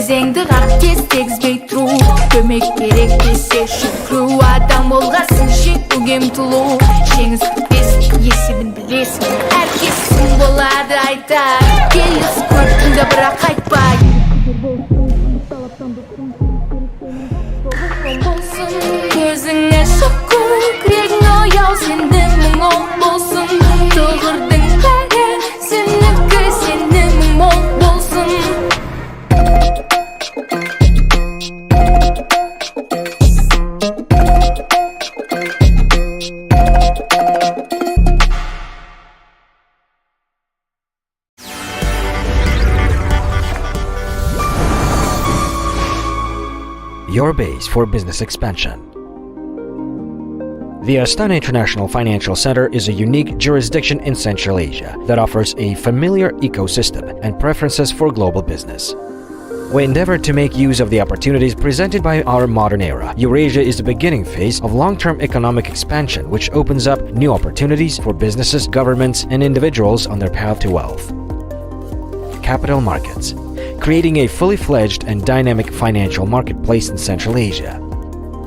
Кезеңді қақ тез тегізбей тұру, көмек керек десе шүкіру. Адам болғасын жеңуге ұмтылу, жеңіс күтпесін, есебін білесің. Әркесің болады айтар, келіс көрдіңді бірақ қайтпай. Көзіңе шоққу, крегің ояу, сенің мұң болсын. Тұғырдың бәрі, сенікі, сенің мұң болсын. Your base for business expansion. The Astana International Financial Center is a unique jurisdiction in Central Asia that offers a familiar ecosystem and preferences for global business. We endeavor to make use of the opportunities presented by our modern era. Eurasia is the beginning phase of long-term economic expansion, which opens up new opportunities for businesses, governments, and individuals on their path to wealth. Capital markets, creating a fully fledged and dynamic financial marketplace in Central Asia.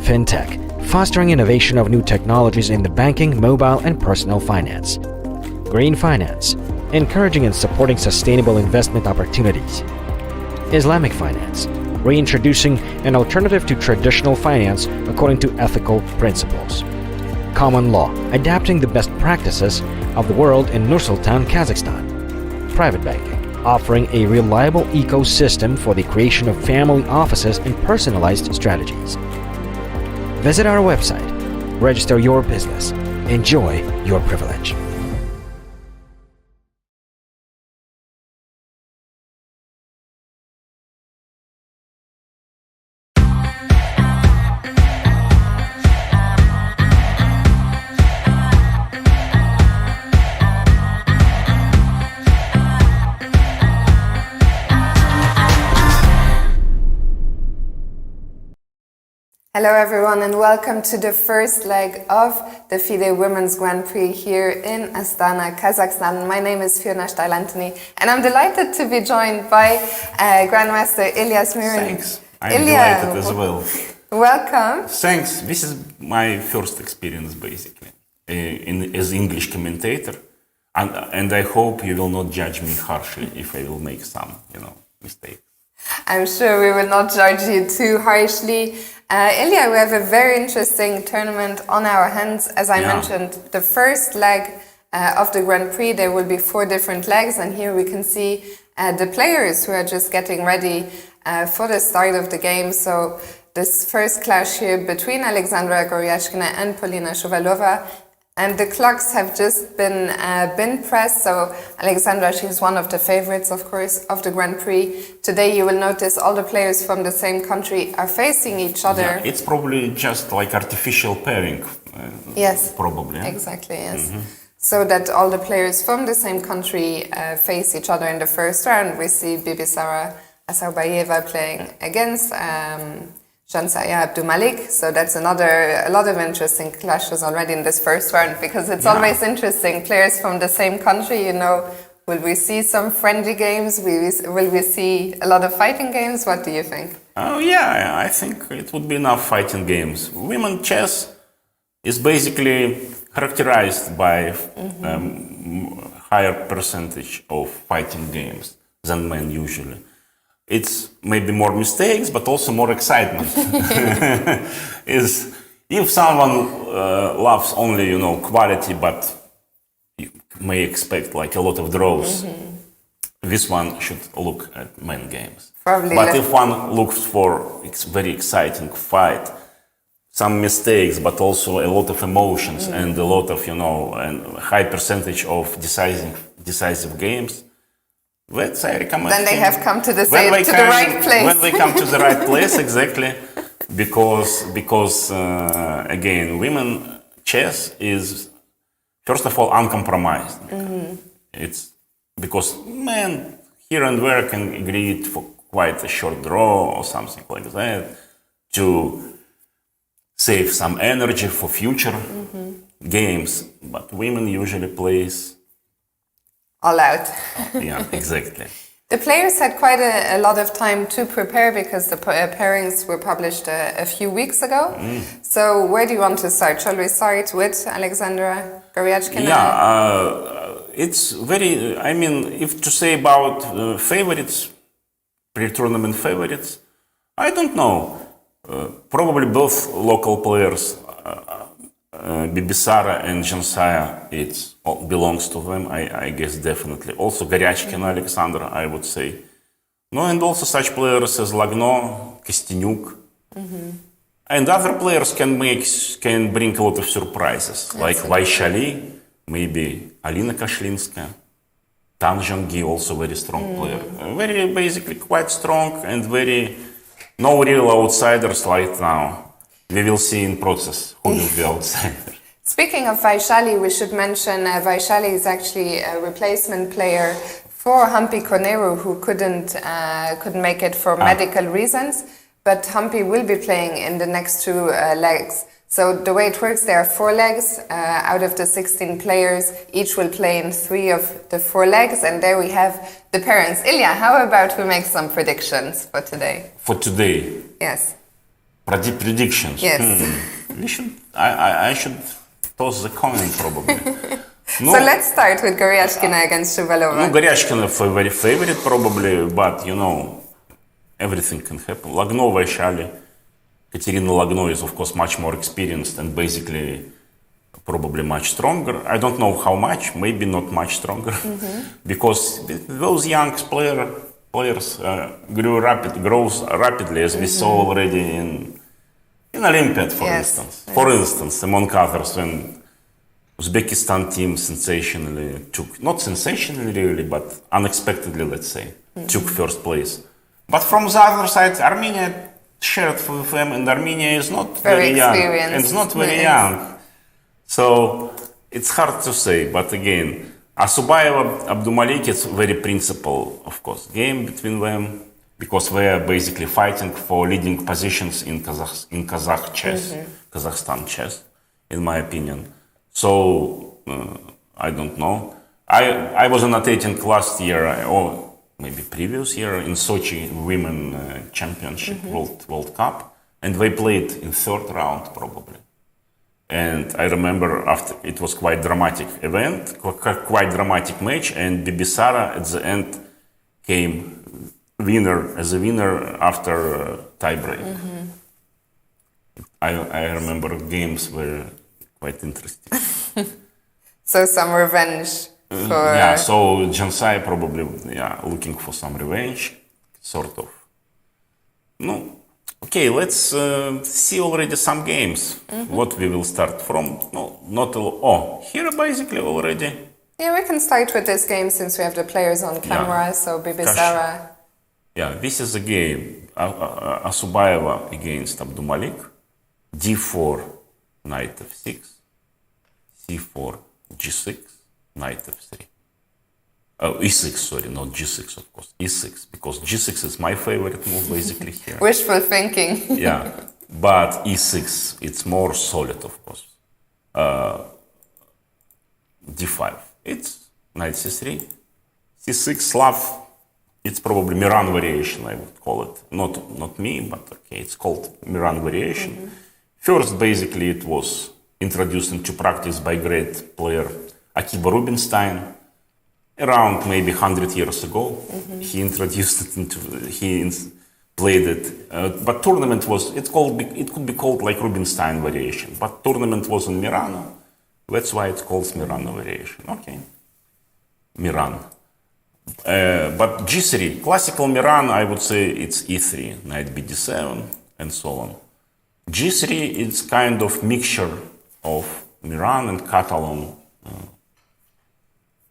Fintech, fostering innovation of new technologies in the banking, mobile, and personal finance. Green finance, encouraging and supporting sustainable investment opportunities. Islamic finance, reintroducing an alternative to traditional finance according to ethical principles. Common law, adapting the best practices of the world in Nur-Sultan, Kazakhstan. Private banking, offering a reliable ecosystem for the creation of family offices and personalized strategies. Visit our website, register your business, enjoy your privilege. Hello everyone and welcome to the first leg of the FIDE Women's Grand Prix here in Astana, Kazakhstan. My name is Fiona Steil-Antoni and I'm delighted to be joined by Grandmaster Ilya Smirin. Thanks. I'm delighted as well. Welcome. Thanks. This is my first experience basically as English commentator and I hope you will not judge me harshly if I will make some, mistakes. I'm sure we will not judge you too harshly. Ilya, we have a very interesting tournament on our hands. As I mentioned, the first leg of the Grand Prix, there will be 4 different legs, and here we can see the players who are just getting ready for the start of the game. So this first clash here between Alexandra Goryashkina and Polina Shuvalova. And the clocks have just been pressed, so Alexandra, she's one of the favorites, of course, of the Grand Prix. Today you will notice all the players from the same country are facing each other. Yeah, it's probably just like artificial pairing. Yes. Probably. Yeah? Exactly, yes. Mm-hmm. So that all the players from the same country face each other in the first round. We see Bibisara Azarbayeva playing against Shansaya Abdumalik, so that's a lot of interesting clashes already in this first round, because it's always interesting, players from the same country, will we see some friendly games, will we see a lot of fighting games, what do you think? Oh yeah, I think it would be enough fighting games. Women chess is basically characterized by higher percentage of fighting games than men usually. It's maybe more mistakes, but also more excitement. Is if someone loves only quality, but you may expect like a lot of draws, this one should look at men games. Probably. But if one looks for very exciting fight, some mistakes, but also a lot of emotions and a lot of and high percentage of decisive games. I recommend. Then they have come to the right place. When they come to the right place, exactly, because again, women chess is first of all uncompromised. It's because men here and there can agree for quite a short draw or something like that to save some energy for future games, but women usually plays all out. Yeah, exactly. The players had quite a lot of time to prepare because the pairings were published a few weeks ago. So where do you want to start? Shall we start with Alexandra Goryachkina? Yeah, it's very, I mean, if to say about favorites, pre-tournament favorites, I don't know. Probably both local players, Bibisara and Zhensaya, it belongs to them, I guess, definitely. Also Goryachkina Alexandra, I would say. No, and also such players as Lagno, Kostyniuk. And other players can bring a lot of surprises, like Vaishali, maybe Alina Kashlinskaya, Tan Zhongyi, also very strong player. Very basically quite strong and very no real outsiders right now. We will see in process who will be outsider. Speaking of Vaishali, we should mention Vaishali is actually a replacement player for Hampi Koneru, who couldn't make it for medical reasons. But Hampi will be playing in the next two legs. So the way it works, there are 4 legs. Out of the 16 players, each will play in 3 of the 4 legs. And there we have the parents. Ilya, how about we make some predictions for today? For today? Yes. Predictions? Yes. We should, I should toss the coin probably. No. So let's start with Goryachkina against Shuvalova. No, Goryachkina very favorite probably, but you know, everything can happen. Lagno, Vaishali. Katerina Lagno is of course much more experienced and basically probably much stronger. I don't know how much, maybe not much stronger, because those young players grows rapidly, as we saw already in Olympiad, for instance. For instance, among others, when Uzbekistan team sensationally took, not sensationally really, but unexpectedly, let's say, took first place. But from the other side, Armenia shared with them, and Armenia is not very young. And it's not very young. So it's hard to say, but again, Asubayeva, Abdumalik, it's very principal, of course, game between them, because they are basically fighting for leading positions in Kazakh chess, Kazakhstan chess, in my opinion. So I don't know. I was annotating last year, or maybe previous year, in Sochi Women Championship World Cup, and they played in 3rd round probably. And I remember after it was quite dramatic event, quite dramatic match, and Bibisara at the end came as a winner after tiebreak. I remember games were quite interesting. So some revenge. Yeah, so Zhensaya probably looking for some revenge, sort of. No, okay, let's see already some games. What we will start from? No, not here basically already. Yeah, we can start with this game since we have the players on camera. So Bibisara. Yeah, this is a game. Asubayeva against Abdumalik. D4, knight f6, c4, g6. Knight f3. E6, sorry, not g6, of course. E6, because g6 is my favorite move basically here. Wishful thinking. Yeah, but e6, it's more solid, of course. d5, it's knight c3. c6 Slav, it's probably Miran variation, I would call it. Not me, but okay, it's called Miran variation. First, basically, it was introduced into practice by great player Akiba Rubinstein, around maybe 100 years ago. He introduced it played it. But tournament was, it could be called like Rubinstein variation, but tournament was in Mirano. That's why it's called Mirano variation. Okay. Miran. But G3, classical Miran, I would say it's E3, knight BD7, and so on. G3 is kind of mixture of Miran and Catalan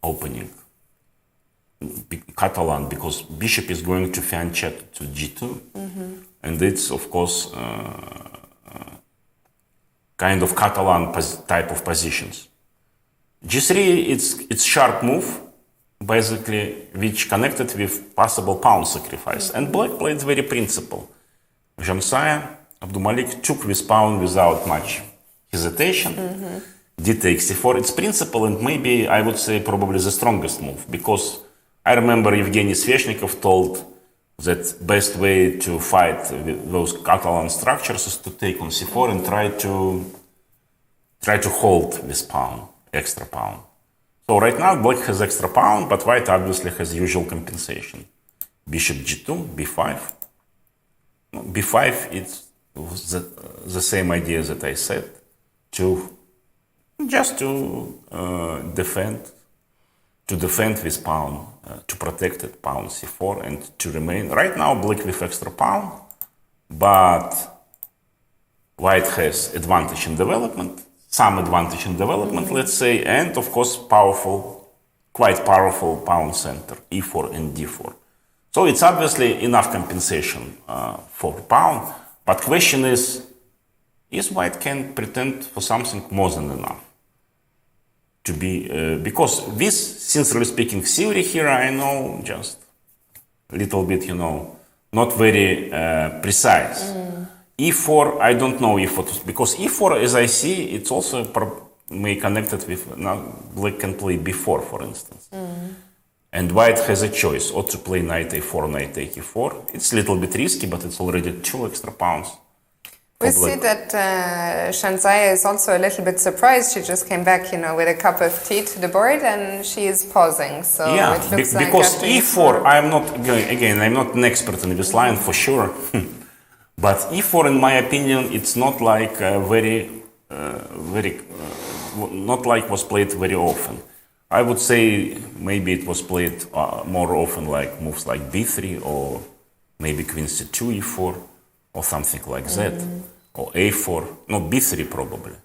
opening. Catalan, because bishop is going to fan check to G2, and it's of course kind of Catalan type of positions. G3, it's sharp move, basically, which connected with possible pawn sacrifice, and black played very principle. Zhensaya, Abdumalik took this pawn without much hesitation. D takes c4, it's principle, and maybe I would say probably the strongest move, because I remember Evgeny Sveshnikov told that best way to fight with those Catalan structures is to take on c4 and try to hold this pawn, extra pawn. So right now black has extra pawn, but white obviously has usual compensation. Bishop g2, b5. B5, it's the same idea that I said, just to defend this pawn, to protect it, pawn c4, and to remain. Right now, black with extra pawn, but white has advantage in development, some advantage in development, let's say, and of course, quite powerful pawn center, e4 and d4. So it's obviously enough compensation for pawn, but question is white can pretend for something more than enough? To be, because this, sincerely speaking, theory here, I know just a little bit, not very precise. E4, I don't know e4, because e4, as I see, it's also may connected with, now black can play b4, for instance. And white has a choice, or to play knight a4, knight take e4. It's a little bit risky, but it's already 2 extra pawns. We see that Shanzaya is also a little bit surprised. She just came back, with a cup of tea to the board, and she is pausing. So yeah, it looks because like e4, I'm not an expert in this line for sure. But e4, in my opinion, it's not like not like was played very often. I would say maybe it was played more often like moves like b3 or maybe queen c2, e4 or something like that, or a4, no, b3 probably.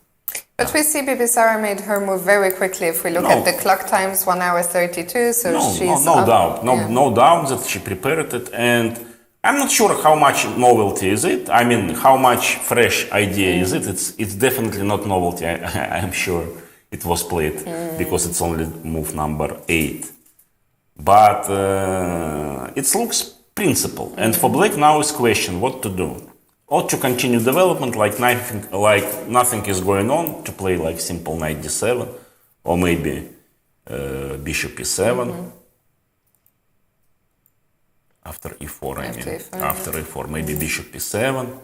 But we see Bibisara made her move very quickly. If we look at the clock times, 1 hour 32, so she's no doubt, no doubt that she prepared it, and I'm not sure how much novelty is it. I mean, how much fresh idea is it? It's definitely not novelty. I'm sure it was played because it's only move number 8. But it looks principle. And for black now is question what to do. Or to continue development like nothing is going on, to play like simple knight d7, or maybe bishop e7. After e4, after e4, maybe bishop e7,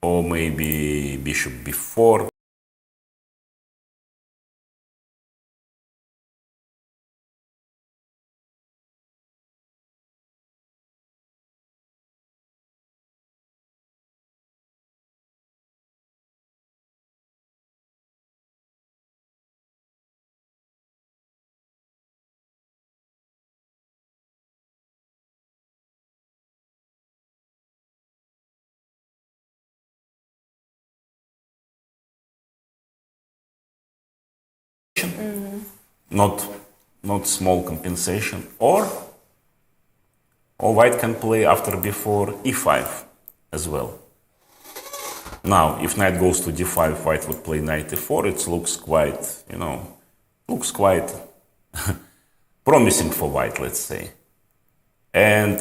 or maybe bishop b4. Not small compensation, or white can play after b4 e5 as well. Now, if knight goes to d5, white would play knight e4. It looks quite, promising for white, let's say. And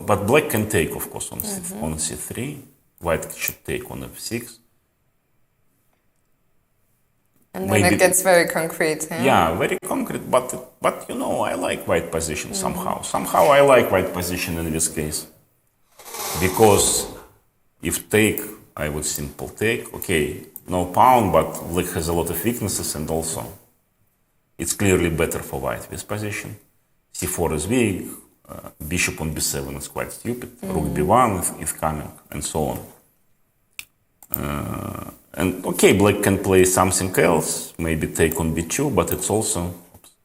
but black can take, of course, on c3. White should take on f6. And then it gets very concrete. Yeah, very concrete, but I like white position somehow. Somehow I like white position in this case. Because if take, I would simple take. Okay, no pawn, but black has a lot of weaknesses, and also it's clearly better for white this position. c4 is weak, bishop on b7 is quite stupid, rook b1 is coming, and so on. And okay, black can play something else, maybe take on b2, but it's also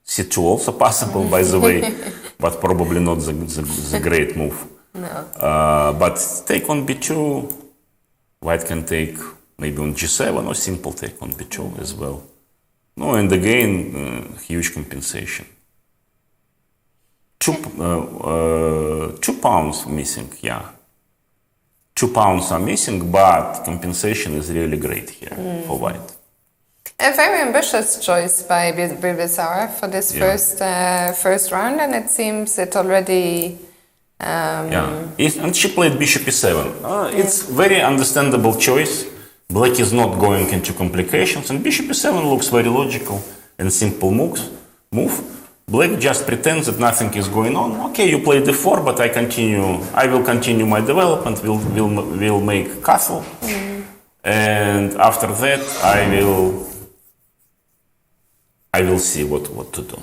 c2 also possible, by the way, but probably not the great move. No. But take on b2, white can take maybe on g7 or simple take on b2 as well. No, and again, huge compensation. Two pawns missing, yeah. 2 pawns are missing, but compensation is really great here for white. A very ambitious choice by Bibisara for this first round, and it seems it already. And she played bishop e7. It's very understandable choice Black is not going into complications, and bishop e7 looks very logical and simple move. Black just pretends that nothing is going on. Okay, you play d4, but I will continue my development. We'll make castle, and after that I will see what to do.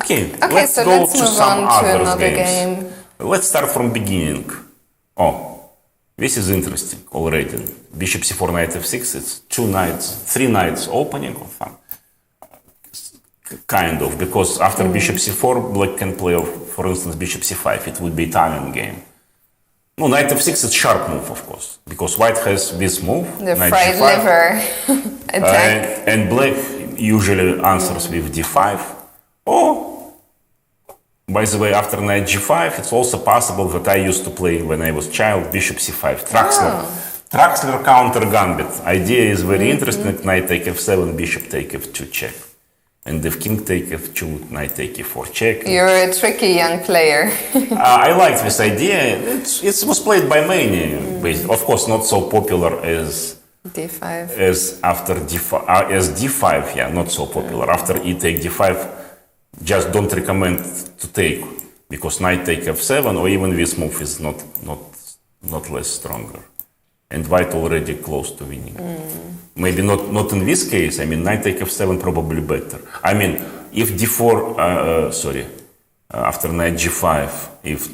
Okay, let's so go let's to move some on to other another games. game. Let's start from beginning. Oh, this is interesting already. Bishop c4, knight f6. It's 3 knights opening. Kind of, because after bishop c4, black can play, for instance, bishop c5. It would be Italian game. No, knight f6 is sharp move, of course, because white has this move. The knight fried g5, liver attack. and black usually answers with d5. Oh, by the way, after knight g5, it's also possible that I used to play when I was child, bishop c5. Traxler counter gambit. Idea is very interesting. Knight take f7, bishop take f2 check. And if king take f2, knight take e4 check. You're a tricky young player. I like this idea. It was played by many. Of course, not so popular as d5. As after d5. As d5, yeah, not so popular. After e take d5, just don't recommend to take, because knight take f7, or even this move is not less stronger. And white already close to winning. Maybe not in this case. I mean, knight take f7 probably better. I mean, if d4, after knight g5, if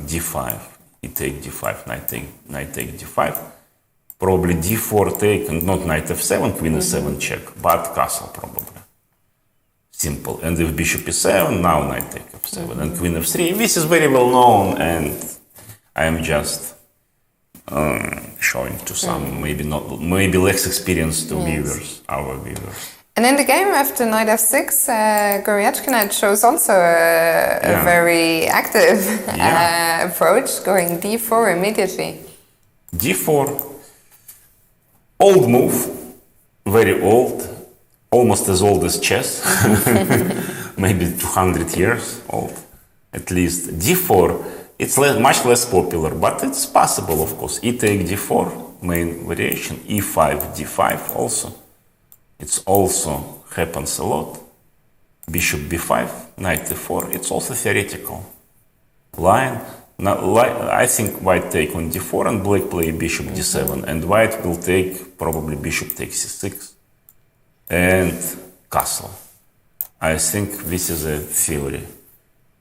d5, e take d5, knight take d5, probably d4 take and not knight f7, queen e7 check, but castle probably. Simple. And if bishop e7, now knight take f7 and queen f3. This is very well known, and I am just showing to some maybe less experienced viewers, our viewers. And in the game after knight f6, Goryachkina shows also a very active approach, going d4 immediately. d4, old move, very old, almost as old as chess, maybe 200 years old, at least. d4. It's much less popular, but it's possible, of course. E take d4, main variation. e5, d5 also. It's also happens a lot. Bishop b5, knight e4. It's also theoretical line. Now, I think white take on d4 and black play bishop d7, and white will take probably bishop takes c6 and castle. I think this is a theory.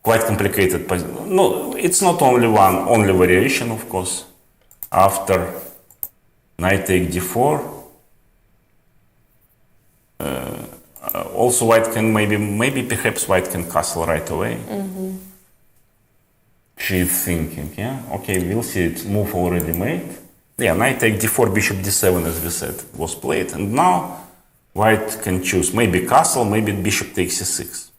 Quite complicated. No, it's not only variation, of course. After knight take d4, also white can perhaps white can castle right away. She's thinking, yeah. Okay, we'll see. It's move already made. Yeah, knight take d4, bishop d7, as we said, was played, and now white can choose maybe castle, maybe bishop takes c6.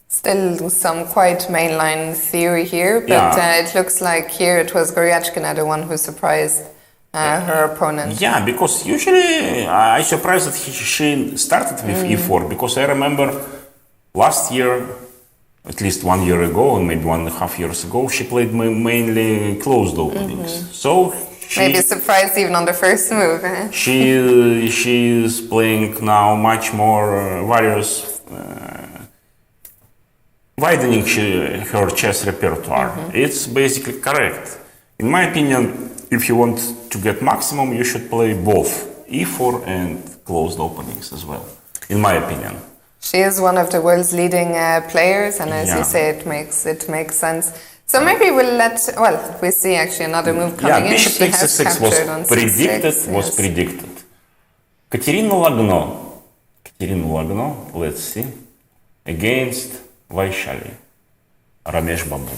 Still some quite mainline theory here, but it looks like here it was Goryachkina the one who surprised her opponent. Yeah, because usually I surprised that she started with e4, because I remember last year, at least 1 year ago, and maybe 1.5 years ago, she played mainly closed openings. So maybe surprised even on the first move. She is playing now much more various. Widening her chess repertoire. It's basically correct. In my opinion, if you want to get maximum, you should play both e4 and closed openings as well, in my opinion. She is one of the world's leading players, and as you say, it makes sense. So maybe we see actually another move coming in. Bishop takes c6 was predicted. Katerina Lagno, let's see, against Vaishali, Ramesh Babu.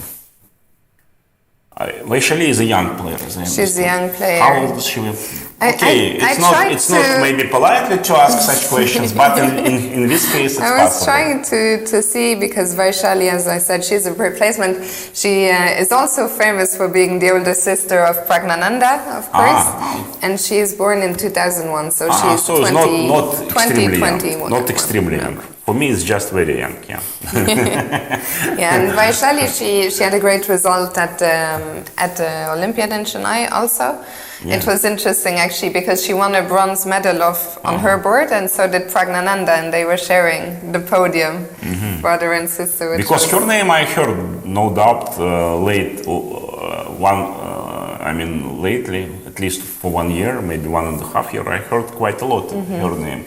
Vaishali is a young player. She's a young player. How old is she? It's not maybe politely to ask such questions, but in this case it's possible. I was trying to see, because Vaishali, as I said, she's a replacement. She is also famous for being the older sister of Pragnananda, of course, and she is born in 2001, so she's so 20, not extremely 20, young. Not extremely young. For me, it's just very young, yeah. Yeah, and Vaishali, she had a great result at at the Olympiad in Chennai also. Yeah. It was interesting actually because she won a bronze medal on her board, and so did Pragnananda, and they were sharing the podium, brother and sister. Which Because was, her name I heard, no doubt, lately, at least for 1 year, maybe 1.5 years, I heard quite a lot her name,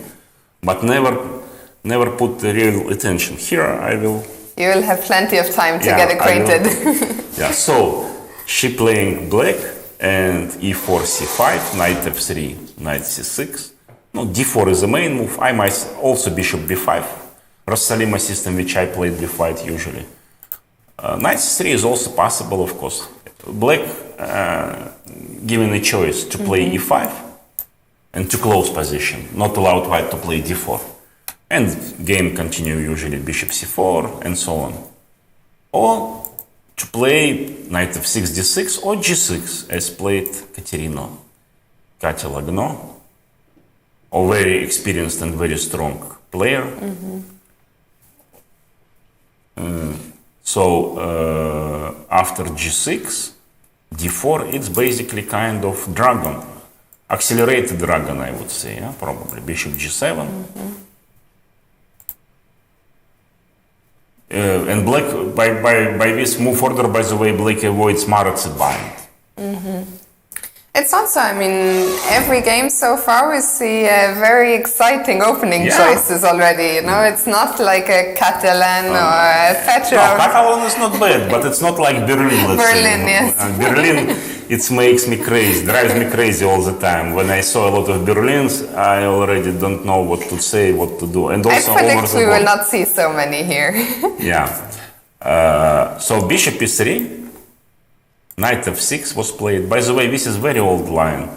but never put the real attention. Here I will. you will have plenty of time to Yeah, get I acquainted. Yeah, so she playing black and e4, c5, knight f3, knight c6. No, d4 is the main move. I might also bishop b5. Rassalima system, which I played b5 usually. Knight c3 is also possible, of course. Black given a choice to play e5 and to close position, not allowed white to play d4. And game continue usually bishop c4 and so on. Or to play knight f6, d6 or g6 as played Katya Lagno, a very experienced and very strong player. After g6, d4, it's basically kind of dragon, accelerated dragon, I would say, yeah? Probably bishop g7. And black, by this move order, by the way, black avoids Marat's bind. It's also, I mean, every game so far we see very exciting opening choices already. You know, it's not like a Catalan or a Petrov. No, Catalan is not bad, but it's not like Berlin, let's Berlin, say. yes. Berlin, it makes me crazy, drives me crazy all the time. When I saw a lot of Berlins, I already don't know what to say, what to do. And also I predict we will not see so many here. Yeah. So bishop e3. Knight f6 was played. By the way, this is very old line.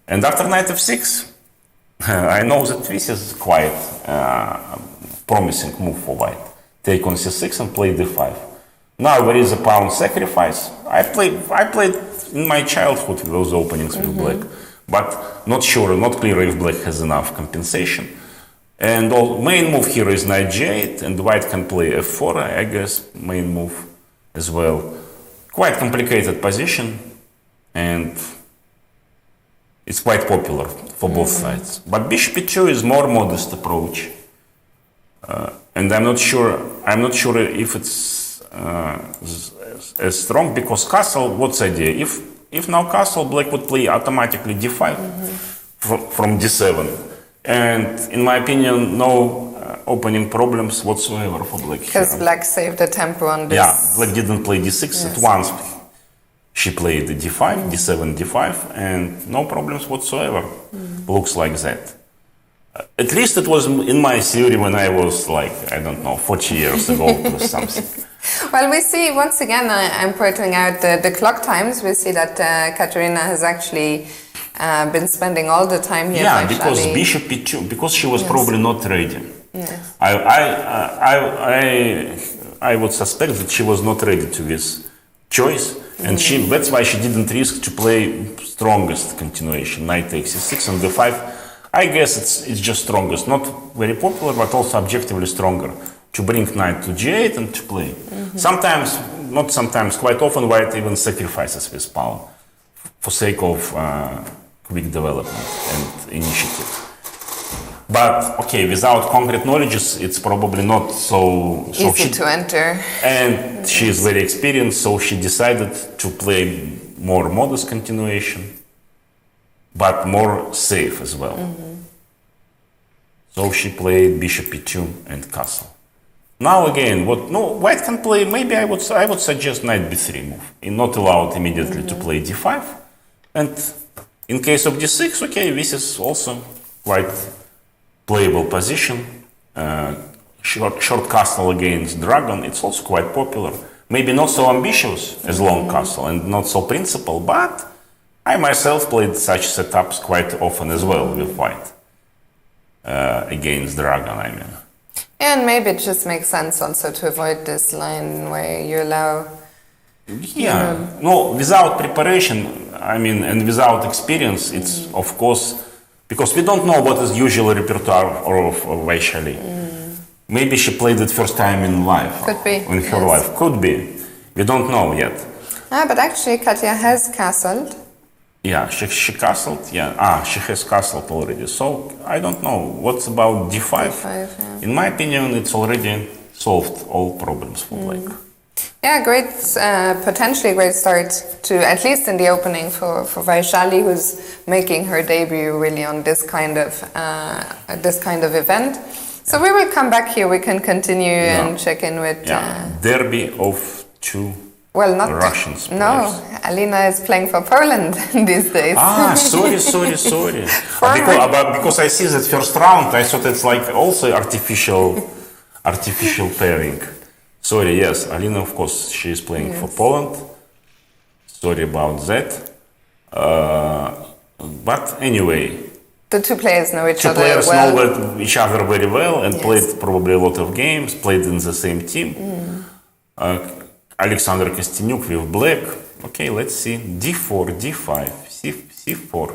And after knight f6, I know that this is quite promising move for white. Take on c6 and play d5. Now there is a pawn sacrifice. I played in my childhood with those openings with black, but not sure, not clear if black has enough compensation. And main move here is knight g8, and white can play f4, I guess, main move as well. Quite complicated position, and it's quite popular for both sides. But bishop e2 is more modest approach, and I'm not sure if it's as strong, because castle. What's the idea? If now castle, black would play automatically d5 from d7, and in my opinion, no opening problems whatsoever for black. Because black saved the tempo on this. Yeah, black didn't play d6 at once. She played the d5, d7, d5, and no problems whatsoever. Looks like that. At least it was in my theory when I was like, I don't know, 40 years ago or something. Well, we see, once again, I'm pointing out the clock times. We see that Katerina has actually been spending all the time here. Yeah, because bishop e2, because she was probably not ready. Yes. I would suspect that she was not ready to this choice, and that's why she didn't risk to play strongest continuation, knight takes e6 and d5. I guess it's just strongest, not very popular, but also objectively stronger, to bring knight to g8 and to play. Sometimes, not sometimes, quite often white even sacrifices this pawn for sake of quick development and initiative. But okay, without concrete knowledge, it's probably not so easy to enter. And she is very experienced, so she decided to play more modest continuation, but more safe as well. So she played bishop e2 and castle. Now again, white can play. Maybe I would suggest knight b3 move, not allowed immediately to play d5. And in case of d6, okay, this is also quite playable position. Short castle against dragon, it's also quite popular. Maybe not so ambitious as long castle and not so principled, but I myself played such setups quite often as well with white against dragon, I mean. And maybe it just makes sense also to avoid this line where you allow... Yeah, no, without preparation, I mean, and without experience, it's of course, because we don't know what is usual repertoire of Vaishali. Maybe she played it first time in life. Could be. In her life. Could be. We don't know yet. But actually Katja has castled. Yeah, she castled. Yeah, she has castled already. So I don't know. What's about d5? D5, yeah. In my opinion, it's already solved all problems for Black. Yeah, great, potentially great start to, at least in the opening for Vaishali, who's making her debut really on this kind of event. So we will come back here. We can continue and check in with. Derby of two Russian players. No, Alina is playing for Poland these days. Sorry. Because I see that first round, I thought it's like also artificial pairing. Sorry, yes, Alina, of course, she is playing for Poland. Sorry about that. But anyway, the two players know each other two players well. know each other very well and played probably a lot of games, played in the same team. Alexander Kostyniuk with Black. Okay, let's see. D4, D5, C4,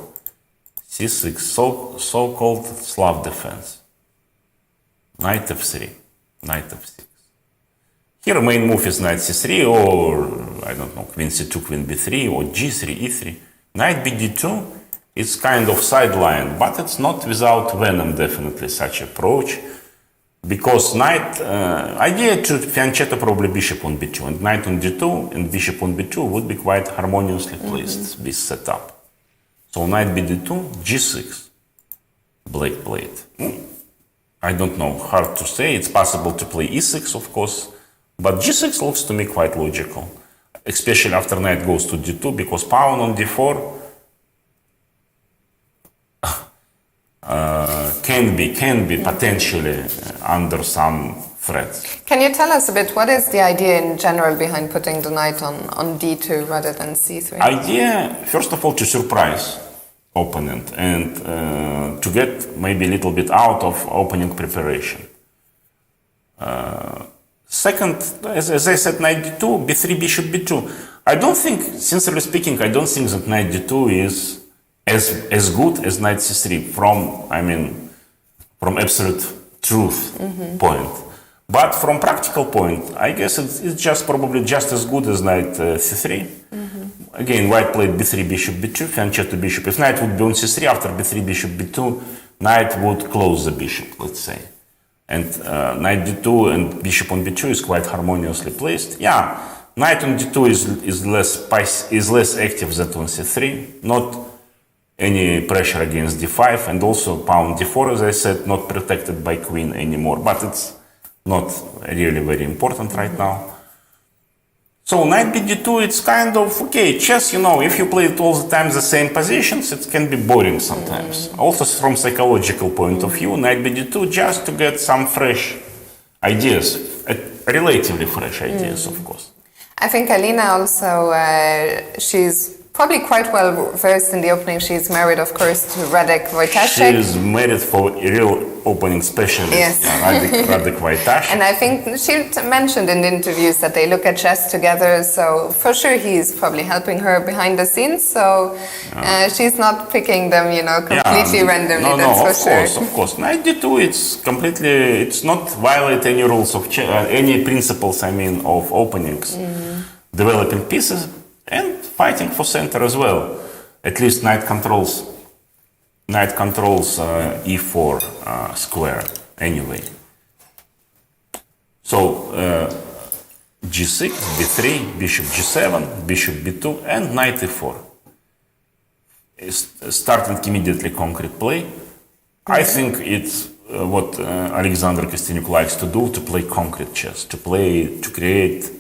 C6, so-called Slav defense. Knight F3, Knight F6. Here main move is Knight C3 or, I don't know, Queen C2, Queen B3 or G3, E3. Knight BD2 is kind of sideline, but it's not without venom, definitely, such approach. Because knight, idea to fianchetto probably bishop on B2, and knight on D2 and bishop on B2 would be quite harmoniously placed, this setup. So knight BD2, G6, Black played. I don't know, hard to say, it's possible to play E6, of course, but G6 looks to me quite logical, especially after knight goes to D2, because pawn on D4 can be potentially under some threats. Can you tell us a bit, what is the idea in general behind putting the knight on D2 rather than C3? Idea, first of all, to surprise opponent and to get maybe a little bit out of opening preparation. Second, as I said, knight D2, B3, bishop B2. I don't think, sincerely speaking, I don't think that knight D2 is as good as knight C3 from absolute truth point. But from practical point, I guess it's just probably just as good as knight C3. Again, white played B3, bishop B2, fianchetto bishop. If knight would be on C3 after B3, bishop B2, knight would close the bishop, let's say. And knight D2 and bishop on B2 is quite harmoniously placed. Yeah, knight on D2 is less active than on C3. Not any pressure against D5, and also pawn D4, as I said, not protected by queen anymore, but it's not really very important right now. So knight BD2, it's kind of, okay, chess, if you play it all the time the same positions, it can be boring sometimes. Also from psychological point of view, knight BD2 just to get some fresh ideas, relatively fresh ideas, of course. I think Alina also, she's probably quite well versed in the opening. She's married, of course, to Radek Wojtaszek. She is married for a real opening specialist, Radek Wojtaszek. And I think she mentioned in the interviews that they look at chess together, so for sure he's probably helping her behind the scenes, so she's not picking them, completely randomly, that's for sure. Of course. Knight D2, it's not violate any rules of any principles, of openings. Developing pieces and fighting for center as well. At least knight controls e4 square anyway. So g6, b3, bishop g7, bishop b2, and knight e4. Starting immediately concrete play. I think it's what Alexander Kostyniuk likes to do, to play concrete chess, to create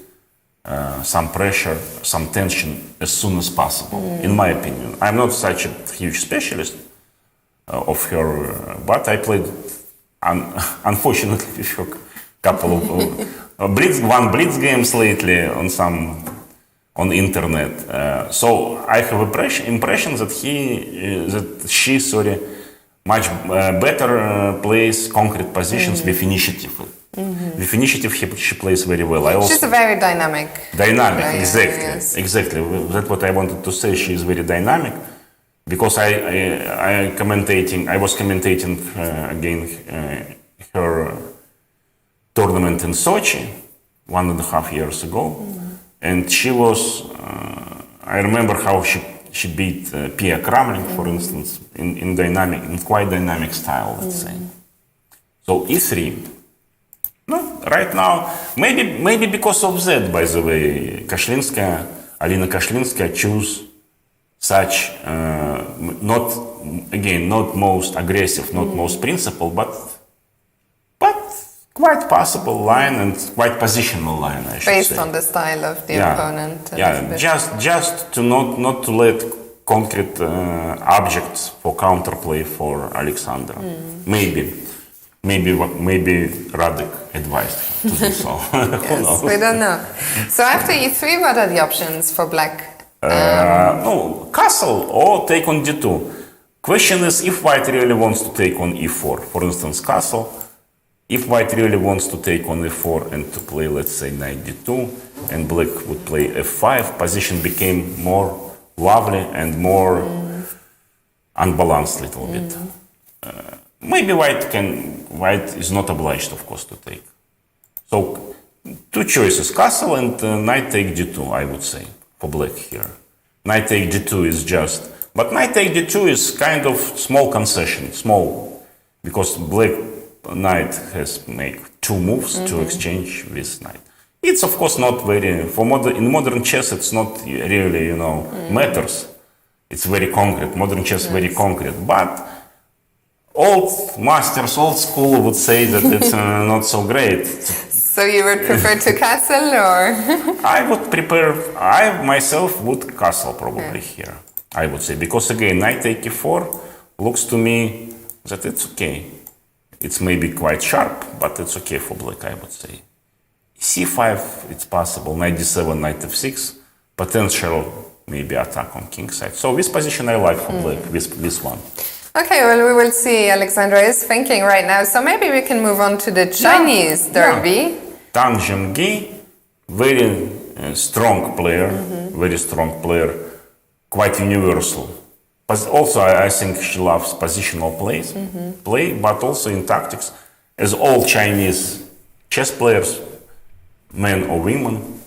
some pressure, some tension as soon as possible, in my opinion. I'm not such a huge specialist of her, but I played, unfortunately, with her couple of blitz games lately on the internet. So I have impression that she much better plays concrete positions with initiative. With initiative, she plays very well. She's a very dynamic. Exactly. That's what I wanted to say. She is very dynamic, because I was commentating again her tournament in Sochi 1.5 years ago, and she was I remember how she beat Pia Kramling, for instance, in quite dynamic style, let's say. So E3. No, right now, maybe because of that, by the way, Alina Kashlinskaya choose such not most aggressive, not most principled, but quite possible line and quite positional line, I should say. Based on the style of the opponent. Just to not to let concrete objects for counterplay for Alexandra. Maybe Radek advised her to do so. Who knows? We don't know. So after E3, what are the options for black? No, castle or take on D2. Question is if white really wants to take on E4, for instance, castle. If white really wants to take on E4 and to play, let's say, knight D2, and black would play F5, position became more lovely and more unbalanced a little bit. Maybe white is not obliged, of course, to take. So, two choices, castle and knight take D2, I would say, for black here. Knight take D2 is just, but knight take D2 is kind of small concession, because black knight has make two moves to exchange with knight. It's of course not very, in modern chess it's not really, matters. It's very concrete, modern chess very concrete, but old masters, old school would say that it's not so great. So you would prefer to castle or? I myself would castle probably here, I would say, because again, knight take e4 looks to me that it's okay. It's maybe quite sharp, but it's okay for black, I would say. C5, it's possible, knight d7, knight f6, potential maybe attack on king side. So this position I like for black, this one. Okay, well, we will see. Alexandra is thinking right now, so maybe we can move on to the Chinese derby. Tang Zhengyi, very strong player, quite universal. But also, I think she loves positional play, but also in tactics, as all Chinese chess players, men or women,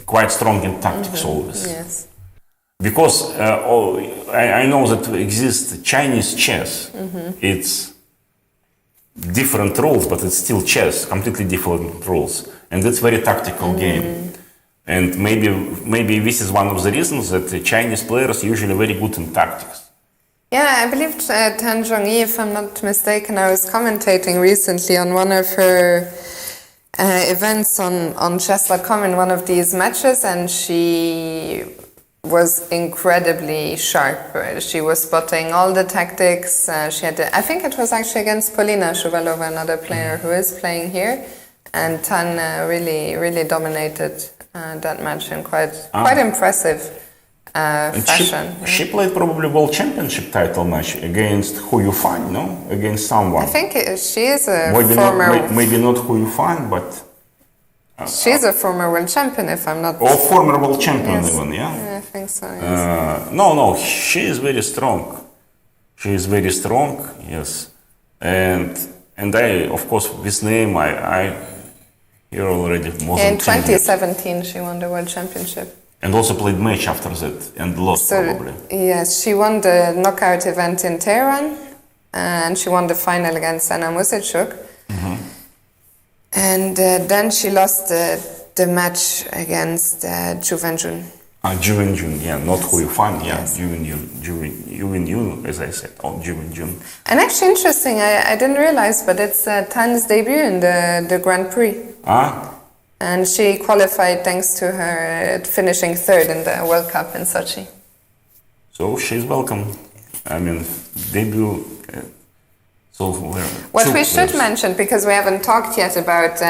quite strong in tactics always. Yes. Because I know that exists Chinese chess. It's different rules, but it's still chess, completely different rules, and it's very tactical game. And maybe this is one of the reasons that the Chinese players usually very good in tactics. Yeah, I believe Tang Zhengyi, if I'm not mistaken, I was commentating recently on one of her events on chess.com in one of these matches, and she was incredibly sharp. She was spotting all the tactics. She had, I think it was actually against Polina Shuvalova, another player who is playing here, and Tan really dominated that match in quite impressive fashion. She played probably World Championship title match against Hu Yufan, no? Against someone. I think she is a former... Maybe not Hu Yufan, but... she's a former world champion, if I'm not... Or former world champion even, yeah? Yeah, I think so, yes. No, she is very strong. Yes. And I, of course, this name, I hear already more than 10 years. In 2017, she won the world championship. And also played match after that, and lost probably. Yes, she won the knockout event in Tehran, and she won the final against Anna Musachuk. And then she lost the match against Zhu Wenjun. Zhu Wenjun, yeah, not Hu Yufan, yeah, Zhu Wenjun, as I said, Zhu Wenjun. And actually interesting, I didn't realize, but it's Tan's debut in the Grand Prix. And she qualified thanks to her finishing third in the World Cup in Sochi. So she's welcome. I mean, debut... What we should mention, because we haven't talked yet about,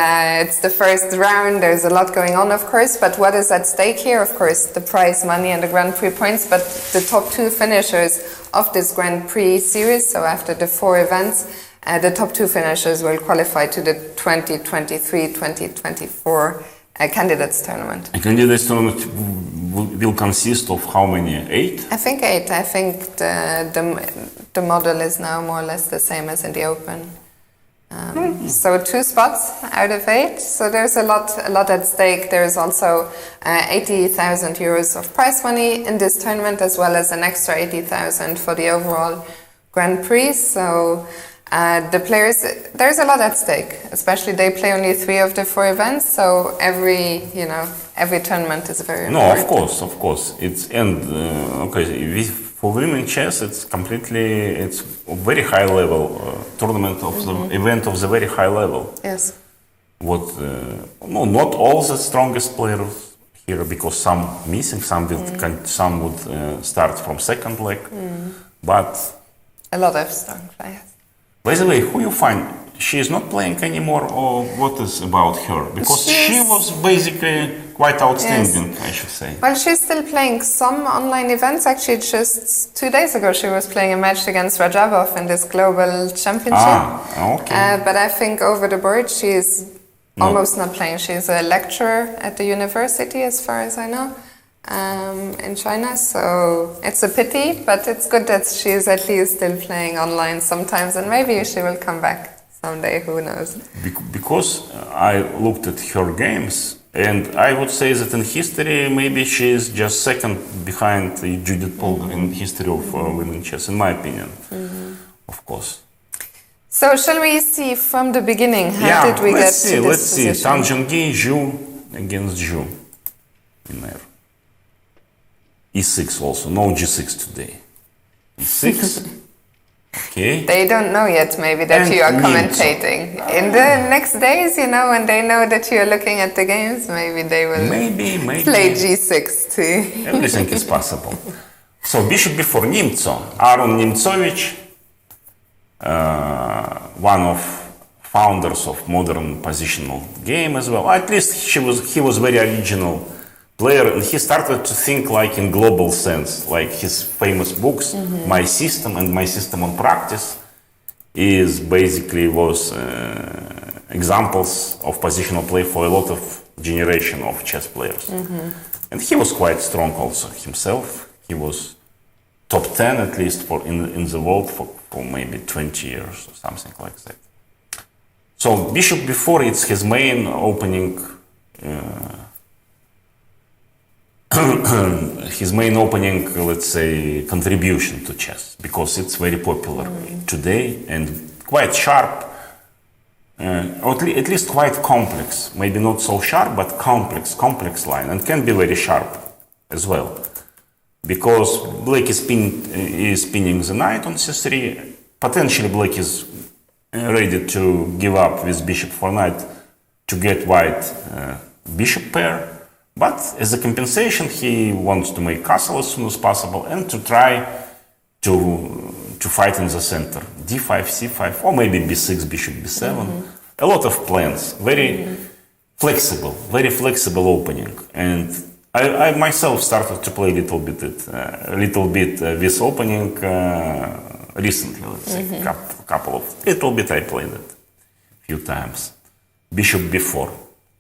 it's the first round, there's a lot going on, of course, but what is at stake here? Of course, the prize money and the Grand Prix points, but the top two finishers of this Grand Prix series, so after the 4 events, the top 2 finishers will qualify to the 2023-2024 Candidates Tournament. A Candidates Tournament will consist of how many? 8? I think 8. I think the model is now more or less the same as in the Open. So 2 spots out of 8. So there's a lot at stake. There's also 80,000 euros of prize money in this tournament, as well as an extra 80,000 for the overall Grand Prix. So the players, there's a lot at stake. Especially they play only 3 of the 4 events. So every tournament is very important. No, of course. It's for women chess, it's a very high level tournament of the event of the very high level. Yes. Not all the strongest players here, because some missing, some would start from second leg, but a lot of strong players. By the way, who you find? She is not playing anymore, or what is about her? Because she was basically quite outstanding, I should say. Well, she's still playing some online events. Actually, just 2 days ago, she was playing a match against Rajabov in this global championship. Okay. But I think over the board, she's almost not playing. She's a lecturer at the university, as far as I know, in China. So it's a pity, but it's good that she's at least still playing online sometimes, and maybe she will come back someday, who knows? Because I looked at her games, and I would say that in history, maybe she is just second behind Judith Polgar in history of women chess, in my opinion, of course. So shall we see from the beginning, how did we get to this position? Let's see, Tan Zhongyi, Zhu against Zhu in there. E6 also, no G6 today. E6. Okay. They don't know yet, maybe, that you are commentating. In the next days, when they know that you are looking at the games, maybe they will play G6 too. Everything is possible. So bishop before Nimzo. Aaron Nimzovich, one of founders of modern positional game as well. At least he was very original player, and he started to think like in global sense, like his famous books, My System and My System on Practice was examples of positional play for a lot of generation of chess players. And he was quite strong also himself. He was top 10 at least in the world for maybe 20 years or something like that. So bishop b4, it's his main opening let's say, contribution to chess, because it's very popular today and quite sharp, or at least quite complex, maybe not so sharp, but complex line, and can be very sharp as well. Because Black is spinning the knight on c3, potentially Black is ready to give up with bishop for knight to get white bishop pair. But as a compensation, he wants to make castle as soon as possible and to try to fight in the center. d5, c5, or maybe b6, bishop b7. A lot of plans, very flexible opening. And I myself started to play a little bit this opening recently, let's say, I played it a few times. Bishop b4.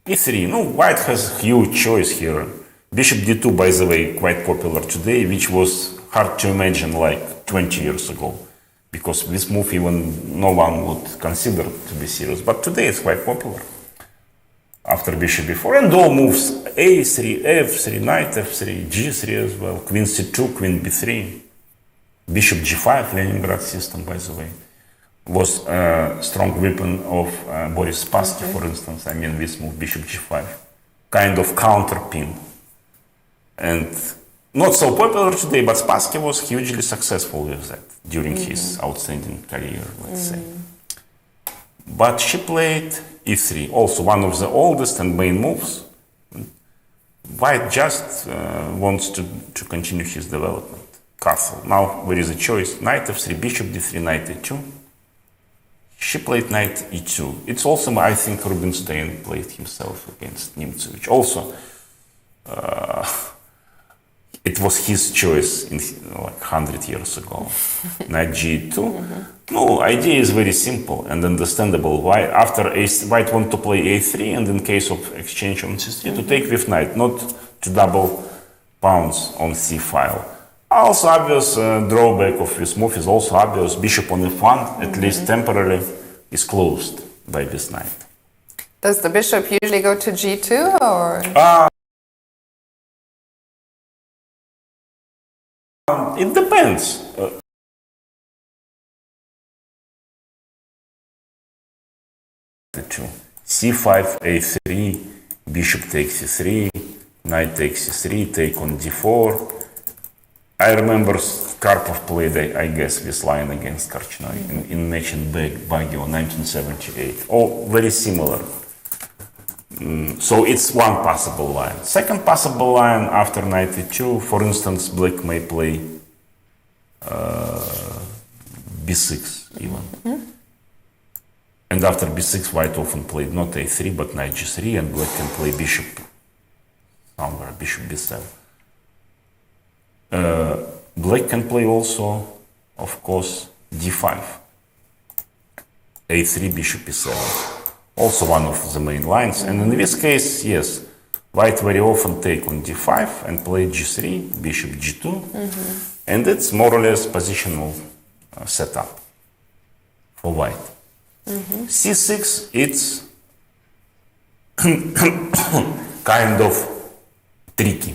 e3, white has huge choice here. Bishop d2, by the way, quite popular today, which was hard to imagine like 20 years ago, because this move even no one would consider to be serious. But today it's quite popular. After bishop b4, and all moves, a3, f3, knight f3, g3 as well, queen c2, queen b3, bishop g5, Leningrad system, by the way, was a strong weapon of Boris Spassky, for instance. I mean, this move, bishop g5, kind of counter pin. And not so popular today, but Spassky was hugely successful with that during his outstanding career, let's say. But she played e3, also one of the oldest and main moves. White just wants to continue his development. Castle. Now there is a choice: knight f3, bishop d3, knight e2. She played knight e2. It's also, I think, Rubinstein played himself against Nimzovich. Also, it was his choice like 100 years ago. Knight g2. No, idea is very simple and understandable. Why after white want to play a3, and in case of exchange on c3 to take with knight, not to double pounce on c file. Also obvious drawback of this move is also obvious. Bishop on f1, at least temporarily, is closed by this knight. Does the bishop usually go to g2 or? It depends. C5, a3, bishop takes c3, knight takes c3, take on d4. I remember Karpov played, I guess, this line against Karchnoi in match in Baguio 1978. Oh, very similar. So it's one possible line. Second possible line after knight e2, for instance, black may play b6 even. And after b6, white often played not a3 but knight g3, and black can play bishop somewhere, bishop b7. Black can play also, of course, d5, a3, bishop e7. Also one of the main lines. And in this case, yes, white very often take on d5 and play g3, bishop g2. And it's more or less positional setup for white. c6, it's kind of tricky.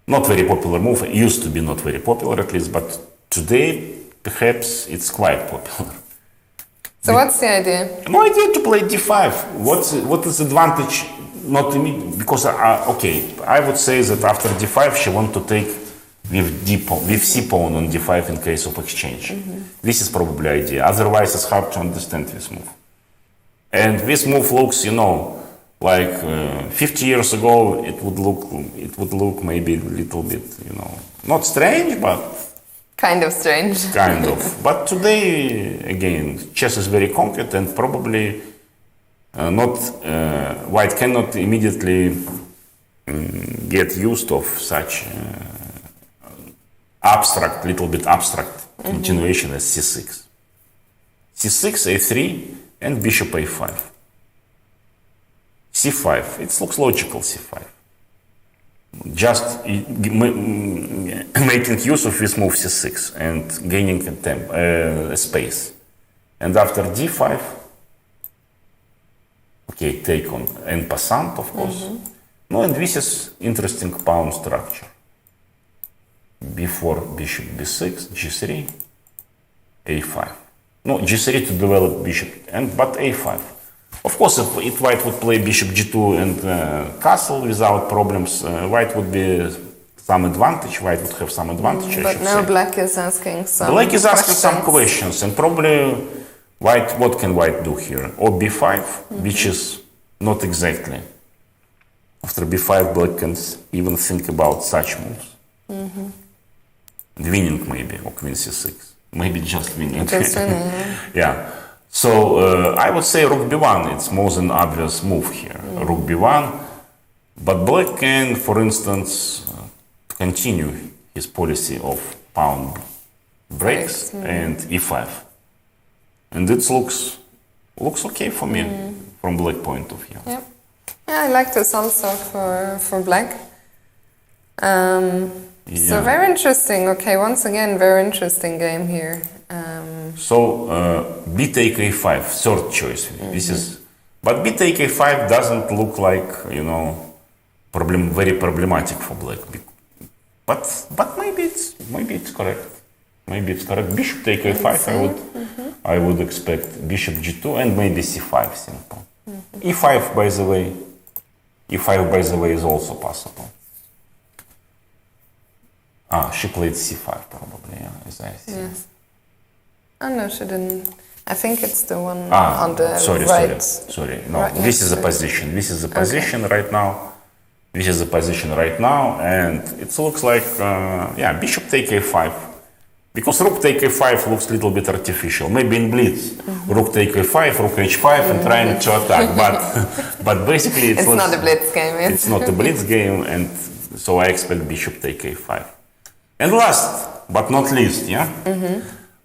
Not very popular move. It used to be not very popular at least, but today perhaps it's quite popular. So what's the idea? No idea to play d5. What is advantage? Not immediate, because okay, I would say that after d5 she want to take with c pawn on d5 in case of exchange. This is probably idea. Otherwise, it's hard to understand this move. And this move looks, you know, like 50 years ago, it would look maybe a little bit, you know, not strange, but kind of strange. Kind of. But today, again, chess is very concrete, and probably white cannot immediately get used of such little bit abstract continuation as c6. c6, a3, and bishop a5. c5, it looks logical, c5. Just making use of this move c6 and gaining a space. And after d5, okay, take on en passant, of course. No, and this is interesting pawn structure. b4, bishop b6, g3, a5. No, g3 to develop bishop, but a5. Of course, if white would play bishop g2 and castle without problems, white would be some advantage. White would have some advantage. But now black is asking some. Black is asking some questions, and probably white. What can white do here? Or b5, which is not exactly. After b5, black can even think about such moves. Winning maybe, or queen c6. Maybe just winning. Just winning. Yeah. So I would say rook b1, it's more than obvious move here. Rook b1, but black can, for instance, continue his policy of pawn breaks and e5. And it looks okay for me from black point of view. Yep. Yeah, I like this also for black. So very interesting. Okay, once again, very interesting game here. So b take a5, third choice. This is, but b take a5 doesn't look like, you know, very problematic for black. But maybe it's correct. Maybe it's correct. Bishop take a5. I would expect bishop g2 and maybe c5 simple. e5 by the way is also possible. She played c5 probably, yeah, as I see. Yes. Oh no, she didn't. I think it's the one on the right. Sorry. No, right, this is the position. This is the position right now. This is the position right now, and it looks like, bishop take a5. Because rook take a5 looks a little bit artificial. Maybe in blitz, rook take a5, rook h5, and trying to attack. But basically, it's not a blitz game. It's not a blitz game, and so I expect bishop take a5. And last but not least,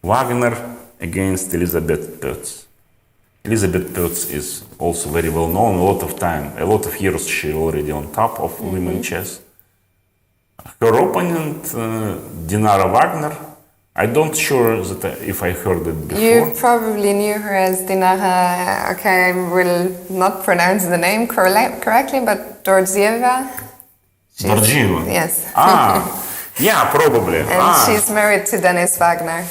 Wagner against Elizabeth Pötz. Elizabeth Pötz is also very well known. A lot of years she already on top of women chess. Her opponent, Dinara Wagner, I don't sure that if I heard it before. You probably knew her as Dinara, okay, I will not pronounce the name correctly, but Dordzieva. Dordzieva? Yes. Yeah, probably. And she's married to Denis Wagner.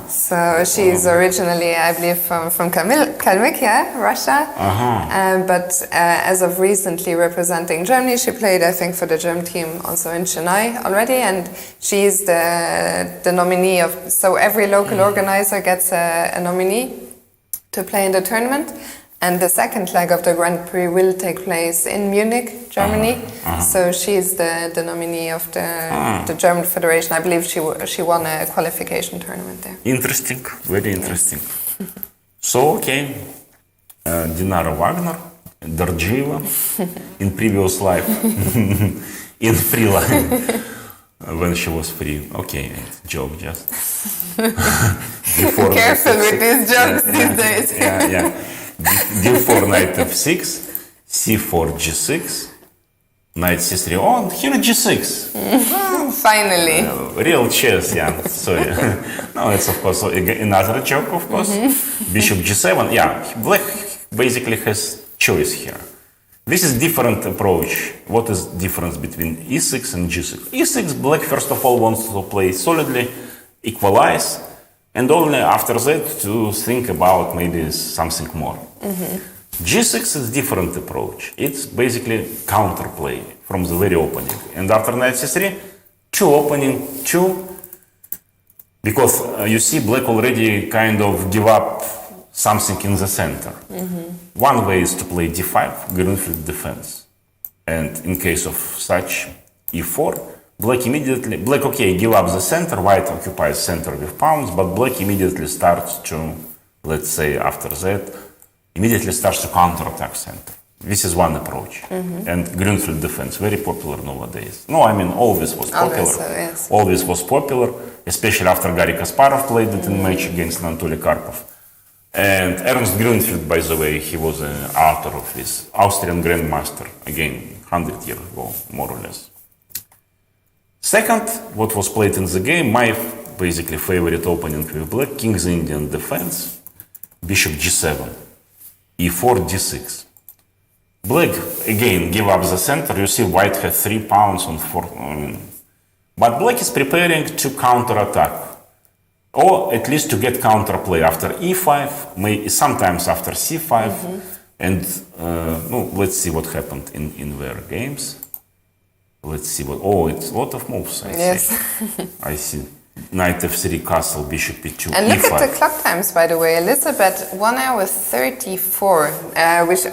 So she's originally, I believe, from Kalmykia, Russia. But as of recently representing Germany, she played, I think, for the German team also in Chennai already. And she's the nominee of, so every local organizer gets a nominee to play in the tournament. And the second leg of the Grand Prix will take place in Munich, Germany. So she's the nominee of the German Federation. I believe she won a qualification tournament there. Interesting, very interesting. So, okay, Dinara Wagner, Dordzieva, in previous life, in free life, when she was free. Okay, joke just. Careful with these jokes these days. Yeah. D4, knight f6, c4, g6, knight c3. Oh, here G6. Finally. Real chess, yeah. Sorry. No, it's of course another joke, of course. Bishop G7. Yeah, black basically has choice here. This is different approach. What is difference between E6 and G6? E6, black first of all wants to play solidly, equalize, and only after that to think about maybe something more. G6 is different approach. It's basically counterplay from the very opening. And after knight c3, two opening, because you see black already kind of give up something in the center. One way is to play d5, Greenfield defense. And in case of such e4, black okay, give up the center, white occupies center with pawns, but black immediately starts to, let's say after that, immediately starts to counterattack center. This is one approach. And Greenfield defense, very popular nowadays. No, I mean, always was popular. Yes. Always was popular, especially after Garry Kasparov played it in match against Anatoly Karpov. And Ernst Grünfeld, by the way, he was an author of this Austrian Grandmaster, again, 100 years ago, more or less. Second, what was played in the game, my basically favorite opening with black, King's Indian defense, Bishop G7, E4, D6. Black, again, give up the center. You see white has 3 pawns on 4. But black is preparing to counterattack. Or at least to get counterplay after E5, sometimes after C5. And let's see what happened in their games. Let's see what. Oh, it's a lot of moves. I see. I see. Knight f3, castle, bishop e2, and look e5. at the clock times, by the way. Elizabeth, 1 hour 34.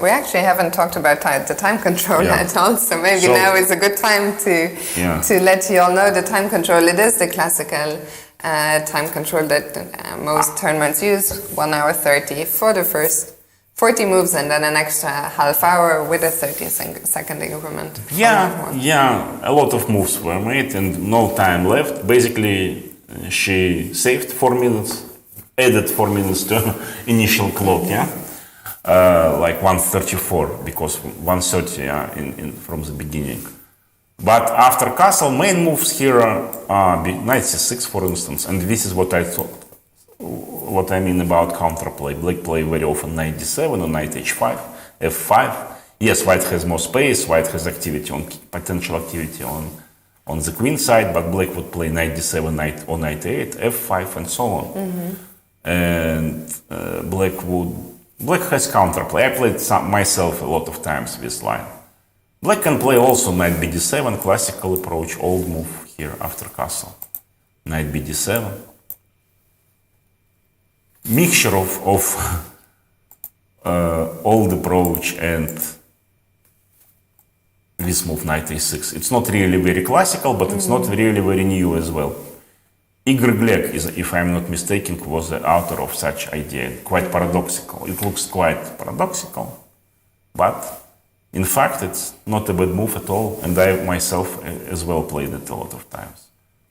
We actually haven't talked about the time control at all, so maybe now is a good time to let you all know the time control. It is the classical time control that most tournaments use, 1 hour 30 for the first 40 moves, and then an extra half hour with a 30-second increment. A lot of moves were made and no time left. Basically, she saved 4 minutes, added 4 minutes to initial clock, like 1:34, because 1:30 from the beginning. But after castle, main moves here are knight c6, for instance, and this is what I thought. What I mean about counterplay. Black play very often knight d7 or knight h5, f5. Yes, white has more space, white has activity potential activity on the queen side, but black would play knight d7, knight or knight a8, f5, and so on. And black has counterplay. I played myself a lot of times this line. Black can play also knight bd7, classical approach, old move here after castle. Knight bd7. Mixture of old approach and this move knight a6. It's not really very classical, but it's not really very new as well. Igor Glek, if I'm not mistaken, was the author of such idea. Quite paradoxical. It looks quite paradoxical, but in fact it's not a bad move at all, and I myself as well played it a lot of times.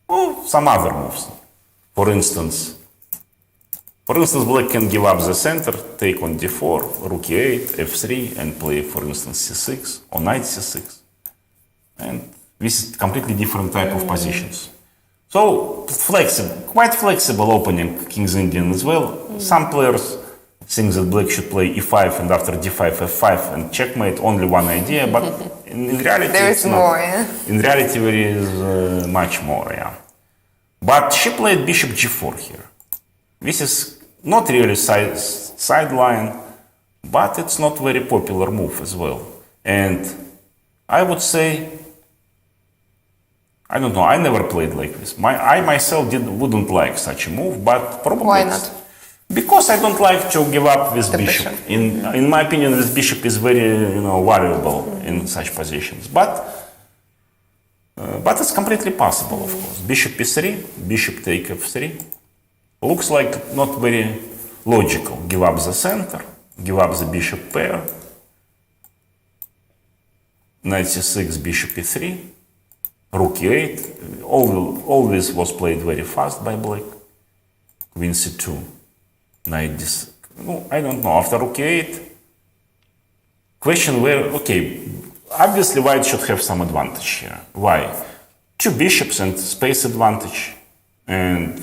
Or some other moves. For instance, black can give up the center, take on d4, rook e8, f3, and play, for instance, c6 or knight c6. And this is completely different type of positions. So flexible, quite flexible opening King's Indian as well. Some players think that black should play e5 and after d5, f5 and checkmate. Only one idea, but in reality There is more. Yeah. In reality, there is much more. Yeah, but she played bishop g4 here. This is not really sideline, but it's not very popular move as well. And I would say, I don't know, I never played like this. I myself wouldn't like such a move, but probably Why not? Because I don't like to give up this bishop. In my opinion, this bishop is very valuable in such positions. But it's completely possible, of course. Bishop e3, bishop take f3. Looks like not very logical. Give up the center, give up the bishop pair. Knight c6, bishop e3, rook e8. All this was played very fast by black. Queen c2, knight d6. No, I don't know. After rook e8, question where, okay, obviously white should have some advantage here. Why? Two bishops and space advantage. And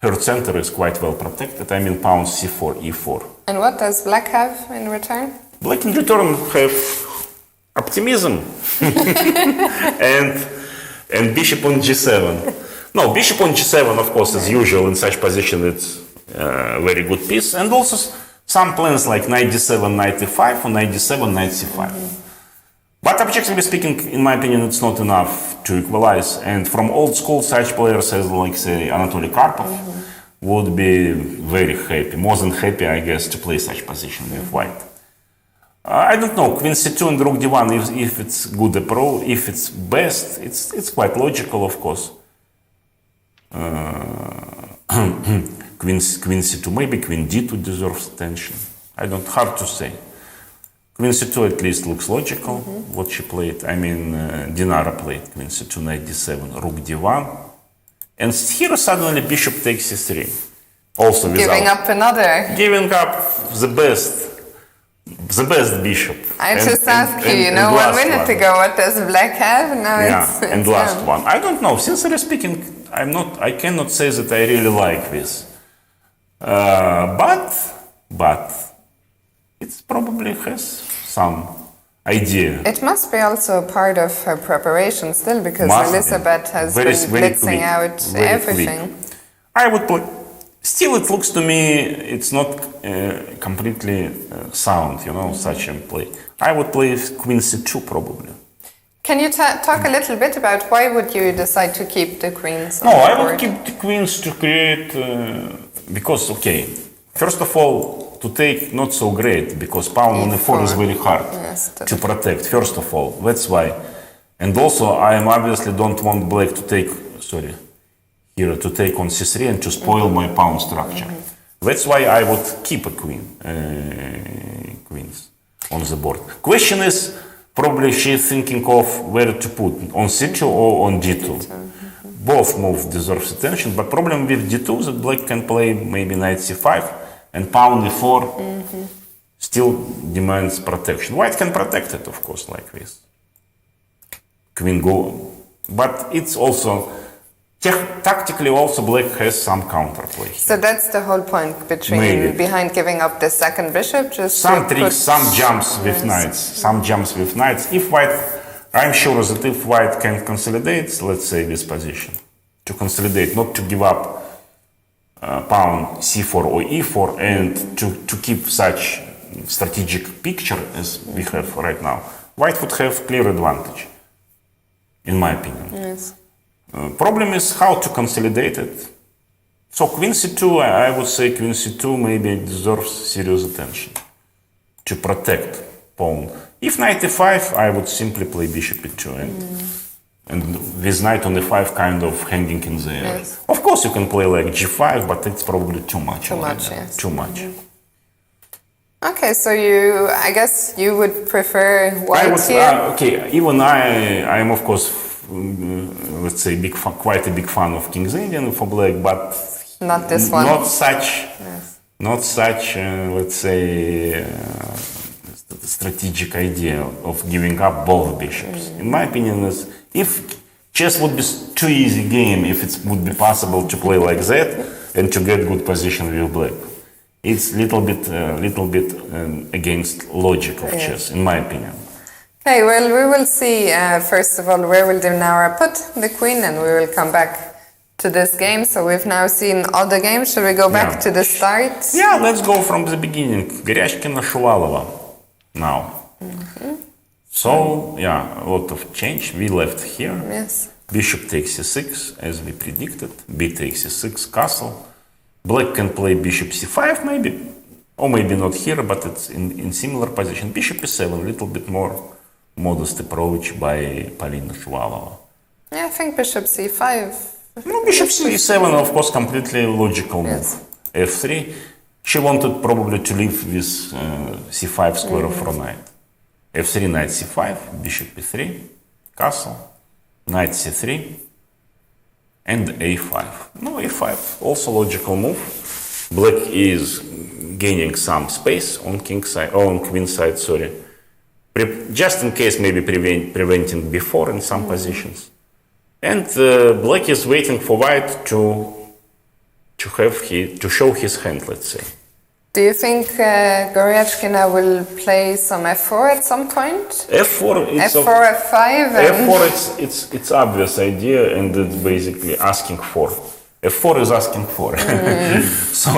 her center is quite well protected. I mean, pawn c4, e4. And what does black have in return? Black in return have optimism and bishop on g7. No, bishop on g7, of course, as usual in such position, it's a very good piece. And also some plans like knight d7, knight e5, or knight d7, knight c5. But objectively speaking, in my opinion, it's not enough to equalize. And from old school, such players as, like, say, Anatoly Karpov would be very happy, more than happy, I guess, to play such position with white. I don't know, Queen c2 and Rook d1, if it's good approach, if it's best, it's quite logical, of course. Queen c2, maybe Queen d2 deserves attention. Hard to say. Queen c2 at least looks logical, what she played. I mean, Dinara played Queen c2, knight d7, Rook d1. And here suddenly bishop takes c3. Also without... Giving up another. Giving up the best bishop. I just asked you, 1 minute ago, what does black have? Now it's and last one. I don't know. Sincerely speaking, I cannot say that I really like this. But it probably has some idea. It must be also part of her preparation still, because Elizabeth has been blitzing out everything. I would play. Still, it looks to me it's not completely sound, such a play. I would play Queen c2 probably. Can you talk a little bit about why would you decide to keep the queens on the board? I would keep the queens to create, because, okay, first of all, to take not so great, because pawn on e4 is very hard to protect, first of all, that's why. And also, I obviously don't want black to take, here to take on c3 and to spoil my pawn structure. That's why I would keep a queens on the board. Question is, probably she's thinking of where to put, on c2 or on d2. Both moves deserves attention, but problem with d2 that black can play maybe knight c5 and pawn e4 still demands protection. White can protect it, of course, like this. Queen go, but it's also tactically also black has some counterplay. So that's the whole point behind giving up the second bishop. Just some tricks, some jumps with knights. If white, I'm sure that if white can consolidate, let's say this position, to consolidate, not to give up pawn c4 or e4, and to keep such strategic picture as we have right now, white would have clear advantage, in my opinion. Yes. Problem is how to consolidate it. So Queen c2, I would say Queen c2 maybe deserves serious attention to protect pawn. If knight e5, I would simply play bishop e2 and with knight on e5 kind of hanging in the air. Yes. Of course you can play like g5, but it's probably too much. Yes. Too much. Okay, so I guess you would prefer white here? Even I am of course let's say quite a big fan of King's Indian for black, but not this one. Not such let's say strategic idea of giving up both bishops. In my opinion, is if chess would be too easy game if it would be possible to play like that and to get good position with black. It's little bit against logic of chess, in my opinion. Okay, well, we will see, first of all, where will Dinara put the queen, and we will come back to this game. So we've now seen all the games. Should we go back to the start? Yeah, let's go from the beginning. Горячкина Шувалова now. So, yeah, a lot of change. We left here. Yes. Bishop takes c6, as we predicted. B takes c6, castle. Black can play bishop c5 maybe, or maybe not here, but it's in similar position. Bishop e7, a little bit more modest approach by Polina Shuvalova. Yeah, I think bishop c5. No, bishop c7, of course, completely logical move. Yes. f3. She wanted probably to leave with c5 square for knight. f3, knight c5, bishop e3, castle, knight c3, and a5. No, a5, also logical move. Black is gaining some space on king side, or on queen side, sorry. Just in case, maybe preventing before in some positions. And black is waiting for white to show his hand, let's say. Do you think Goryachkina will play some f4 at some point? f4, f5? f4, it's obvious idea, and it's basically asking for. f4 is asking for. So,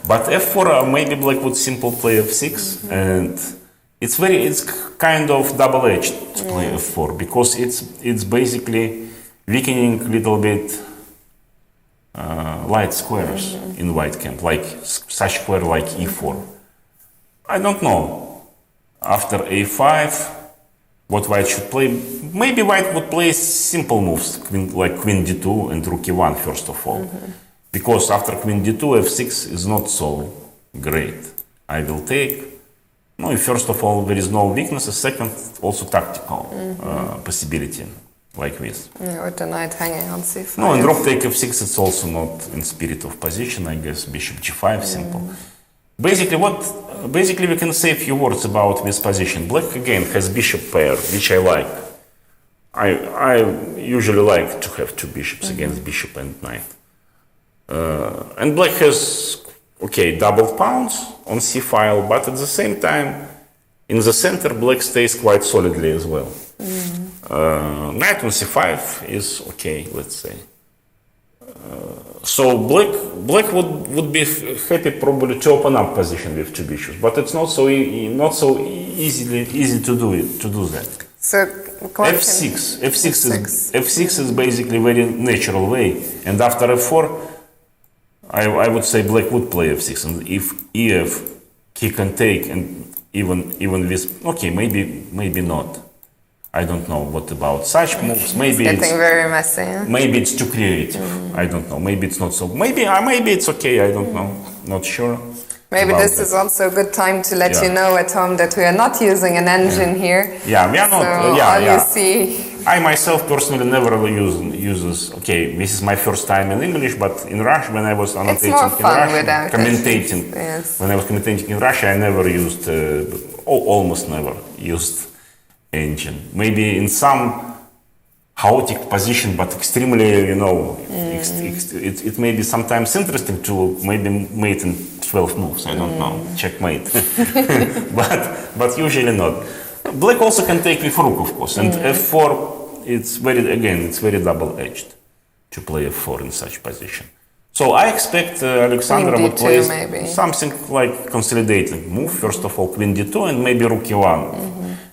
but f4, maybe black would simple play f6, and it's kind of double-edged to play f4, because it's basically weakening a little bit light squares in white camp, like such square like e4. I don't know. After a5, what white should play? Maybe white would play simple moves, like queen d2 and rook e1 first of all. Because after queen d2, f6 is not so great. I will take. No, first of all, there is no weaknesses. Second, also tactical possibility, like this. Yeah, with the knight hanging on c5. No, and rook take f6, it's also not in spirit of position, I guess. Bishop g5, simple. Basically, we can say a few words about this position. Black again has bishop pair, which I like. I usually like to have two bishops against bishop and knight. And black has, okay, double pawns on c file, but at the same time, in the center, black stays quite solidly as well. Knight on c5 is okay, let's say. So black would be happy probably to open up position with two bishops, but it's not so easy to do that. So f6 is basically very natural way, and after f4, I would say black would play f6, and if ef he can take, and even with maybe not. I don't know what about such moves. Maybe it's getting very messy. Yeah? Maybe it's too creative. I don't know. Maybe it's not so. Maybe it's okay. I don't know. Not sure. Maybe this is also a good time to let you know at home that we are not using an engine here. Yeah, we are not. So all you see. I myself personally never uses. Okay, this is my first time in English, but in Russia, when I was annotating in Russia, commentating. Yes. When I was commentating in Russia, I never used, almost never used engine. Maybe in some chaotic position, but extremely, it may be sometimes interesting to maybe mate in 12 moves. I don't know, checkmate. but usually not. Black also can take with rook, of course, and f4. It's very double-edged to play f4 in such position. So I expect Alexandra would play something like consolidating move. First of all, queen d2 and maybe rook e1.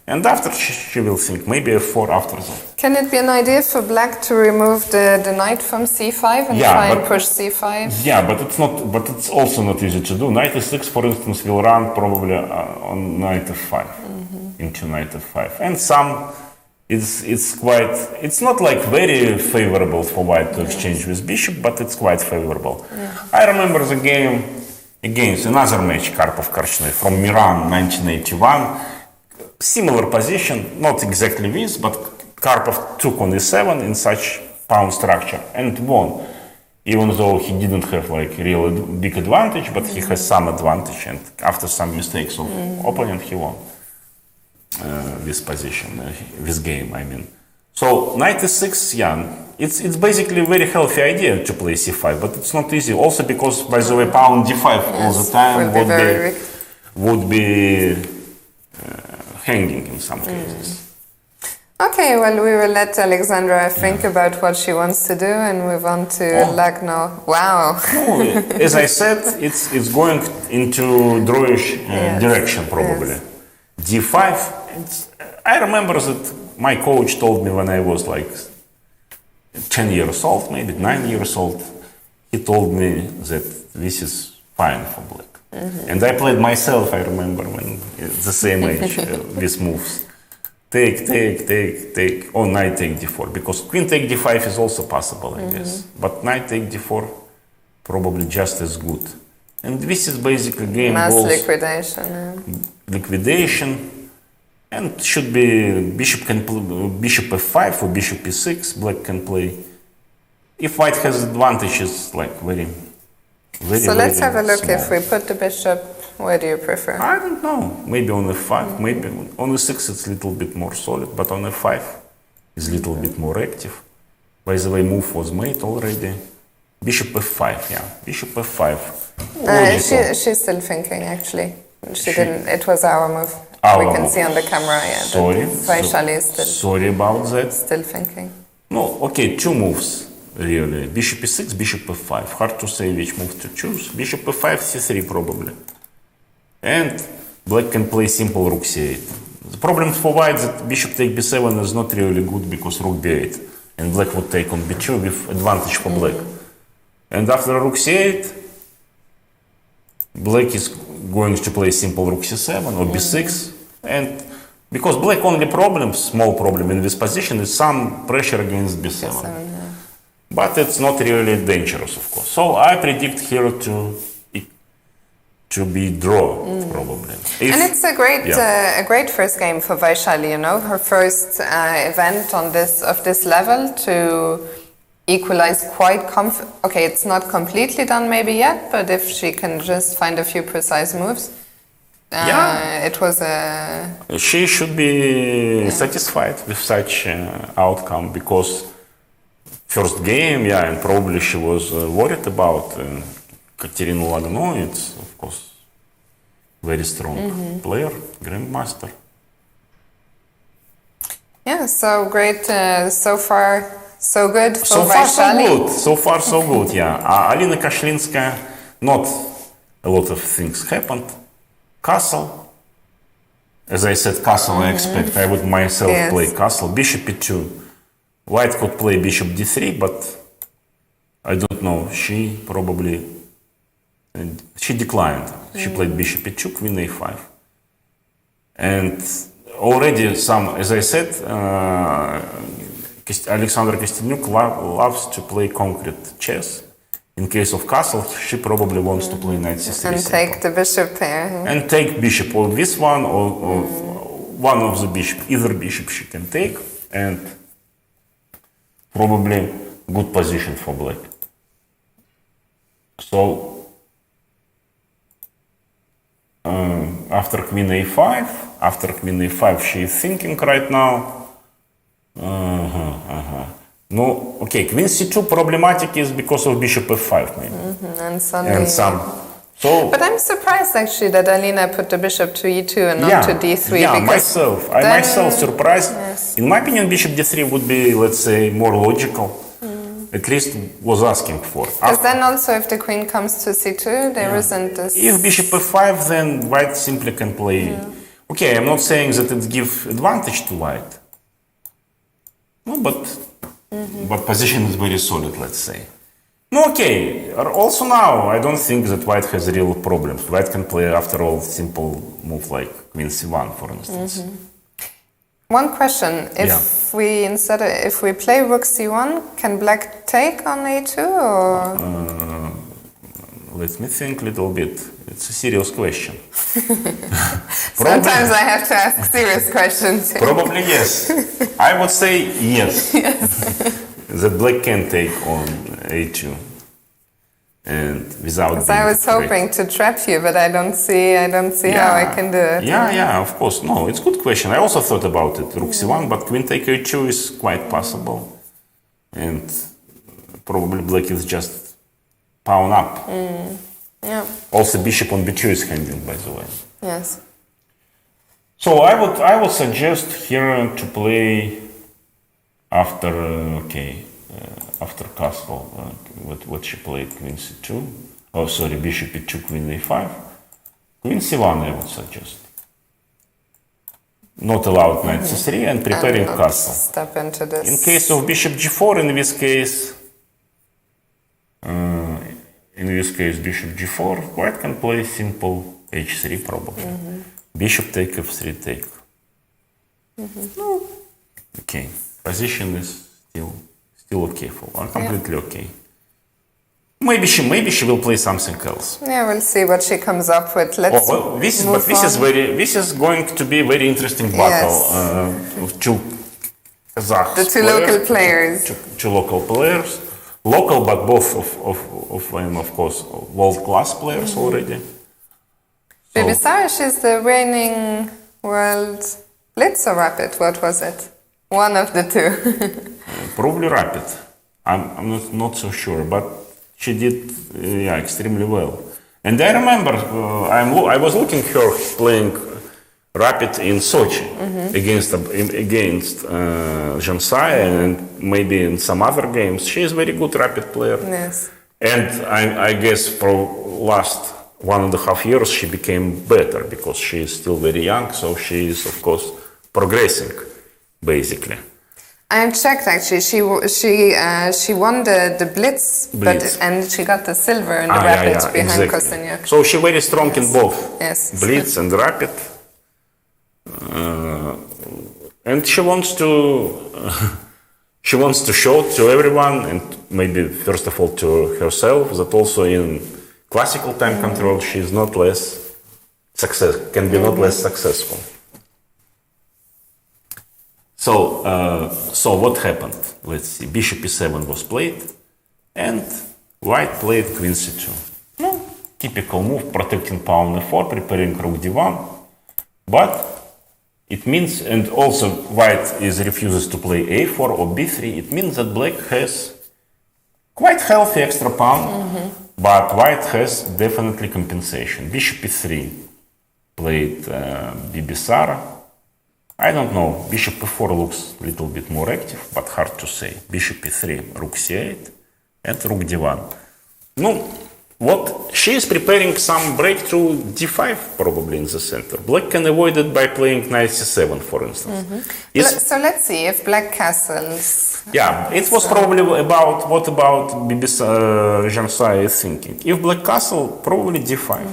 And after she will think maybe f4 after that. Can it be an idea for black to remove the knight from c5 and try and push c5? Yeah, but it's not. But it's also not easy to do. Knight e6, for instance, will run probably on knight f5 into knight f5, and it's not like very favorable for white to exchange with bishop, but it's quite favorable. I remember the game against another match, Karpov-Korchnoi from Milan, 1981. Similar position, not exactly this, but Karpov took on e7 in such pawn structure and won, even though he didn't have like really big advantage, but he has some advantage, and after some mistakes of opponent, he won this position, this game, I mean. So knight e6, yeah, it's basically a very healthy idea to play c5, but it's not easy. Also because, by the way, pawn d5 all the time would be hanging in some cases. Okay, well, we will let Alexandra think about what she wants to do and move on to Lagno. Wow. As I said, it's going into drawish direction probably. D5. I remember that my coach told me when I was like 10 years old, maybe 9 years old. He told me that this is fine for black. And I played myself, I remember, when at the same age, these moves. Take. Oh, knight take d4. Because queen take d5 is also possible, I guess. But knight take d4 probably just as good. And this is basically game mass goals. liquidation. Liquidation. And should be bishop can play bishop f5 or bishop e6. Black can play. If white has advantages, like very. So let's have a look. Small. If we put the bishop, where do you prefer? I don't know. Maybe on f5, maybe on e6 it's a little bit more solid, but on f5 it's a little bit more active. By the way, move was made already. Bishop f5, yeah. Bishop f5. She's still thinking, actually. She didn't. It was our move. We can see on the camera. Yeah. Sorry. Vaishali is still. Sorry about that. Still thinking. No. Okay. Two moves. Really, bishop e6, bishop f5. Hard to say which move to choose. Bishop f5, c3 probably. And black can play simple rook c8. The problem for white that bishop take b7 is not really good because rook b8. And black would take on b2 with advantage for black. And after rook c8, black is going to play simple rook c7 or b6. And because black only problem, small problem in this position is some pressure against b7. But it's not really dangerous, of course. So I predict here to be draw, probably. And it's a great first game for Vaishali, you know, her first event on this level to equalize quite okay, it's not completely done maybe yet, but if she can just find a few precise moves, it was a... She should be satisfied with such outcome because first game, and probably she was worried about Katerina Lagno. It's, of course, very strong player, grandmaster. Yeah, so great. So far, so good for Vaishali. So far, so good, yeah. Alina Kashlinskaya, not a lot of things happened. Castle. As I said, castle, I expect I would myself play castle. Bishop e2. White could play bishop d3, but I don't know. She probably declined. She played bishop e2, queen a5, and already as I said, Alexander Kosteniuk loves to play concrete chess. In case of castle, she probably wants to play knight c3 and take the bishop there. And take bishop, or this one, or one of the bishop. Either bishop she can take, and probably good position for black. So after queen a5, she is thinking right now. No, okay, queen c2 problematic is because of bishop f5 maybe. And some. So, but I'm surprised actually that Alina put the bishop to e2 and not to d3. Yeah, I myself surprised. Yes. In my opinion, bishop d3 would be, let's say, more logical. At least was asking for. Because then also if the queen comes to c2, there isn't this... If bishop f5, then white simply can play... Okay, I'm not saying that it gives advantage to white. No, but position is very solid, let's say. No, okay. Also now, I don't think that white has real problems. White can play, after all, simple move like queen c1, for instance. One question: if we play rook c1, can black take on a2 or? Let me think a little bit. It's a serious question. Sometimes I have to ask serious questions. Probably yes. I would say yes. That black can take on a2. and without. Because I was hoping to trap you, but I don't see how I can do it. Yeah, of course. No, it's a good question. I also thought about it, rook c1, but queen take a2 is quite possible, and probably black is just pawn up. Yeah. Also, bishop on b2 is handled, by the way. Yes. So I would suggest here to play after after castle. What she played, queen c2. Oh, sorry, bishop e2, queen a5. Queen c1 I would suggest. Not allowed knight c3 and preparing And castle. step into this. In case of bishop g4, in this case bishop g4, white can play simple h3 probably. Bishop take f3 take. Okay, position is still okay for one, completely okay. Maybe she will play something else. Yeah, we'll see what she comes up with. Let's This is going to be a very interesting battle of two Kazakhs. The two local players. Two local players. Local, but both of them, of course, world-class players already. Bibisara, she's the reigning world blitz or rapid. What was it? One of the two. Probably rapid. I'm not so sure, but she did extremely well. And I remember I was looking her playing rapid in Sochi against Jansai and maybe in some other games. She is very good rapid player. Yes. And I guess for last 1.5 years she became better because she is still very young, so she is of course progressing basically. I checked actually. She won the blitz. And she got the silver in the rapid behind exactly. Kosteniuk. So she's very strong in both blitz and rapid. And she wants to show to everyone, and maybe first of all to herself, that also in classical time control she is not less can be not less successful. So what happened? Let's see. Bishop e7 was played, and white played queen c2. Typical move, protecting pawn e4, preparing rook d1, but it means, and also white refuses to play a4 or b3. It means that black has quite healthy extra pawn, but white has definitely compensation. Bishop e3 played Bibisara. I don't know. Bishop e4 looks a little bit more active, but hard to say. Bishop e3, rook c8, and rook d1. What she is preparing some breakthrough d5 probably in the center. Black can avoid it by playing knight c7, for instance. So let's see if black castles. Yeah, it was probably about what about Jansai is thinking. If black castle, probably d5.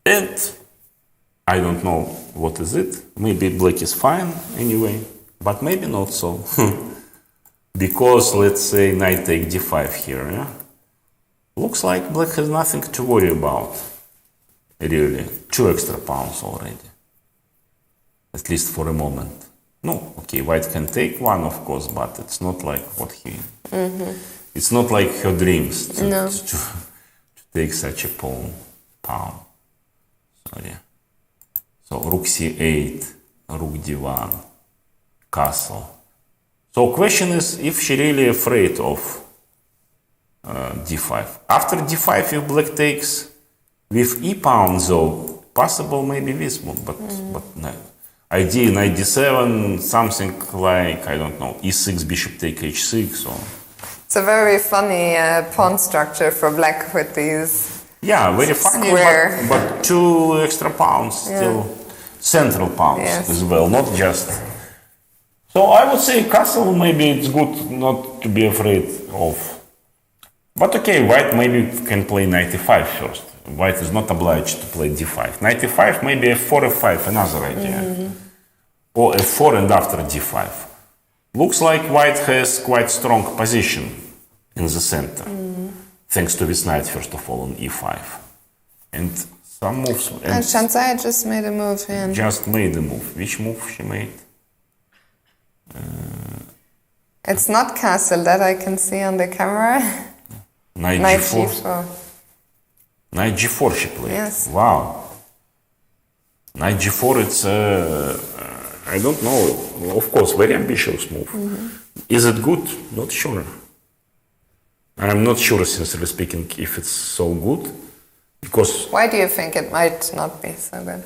And I don't know what is it. Maybe black is fine anyway, but maybe not so. Because let's say knight take d5 here, yeah? Looks like black has nothing to worry about, really. 2 extra pawns already, at least for a moment. No, okay, white can take one, of course, but it's not like what he... It's not like her dreams to take such a pawn. Sorry. So rook c8, rook d1, castle. So question is if she really afraid of d5. After d5, if black takes with e pawn, though, possible maybe this move, but no. Idea knight d7, something like, I don't know, e6, bishop take h6, or... It's a very funny pawn structure for black with these... Yeah, very funny, but 2 extra pawns, still central pawns as well, not just... So I would say castle, maybe it's good not to be afraid of. But okay, white maybe can play knight e5 first. White is not obliged to play d5. Knight e5, maybe f4, f5, another idea. Or f4 and after d5. Looks like white has quite strong position in the center. Thanks to this knight, first of all, on e5. And some moves... And Jansai just made a move here. Just made a move. Which move she made? It's not castle that I can see on the camera. Knight Knight g4. g4. Knight g4 she played. Yes. Wow. Knight g4, it's, I don't know, of course, very ambitious move. Is it good? Not sure. I'm not sure, sincerely speaking, if it's so good. Because Why do you think it might not be so good?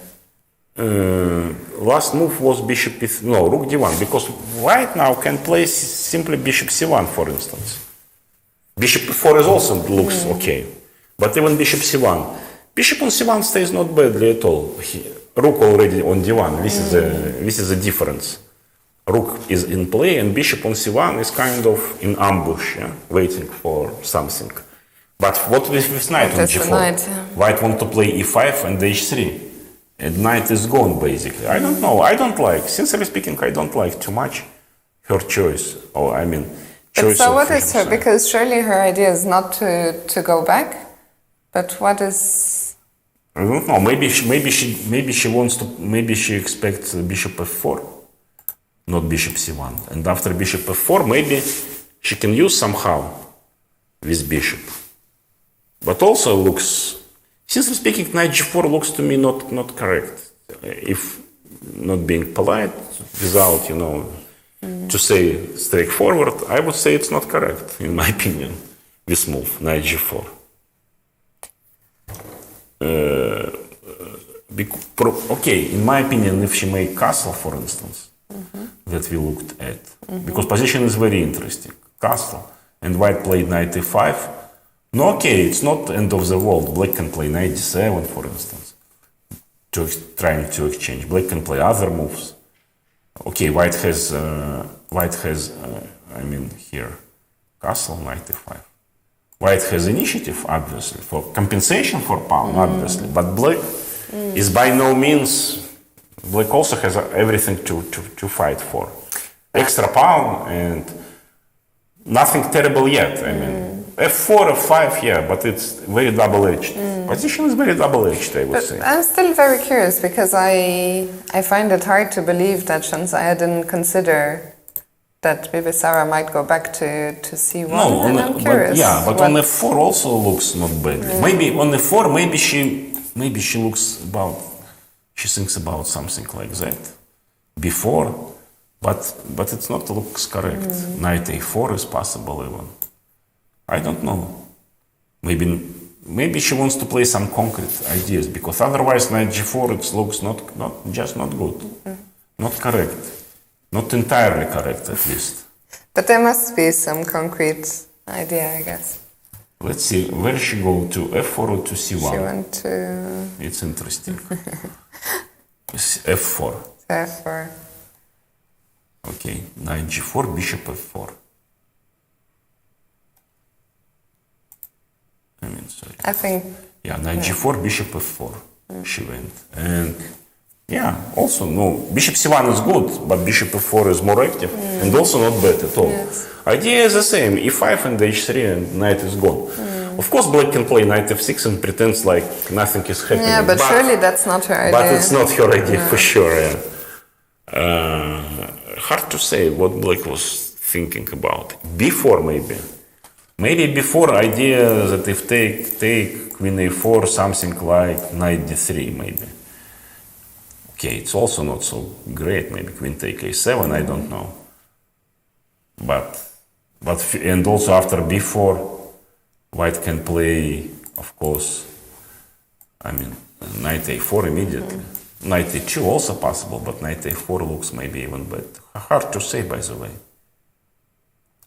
last move was bishop rook d1, because white now can play simply bishop c1, for instance. Bishop e4 is also looks okay, but even bishop c1. Bishop on c1 stays not badly at all. Rook already on d1. This is the difference. Rook is in play, and bishop on c1 is kind of in ambush, waiting for something. But what with knight on g4? Knight, White want to play e5 and h3. And knight is gone, basically. I don't know. I don't like, sincerely speaking, I don't like too much her choice. Or, I mean, But choice so of what is her, side. because surely her idea is not to go back, but what is... I don't know. Maybe she wants to. Maybe she expects bishop f4, not bishop c1. And after bishop f4, maybe she can use somehow this bishop. But also looks, sincerely speaking, knight g4 looks to me not correct. If not being polite, without to say straightforward, I would say it's not correct, in my opinion. This move, knight g4. Okay, in my opinion, if she made castle, for instance, that we looked at, because position is very interesting. Castle, and white played knight e5. No, okay, it's not end of the world. Black can play knight d7, for instance, trying to exchange. Black can play other moves. Okay, white has, I mean, here, castle, knight e5. White has initiative, obviously, for compensation for pawn, obviously, but black is by no means, black also has everything to fight for. Extra pawn and nothing terrible yet, I mean. f4, f5, yeah, but it's very double-edged. Position is very double-edged, I would say. I'm still very curious because I find it hard to believe that Shanzaya didn't consider that Bibisara might go back to C1. No, and I'm curious. but on f4 also looks not badly. Maybe on f4, maybe she looks about, she thinks about something like that before, but it's not looks correct. Knight a4 is possible even. I don't know. Maybe she wants to play some concrete ideas, because otherwise knight g4 it looks not good, not correct, not entirely correct at least. But there must be some concrete idea, I guess. Let's see, where she go, to f4 or to c1? She went to It's interesting. f4. F4. Okay, knight g4, bishop f4. I mean, sorry. I think. Yeah, knight g4, bishop f4. She went. And yeah, also, no, bishop c1 is good, but bishop f4 is more active and also not bad at all. Yes. Idea is the same, e5 and h3 and knight is gone. Of course, black can play knight f6 and pretends like nothing is happening. Yeah, but surely that's not her idea. But it's not her idea for sure. Yeah. Hard to say what black was thinking about. Before maybe. Maybe before idea that if take queen a4, something like knight d3 maybe. Okay, it's also not so great. Maybe queen take a7, I don't know. But and also after b4, white can play, of course, I mean, knight a4 immediately. Knight a2 also possible, but knight a4 looks maybe even better. Hard to say, by the way.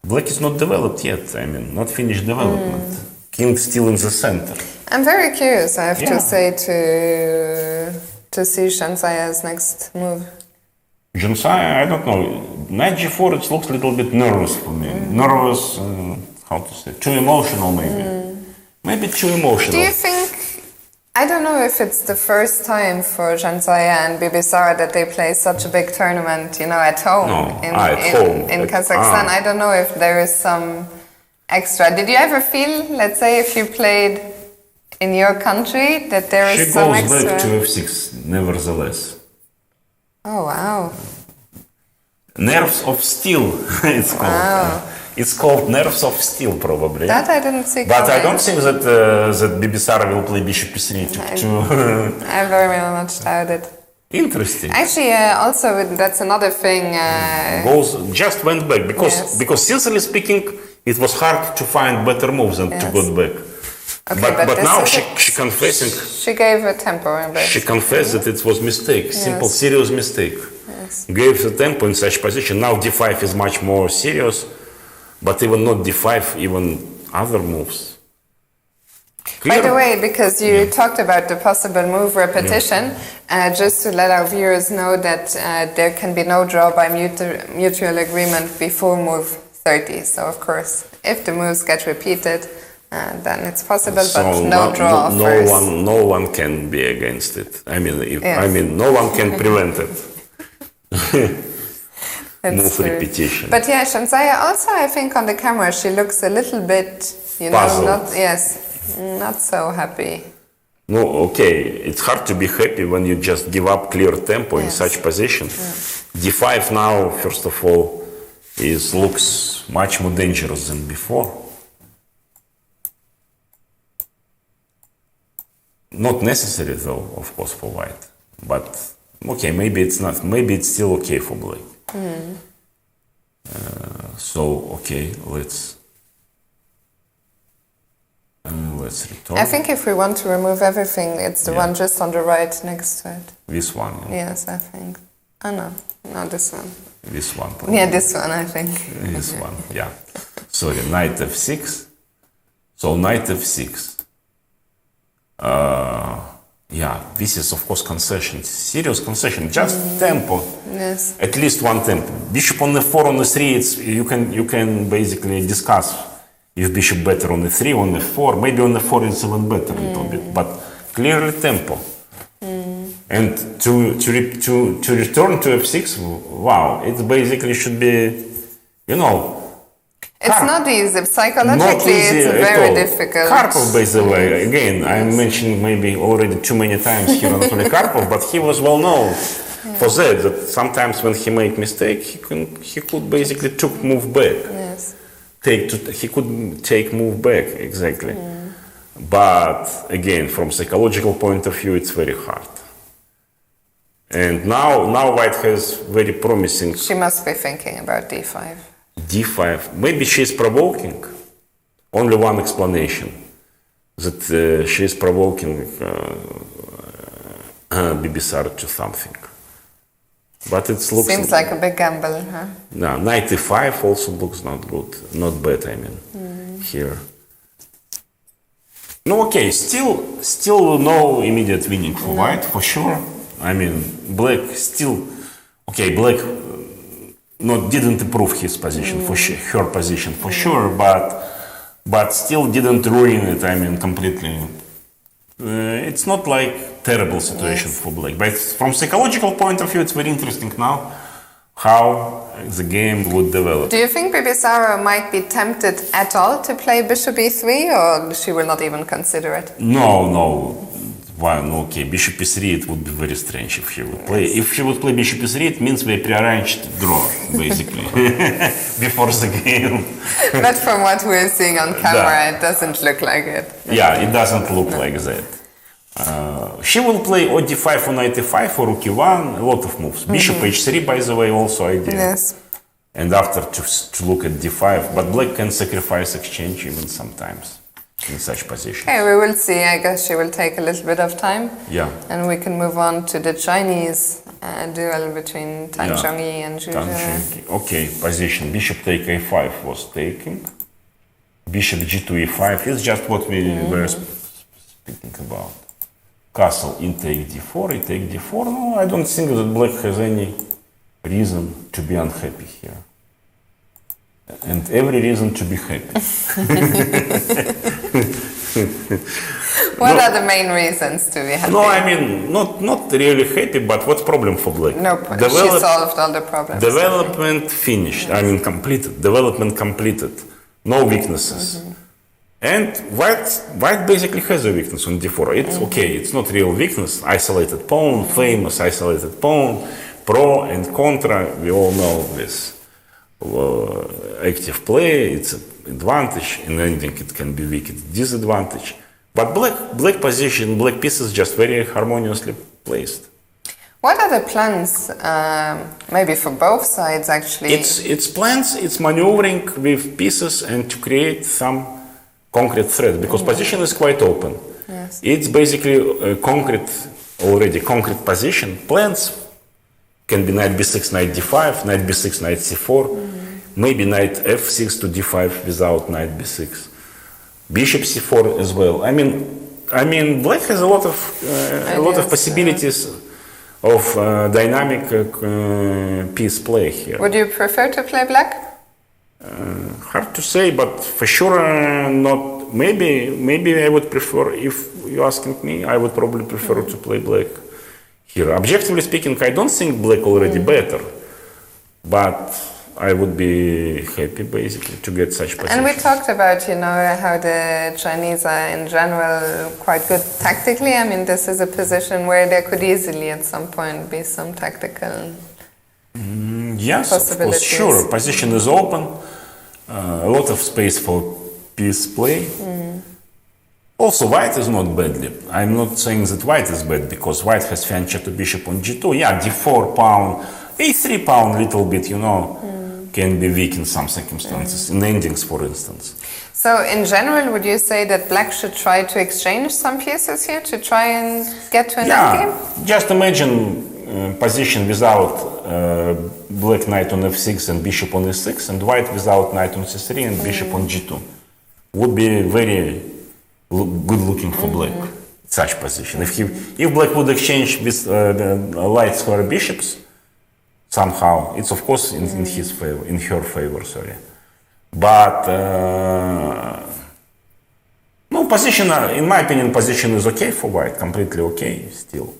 Black is not developed yet, I mean, not finished development. King still in the center. I'm very curious, I have Yeah. to say, to see Shanzaya's next move. Shanzaya, I don't know. Knight g4, it looks a little bit nervous for me. Nervous, how to say, too emotional maybe. Maybe too emotional. Do you think, I don't know if it's the first time for Shanzaya and Bibisara that they play such a big tournament, at home. No, in home. In Kazakhstan. I don't know if there is some extra. Did you ever feel, let's say, if you played in your country, that there is She some goes extra? back to f6, nevertheless. Oh, wow. Nerves of Steel, it's called. It's called Nerves of Steel, probably. That I didn't see. But I don't think that that Bibisar will play bishop e3 I very much doubt it. Interesting. Actually, also that's another thing. Goes just went back because Yes. sincerely speaking, it was hard to find better moves than to Yes. go back. Okay, but this now is she confessing. She gave a tempo a bit. She confessed that it was mistake, simple, Yes. serious mistake. Yes. Gave the tempo in such position. Now d5 is much more serious, but even not d5, even other moves. By the way, because you talked about the possible move repetition, just to let our viewers know that there can be no draw by mutual agreement before move 30. So, of course, if the moves get repeated, then it's possible, but no draw first. No one can be against it. I mean, Yes. no one can prevent it. It's Move true. repetition. But yeah, Shamsaya also, I think on the camera, she looks a little bit, Puzzled. not so happy. No, okay, it's hard to be happy when you just give up clear tempo in Yes. such position. d5 now, first of all, looks much more dangerous than before. Not necessary though, of course, for white. But okay, maybe it's not. Maybe it's still okay for black. So okay, let's return. I think if we want to remove everything, it's the one just on the right next to it. This one. Yes, I think. Oh no, not this one. This one. Yeah, this one, I think. This one. Yeah. Sorry, knight f6. So knight f6. Yeah, this is of course concession, serious concession, just tempo. Yes. At least one tempo. Bishop on the4, on the3, you can basically discuss if bishop better on the3, on the4, maybe on the4 it's even better a little bit, but clearly tempo. And to return to f6, wow, it basically should be, It's not easy. Psychologically, it's very difficult. Karpov, by the way, again, I'm mentioning maybe already too many times here Anatoly Karpov, but he was well known for that sometimes when he made mistake, he could basically move back. Yes. He could take move back, exactly. But again, from psychological point of view, it's very hard. And now white has very promising She must be thinking about d5. d5. Maybe she's provoking. Only one explanation that she's provoking Bibisar to something. But it looks Seems like a big gamble, huh? No, knight e5 also looks not good, not bad. I mean, here. No, okay. Still no immediate winning for white for sure. I mean, black still. Okay, black didn't improve his position for sure, her position for sure, but still didn't ruin it. I mean, completely. It's not like terrible situation for black, but from psychological point of view, it's very interesting now how the game would develop. Do you think Bibisara might be tempted at all to play bishop e3, or she will not even consider it? No. Why? No, okay, bishop e3, it would be very strange if she would play. If she would play bishop e3, it means we prearranged draw, basically, before the game. But from what we're seeing on camera, it doesn't look like it. Yeah, it doesn't look like that. She will play or d5 or knight e5 or rook e1, a lot of moves. Bishop h3, by the way, also ideal. Yes. And after to look at d5, but black can sacrifice exchange even sometimes in such position. Okay, we will see. I guess she will take a little bit of time. Yeah. And we can move on to the Chinese duel between Tan Chongyi and Zhu Zhe. Okay, position. Bishop take a5 was taken. Bishop g2 e5 is just what we were speaking about. Castle in take d4, e take d4. No, I don't think that black has any reason to be unhappy here. And every reason to be happy. What are the main reasons to be happy? No, I mean, not really happy, but what's problem for black? No problem. She solved all the problems. Development finished. I mean, completed. Development completed. No weaknesses. And white basically has a weakness on d4. It's okay. It's not real weakness. Isolated pawn, famous isolated pawn. pro and contra. We all know this. Active play, it's an advantage. In ending, it can be weak, it's disadvantage. But black position, black pieces just very harmoniously placed. What are the plans? Maybe for both sides, actually. It's plans. It's maneuvering with pieces and to create some concrete threat because position is quite open. Yes. It's basically a concrete position. Plans can be knight b6, knight d5, knight b6, knight c4, maybe knight f6 to d5 without knight b6, bishop c4 as well. I mean, black has a lot of possibilities of dynamic piece play here. Would you prefer to play black? Hard to say, but for sure not. Maybe I would prefer, if you're asking me, I would probably prefer to play black here. Objectively speaking, I don't think black already better, but I would be happy basically to get such position. And we talked about, how the Chinese are in general quite good tactically. I mean, this is a position where there could easily at some point be some tactical yes, of course, sure. Position is open, a lot of space for piece play. Also, white is not badly. I'm not saying that white is bad because white has fianchet to bishop on g2. Yeah, d4 pawn, a3 pawn, little bit, can be weak in some circumstances, in endings, for instance. So, in general, would you say that black should try to exchange some pieces here to try and get to an endgame? Just imagine position without black knight on f6 and bishop on e6, and white without knight on c3 and bishop on g2. Would be very good looking for black, such position. If black would exchange with light square bishops, somehow, it's of course in his favor, in her favor, sorry. But no, position, in my opinion, position is okay for white, completely okay still.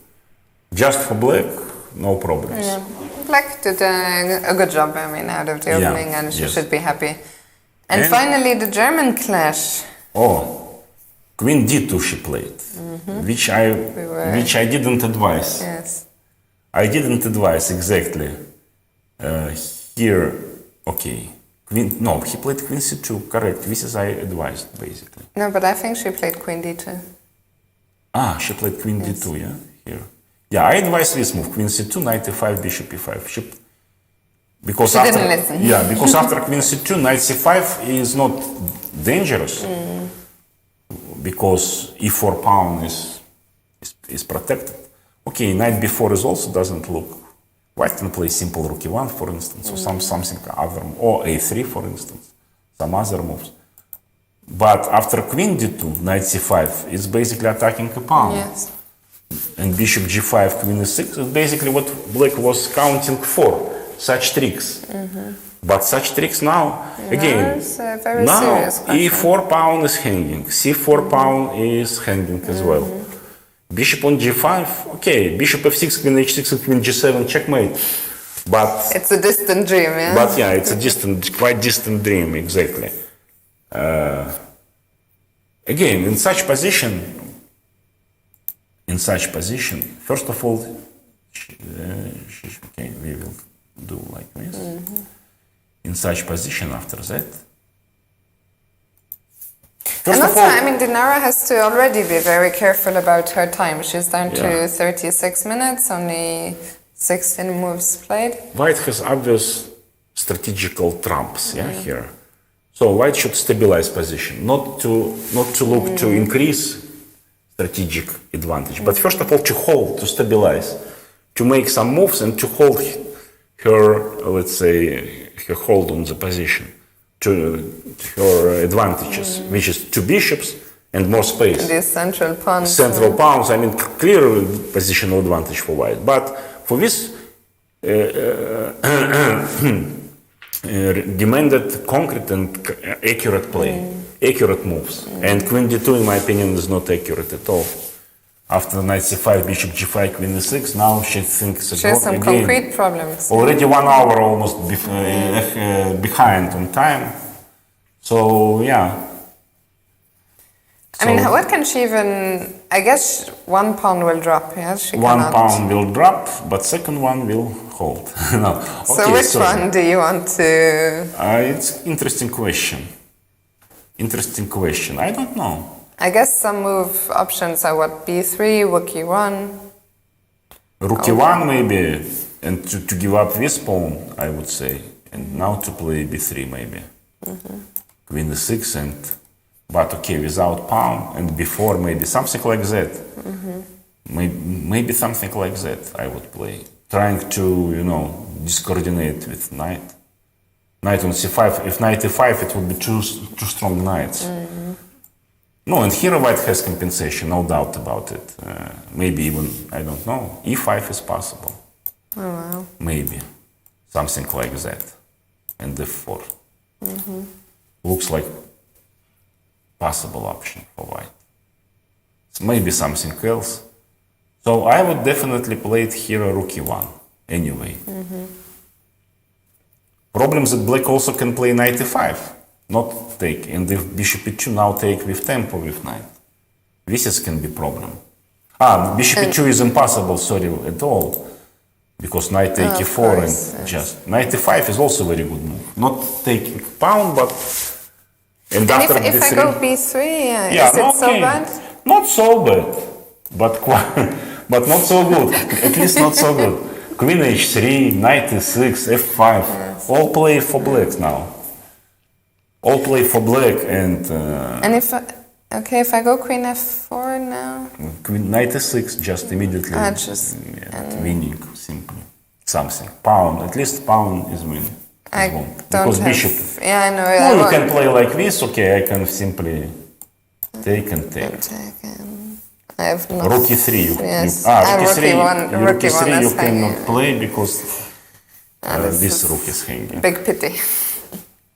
Just for black, no problems. Yeah. Black did a good job, out of the opening, and she should be happy. And finally, the German clash. Oh, Queen d2 she played, which I didn't advise. Yes. I didn't advise exactly. Here, okay. He played Queen c2, correct. This is I advised, basically. No, but I think she played Queen d2. She played Queen d2, yeah? Here. Yeah, I advise this move, Queen c2, knight e5, bishop e5. Because she didn't listen. Yeah, because after Queen c2, knight c5 is not dangerous. Because e4 pawn is protected. Okay, knight b4 is also doesn't look. White can play simple rook e1, for instance, or something other, or a3, for instance, some other moves. But after Queen d2, knight c5 is basically attacking a pawn. Yes. And bishop g5, Queen e6 is basically what black was counting for. Such tricks. But such tricks now, again, it's a very now serious question. e4 pawn is hanging, c4 pawn is hanging as well. Bishop on g5, okay, bishop f6, queen h6, and queen g7, checkmate. But it's a distant dream, yeah? But yeah, it's a quite distant dream, exactly. Again, in such position, first of all, okay, we will do like this. In such position after that. And also, Dinara has to already be very careful about her time. She's down to 36 minutes, only 16 moves played. White has obvious strategical trumps, here. So white should stabilize position, not to look to increase strategic advantage, but first of all to hold, to stabilize, to make some moves and to hold her, let's say, her hold on the position, to her advantages, which is two bishops and more space. These central pawns. Central pawns, clear positional advantage for white. But for this, demanded concrete and accurate play, accurate moves. And Queen d2, in my opinion, is not accurate at all. After knight c5, bishop g5, queen e6, now she thinks she has some concrete problems. Already 1 hour almost behind on time. So, yeah. I mean, what can she even... I guess 1 pawn will drop, yeah? She one cannot. pawn will drop, but second one will hold. No. So which one do you want to... It's interesting question. Interesting question. I don't know. I guess some move options are what? B3, rook e1. Rook e1 maybe, and to give up this pawn, I would say. And now to play b3 maybe. Queen e6 and... But okay, without pawn and before maybe something like that. Maybe something like that I would play. Trying to, you know, discoordinate with knight. Knight on c5. If knight e5, it would be two strong knights. No, and here white has compensation, no doubt about it. Maybe even, I don't know, e5 is possible. Oh, wow. Maybe. Something like that. And f4. Looks like possible option for white. So maybe something else. So I would definitely play it here rook e1 anyway. Problem that black also can play knight e5, not take. And if bishop e2 now take with tempo with knight, this can be problem. Bishop e2 is impossible, sorry, at all. Because knight take e4 and yes. just... Knight e5 is also very good move. Not taking pawn, but... And after if I go b3, yeah, is it so bad? Not so bad, but but not so good. At least not so good. Queen h3, knight e6, f5, all play for black now. All play for black and... And if I go queen f4 now? Knight e6 just immediately winning, simply. Something. Pawn, at least pawn is winning. I don't because have... bishop... Yeah, I know. No, you can play like this, okay, I can simply take and take. I have not... Rook e3, rook e3 you cannot play because this rook is hanging. Big pity.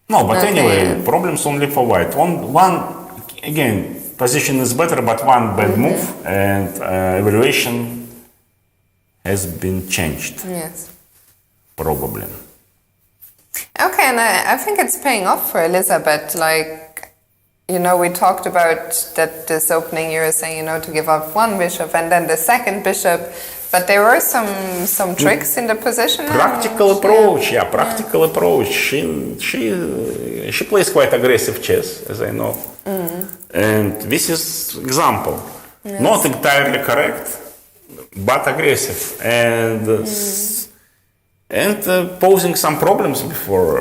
No, but anyway, problems only for white. One, again, position is better, but one bad move and evaluation has been changed. Yes. Probably. Okay, and I think it's paying off for Elizabeth. Like, you know, we talked about that this opening you were saying, you know, to give up one bishop and then the second bishop. But there were some tricks in the position. Practical approach, practical approach. She plays quite aggressive chess, as I know. And this is example. Yes. Not entirely correct, but aggressive. And posing some problems before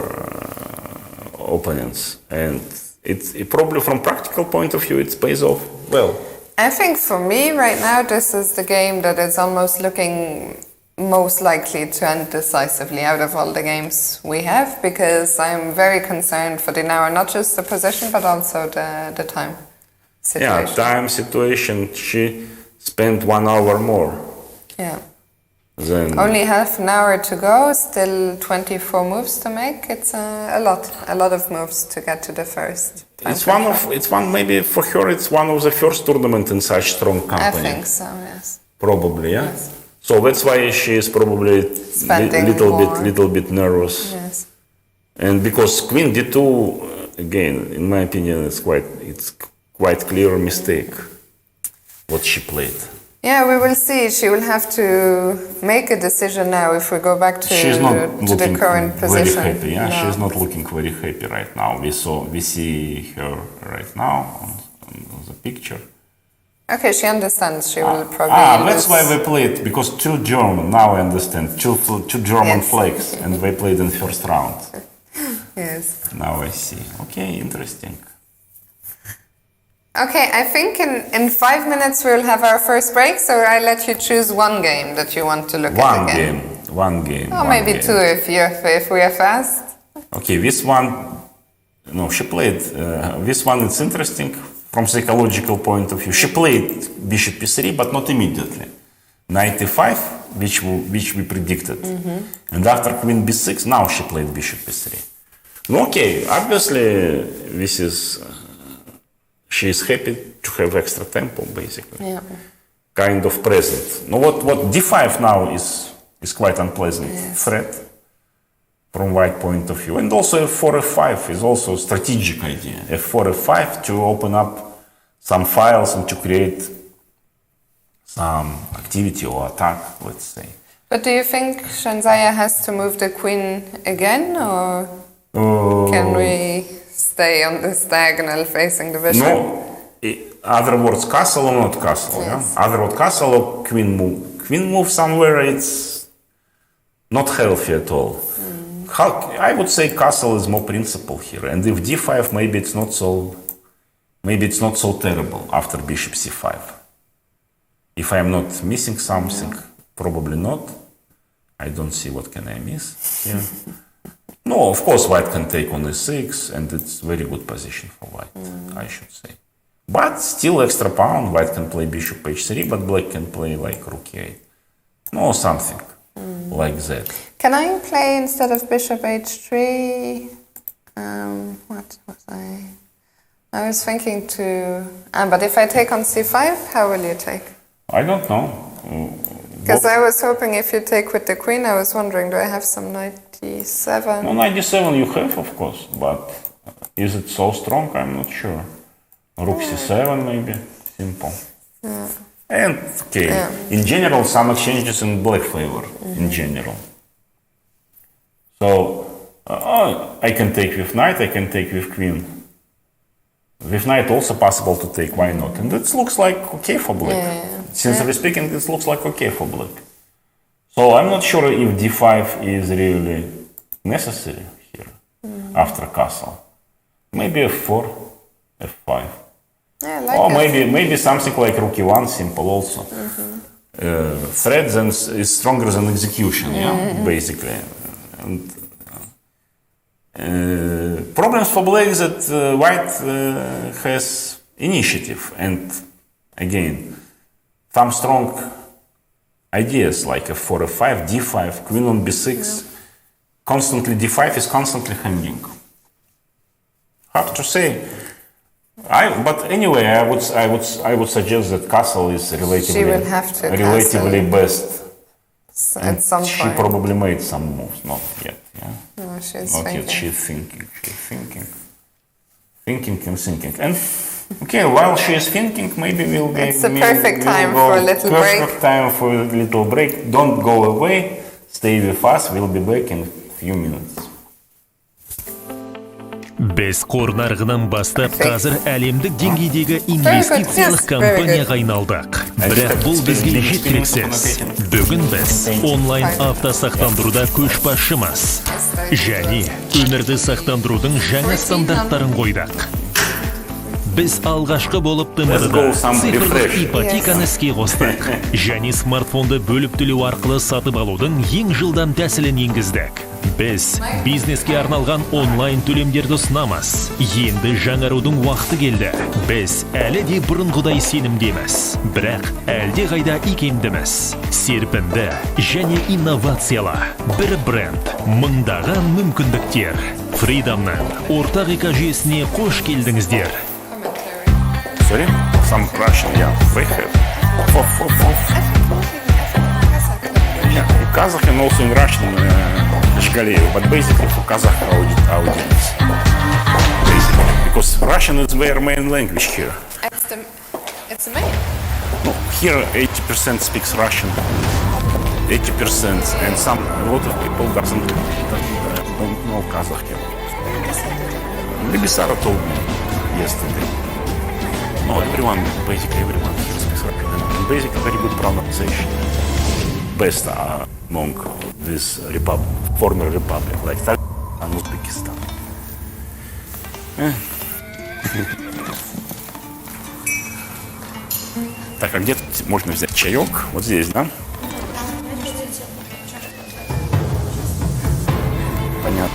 opponents. And it's probably from practical point of view, it pays off well. I think for me right now, this is the game that is almost looking most likely to end decisively out of all the games we have, because I'm very concerned for Dinara, not just the position, but also the time situation. Yeah, time situation. She spent 1 hour more. Yeah. Then only half an hour to go, still 24 moves to make. It's a lot of moves to get to the first. It's one maybe for her. It's one of the first tournament in such strong company. I think so. Yes. Probably, yeah. Yes. So that's why she is probably little bit nervous. Yes. And because Queen D2, again, in my opinion, it's quite clear mistake what she played. Yeah, we will see. She will have to make a decision now if we go back to the current position. Very happy, yeah. No. She's not looking very happy right now. We see her right now on the picture. Okay, she understands. She will probably that's why we played, because two German, now I understand, two German flags, and we played in first round. Yes. Now I see. Okay, interesting. Okay, I think in 5 minutes we'll have our first break, so I'll let you choose one game that you want to look at again. One game. Or maybe two if we are fast. Okay, this one, no, she played, this one it's interesting from psychological point of view. She played bishop e3, but not immediately. Knight e5, which we predicted. And after queen b6, now she played bishop e3. No, okay, obviously this is... she is happy to have extra tempo, basically. Yeah. Kind of present. No, what d5 now is quite unpleasant threat from white point of view. And also f4, f5 is also a strategic idea. f4, f5 to open up some files and to create some activity or attack, let's say. But do you think Shanzaya has to move the queen again, or can we stay on this diagonal facing the bishop? No, other words, castle or not castle, Yes. yeah? Other words, castle or queen move. Queen move somewhere, it's not healthy at all. I would say castle is more principal here, and if d5, maybe it's not so terrible after bishop c5. If I am not missing something, probably not. I don't see what can I miss here. No, of course, white can take on e6, and it's very good position for white, I should say. But still extra pawn, white can play bishop h3, but black can play like rook e8. No, something like that. Can I play instead of bishop h3? What was I? I was thinking to... but if I take on c5, how will you take? I don't know. Because I was hoping if you take with the queen, I was wondering, do I have some knight d7? No, knight d7 you have, of course, but is it so strong? I'm not sure. Rook c7 maybe, simple. Yeah. And, okay, in general, some exchanges in black favor, in general. So, I can take with knight, I can take with queen. With knight also possible to take, why not? And it looks like okay for black. Sincerely speaking, it looks like okay for black. So I'm not sure if d5 is really necessary here after castle. Maybe f4, f5. Yeah, I like Or it. maybe something like rook e1, simple also. Threat then is stronger than execution, basically. And, problems for black is that white has initiative, and again, some strong ideas like f4, f5, d5, queen on b6, constantly d5 is constantly hanging. Hard to say. But anyway, I would suggest that castle is relatively will have to best. At some she point. probably made some moves, not yet. Yeah. No, she's Not thinking. yet. She's thinking. Thinking. And okay, while she is thinking, maybe we'll be. It's the perfect time for a little break. Perfect time for a little break. Don't go away. Stay with us. We'll be back in a few minutes. Біз қор нарығынан бастап қазір әлемдік деңгейдегі инвестициялық компанияға айналдық. Бірақ бұл бізге жеткіліксіз. Бүгін біз онлайн автосақтандыруда көшбасшымыз. Және өмірді сақтандырудың жаңа стандарттарын қойдық. Біз алғашқы болып ТМР-да цифрлық ипотеканы іске қостық. Және смартфонды бөліп төлеу арқылы сатып алудың ең жылдам тәсілін енгіздік. Біз бизнеске арналған онлайн төлемдерді ұсынамыз. Енді жаңарудың уақыты келді. Біз әлі де бұрынғыдай сенімдеміз. Бірақ әлде қайда икемдіміз. Серпінді және инновациялы. Бір бренд, мыңдаған мүмкіндіктер. Freedom'нан ортақ экожүйесіне қош келдіңіздер. Sorry? Some Russian, they have. In Kazakh and also in Russian, but basically for Kazakh audience. Basically, because Russian is their main language here. It's the main. No, here 80% speaks Russian, 80%, and a lot of people don't know Kazakh. Maybe Sarah told me yesterday. No, basically everyone here speaks Russian. And basically very good pronunciation. Best among this former republic, like Steil-Antoni and Uzbekistan. Так, а где тут можно взять чаек? Вот здесь, да? Понятно.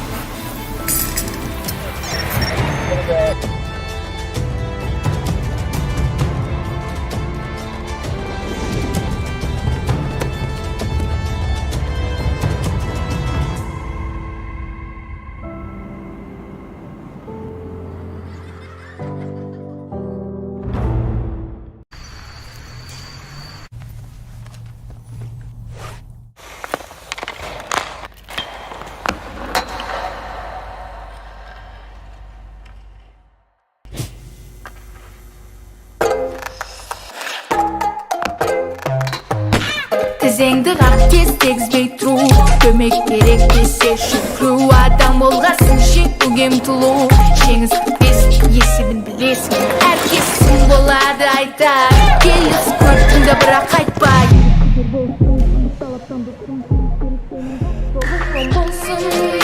Кезеңді қақ тез тегізбей тұру көмек керек десе шүкіру адам болғасын жеңуге ұмтылу жеңіс күтпес есебін білесің әркез болады айта келіс көрдіңді бірақ қайтпай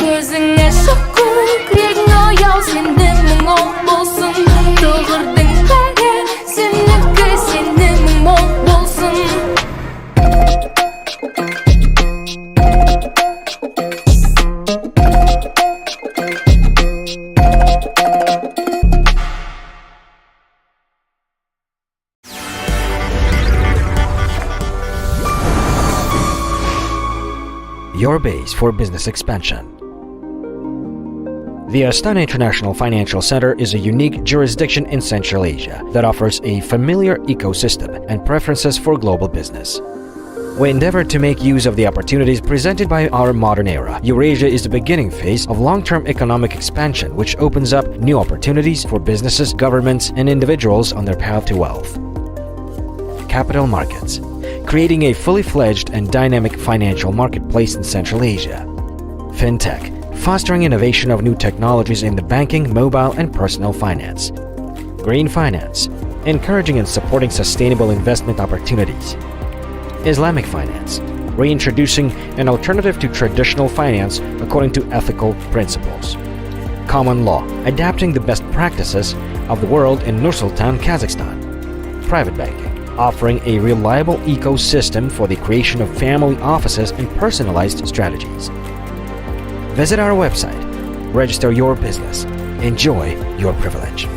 көзіңе шоққу күрегің ояу сенде мың ол болсын тұғырдың бәрі сенікі сенде мың ол болсын Your base for business expansion. The Astana International Financial Center is a unique jurisdiction in Central Asia that offers a familiar ecosystem and preferences for global business. We endeavor to make use of the opportunities presented by our modern era. Eurasia is the beginning phase of long-term economic expansion, which opens up new opportunities for businesses, governments, and individuals on their path to wealth. Capital markets, creating a fully fledged and dynamic financial marketplace in Central Asia. Fintech, fostering innovation of new technologies in the banking, mobile, and personal finance. Green finance, encouraging and supporting sustainable investment opportunities. Islamic finance, reintroducing an alternative to traditional finance according to ethical principles. Common law, adapting the best practices of the world in Nur-Sultan, Kazakhstan. Private banking, offering a reliable ecosystem for the creation of family offices and personalized strategies. Visit our website, register your business, enjoy your privilege.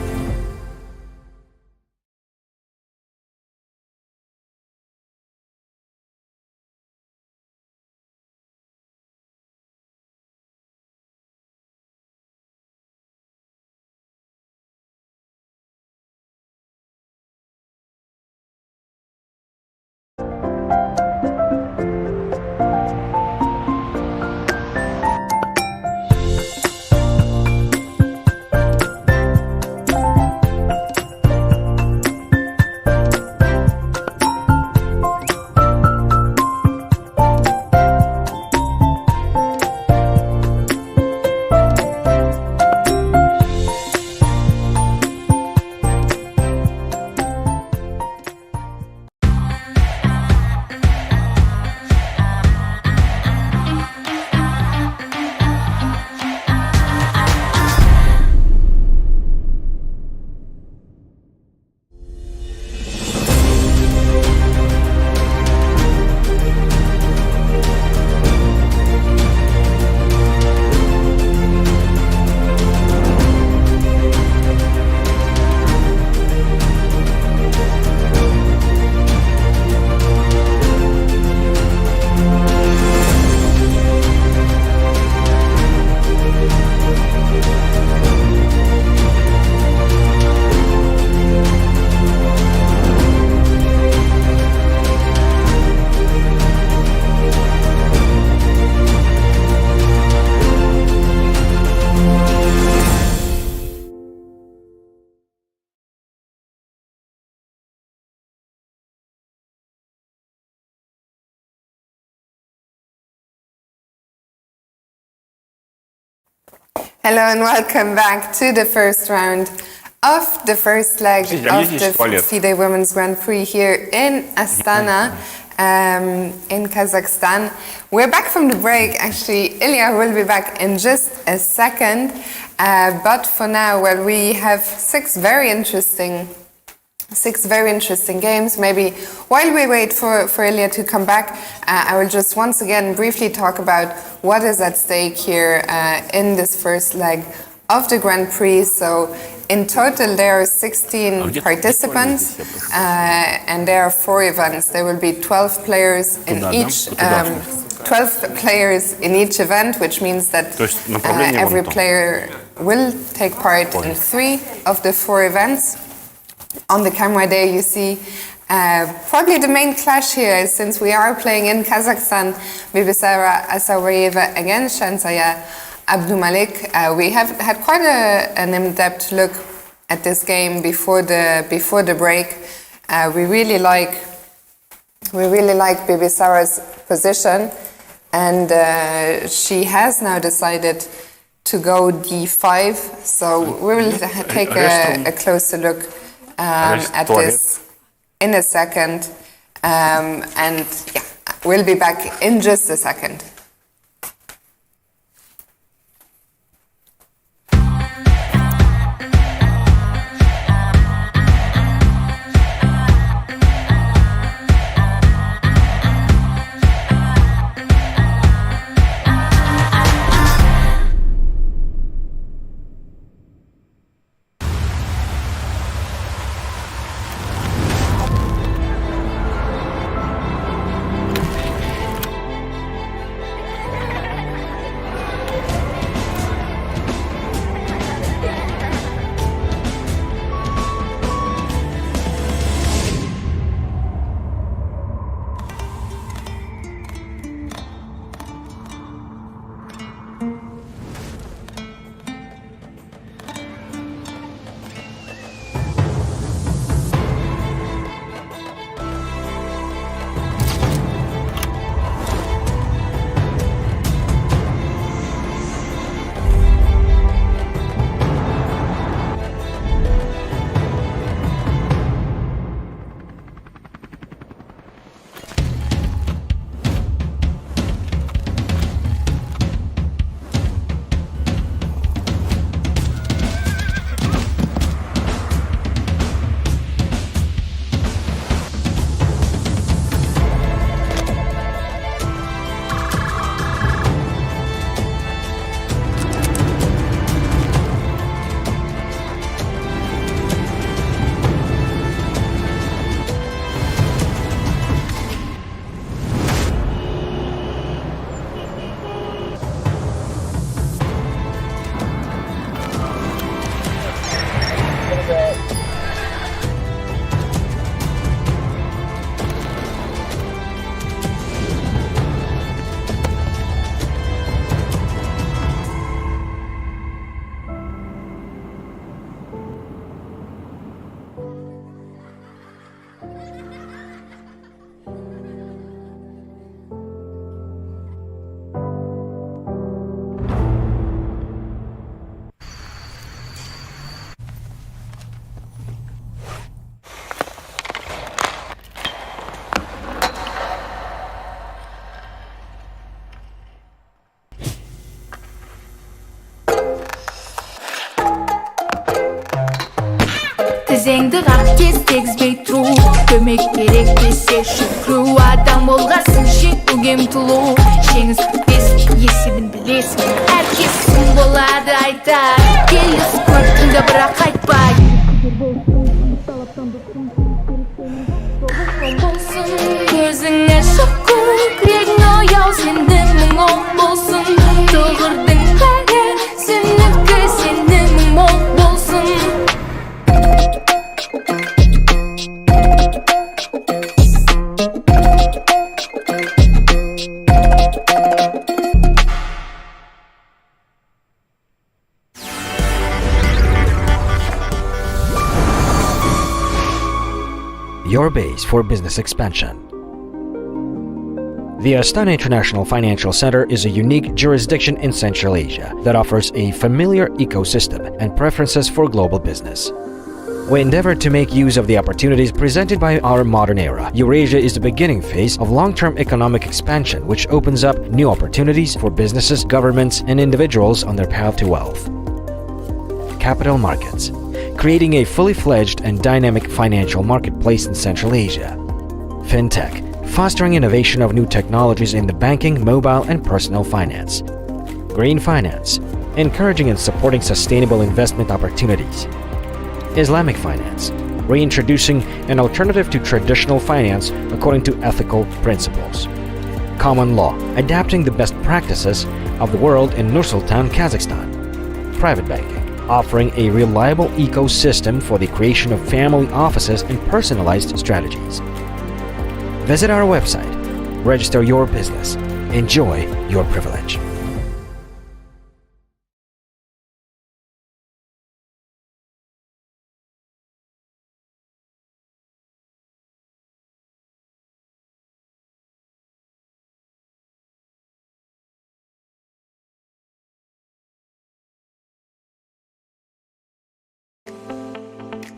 Hello and welcome back to the first round of the first leg of the FIDE Women's Grand Prix here in Astana, in Kazakhstan. We're back from the break. Actually, Ilya will be back in just a second. But for now, well, we have six very interesting games. Maybe while we wait for Ilya to come back, I will just once again briefly talk about what is at stake here in this first leg of the Grand Prix. So in total there are 16 participants and there are 4 events. There will be 12 players in each 12 players in each event, which means that every player will take part in 3 of the 4 events. On the camera there you see probably the main clash here, since we are playing in Kazakhstan. Bibisara Asawayeva against Shansaya Abdumalik. We have had quite an in-depth look at this game before the break. We really like we really like Baby Sarah's position, and she has now decided to go d5. So we will take a closer look at this in a second, and yeah, we'll be back in just a second. Tizengdi qap kez tegizbey turu Kömek керек dese şükrü Adam olgasın şek bugün tulu Şeniz bitmez есебін білесің Әркесін болады айтар Келіс көртіңді бірақ айтпай Көзіңе шыққы Крегің ояу сенің мұң ол болсын Тұғырдың қәрі Сенікі сенің мұң ол болсын Your base for business expansion. The Astana International Financial Center is a unique jurisdiction in Central Asia that offers a familiar ecosystem and preferences for global business. We endeavor to make use of the opportunities presented by our modern era. Eurasia is the beginning phase of long-term economic expansion, which opens up new opportunities for businesses, governments, and individuals on their path to wealth. Capital markets, creating a fully fledged and dynamic financial marketplace in Central Asia. Fintech, fostering innovation of new technologies in the banking, mobile, and personal finance. Green finance, encouraging and supporting sustainable investment opportunities. Islamic finance, reintroducing an alternative to traditional finance according to ethical principles. Common law, adapting the best practices of the world in Nur-Sultan, Kazakhstan. Private banking, offering a reliable ecosystem for the creation of family offices and personalized strategies. Visit our website, register your business, enjoy your privilege.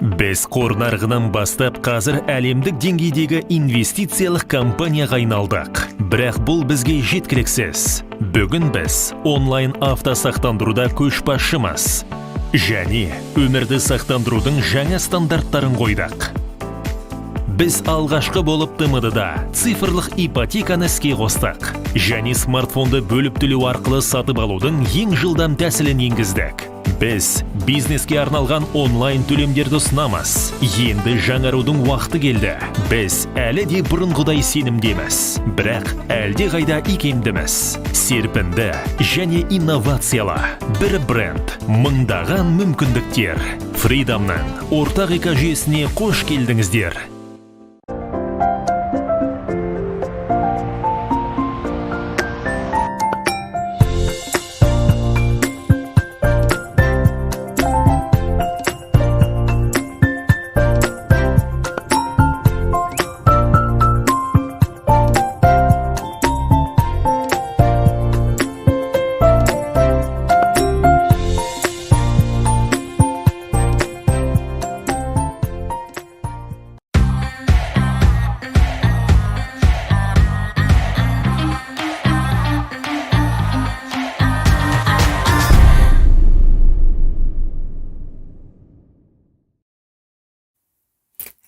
Біз қор нарығынан бастап қазір әлемдік деңгейдегі инвестициялық компанияға айналдық. Бірақ бұл бізге жеткіліксіз. Бүгін біз онлайн автосақтандыруда көшбасшымыз. Және өмірді сақтандырудың жаңа стандарттарын қойдық. Біз алғашқы болып ТМД-да цифрлық ипотеканы іске қостық. Және смартфонды бөліп төлеу арқылы сатып алудың ең жылдам тәсілін енгіздік. Біз бизнеске арналған онлайн төлемдерді ұсынамыз. Енді жаңарудың уақыты келді. Біз әлі де бұрынғыдай сенімдеміз. Бірақ әлде қайда икемдіміз. Серпінді және инновациялы. Бір бренд, мыңдаған мүмкіндіктер. FIDE-ның ортақ экожүйесіне қош келдіңіздер.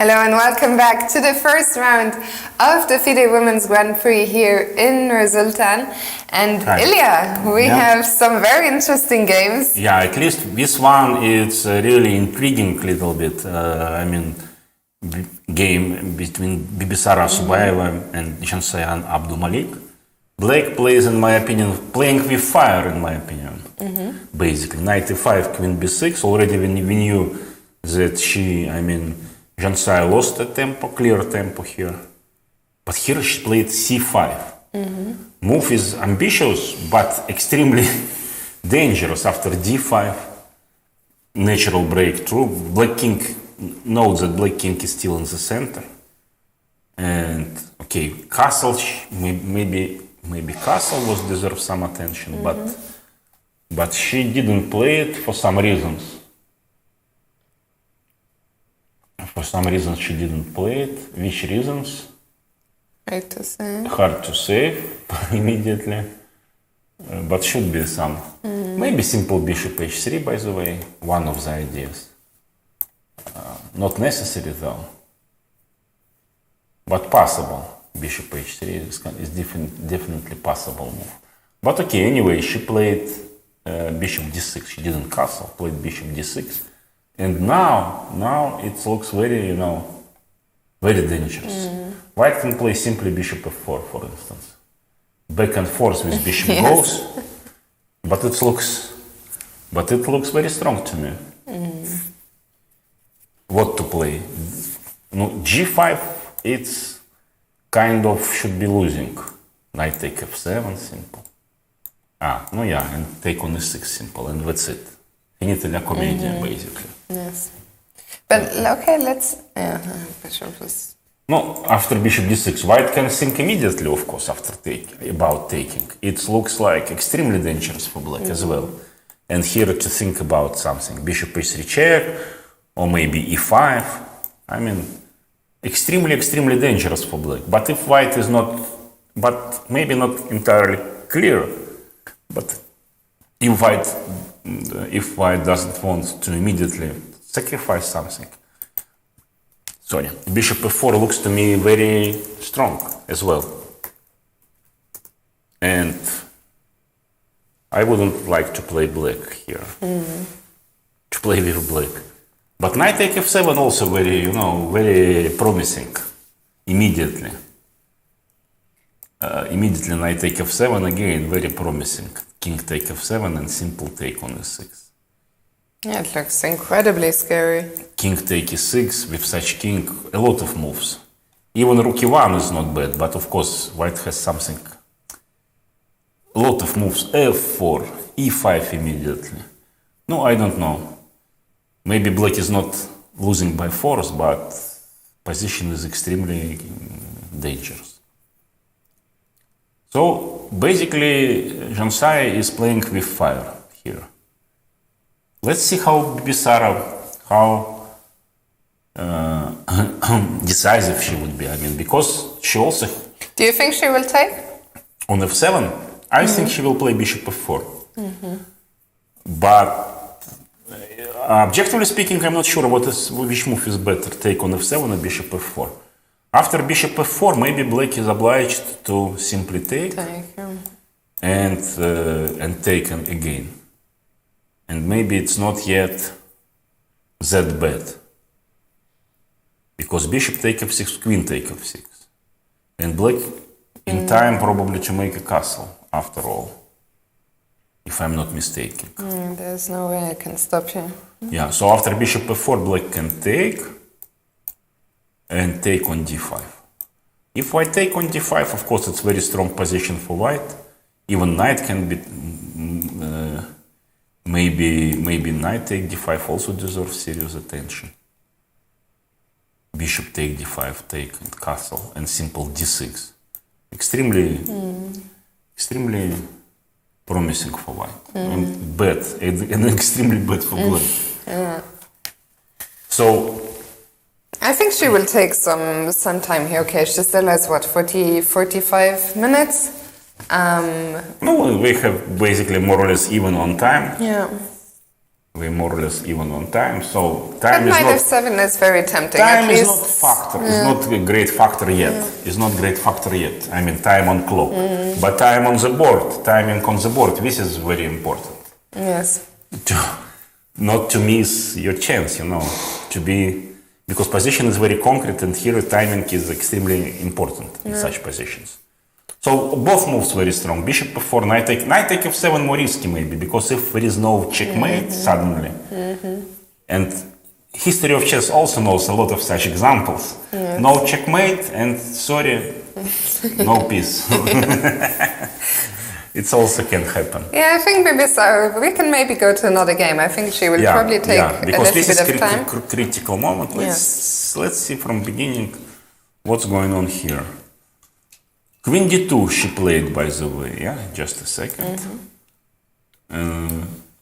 Hello and welcome back to the first round of the FIDE Women's Grand Prix here in Nur-Sultan. And Hi. Ilya, we have some very interesting games. Yeah, at least this one is really intriguing little bit. Game between Bibisara Subayeva and Jansayan Abdulmalik. Black plays, in my opinion, playing with fire, in my opinion. Basically, knight e5, queen b6. Already we knew that Jansai lost a tempo, clear tempo here. But here she played c5. Move is ambitious, but extremely dangerous after d5. Natural breakthrough. Black king knows that black king is still in the center. And okay, castle, maybe castle was deserve some attention, but she didn't play it for some reasons. For some reasons she didn't play it. Which reasons? Hard to say. Hard to say immediately. But should be some. Maybe simple bishop h3, by the way. One of the ideas. Not necessary though. But possible. Bishop h3 is definitely possible move. But okay, anyway, she played bishop d6. She didn't castle, played bishop d6. And now it looks very, very dangerous. White can play simply bishop f4, for instance. Back and forth with bishop goes, but it looks very strong to me. What to play? G5, it's kind of should be losing. Knight take f7, simple. And take on e6, simple, and that's it. Finita la commedia, basically. Yes. But okay, let's... bishop is... No, after bishop d6, white can think immediately, of course, after about taking. It looks like extremely dangerous for black as well. And here to think about something. Bishop h3 check, or maybe e5. Extremely dangerous for black. But if white is not... But maybe not entirely clear. But if white doesn't want to immediately sacrifice something. Sorry, bishop f4 looks to me very strong as well. And I wouldn't like to play black here. To play with black. But knight take f7 also very, very promising. Immediately. Immediately knight take f7 again, very promising. King take f7 and simple take on e6. Yeah, it looks incredibly scary. King take e6, with such king, a lot of moves. Even rook e1 is not bad, but of course white has something. A lot of moves, f4, e5 immediately. No, I don't know. Maybe black is not losing by force, but position is extremely dangerous. So basically, Jansai is playing with fire here. Let's see how Bibisara, how decisive she would be. I mean, because she also Do you think she will take? on f7, I think she will play bishop f4. But objectively speaking, I'm not sure which move is better, take on f7 or bishop f4. After bishop f4, maybe black is obliged to simply take and take again. And maybe it's not yet that bad. Because bishop take f6, queen take f6. And black in time probably to make a castle, after all. If I'm not mistaken. There's no way I can stop you. Yeah, so after bishop f4, black can take and take on d5. If I take on d5, of course, it's very strong position for white. Even knight can be, maybe knight take d5 also deserves serious attention. Bishop take d5, take and castle, and simple d6. Extremely promising for white. And bad, and extremely bad for black. So I think she will take some time here. Okay, she still has what, 45 minutes? no, we have basically more or less even on time. Yeah. We're more or less even on time. So But time is knight not f7 is very tempting. time At is least, not factor. It's not a great factor yet. It's not great factor yet. I mean time on clock, but time on the board, timing on the board. This is very important. yes. Not to miss your chance, to be, because position is very concrete, and here timing is extremely important in such positions. So both moves very strong. Bishop f4, knight take f7 more risky maybe, because if there is no checkmate suddenly, and history of chess also knows a lot of such examples. No checkmate and sorry, no peace. It also can happen. Yeah, I think maybe so. We can maybe go to another game. I think she will probably take a because little this bit is of time. critical moment. Let's see from beginning what's going on here. Queen d2 she played, by the way. Yeah, just a second.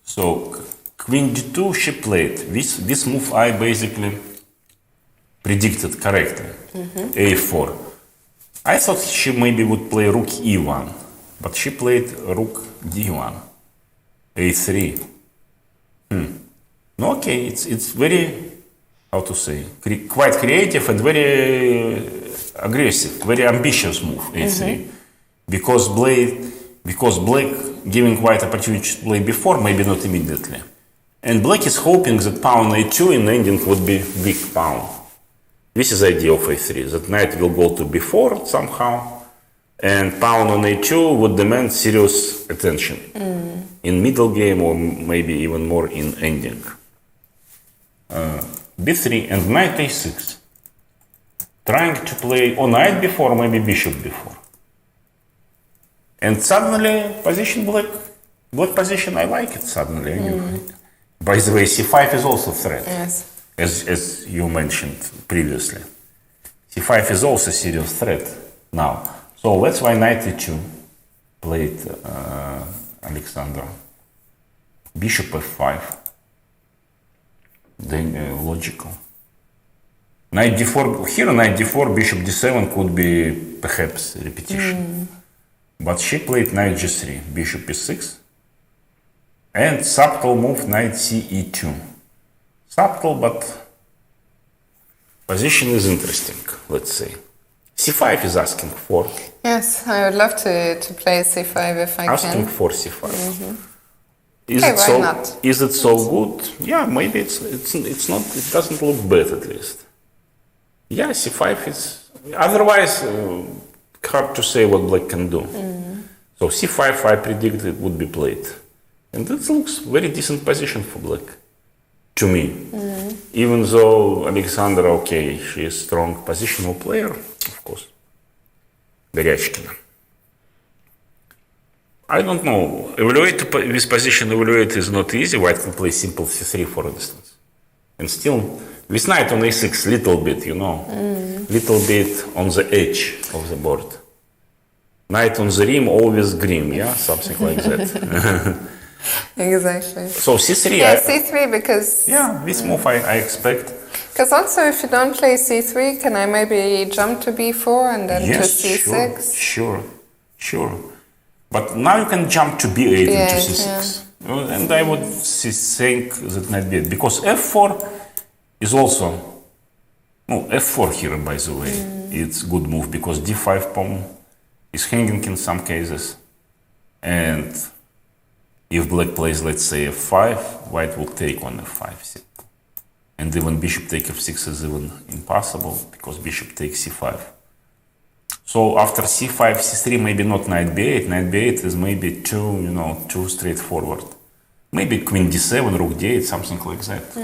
So queen d2 she played. This move I basically predicted correctly. a4. I thought she maybe would play rook e1, but she played rook d1, a3. No, okay, it's very, how to say, quite creative and very aggressive, very ambitious move, a3. Because black giving white opportunity to play before, maybe not immediately. And black is hoping that pawn a2 in ending would be weak pawn. This is the idea of a3, that knight will go to b4 somehow, and pawn on a2 would demand serious attention in middle game, or maybe even more in ending. b3 and knight a6. Trying to play or knight before, maybe bishop before. And suddenly, position black position, I like it suddenly anyway. By the way, c5 is also a threat. Yes. As you mentioned previously. c5 is also a serious threat now. So that's why knight e2 played Alexander. Bishop f5. Then logical. Knight d4, here knight d4, bishop d7 could be perhaps repetition. But she played knight g3, bishop e6. And subtle move knight ce2. Subtle, but position is interesting, let's say. c5 is asking for. Yes, I would love to play c5 if I Asking can. for c5. Okay, why not? Is it so good? Yeah, maybe it's not. It doesn't look bad at least. Yeah, c5 is. Otherwise, hard to say what black can do. So c5, I predict it would be played, and it looks very decent position for black, to me. Even though Alexandra, okay, she is strong positional player, of course. Горячкина. I don't know. This position evaluate is not easy. White can play simple c3, for instance, and still with knight on a6, little bit, little bit on the edge of the board. Knight on the rim, always grim, yeah, something like that. Exactly. So c3. Yeah, c3 because. Yeah, this move I expect. Because also, if you don't play c3, can I maybe jump to b4 and then to c6? Sure. But now you can jump to b8 and to c6. And I would think that knight b8, because f4 is also, f4 here, by the way, it's good move, because d5 pawn is hanging in some cases. And if black plays, let's say, f5, white will take on f5. And even bishop take f6 is even impossible, because bishop takes c5. So after c5, c3, maybe not knight b8. Knight b8 is maybe too straightforward. Maybe queen d7, rook d8, something like that.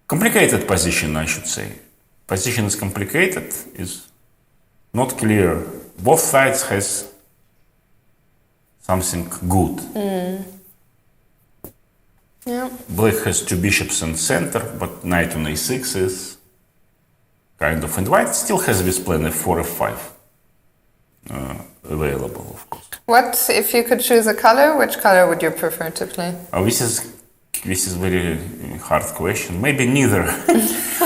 Complicated position, I should say. Position is complicated, is not clear. Both sides has something good. Black has two bishops in center, but knight on a6 is kind of, and white still has this plan f4, f5 available, of course. What if you could choose a color? Which color would you prefer to play? This is very hard question. Maybe neither.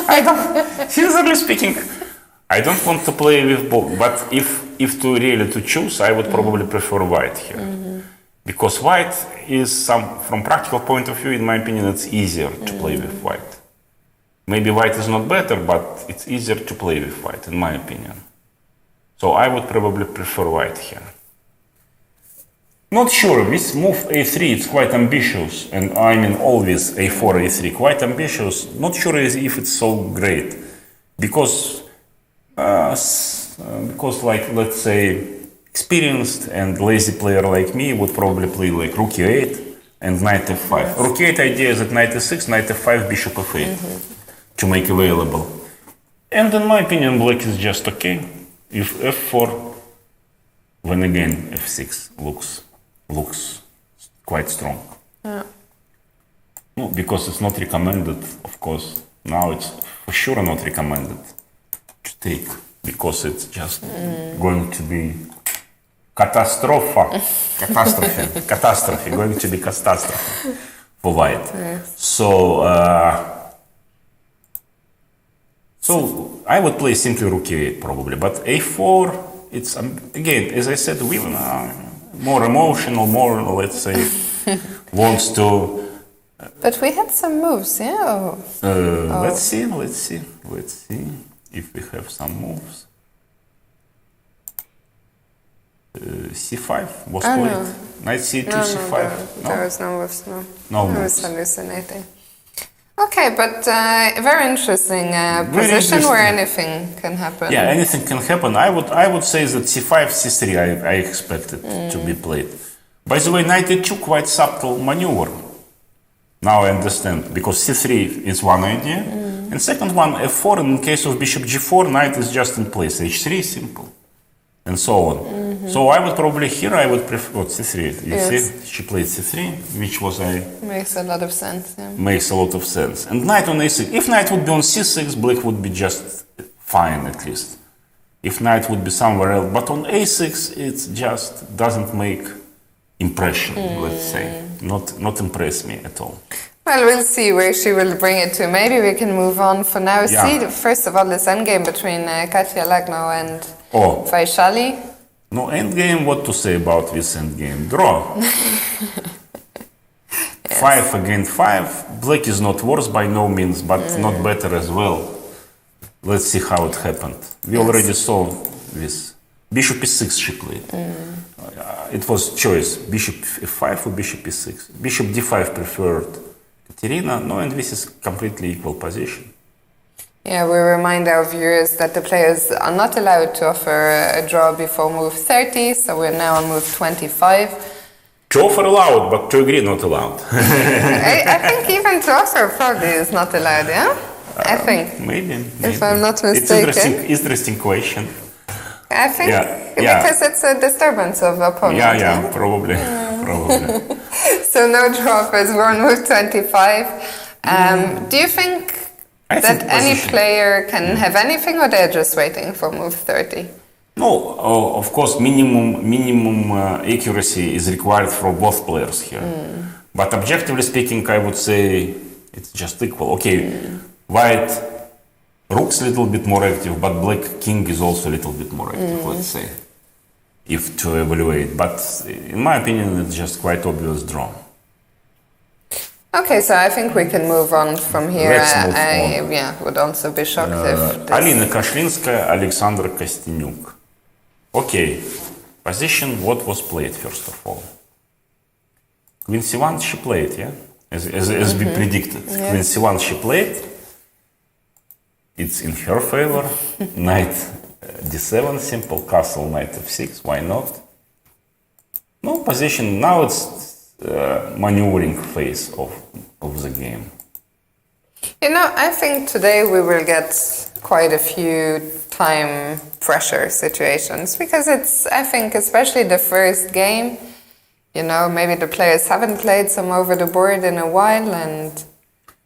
I don't. Sincerely speaking, I don't want to play with both. But if to really to choose, I would probably prefer white here, because white is from practical point of view, in my opinion, it's easier to play with white. Maybe white is not better, but it's easier to play with white, in my opinion. So I would probably prefer white here. Not sure, this move a3, it's quite ambitious, and I mean always a4, a3, quite ambitious. Not sure if it's so great, because like, let's say, experienced and lazy player like me would probably play like rook e8 and knight f5. Rook e8 idea is that knight e6, knight f5, bishop f8 to make available. And in my opinion, black is just okay. If f4, then again f6 looks quite strong. No, because it's not recommended, of course. Now it's for sure not recommended to take, because it's just going to be catastrophe, going to be catastrophe for white. So I would play simply rook e8 probably, but a4, it's again, as I said, women are more emotional, more, let's say, wants to. But we had some moves, yeah. Let's see if we have some moves. C5 was played. No. Knight c2, c5. There was no moves, no. No I moves. was hallucinating. Okay, but very interesting position where anything can happen. Yeah, anything can happen. I would say that c5, c3 I expected to be played. By the way, knight e2 quite subtle maneuver. Now I understand, because c3 is one idea, and second one f4. In case of bishop g4, knight is just in place. h3 simple, and so on. So I would probably here I would prefer c3. You see, she played c3, which was makes a lot of sense. Yeah. Makes a lot of sense. And knight on a6. If knight would be on c6, black would be just fine at least. If knight would be somewhere else, but on a6 it just doesn't make impression. Let's say not impress me at all. Well, we'll see where she will bring it to. Maybe we can move on for now. Yeah. See, first of all, this endgame between Katya Lagno and Vaishali. No endgame, what to say about this endgame? Draw. 5 against 5. Black is not worse by no means, but not better as well. Let's see how it happened. We already saw this. Bishop e6 she played. It was choice, bishop f5 or bishop e6. Bishop d5 preferred Katerina. No, and this is completely equal position. Yeah, we remind our viewers that the players are not allowed to offer a draw before move 30, so we're now on move 25. To offer allowed, but to agree not allowed. I think even to offer probably is not allowed, yeah? I think. Maybe. If I'm not mistaken. It's interesting question. I think because it's a disturbance of opponent. Yeah, probably. So no draw offers, we're on move 25. Do you think that any player can have anything, or they're just waiting for move 30? No, of course, minimum accuracy is required for both players here. But objectively speaking, I would say it's just equal. Okay, white rook's a little bit more active, but black king is also a little bit more active, let's say, if to evaluate. But in my opinion, it's just quite obvious draw. Okay, so I think we can move on from here. Let's move on. Yeah, would also be shocked if this... Alina Kashlinskaya, Alexandra Kostyniuk. Okay, position, what was played first of all? Queen c1 she played, yeah? As we predicted. Yeah. Queen c1 she played. It's in her favor. Knight d7, simple castle, knight f6, why not? No position, now it's maneuvering phase of the game. You know, I think today we will get quite a few time pressure situations because it's, I think, especially the first game, you know, maybe the players haven't played some over the board in a while and...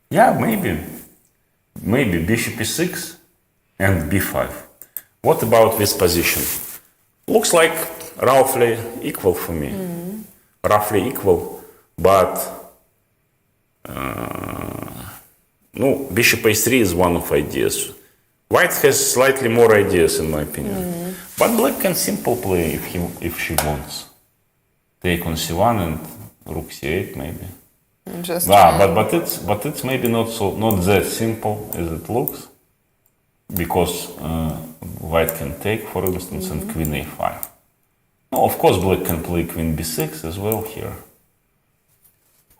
Yeah, maybe bishop e6 and b5. What about this position? Looks like roughly equal for me. Roughly equal, but no, bishop a3 is one of ideas. White has slightly more ideas in my opinion, but black can simple play if she wants. Take on c1 and rook c8 maybe. Just but it's maybe not that simple as it looks, because white can take, for instance, and queen a5. No, of course, black can play queen b6 as well here.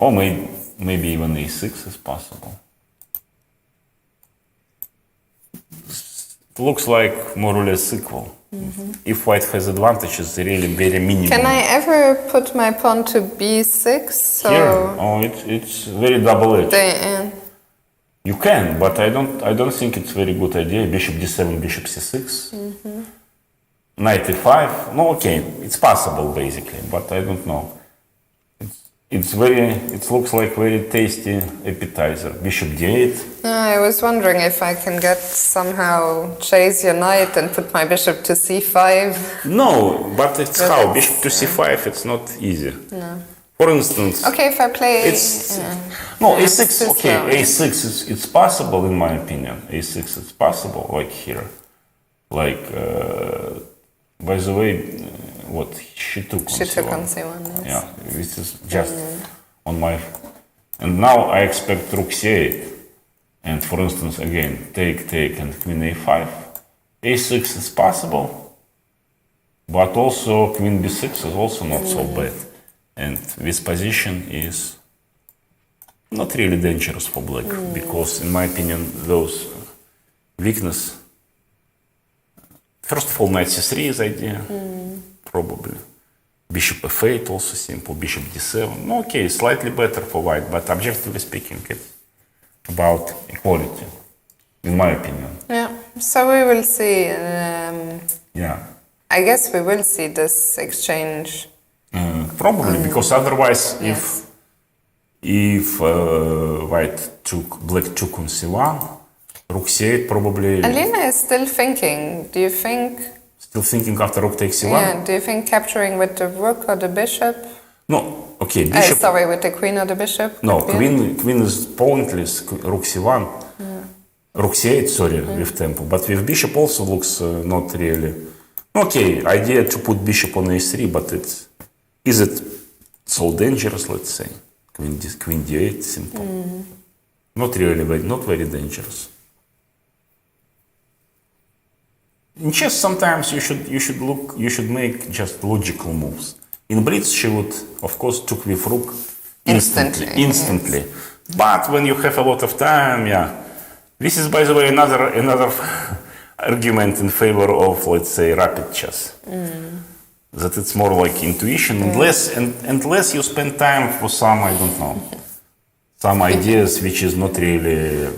Or maybe even a6 is possible. It looks like more or less equal. If white has advantages, really very minimal. Can I ever put my pawn to b6? So Here? Oh, it's very double-edged. You can, but I don't think it's very good idea. Bishop d7, bishop c6. Knight e5. No, okay, it's possible basically, but I don't know. It looks like very tasty appetizer. Bishop d8. I was wondering if I can somehow chase your knight and put my bishop to c5. No, but it's how? Bishop to c5, it's not easy. No. For instance... Okay, if I play... No, a6, okay, a6, it's possible in my opinion. a6 is possible, like here. Like, by the way, what she took on c1. She took on c1, yes. Yeah, this is just on my... And now I expect rook c8. And for instance, again, take, and queen a5. a6 is possible, but also queen b6 is also not so bad. And this position is not really dangerous for black, because in my opinion, those weakness... First of all, knight c3 is idea, probably. Bishop f8 also simple, bishop d7. No, okay, slightly better for white, but objectively speaking, it's about equality, in my opinion. Yeah, so we will see. Yeah. I guess we will see this exchange. Probably, because otherwise, if black took on c1, rook c8 probably... Alina is still thinking. Do you think... Still thinking after rook takes c1? Yeah, do you think capturing with the rook or the bishop? No, okay, bishop... sorry, with the queen or the bishop? No, queen is pointless, rook c1. Rook c8, sorry, with tempo. But with bishop also looks not really... Okay, idea to put bishop on a3, but is it so dangerous, let's say? Queen d8, simple. Not really, not very dangerous. In chess, sometimes you should make just logical moves. In Blitz, she would, of course, took with rook instantly. Yes. But when you have a lot of time, yeah. This is, by the way, another argument in favor of, let's say, rapid chess. That it's more like intuition, and less you spend time for some, I don't know, some ideas which is not really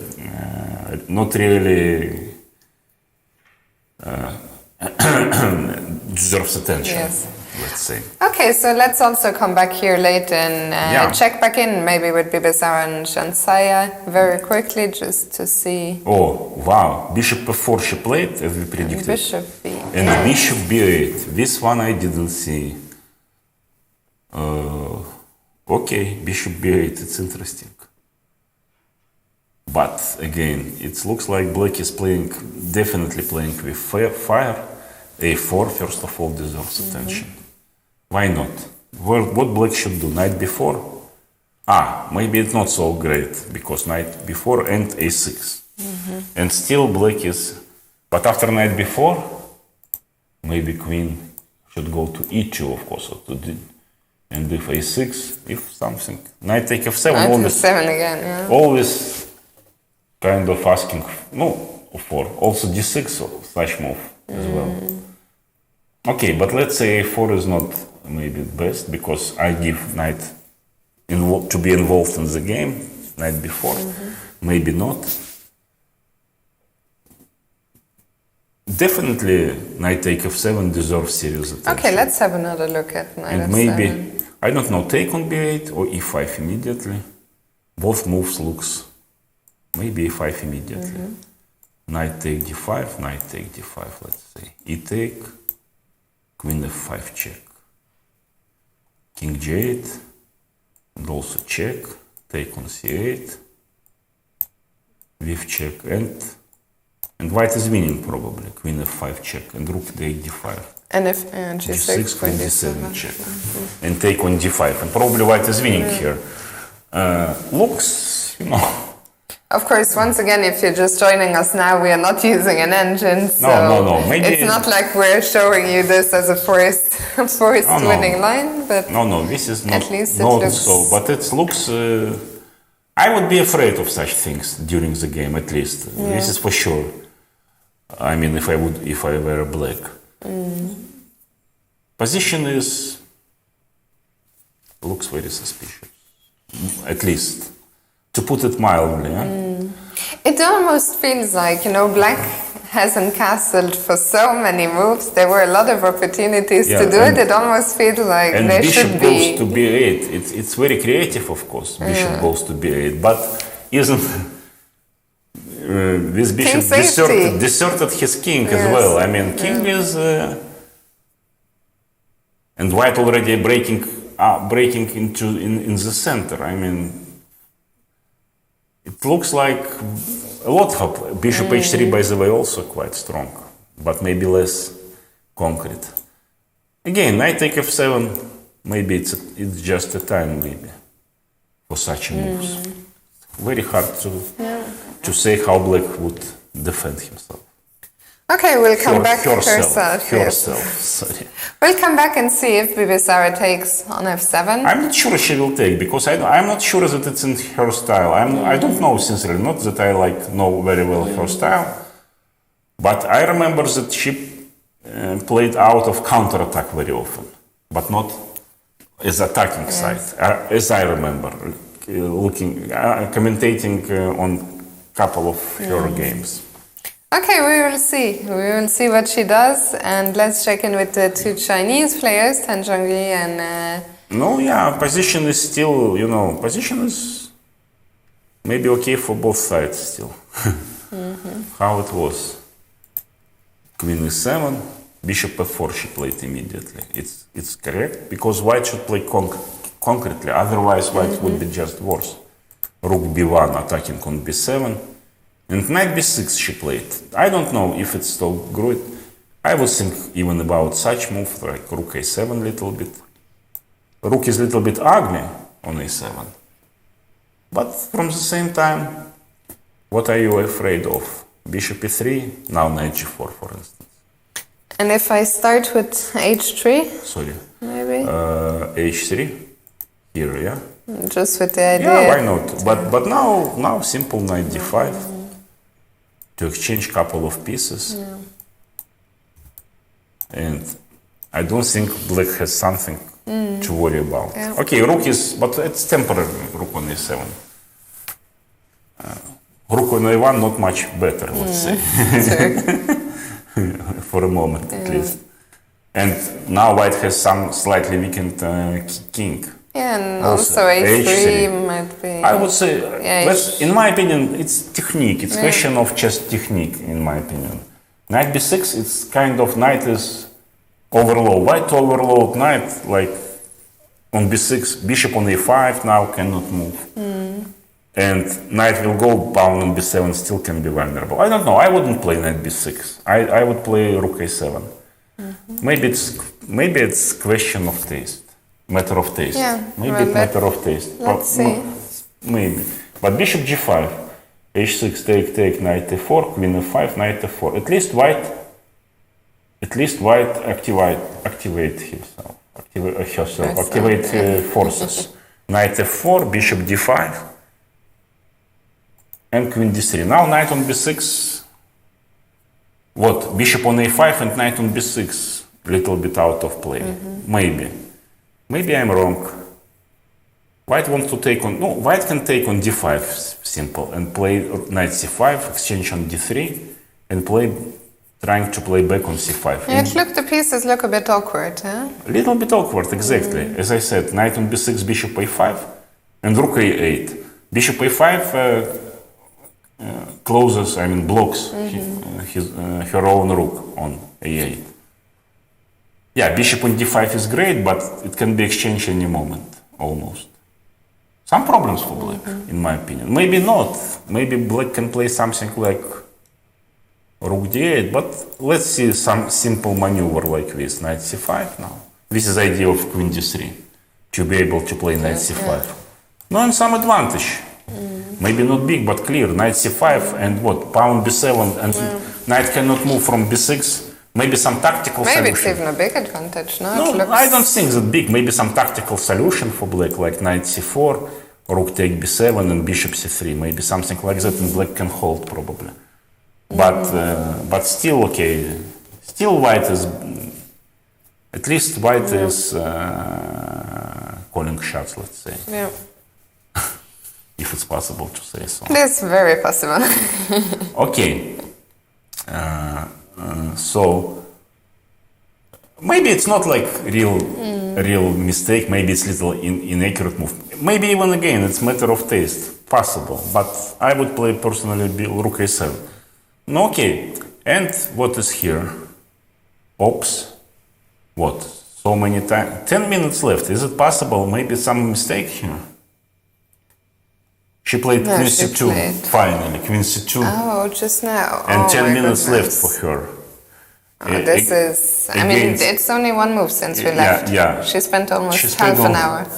deserves attention. Yes. Let's say. Okay, so let's also come back here later and check back in, maybe with Bibisara and Shansaya very quickly, just to see. Oh, wow. Bishop f4 she played, as we predicted. Bishop b8. And bishop b8. This one I didn't see. Okay, bishop b8, it's interesting. But again, it looks like black is definitely playing with fire. A4, first of all, deserves attention. Why not? What black should do? Knight b4? Maybe it's not so great, because knight b4 and a6. And still black is... But after knight b4, maybe queen should go to e2, of course, or to d. And if a6, if something... Knight take f7, Knight always... f7 again, yeah. Always kind of asking... for also d6, such move as well. Okay, but let's say a4 is not maybe best, because I give knight to be involved in the game. Knight b4, maybe not. Definitely, knight take f7 deserves serious attention. Okay, let's have another look at knight and f7. Maybe, I don't know, take on b8 or e5 immediately. Both moves looks, maybe e5 immediately. Knight take d5, knight take d5, let's say. E take, queen f5 check. King g8, and also check, take on c8, with check, and white is winning probably, queen f5 check, and rook take d5. And if g6, queen d7 check, and take on d5, and probably white is winning here. Looks, Of course, once again, if you're just joining us now, we are not using an engine, so no. Maybe it's not like we're showing you this as a forced winning line, but no, this is not, at least it not looks... so, but it looks, I would be afraid of such things during the game, at least. Yeah. This is for sure. I mean, if I were black. Position looks very suspicious, at least. To put it mildly, It almost feels like, black hasn't castled for so many moves. There were a lot of opportunities to do it. It almost feels like there should be... And bishop goes to b8. It's very creative, of course. Bishop goes to b8, but isn't... this bishop deserted his king as well. I mean, king is... and white already breaking in the center. I mean... It looks like a lot of bishop h3, by the way, also quite strong, but maybe less concrete. Again, knight take f7, maybe it's just a time maybe for such moves. Very hard to say how black would defend himself. Okay, we'll come back herself. Sorry. We'll come back and see if Bibisara takes on f7. I'm not sure she will take, because I'm not sure that it's in her style. I don't know, sincerely, not that I know very well her style, but I remember that she played out of counterattack very often, but not as attacking side, as I remember, commentating on couple of her games. Okay, we will see. We will see what she does, and let's check in with the two Chinese players, Tan Zhongyi and... position is still, position is maybe okay for both sides still. How it was. Queen e7, bishop f4 she played immediately. It's correct, because white should play concretely, otherwise white would be just worse. Rook b1 attacking on b7. And knight b6 she played. I don't know if it's still good. I would think even about such move, like rook a7 a little bit. Rook is a little bit ugly on a7. But from the same time, what are you afraid of? Bishop e3, now knight g4, for instance. And if I start with h3? Sorry. Maybe? h3, here, yeah? Just with the idea. Yeah, why not? But now simple knight d5. To exchange couple of pieces, and I don't think black has something to worry about. Yeah. Okay, rook but it's temporary. Rook on a7. Rook on a1 not much better, let's say, for a moment at least. And now white has some slightly weakened king. Yeah, and also h3 might be... I would say, in my opinion, it's technique. It's question of just technique, in my opinion. Knight b6, it's kind of knight is overload. White overload knight, like on b6, bishop on a5 now cannot move. and knight will go, pawn on b7 still can be vulnerable. I don't know. I wouldn't play knight b6. I would play rook a7. Maybe it's question of taste, matter of taste. Yeah, maybe well, it's matter of taste. Let's see. Maybe. But bishop g5, h6 take knight a4, queen f5, knight f4. At least white activate himself. Activate forces. Knight f4, bishop d5, and queen d3. Now knight on b6. What? Bishop on a5 and knight on b6. Little bit out of play. Maybe I'm wrong. White wants to take on. No, white can take on d5 simple and play knight c5, exchange on d3, and trying to play back on c5. Yeah, the pieces look a bit awkward, huh? A little bit awkward, exactly. As I said, knight on b6, bishop a5, and rook a8. Bishop a5 closes, blocks her own rook on a8. Yeah, bishop on d5 is great, but it can be exchanged any moment, almost. Some problems for black, in my opinion. Maybe not. Maybe black can play something like rook d8, but let's see some simple maneuver like this. Knight c5 now. This is the idea of queen d3, to be able to play knight c5. No, and some advantage. Maybe not big, but clear. Knight c5 and what? Pawn b7, and knight cannot move from b6. Maybe some tactical solution. Maybe it's even a big advantage, no? No, I don't think that big. Maybe some tactical solution for black, like knight c4, rook take b7, and bishop c3. Maybe something like that, and black can hold probably. But still okay. Still white is. At least white is calling shots. Let's say. Yeah. If it's possible to say so. It's very possible. Okay. So maybe it's not like real mistake. Maybe it's little inaccurate move. Maybe even again it's matter of taste. Possible, but I would play personally rook a7. No, okay. And what is here? Oops. What? So many times. 10 minutes left. Is it possible? Maybe some mistake here. She played queen c2, finally, queen c2. Oh, just now. And 10 minutes left for her. This is, it's only one move since we left. Yeah. She spent almost half an hour.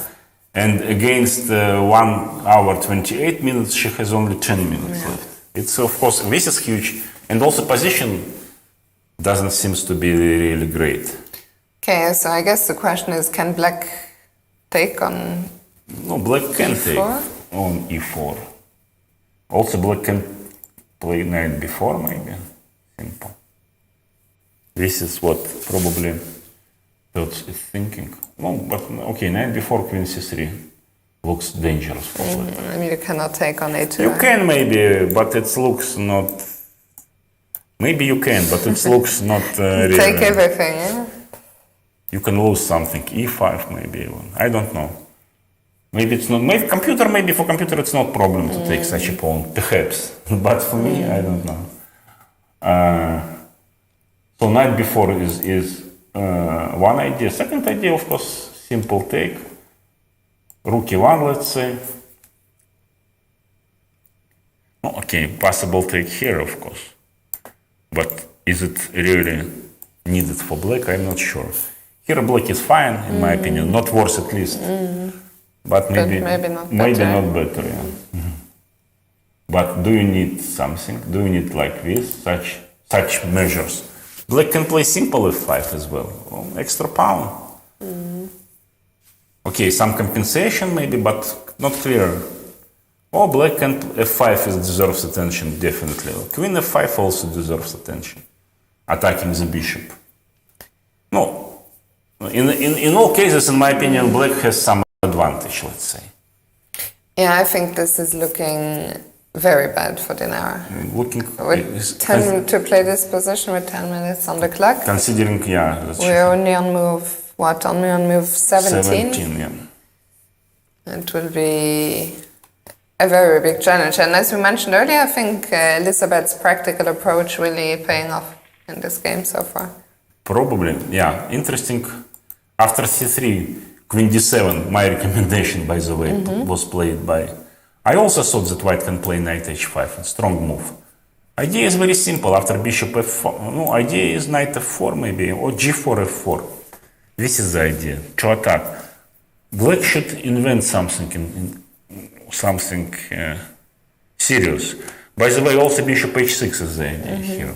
And against 1 hour 28 minutes, she has only 10 minutes left. It's, of course, this is huge. And also position doesn't seem to be really great. Okay, so I guess the question is, can black take on No, black can e4? take on e4. Also, black can play knight b4, maybe. Simple. This is what probably Piotr is thinking. No, but okay, knight b4, queen c3 looks dangerous for black. You cannot take on a2. You can maybe, but it looks not. Maybe you can, but it looks not really. Take everything, yeah? You can lose something. e5 maybe even. I don't know. Maybe it's not. Maybe for computer it's not problem to take such a pawn. Perhaps, but for me, I don't know. So knight b4 is one idea. Second idea, of course, simple take. Rook e1, let's say. Oh, okay, possible take here, of course. But is it really needed for black? I'm not sure. Here black is fine, in my opinion. Not worse at least. But maybe not better. Yeah. But do you need something? Do you need like this, such measures? Black can play simple f5 as well. Extra pawn. Okay, some compensation maybe, but not clear. Oh, black can f5 deserves attention, definitely. Queen f5 also deserves attention. Attacking the bishop. No. In all cases, in my opinion, black has some advantage, let's say. Yeah, I think this is looking very bad for Dinara. To play this position with 10 minutes on the clock. Considering, we're only on move, only on move 17? 17, yeah. It will be a very big challenge. And as we mentioned earlier, I think Elizabeth's practical approach really paying off in this game so far. Probably, yeah. Interesting. After c3, queen d7, my recommendation, by the way, was played by I also thought that white can play knight h5, a strong move. Idea is very simple. After bishop f4, no, idea is knight f4 maybe, or g4 f4. This is the idea, to attack. Black should invent something, something serious. By the way, also bishop h6 is the idea here.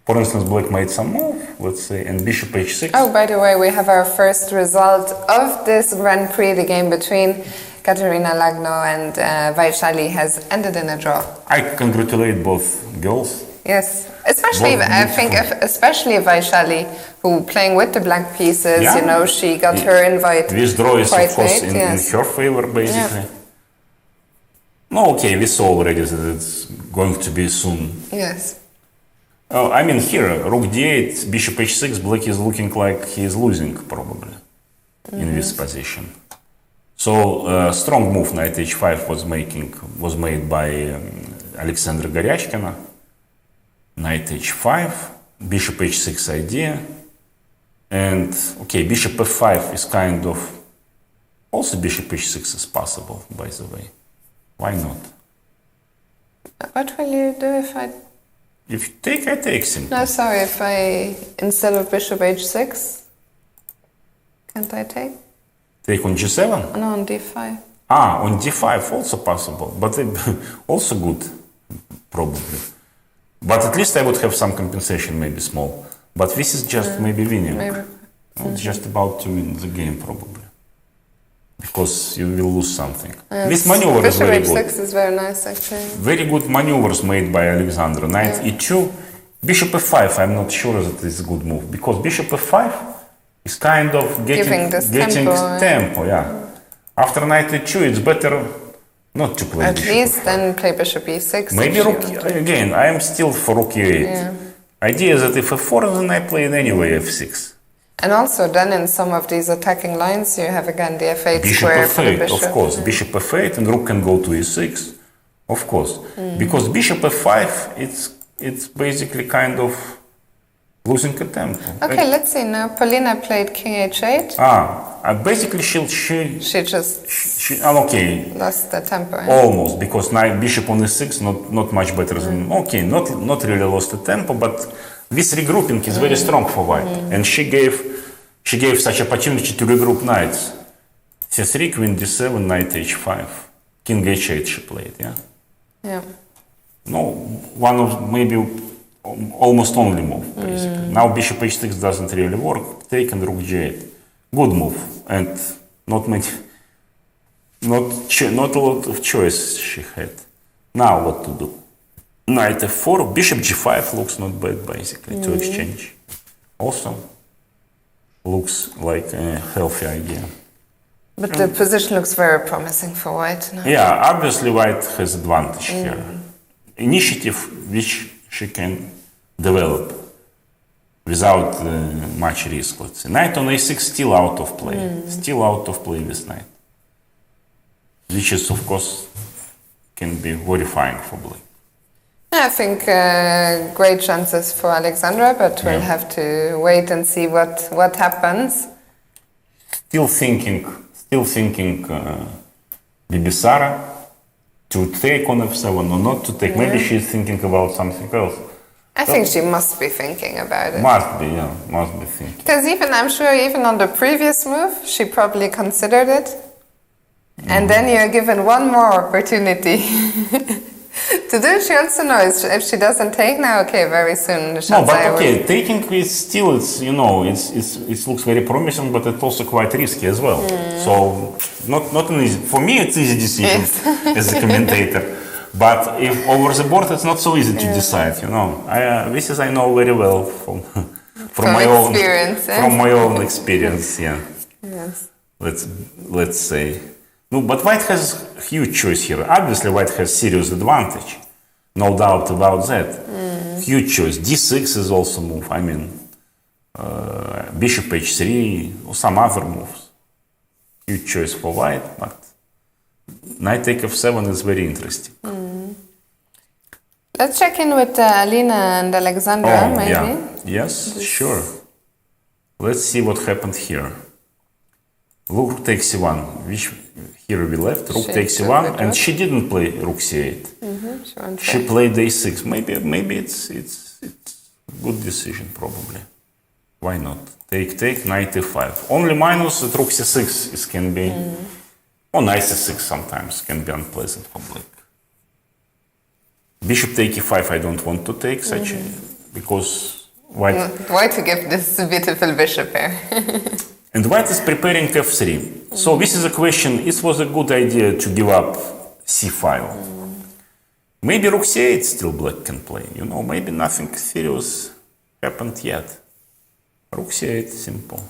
For instance, black made some move, let's say, and bishop h6. Oh, by the way, we have our first result of this Grand Prix. The game between Katerina Lagno and Vaishali has ended in a draw. I congratulate both girls. Yes, especially, Both I think, especially Vaishali, who playing with the black pieces, Yeah. you know, she got her invite This draw is, quite of course, late, in her favor, basically. No, okay, we saw already that it's going to be soon. Yes. I mean, here, rook d8, bishop h6, black is looking like he is losing, probably, in this position. So, strong move, knight h5 was made by Alexandra Goryachkina. Knight h5, bishop h6 idea. And, okay, bishop f5 is kind of... Also, bishop h6 is possible, by the way. Why not? What will you do if I... If you take, I take simple. No, sorry, if I, instead of bishop h6, can't I take? Take on g7? No, on d5. Ah, on d5 also possible, but also good, probably. But at least I would have some compensation, maybe small. But this is just maybe winning. Maybe. It's just about to win the game, probably. Because you will lose something. This maneuver is very Bishop good. h6 is very nice, actually. Very good maneuvers made by Alexandra. Knight e2, bishop f5. I'm not sure that it's a good move because bishop f5 is kind of getting tempo. Yeah. After knight e2, it's better not to play. At bishop least f5. then play bishop e6. Maybe rook again. I am still for rook e8. Yeah. Idea is that if f4, then I play it anyway f6. And also then in some of these attacking lines you have again the f8 Bishop square for the f8, bishop. of course. Bishop f8 and rook can go to e6, of course. Because bishop f5, it's basically kind of losing a tempo. Okay, let's see now. Polina played king h8. Basically she She just okay, lost the tempo. almost, because knight bishop on e6 not much better than okay, not really lost the tempo, but this regrouping is very strong for white, and she gave such opportunity to regroup knights. c3, queen d7, knight h5, king h8 she played, yeah. Yeah. No, one of maybe almost only move basically. Now bishop h6 doesn't really work. Take and rook g8, good move, and not a lot of choice she had. Now what to do? Knight f4, bishop g5 looks not bad basically to exchange. Also looks like a healthy idea. But the position looks very promising for white now. Yeah, obviously white has advantage here. Initiative which she can develop without much risk, let's say. Knight on a6 still out of play. Still out of play this knight. Which is, of course, can be horrifying for black. I think great chances for Alexandra, but we'll have to wait and see what happens. Still thinking Bibisara to take on f7 or not to take. Maybe she's thinking about something else. I think she must be thinking about it. Must be thinking. Because I'm sure even on the previous move, she probably considered it. And then you're given one more opportunity to do it. She also knows if she doesn't take now, okay, very soon the No, but okay, will... taking is still, it looks very promising, but it's also quite risky as well. So not an easy. For me, it's easy decision as a commentator. But if over the board, it's not so easy to decide. This is I know very well from my own experience. Yeah. Yes. Let's say. No, but white has huge choice here. Obviously, white has serious advantage. No doubt about that. Huge choice. d6 is also move. I mean, bishop h3 or some other moves. Huge choice for white, but knight take f7 is very interesting. Let's check in with Alina and Alexandra, maybe. Yeah. Yes, sure. Let's see what happened here. Rook takes c1, here we left, rook She takes took c1, it and up. she didn't play rook c8. She played a6. Maybe it's good decision probably. Why not? Take, knight e5. Only minus at rook c6 is can be, or knight c6 sometimes can be unpleasant for black. Bishop take e5. I don't want to take such a, because white. Why to give this beautiful bishop here? And white is preparing f3. So this is a question, it was a good idea to give up c file. Maybe rook c8 still black can play, you know, maybe nothing serious happened yet. Rook c8, simple.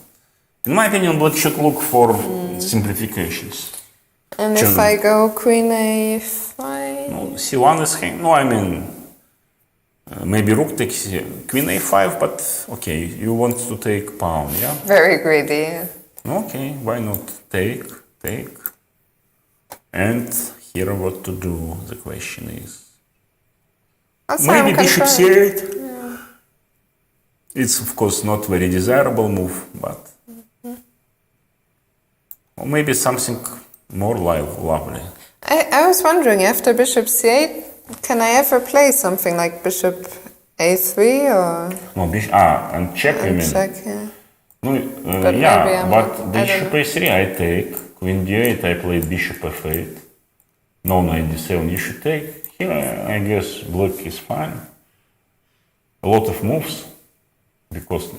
In my opinion, black should look for simplifications. And if I go queen a5? No, c1 is hanging, no, I mean, maybe rook takes queen a5, but okay, you want to take pawn, yeah? Very greedy. Okay, why not take. And here what to do, the question is. That's Maybe bishop confirmed. c8. It's of course not very desirable move, but or maybe something more lovely. I was wondering, after bishop c8, can I ever play something like bishop a3 or No, and check, you mean? check? Yeah. No, But maybe I'm but not- I bishop don't a3 I take, queen d8 I play bishop f8, no knight d7 you should take. Here I guess black is fine. A lot of moves, because,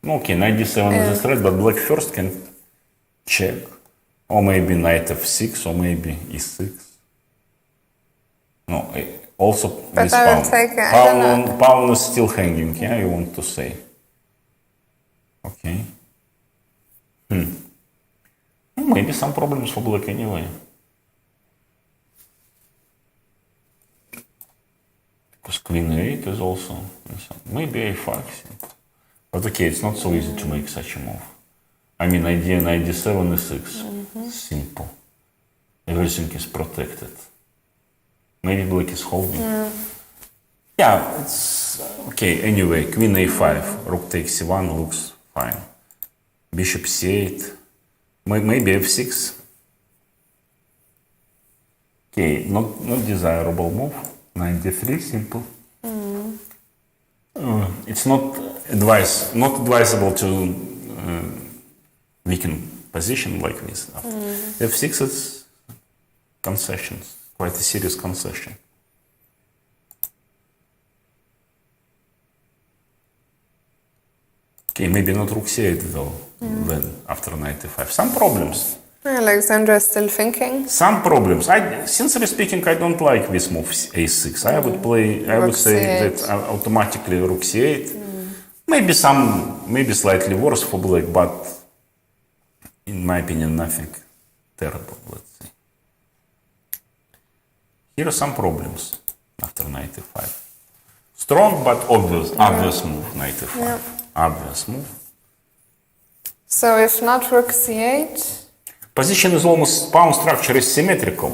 okay, knight d7 is a threat, but black first can check. Or maybe knight f6, or maybe e6. No, also But this I will pawn. take, I don't know. Pawn is still hanging, yeah, you want to say. Okay. Maybe some problems for black anyway. Because queen a8 is also, maybe a5. But okay, it's not so easy to make such a move. I mean, idea knight d7 e6. Simple. Everything is protected. Maybe black is holding. Yeah, it's okay. Anyway, queen a5, rook takes c1 looks fine. Bishop c8, maybe f6. Okay, not desirable move. Knight d3, simple. It's not advisable to weaken position like this. F6 is concessions, quite a serious concession. Okay, maybe not rook c8 though, then after knight e5. Some problems. Alexandra is still thinking. Some problems. Sincerely speaking, I don't like this move a6. I would say C8. that automatically rook c8. Maybe slightly worse for black, but in my opinion, nothing terrible. Let's see. Here are some problems after knight e5. Strong but obvious move, knight e5. Yeah. Obvious move. So if not rook c8, Position is almost, pawn structure is symmetrical,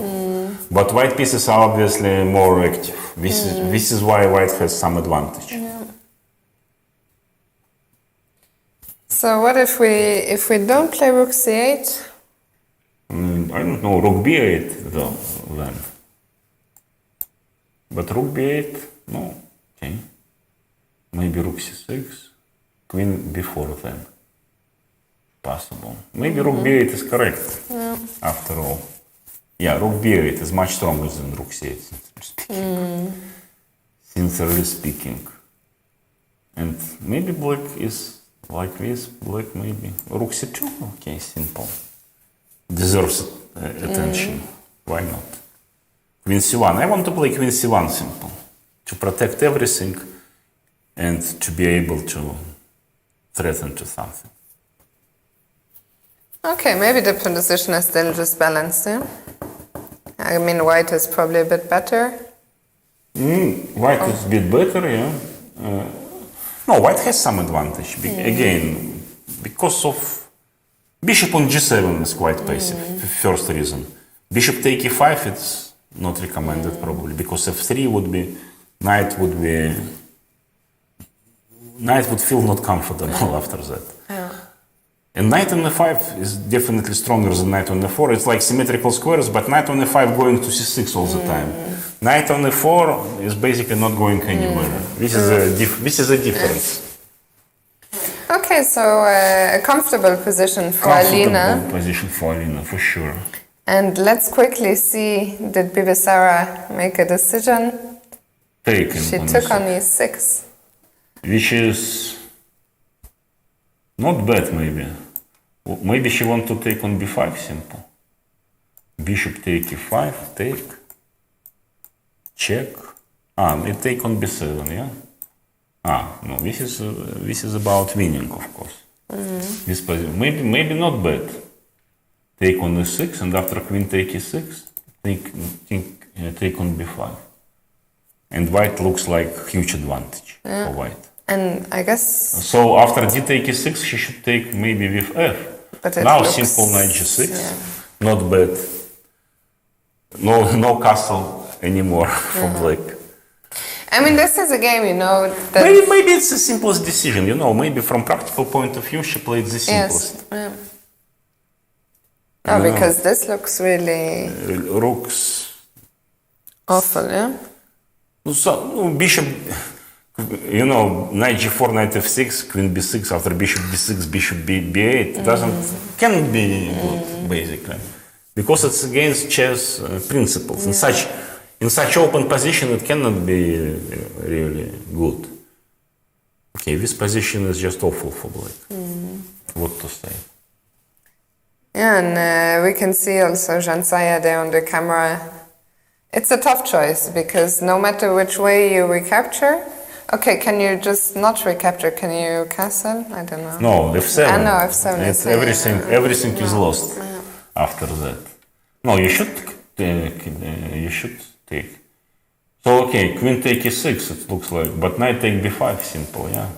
but white pieces are obviously more active. This is why white has some advantage. so what if we don't play rook c8? I don't know, rook b8 though, then. But rook b8, no, okay. Maybe rook c6, queen b4 then. Possible. Maybe rook b8 is correct, after all. Yeah, rook b8 is much stronger than rook c8, sincerely speaking. And maybe black is like this, black maybe. Rook c2, okay, simple. Deserves attention. Why not? Queen c1. I want to play queen c1 simple. To protect everything and to be able to threaten to something. Okay, maybe the position is still just balanced, yeah? I mean, white is probably a bit better. White is a bit better, yeah. No, white has some advantage. Again, because of bishop on g7 is quite passive. First reason. Bishop take e5, it's not recommended probably, because f3 would be, knight would feel not comfortable after that. And knight on e5 is definitely stronger than knight on e4. It's like symmetrical squares, but knight on e5 going to c6 all the time. Knight on e4 is basically not going anywhere. This is a difference. Okay, so a comfortable position for Alina. Comfortable position for Alina, for sure. And let's quickly see, did Bibisara make a decision? Taken. She took on e6. Which is not bad, maybe. Maybe she wants to take on b5 simple. Bishop take e5, take. Check. They take on b7, yeah? No, this is about winning, of course. This position, maybe not bad. Take on e6, and after queen take e6, take on b5. And white looks like huge advantage for white. And I guess... So after d take e6, she should take maybe with f. But it now looks, simple knight g6, not bad. No castle anymore for black. I mean, this is a game, you know. That Maybe it's the simplest decision, you know. Maybe from practical point of view, she played the simplest. Yes. No, because this looks really Rooks. awful, yeah? So, bishop, you know, knight g4, knight f6, queen b6, after bishop b6, bishop b8, cannot be good, basically. Because it's against chess principles. In such open position, it cannot be really good. Okay, this position is just awful for black. What to say? Yeah, and we can see also Jansaya there on the camera. It's a tough choice because no matter which way you recapture, okay, can you just not recapture? Can you castle? I don't know. No, f7. No, f7. It's everything is lost after that. No, you should take. So okay, queen take e6. It looks like, but knight take b5, simple, yeah.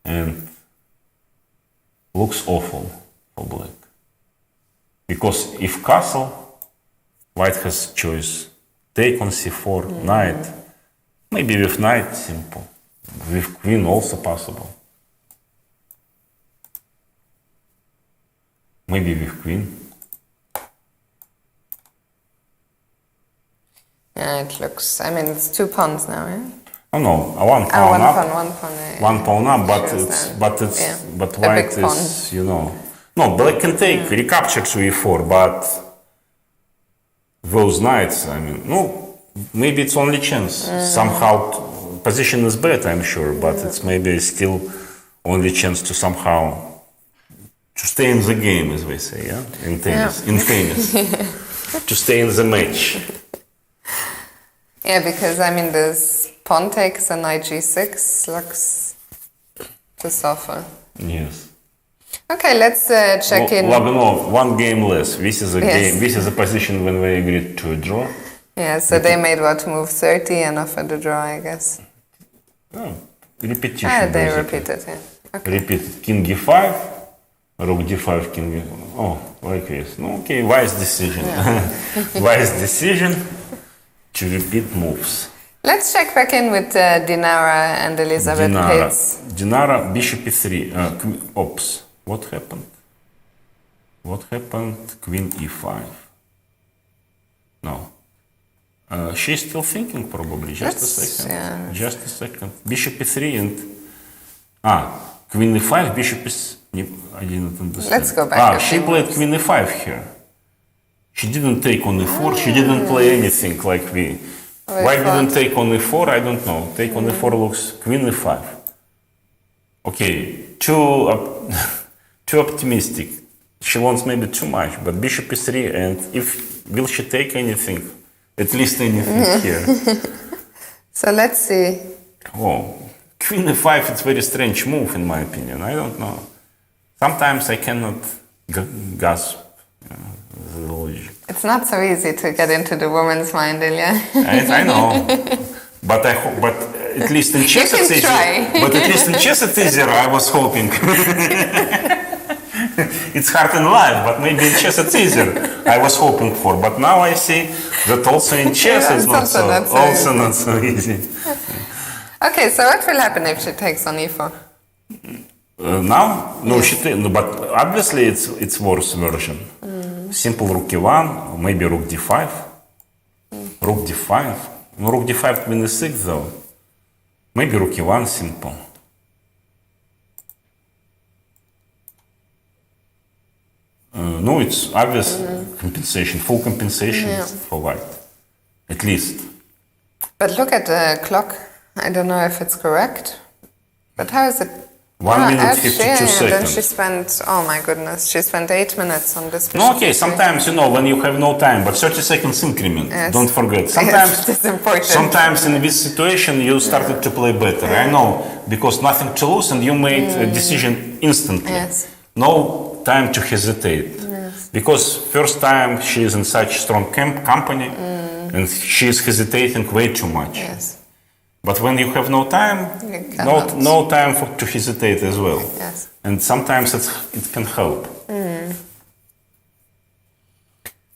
And looks awful for black. Because if castle, white has choice. Take on c4, knight. Maybe with knight, simple. With queen also possible. Maybe with queen. Yeah, it looks, I mean, it's 2 pawns now, yeah? Oh no, one pawn up. One pawn. One pawn up, but white pawn. is, you know. No, black can take, recapture to e4, but those knights, I mean, no, maybe it's only chance. Somehow, position is bad, I'm sure, but it's maybe still only chance to somehow to stay in the game, as we say, yeah, in tennis, in tennis, to stay in the match. Yeah, because I mean, this pawn takes and knight g6 looks just awful. Yes. Okay, let's check in. No, one game less. This is a game. This is a position when we agreed to a draw. Yeah, so they made what, move 30 and offered a draw, I guess. Oh, repetition. They basically. repeated, yeah. Okay. Repeat king e5, rook d5, king e5. Oh, like this. No, okay, wise decision. Yeah. Wise decision to repeat moves. Let's check back in with Dinara and Elizabeth Pitts. Dinara, bishop e3. Oops. What happened? What happened? Queen e5. No. She's still thinking probably. Just a second. Yeah. Just a second. Bishop e3 and... Queen e5, bishop is... I didn't understand. Let's go back. She played queen e5 here. She didn't take on e4. She didn't play anything like we... Why didn't take on e4? I don't know. Take on e4 looks queen e5. Okay, too optimistic. She wants maybe too much, but bishop e3, and will she take anything? At least anything here. So let's see. Oh, queen e5, it's a very strange move in my opinion. I don't know. Sometimes I cannot grasp the logic. It's not so easy to get into the woman's mind, Ilya. I know. But at least in chess it's easier. Try. But at least in chess it's easier, I was hoping. It's hard in life, but maybe in chess it's easier. I was hoping for, but now I see that also in chess it's not so easy. Okay, so what will happen if she takes on e4? Now, no, but obviously it's worse version. Simple rook e1, maybe rook d5. Rook d5. No, rook d5 queen e6 though. Maybe rook e1 simple. No, it's obvious compensation, full compensation for white, at least. But look at the clock. I don't know if it's correct. But how is it? 1 minute 52 seconds. Then she spent, oh my goodness, she spent 8 minutes on this. No, okay, sometimes, when you have no time, but 30 seconds increment, don't forget. That's important. Sometimes in this situation you started to play better. I know, because nothing to lose and you made a decision instantly. Yes. No time to hesitate. Yes. Because first time she is in such strong company and she is hesitating way too much. Yes. But when you have no time, no time to hesitate as well. Yes. And sometimes it can help.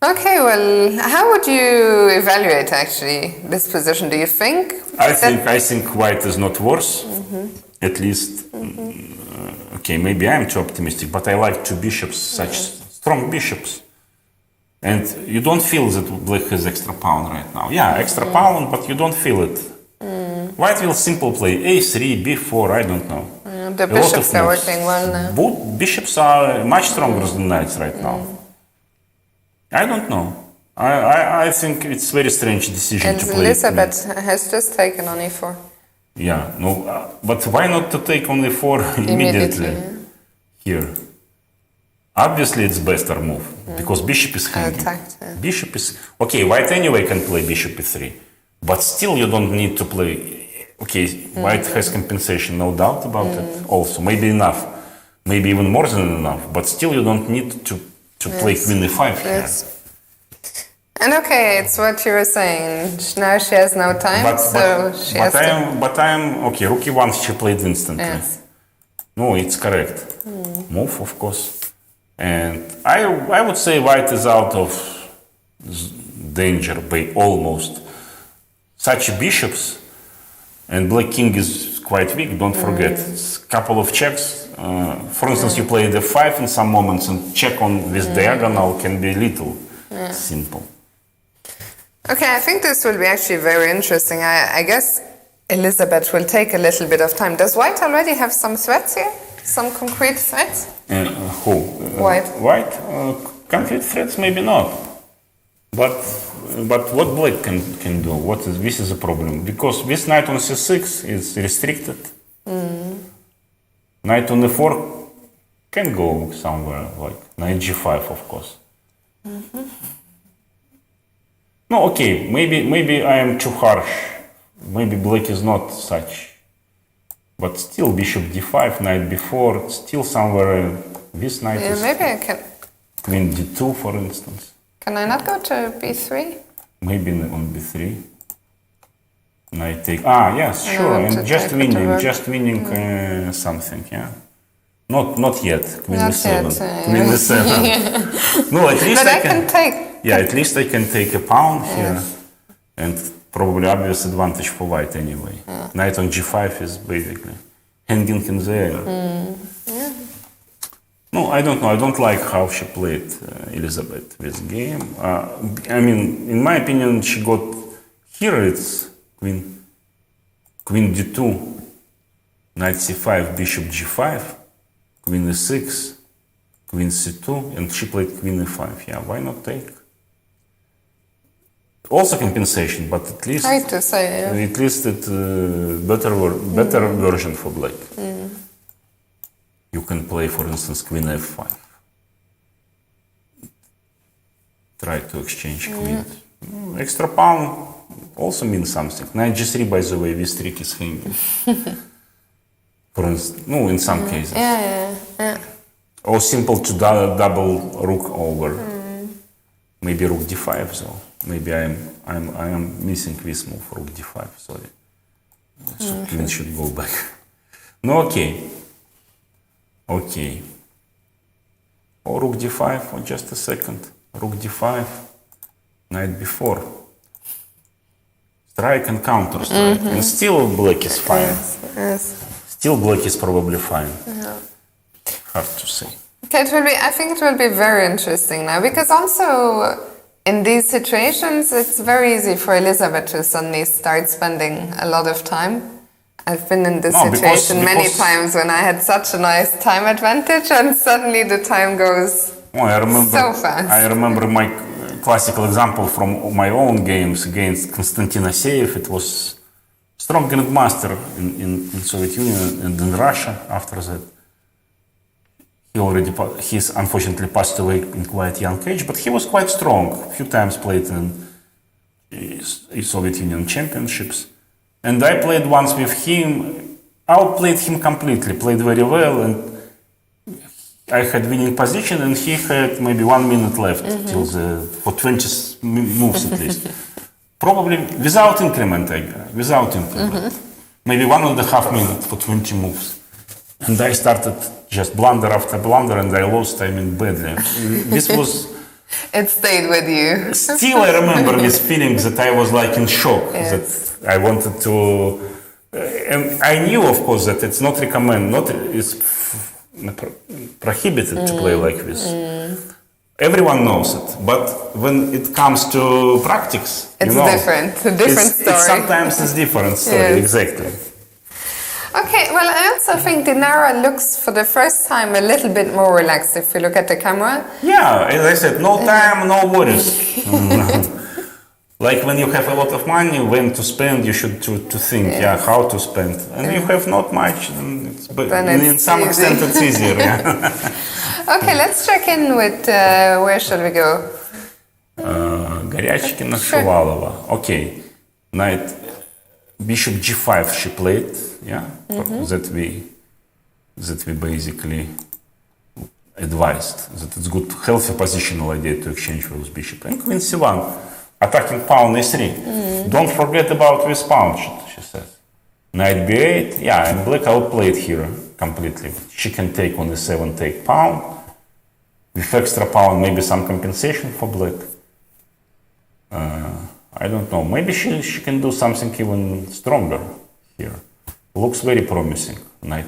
Okay, well, how would you evaluate actually this position? Do you think? I think white is not worse. At least, okay, maybe I'm too optimistic, but I like two bishops, such strong bishops. And you don't feel that black has extra pawn right now. Yeah, extra pawn, but you don't feel it. White will simple play a3, b4, I don't know. The bishops are working well now. Both bishops are much stronger than knights right now. I don't know. I think it's very strange decision to play. And Elizabeth has just taken on e4. Yeah, no, but why not to take on e4 immediately here? Obviously, it's better move because bishop is hanging. Bishop is okay. White anyway can play bishop e3, but still you don't need to play. Okay, white has compensation, no doubt about it. Also, maybe enough, maybe even more than enough. But still, you don't need to play queen e5 here. And okay, it's what you were saying. Now she has no time, But I am okay. Rook e1 she played instantly. Yes. No, it's correct. Move, of course. And I would say white is out of danger by almost. Such bishops, and black king is quite weak, don't forget. It's a couple of checks. For instance, you play d5 in some moments and check on this diagonal can be little simple. Okay, I think this will be actually very interesting. I guess Elizabeth will take a little bit of time. Does white already have some threats here? Some concrete threats? Who? White. White? Concrete threats, maybe not. But what black can do? This is a problem because this knight on c6 is restricted. Knight on e4 can go somewhere like knight g5, of course. No, okay, maybe I am too harsh. Maybe black is not such. But still, bishop d5, knight b4, still somewhere this knight is. Maybe I can. Queen d2, for instance. Can I not go to b3? Maybe on b3. Knight take. Yes, sure. And just winning something, yeah. Not yet. Queen e7. Queen e7. No, at least but I can take. Yeah, at least I can take a pawn here, and probably obvious advantage for white anyway. Knight on g5 is basically hanging in the air. No, I don't know. I don't like how she played Elizabeth this game. I mean, in my opinion, she got here. It's queen d2, knight c5, bishop g5, queen e6, queen c2, and she played queen e5. Yeah, why not take? Also compensation, but at least hard to say, at least it better version for black. You can play, for instance, queen f5. Try to exchange queens. Extra pawn also means something. Knight g3, by the way, this trick is hanging. For instance, no, in some cases. Or simple to double rook over. Maybe rook d5 though. Maybe I am missing this move, rook d5, sorry. So queen should go back. No, okay. Okay. Or rook d5 for just a second. Rook d5, knight b4. Strike and counter strike. And still black is fine. Yes. Still black is probably fine. hard to say. Okay, I think it will be very interesting now, because also in these situations, it's very easy for Elizabeth to suddenly start spending a lot of time. I've been in this situation many times when I had such a nice time advantage, and suddenly the time goes so fast. I remember my classical example from my own games against Konstantin Aseyev. It was strong grandmaster in Soviet Union and in Russia after that. He's unfortunately passed away in quite young age, but he was quite strong. A few times played in Soviet Union championships. And I played once with him, outplayed him completely, played very well, and I had winning position, and he had maybe 1 minute left for 20 moves at least. Probably without increment, maybe 1.5 minutes for 20 moves. And I started just blunder after blunder, and I lost, badly. This was... It stayed with you. Still, I remember this feeling that I was like in shock, that I wanted to... and I knew, of course, that it's not recommended, it's prohibited to play like this. Everyone knows it, but when it comes to practice, it's different. A different story. Sometimes it's different story, exactly. Okay, well, I also think Dinara looks for the first time a little bit more relaxed if you look at the camera. Yeah, as I said, no time, no worries. Like when you have a lot of money, when to spend, you should to think, how to spend. And you have not much, but in some extent it's easier. Okay, let's check in with, where shall we go? Горячкина, Шувалова. Okay, knight, bishop g5 she played, that we basically advised that it's good, healthy positional idea to exchange with bishop. And queen c1, attacking pawn a3. Don't forget about this pawn, she says. Knight b8, and black outplayed here completely. She can take on e7, take pawn. With extra pawn, maybe some compensation for black. I don't know. Maybe she can do something even stronger here. Looks very promising. Knight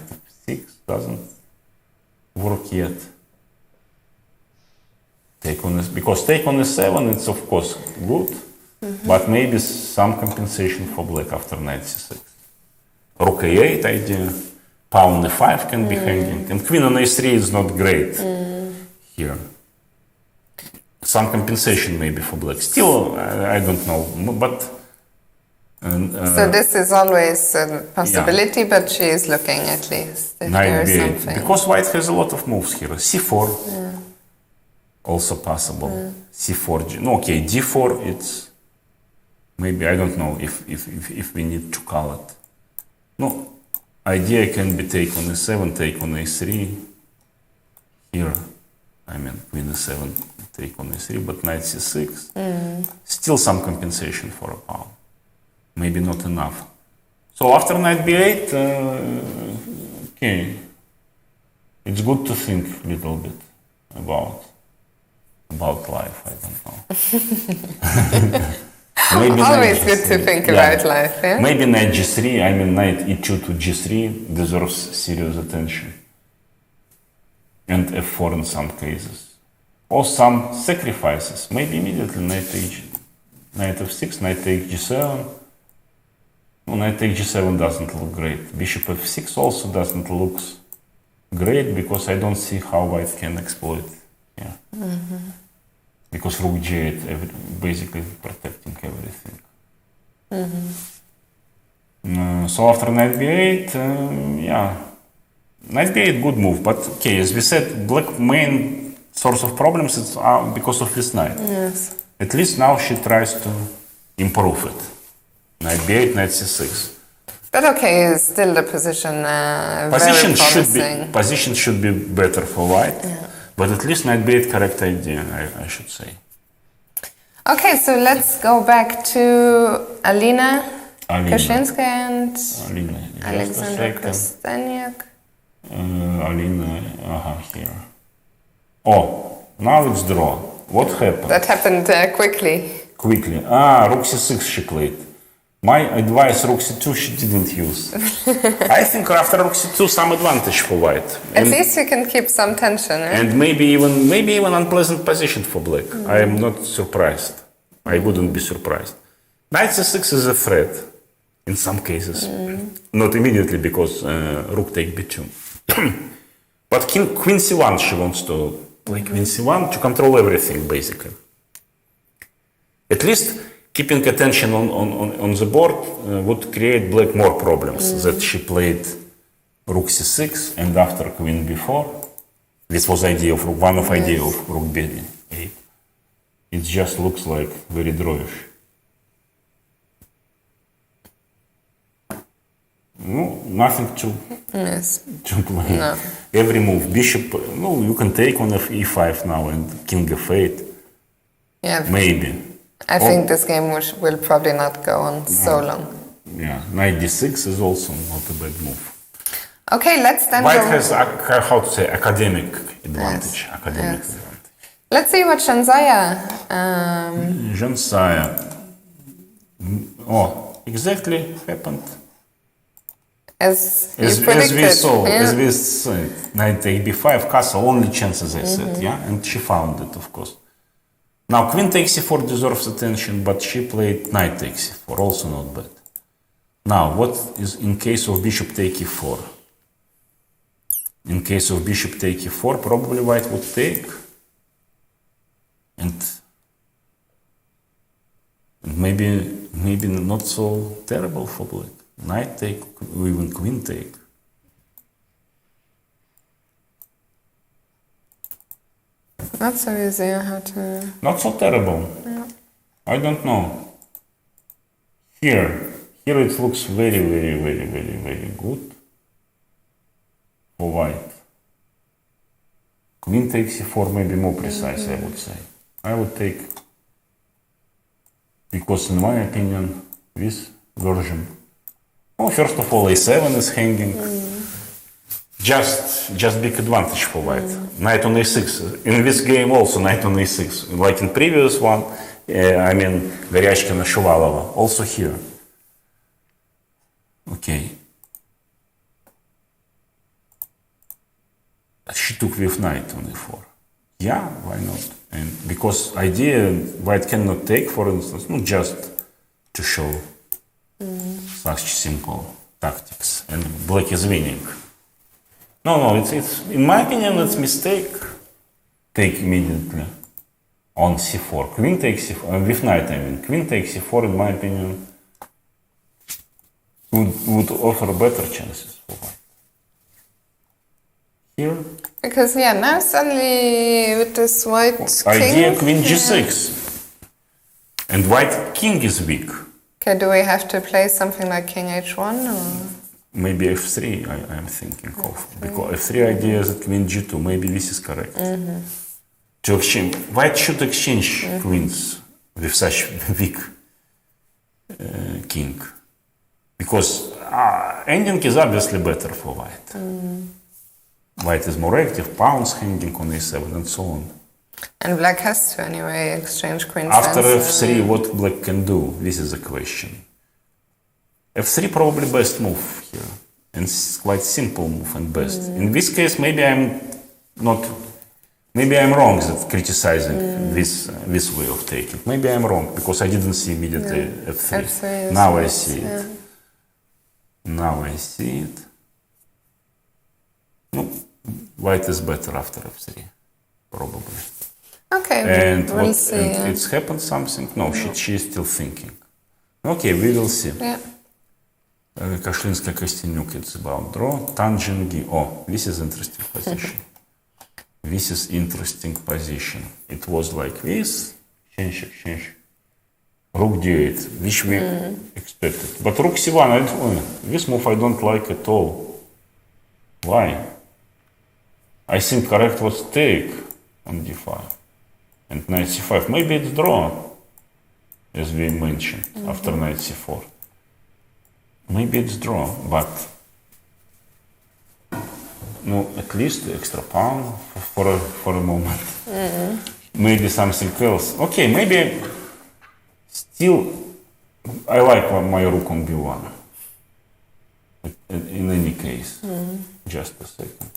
f6 doesn't work yet. Because take on e7, it's of course good, but maybe some compensation for black after knight c6. Rook a8 idea. Pawn e5 can be hanging, and queen on a3 is not great here. Some compensation maybe for black. Still, I don't know, but... so this is always a possibility, but she is looking at least if there is something. Because white has a lot of moves here. c4, also possible. c4, d4, it's... Maybe, I don't know if we need to call it. No, idea can be take on e7, take on a3. Here, queen e7, take on a3, but knight c6. Still some compensation for a pawn. Maybe not enough. So after knight b8, it's good to think a little bit about life. I don't know. Maybe always good to think about life. Yeah? Maybe knight g3. Knight e2 to g3 deserves serious attention. And f4 in some cases. Or some sacrifices. Maybe immediately knight f6, knight take g7. No, knight take g7 doesn't look great. Bishop f6 also doesn't look great, because I don't see how white can exploit. Because rook g8 basically protecting everything. So after knight b8, knight b8 good move, but as we said, black main source of problems is because of this knight. Yes. At least now she tries to improve it. Knight b8, knight c6. But still the position very promising. Position should be better for white, but at least knight b8 correct idea, I should say. Okay, so let's go back to Alina Kashinskaya and Alexander Kosteniuk. Alina, here. Oh, now it's draw. What happened? That happened quickly. Rook c6 she played. My advice, rook c2 she didn't use. I think after rook c2 some advantage for white. At least we can keep some tension, right? And maybe even unpleasant position for black. I am not surprised. I wouldn't be surprised. Knight c6 is a threat in some cases. Not immediately because rook take b2. But queen c1 she wants to play queen c1 to control everything basically. At least keeping attention on the board would create black more problems. That she played rook c6 and after queen b4. This was idea of one of idea of rook b8. It just looks like very drawish. No, nothing to play. No. Every move, bishop. No, you can take on e5 now and king f8. Yeah. Maybe. I think this game will probably not go on so long. Yeah, knight d6 is also not a bad move. Okay, let's then White go. has, how to say, academic advantage. Yes. Academic Yes. advantage. Let's see what Shanzaya. Jansaya. Oh, exactly happened. As As predicted. we saw, Yeah. as we said, knight take b5, castle, only chance as I said, yeah? And she found it, of course. Now, queen takes c4 deserves attention, but she played knight takes c4, also not bad. Now, what is in case of bishop take e4? In case of bishop take e4, probably white would take. And maybe not so terrible for black. Knight take, even queen take. Not so easy how to. Not so terrible. Yeah. I don't know. Here it looks very good for white. Queen takes c4, maybe more precise, I would say. I would take, because in my opinion, this version. Oh, first of all, a7 is hanging. Just big advantage for white. Knight on a6. In this game also knight on a6. Like in previous one, I mean, Горячкина, Shuvalova. Also here. Okay. She took with knight on e4. Yeah, why not? And because idea white cannot take, for instance, not just to show such simple tactics, and black is winning. No, it's in my opinion it's mistake. Take immediately on c4. Queen takes c4 with knight. I mean, queen takes c4. In my opinion, would offer better chances for white. Here, Because now suddenly with this white idea king. queen g6, and white king is weak. Okay, do we have to play something like king h1 or? Maybe f3 I am thinking of, because f3 idea is that queen g2, maybe this is correct. To exchange, white should exchange queens with such weak king, because ending is obviously better for white. White is more active, pawns hanging on a7 and so on. And black has to anyway exchange queens. After then, f3, what black can do? This is the question. f3 probably best move here, and it's quite simple move and best. In this case, maybe I'm wrong that criticizing this way of taking. Maybe I'm wrong because I didn't see immediately f3. Now I see it. Now I see it. No, white is better after f3, probably. Okay, And we'll see. it's happened something? No, she is still thinking. Okay, we will see. Yeah. Kashlinska-Kostyniuk, it's about draw. Tangengi. Oh, this is interesting position. This is interesting position. It was like this. Exchange. Rook d8, which we expected. But rook c1, this move I don't like at all. Why? I think correct was take on d5. And knight c5. Maybe it's draw, as we mentioned, after knight c4. Maybe it's draw, but no, at least extra pawn for a moment. Maybe something else. Okay, maybe still I like my rook on b1. In any case, just a second.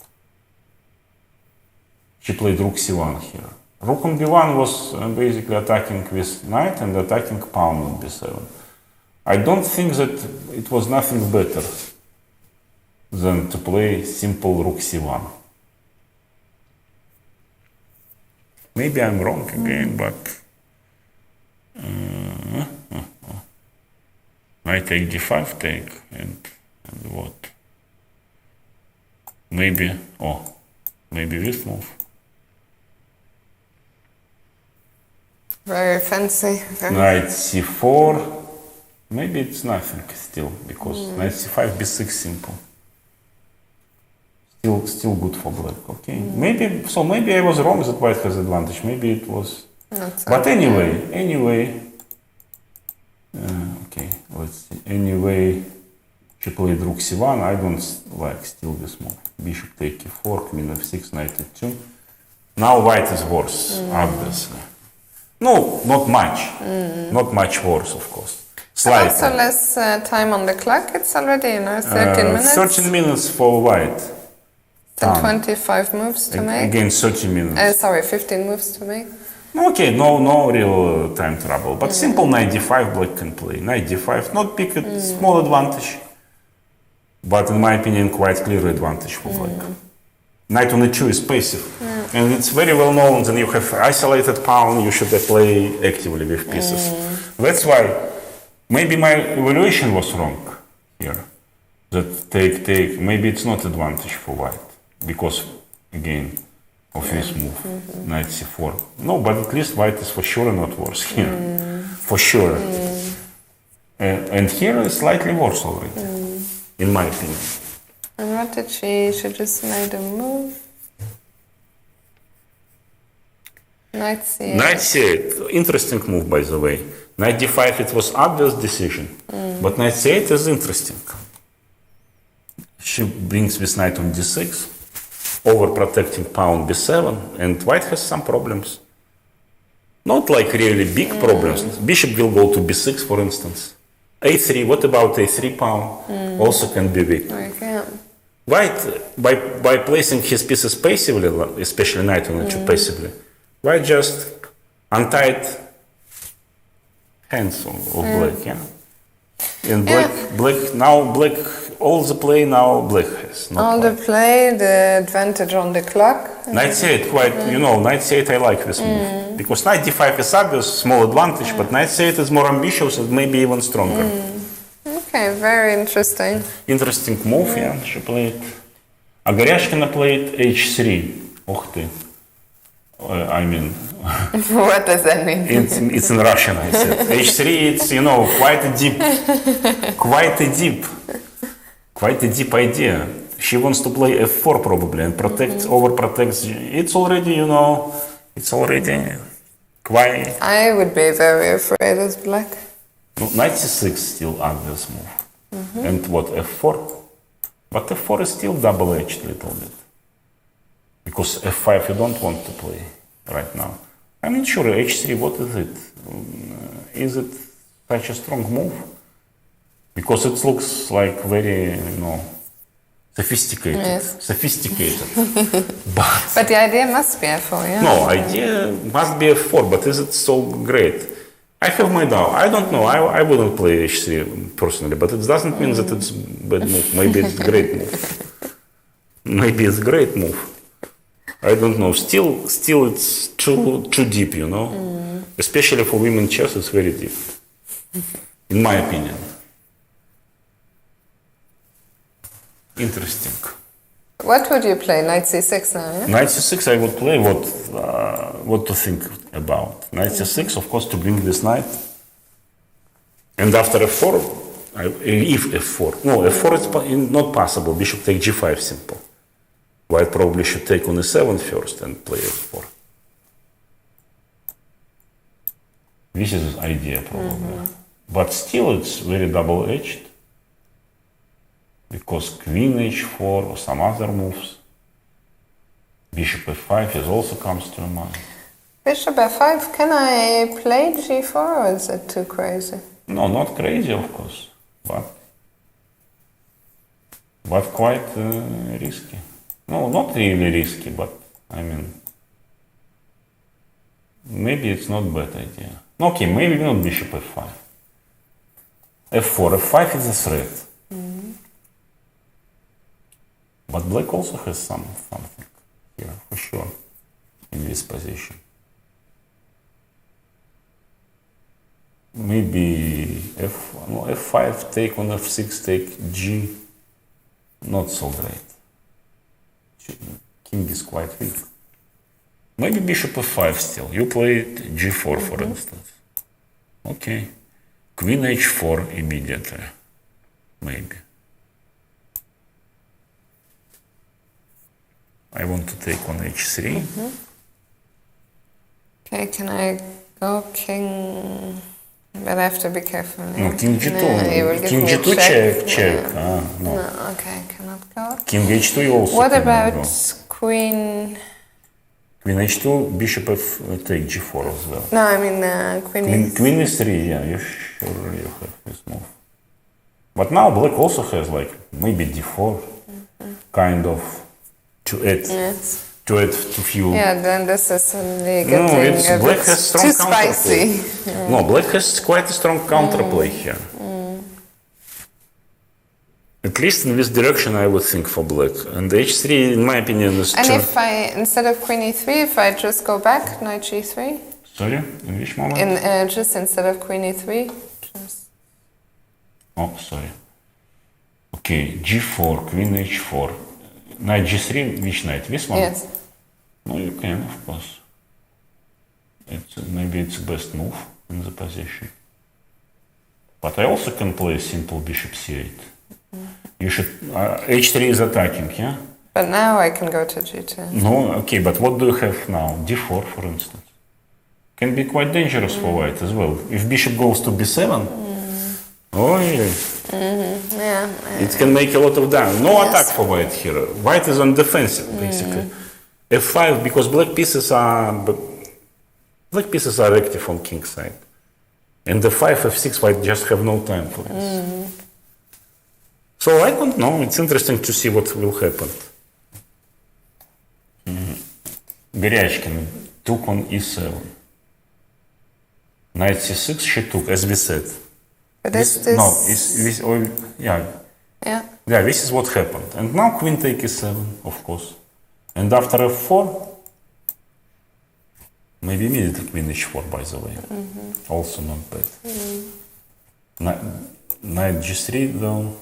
She played rook c1 here. Rook on b1 was basically attacking with knight and attacking pawn on b7. I don't think that it was nothing better than to play simple rook c1. Maybe I'm wrong again, but I take d5 take and what? Maybe this move. Very fancy. Knight c4. Maybe it's nothing still because knight c5, b6 simple. Still good for black. Okay. Maybe I was wrong that white has advantage. Maybe it was. But anyway. Okay. Let's see. Anyway, she played rook c1. I don't like still this move. Bishop take e4, queen f6, knight e2. Now white is worse, obviously. No, not much. Not much worse, of course. Slightly. Also less time on the clock. It's already 13 minutes. 13 minutes for white. And 25 moves to make. Again, 30 minutes. 15 moves to make. Okay, no real time trouble. But simple knight d5 black can play. Knight d5, not big, small advantage. But in my opinion, quite clear advantage for black. Knight on e2 is passive. And it's very well known that you have isolated pawn, you should play actively with pieces. That's why maybe my evaluation was wrong here. That take, maybe it's not advantage for white. Because, again, of this move, knight c4. No, but at least white is for sure not worse here. For sure. And here is slightly worse already, in my opinion. And what did she just made a move? Knight c8. Knight c8, interesting move by the way. Knight d5, it was obvious decision. But knight c8 is interesting. She brings this knight on d6. Overprotecting pawn b7, and white has some problems. Not like really big problems. Bishop will go to b6, for instance. a3, what about a3 pawn? Also can be weak. Okay. White, by placing his pieces passively, especially knight on e2 passively, white just untied hands of black, yeah? And black, all the play now black has. All the play, the advantage on the clock. Knight c8, quite, knight c8 I like this move. Because knight d5 is obvious, small advantage, but knight c8 is more ambitious and maybe even stronger. Okay, very interesting. Interesting move, yeah, she played. А Горяшкина played h3. Ух ты. I mean... What does that mean? It's in Russian, I said. h3, it's, quite a deep idea. She wants to play f4 probably and overprotects. It's already quite... I would be very afraid as black. Knight c6 still obvious move. And what, f4? But f4 is still double-edged a little bit. Because f5 you don't want to play right now. I'm not sure, h3, what is it? Is it such a strong move? Because it looks like very, sophisticated. Yes. Sophisticated. But the idea must be f4, yeah? No, idea must be f4, but is it so great? I have my doubt. I don't know. I wouldn't play h3 personally, but it doesn't mean that it's bad move. Maybe it's great move. Maybe it's great move. I don't know. Still it's too deep, Especially for women chess, it's very deep. In my opinion. Interesting. What would you play? Knight c6 now, yeah? Knight c6 I would play. What to think about? Knight c6, of course, to bring this knight. And after f4, if f4. No, f4 is not possible. Bishop take g5 simple. White probably should take on e7 first and play f4. This is the idea probably. But still it's very double-edged. Because queen h4 or some other moves. Bishop f5 is also comes to mind. Bishop f5, can I play g4 or is it too crazy? No, not crazy, of course, but quite risky. No, not really risky, but I mean, maybe it's not a bad idea. Okay, maybe not bishop f5. f4, f5 is a threat. But black also has something here, for sure, in this position. Maybe f5 take on f6, take g, not so great. King is quite weak. Maybe bishop f5 still. You played g4, for instance. Okay. Queen h4 immediately. Maybe. I want to take on h3. Okay, can I go king? But I have to be careful. No, king g2. No, king g2 check. Ah, no. No, okay, I cannot go. King h2 you also What cannot about go. queen? Queen h2, bishop f take g4 as well. No, I mean queen. Queen is 3, yeah, you sure you have this move. But now black also has like maybe d4, kind of to add to fuel. Yeah, then this is really No, getting it's a black bit has strong too counterplay. spicy. No, black has quite a strong counterplay here. At least in this direction, I would think for black. And h3, in my opinion, is And too... if I, instead of queen e3, if I just go back, knight g3? Sorry, in which moment? Just instead of queen e3? Just... Oh, sorry. Okay, g4, queen h4. Knight g3, which knight? This one? Yes. No, you can, of course. Maybe it's the best move in the position. But I also can play a simple bishop c8. You should... h3 is attacking, yeah? But now I can go to g2. No, okay, but what do you have now? d4, for instance. Can be quite dangerous for white as well. If bishop goes to b7, oh yeah. Yeah. It can make a lot of damage. No attack for white here. White is on defensive, basically. f5, because black pieces are active on king side. And f5, f6, white just have no time for this. So I don't know. It's interesting to see what will happen. Goryachkin took on e7. Knight c6, she took, as we said. But this... Yeah. Yeah. Yeah, this is what happened. And now queen take e7, of course. And after f4, maybe immediately queen h4, by the way. Also not bad. Knight g3, though.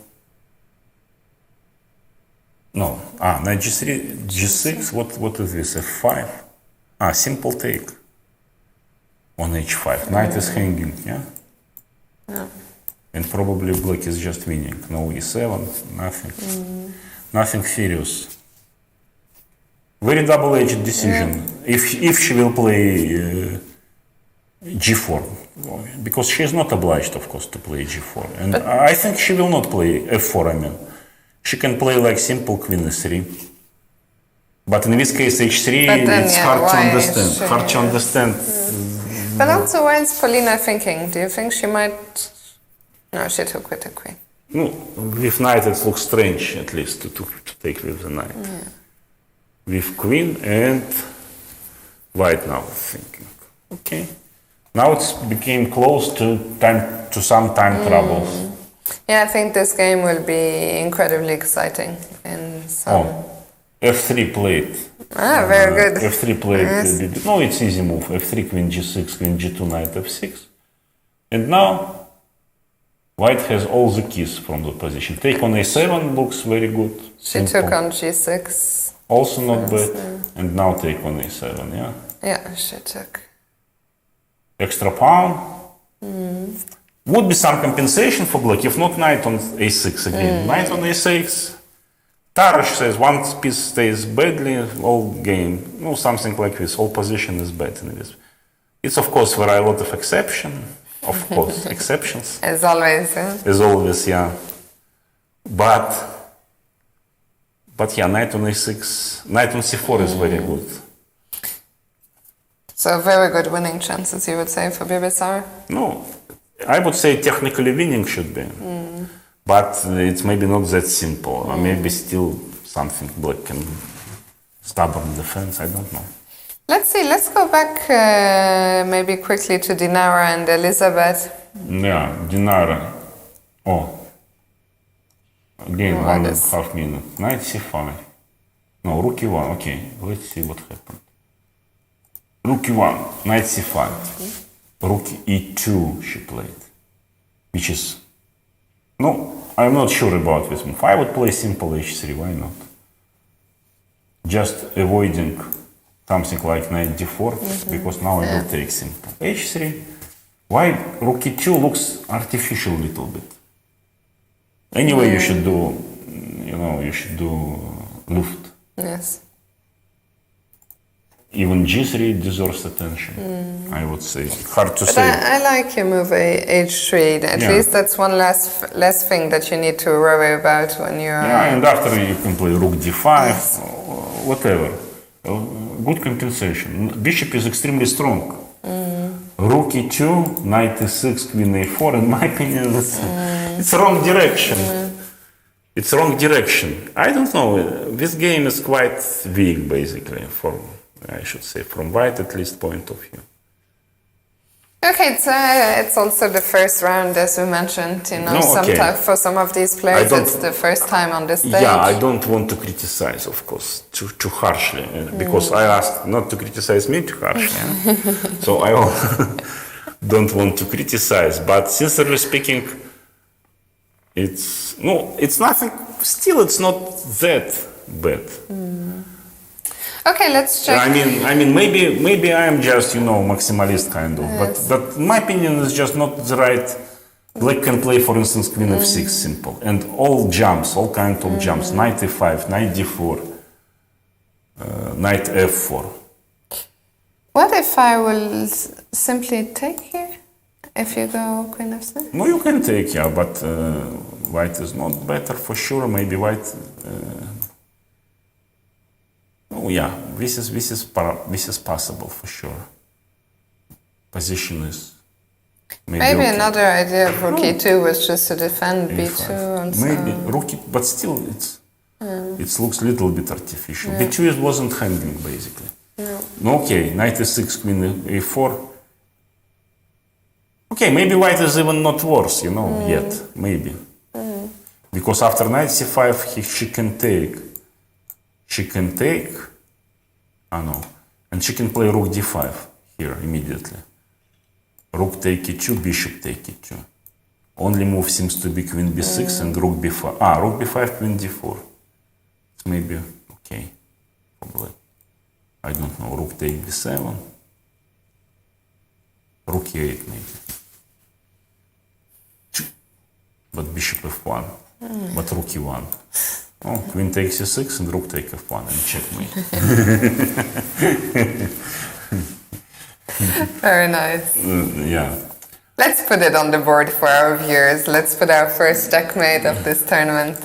No, knight g3, g6, what is this, f5? Simple take on h5. Knight is hanging, yeah? Yeah. And probably black is just winning. No e7, nothing. Nothing serious. Very double-edged decision. If she will play g4, because she is not obliged, of course, to play g4. And I think she will not play f4, I mean. She can play like simple queen e3. But in this case, h3, it's hard to understand. Hard to understand. But also, why is Polina thinking? Do you think she might... No, she took with the queen. No, with knight it looks strange, at least, to take with the knight. With queen and white now thinking. Okay. Now it's became close to some time troubles. Yeah, I think this game will be incredibly exciting. In some... f3 played. Very good. f3 played. Yes. No, it's easy move. f3, queen g6, queen g2, knight f6. And now white has all the keys from the position. Take on a7 looks very good. She took on g6. Also not bad. And now take on a7, yeah? Yeah, she took. Extra pawn. Would be some compensation for black, if not knight on a6 again. Knight on a6. Tarash says one piece stays badly, all game. No, something like this. All position is bad in this. It's of course there are a lot of exceptions. Of course, exceptions. As always. As always, yeah. But yeah, knight on a6, knight on c4 is very good. So very good winning chances, you would say, for Bibisar? No, I would say technically winning should be, but it's maybe not that simple. Or maybe still something black can stubborn defense. I don't know. Let's see. Let's go back maybe quickly to Dinara and Elizabeth. Yeah, Dinara. Oh, again, 1.5 minutes. Knight c5. No, rook e1. Okay, let's see what happened. Rook e1, knight c5. Rook e2 she played, which is, no, I'm not sure about this move. I would play simple h3, why not? Just avoiding something like knight d4, because now I will take simple. h3, why rook e2 looks artificial a little bit. Anyway, you should do, you should do Luft. Yes. Even g3 deserves attention, I would say. Hard to But say. I like your move h3. At least that's one less thing that you need to worry about when you're... Yeah, and after you can play rook d5, whatever. Good compensation. Bishop is extremely strong. Rook e2, knight e6, queen a4, in my opinion, it's wrong direction. It's wrong direction. I don't know. This game is quite weak, basically, I should say, from white at least point of view. Okay, it's also the first round, as we mentioned. For some of these players, it's the first time on the stage. Yeah, I don't want to criticize, of course, too harshly, because I asked not to criticize me too harshly. So I don't want to criticize, but sincerely speaking, it's nothing. Still, it's not that bad. Okay, let's check. I mean, maybe I am just maximalist kind of, but in my opinion, it's just not the right. Black can play, for instance, queen f6 simple, and all jumps, all kind of jumps, knight e5, knight d4, knight f4. What if I will simply take here? If you go queen f6? No, you can take, yeah, but white is not better for sure. Maybe white. Oh yeah, this is possible for sure. Position is maybe okay. Another idea of rook e2 was just to defend b2 and so. Maybe rook, but still it looks a little bit artificial. B2 wasn't hanging basically. No. Okay, knight e6, queen a4. Okay, maybe white is even not worse, yet maybe because after knight c5 she can take. And she can play rook d5 here immediately. Rook take e2, bishop take e2. Only move seems to be queen b6 and rook b5. Rook b5, queen d4. It's maybe okay, probably. I don't know, rook take b7. Rook e8 maybe. But bishop f1, but rook e1. Oh, queen takes e6 and rook take f1 and checkmate. Very nice. Yeah. Let's put it on the board for our viewers. Let's put our first checkmate of this tournament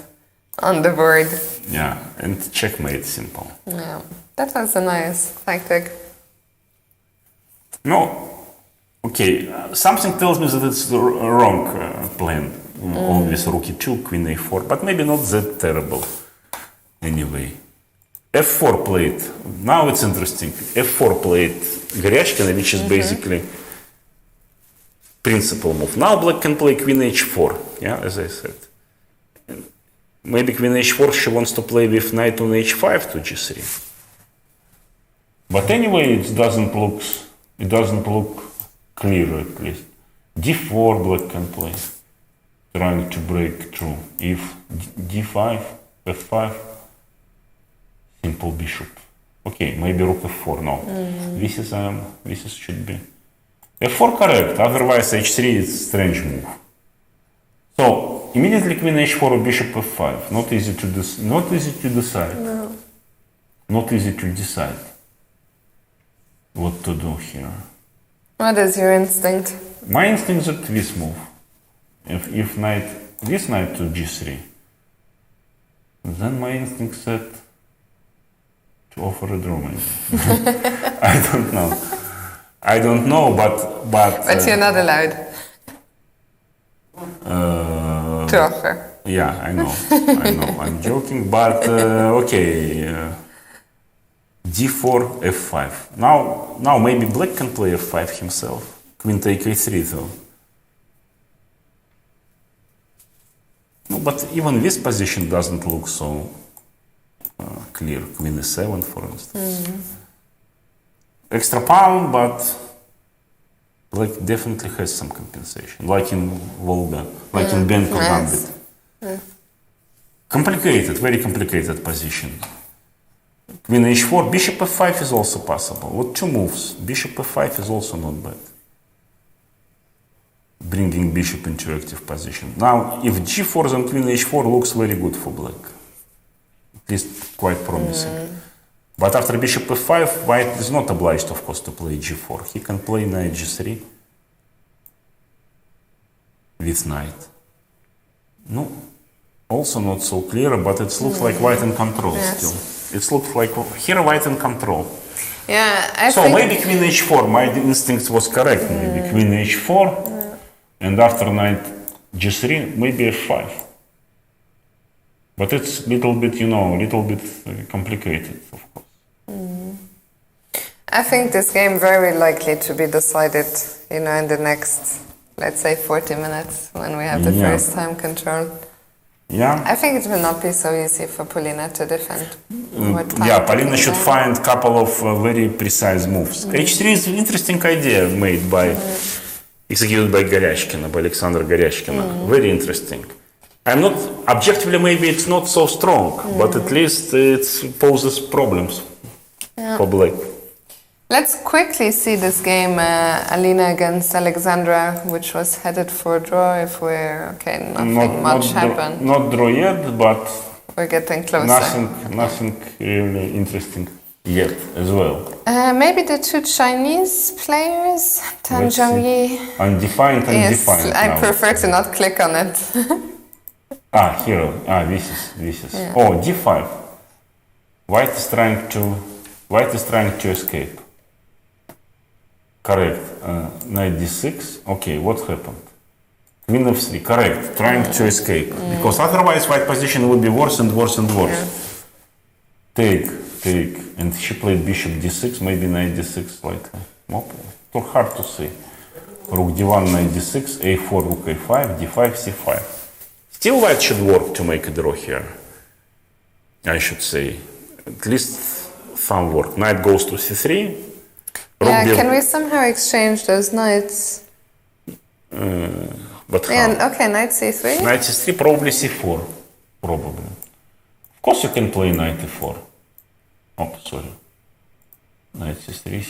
on the board. Yeah, and checkmate simple. Yeah, that was a nice tactic. No, okay, something tells me that it's the wrong plan. Always rook e2, queen a4, but maybe not that terrible. Anyway, f4 played. Now it's interesting. f4 played Goryachkina, which is basically principal move. Now black can play queen h4. Yeah, as I said. Maybe queen h4 she wants to play with knight on h5 to g3. But anyway, it doesn't look clear at least. d4 black can play. Trying to break through. If d5, f5, simple bishop. Okay, maybe rook f4. No, this should be f4 correct. Otherwise, h3 is strange move. So immediately queen h4 or bishop f5. Not easy to decide. No. Not easy to decide what to do here. What is your instinct? My instinct is this move. If this knight to g3, then my instinct said to offer a draw maybe. I don't know, but But you're not allowed. Trochę. Yeah, I know. I'm joking, but okay. D4, F5. Now maybe Black can play F5 himself. Queen take A3 though. No, but even this position doesn't look so clear. Queen E7, for instance. Extra pawn, but Black definitely has some compensation, like in Volga, like in Benko Gambit. Complicated, very complicated position. Queen H4, Bishop F5 is also possible. With two moves, Bishop F5 is also not bad. Bringing Bishop into active position. Now, if G4 then Queen H4 looks very good for Black. At least quite promising. But after Bishop F5, White is not obliged, of course, to play G4. He can play Knight G3 with Knight. No, also not so clear, but it looks like White in control still. It looks like here White in control. Yeah, I so think maybe Queen H4. My instinct was correct. Maybe Queen H4, and after Knight G3, maybe F5. But it's little bit, complicated, of course. I think this game very likely to be decided, in the next, let's say, 40 minutes when we have the first time control. Yeah. I think it will not be so easy for Polina to defend. Polina should find a couple of very precise moves. H3 is an interesting idea executed by Goryachkina, by Alexander Goryachkina. Very interesting. I'm not, objectively maybe it's not so strong, but at least it poses problems for Black. Let's quickly see this game, Alina against Alexandra, which was headed for a draw. If we're nothing much happened. Not draw yet, but we're getting closer. Nothing really interesting yet as well. Maybe the two Chinese players, Tan Zhongyi. Undefined. Yes, I prefer to not click on it. Here. This is. Yeah. Oh, D5. White is trying to escape. Correct. Knight D6. Okay, what happened? Queen F3. Correct. Trying to escape. Because otherwise White position would be worse and worse and worse. Take. And she played Bishop D6, maybe Knight D6 slightly. Too hard to say. Rook D1, Knight D6, A4, Rook A5, D5, C5. Still White should work to make a draw here. I should say. At least some work. Knight goes to C3. Can we somehow exchange those knights? But how? Okay, Knight C3? Knight C3, probably C4. Probably. Of course you can play Knight E4. Oh, sorry. Knight C3,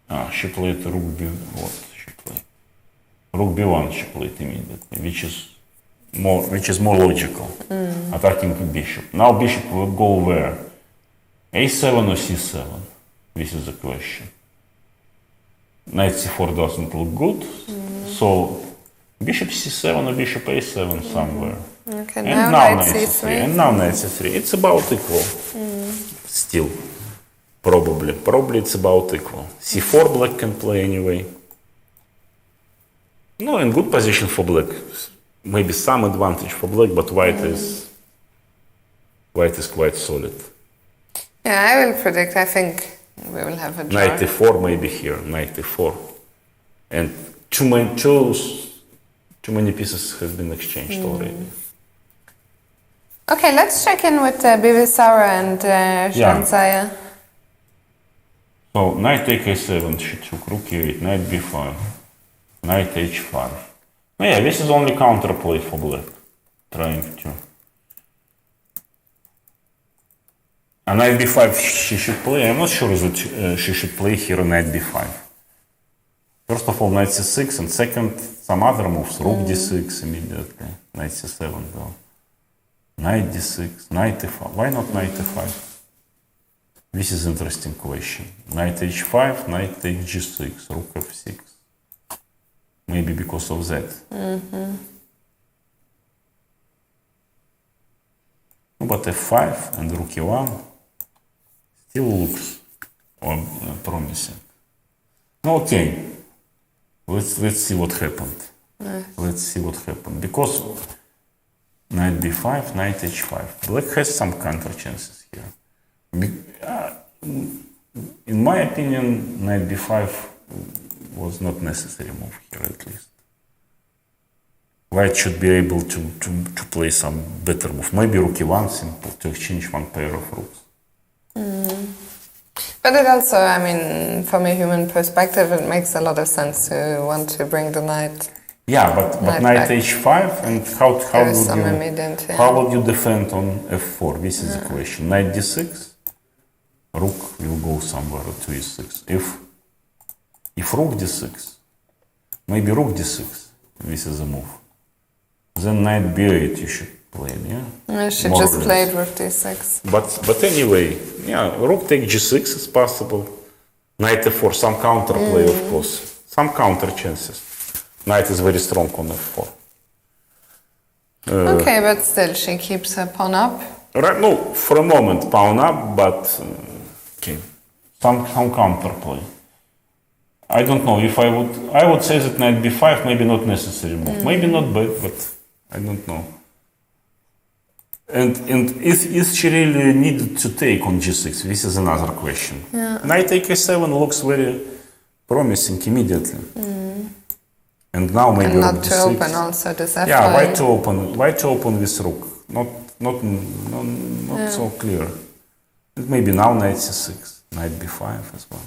C4. She played Rook B. What she played? Rook B1 she played immediately, which is more logical. Attacking the bishop. Now bishop will go where? A7 or C7? This is the question. Knight C4 doesn't look good, so bishop C7 or bishop A7 somewhere. Okay, and now Knight C3. And now Knight C3. It's about equal. Still. Probably it's about equal. C4 Black can play anyway. No, in good position for Black. Maybe some advantage for Black, but White is quite solid. Yeah, I will predict. I think we will have a draw. Knight E4 maybe here. Knight E4, and too many pieces have been exchanged already. Okay, let's check in with Bibisaura and Shanzaya. So Knight take A7, she took Rook E8, Knight B5, Knight H5. Yeah, this is only counterplay for Black, trying to. And Knight B5 she should play. I'm not sure that she should play here Knight B5. First of all, Knight C6, and second, some other moves. Rook D6 immediately. Knight C7 though. Knight D6, Knight E5. Why not Knight E5? This is interesting question. Knight H5, Knight takes G6, Rook F6. Maybe because of that. But F5 and Rook E1 still looks promising. Okay. Let's see what happened. Let's see what happened. Because knight b5, knight h5. Black has some counter chances here. In my opinion, knight b5 was not necessary move here, at least. White should be able to play some better move. Maybe rook e1 simple to exchange one pair of rooks. But it also, I mean, from a human perspective, it makes a lot of sense to want to bring the knight. Yeah, but knight h5, and how would you defend on f4? This is the question. Knight d6, rook will go somewhere to e6. If rook d6, maybe rook d6, this is a move. Then knight b8 you should play, yeah? I should just play rook d6. But anyway, yeah, rook take g6 is possible. Knight f4, some counter play, of course. Some counter chances. Knight is very strong on f4. Okay, but still, she keeps her pawn up. Right, no, for a moment, pawn up, but okay, some counter play. I don't know if I would say that knight b5 maybe not necessary move. Maybe not bad, but I don't know. And is she really needed to take on g6? This is another question. Yeah. Knight ak7 looks very promising immediately. And now maybe and not rook to d6. open also this f5. Yeah, why to open this rook? Not so clear. And maybe now knight c6, knight b5 as well.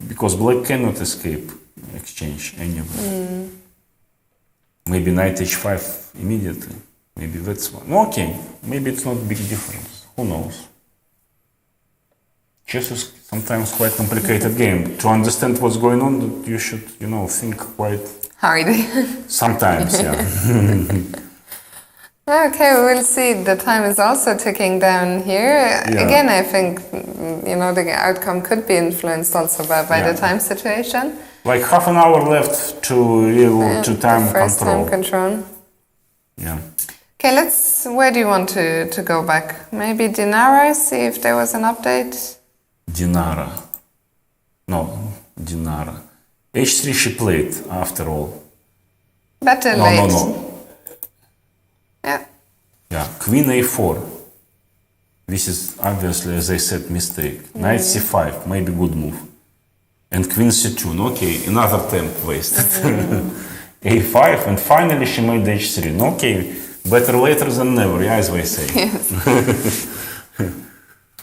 Because black cannot escape exchange anyway. Maybe knight h5 immediately. Maybe that's one. Okay, maybe it's not a big difference. Who knows? Chess is sometimes quite complicated game. To understand what's going on, you should, think quite hard. Sometimes, yeah. Okay, we'll see. The time is also ticking down here. Yeah. Again, I think, the outcome could be influenced also by the time situation. Like half an hour left to time first control. Time control. Yeah. Okay, where do you want to go back? Maybe Dinara, see if there was an update? Dinara. H3 she played, after all. Better late. No. Yeah. Yeah, queen a4. This is obviously, as I said, mistake. Knight c5, maybe good move. And queen c2, okay, another attempt wasted. a5, and finally she made h3. Okay, better later than never, yeah, as we say. Yes.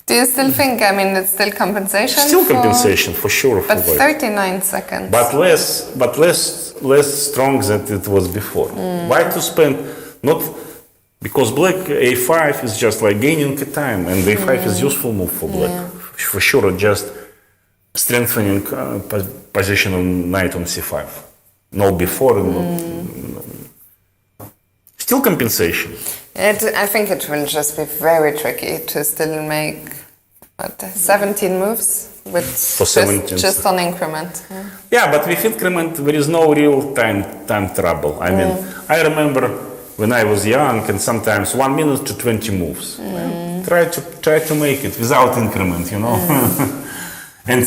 Do you still think, it's still compensation? Still compensation, for sure. But 39 seconds. But less strong than it was before. Why to spend, not, because black a5 is just like gaining time, and a5 is useful move for black. Yeah. For sure, just strengthening position of knight on c5. No before, still compensation. I think it will just be very tricky to still make 17 moves with just on increment. Yeah, but with increment there is no real time trouble. I remember when I was young, and sometimes 1 minute to 20 moves. Try to make it without increment, And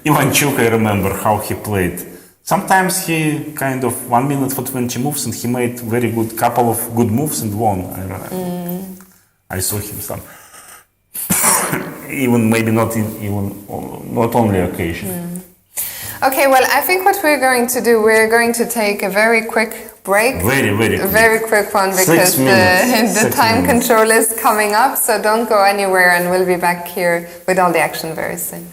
Ivanchuk, I remember how he played. Sometimes he kind of 1 minute for 20 moves, and he made very good couple of good moves and won. I saw him some, even maybe not only occasion. Okay, well, I think what we're going to do, we're going to take a very quick break. Very quick one, because the time control is coming up. So don't go anywhere, and we'll be back here with all the action very soon.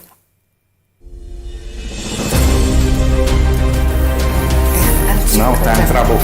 Now time trouble.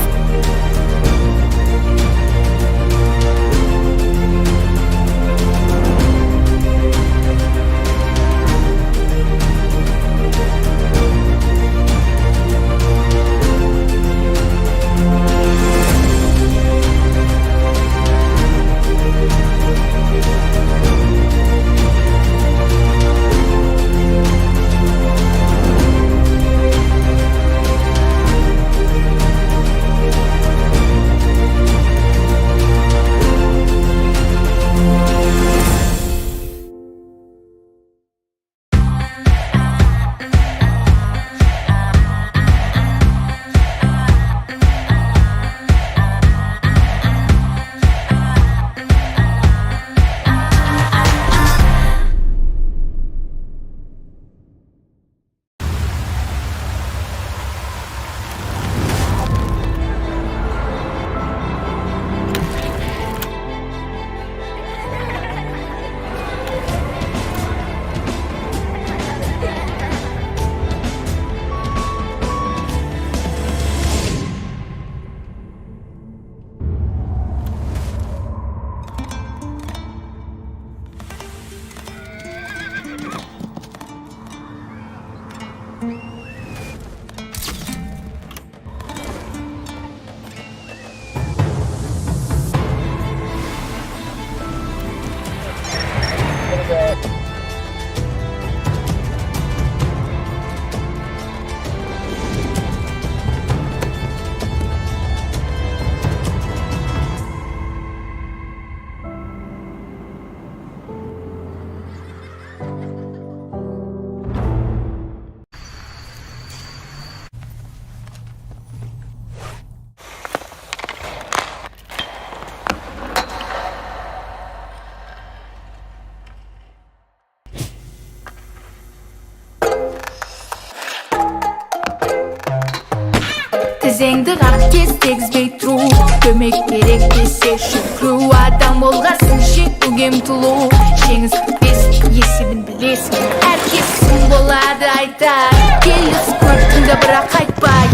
тегізбей тұру көмек керек десе шүкіру адам болғасын жетуге ұмтылу жеңіс күтпес есебін білесің әркесің болады айтар келіс көрдің да бірақ қайтпай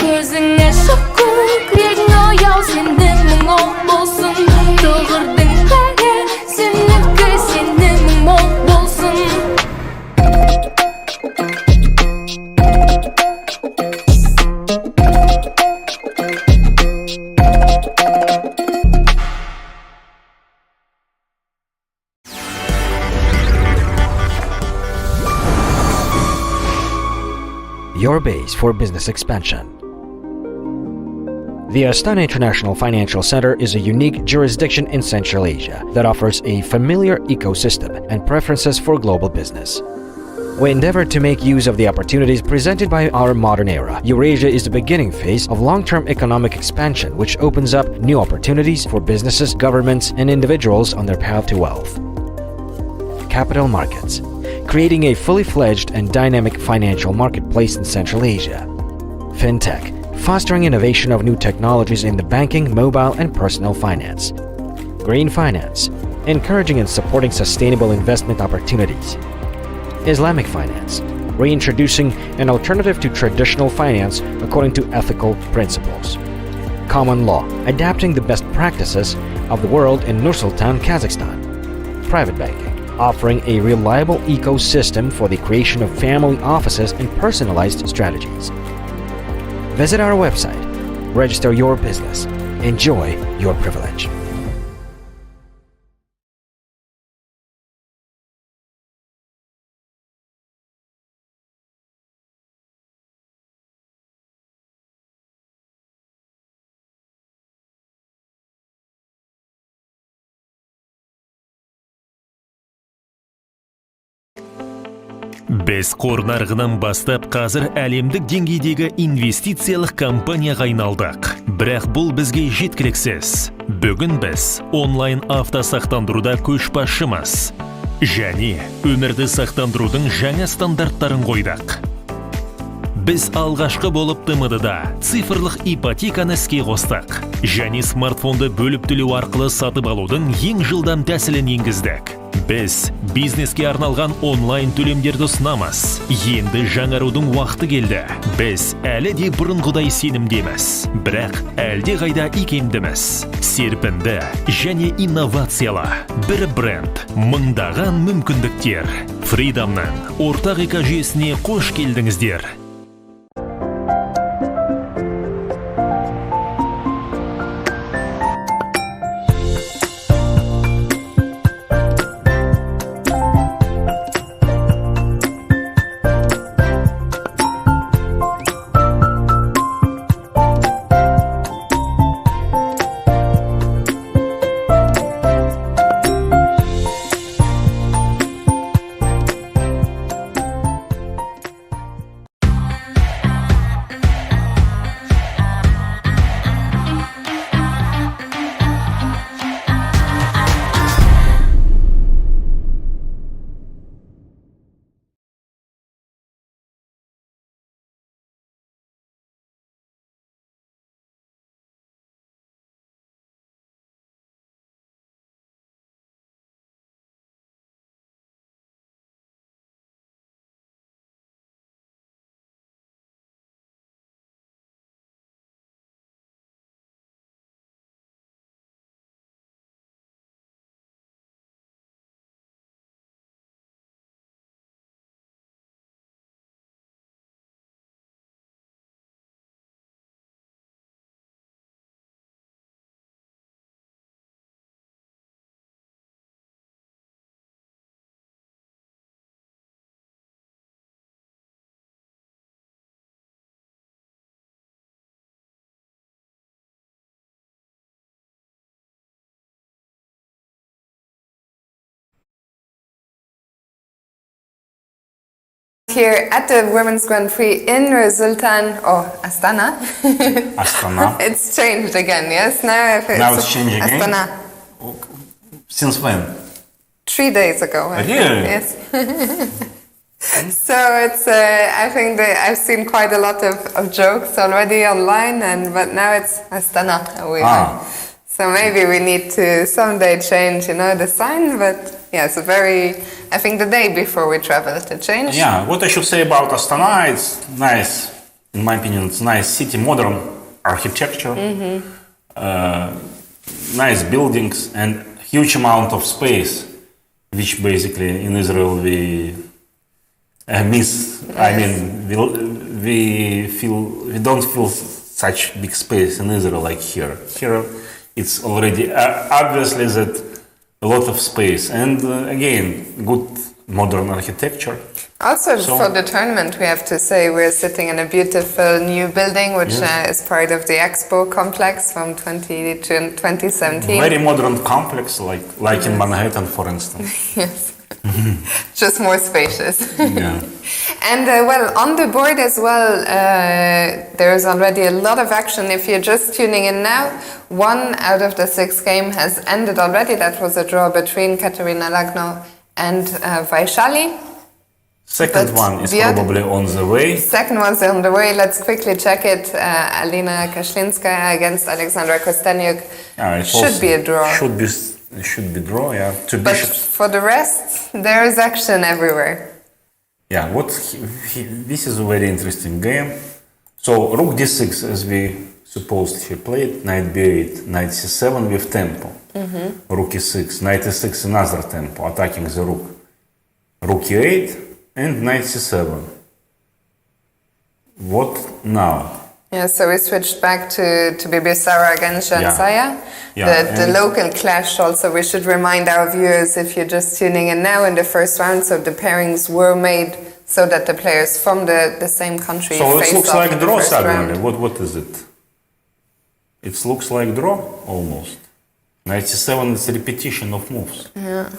көзіңе шыққу крегің ояу сенің мұң болсын тұғырдың бәрі сенікі сенің мұң болсын Your base for business expansion. The Astana International Financial Center is a unique jurisdiction in Central Asia that offers a familiar ecosystem and preferences for global business. We endeavor to make use of the opportunities presented by our modern era. Eurasia is the beginning phase of long-term economic expansion, which opens up new opportunities for businesses, governments, and individuals on their path to wealth. Capital markets, creating a fully fledged and dynamic financial marketplace in Central Asia. Fintech, fostering innovation of new technologies in the banking, mobile, and personal finance. Green finance, encouraging and supporting sustainable investment opportunities. Islamic finance, reintroducing an alternative to traditional finance according to ethical principles. Common law, adapting the best practices of the world in Nur-Sultan, Kazakhstan. Private banking, offering a reliable ecosystem for the creation of family offices and personalized strategies. Visit our website, register your business, enjoy your privilege. Біз қор нарығынан бастап қазір әлемдік деңгейдегі инвестициялық компанияға айналдық. Бірақ бұл бізге жеткіліксіз. Бүгін біз онлайн автосақтандыруда көшбасшымыз. Және өмірді сақтандырудың жаңа стандарттарын қойдық. Біз алғашқы болып ТМД-да цифрлық ипотеканы іске қостық. Және смартфонды бөліп төлеу арқылы сатып алудың ең жылдам тәсілін енгіздік. Біз бизнеске арналған онлайн төлемдерді ұсынамыз. Енді жаңарудың уақыты келді. Біз әлі де бұрынғыдай сенімдеміз. Бірақ әлде қайда икемдіміз. Серпінді және инновациялы. Бір бренд, мыңдаған мүмкіндіктер. FIDE-нан ортақ экожүйесіне қош келдіңіздер. Here at the Women's Grand Prix in Nur-Sultan, or Astana. Astana. It's changed again, yes? Now It's changing again? Astana. Since when? 3 days ago. I think. Really? Yes. So it's, I think that I've seen quite a lot of jokes already online, but now it's Astana. So maybe we need to someday change, the sign, but yeah, it's I think the day before we travel to change. Yeah, what I should say about Astana, it's nice, in my opinion, it's nice city, modern architecture, nice buildings and huge amount of space, which basically in Israel we miss. Yes. I mean, we don't feel such big space in Israel like here. Here, it's already obviously that a lot of space and again good modern architecture. Also, for the tournament, we have to say we're sitting in a beautiful new building, which is part of the Expo complex from 2017. Very modern complex, like in Manhattan, for instance. Yes. Just more spacious. Yeah. And well, on the board as well, there's already a lot of action. If you're just tuning in now, 1 out of the 6 games has ended already. That was a draw between Katerina Lagno and Vaishali. Second one is probably on the way. Second one's on the way. Let's quickly check it. Alina Kashlinskaya against Alexandra Kosteniuk. Should be a draw. Should be draw, yeah. But for the rest, there is action everywhere. Yeah, this is a very interesting game. So rook d6, as we supposed he played, knight b8, knight c7 with tempo. Rook e6, knight e6, another tempo, attacking the rook. Rook e8 and knight c7. What now? Yeah, so we switched back to Bibisara against Jansaya. The local clash also, we should remind our viewers, if you're just tuning in now, in the first round, so the pairings were made so that the players from the same country so face it looks off like in the draw first suddenly. round. What is it? It looks like draw, almost. Knight c7 is a repetition of moves. Yeah.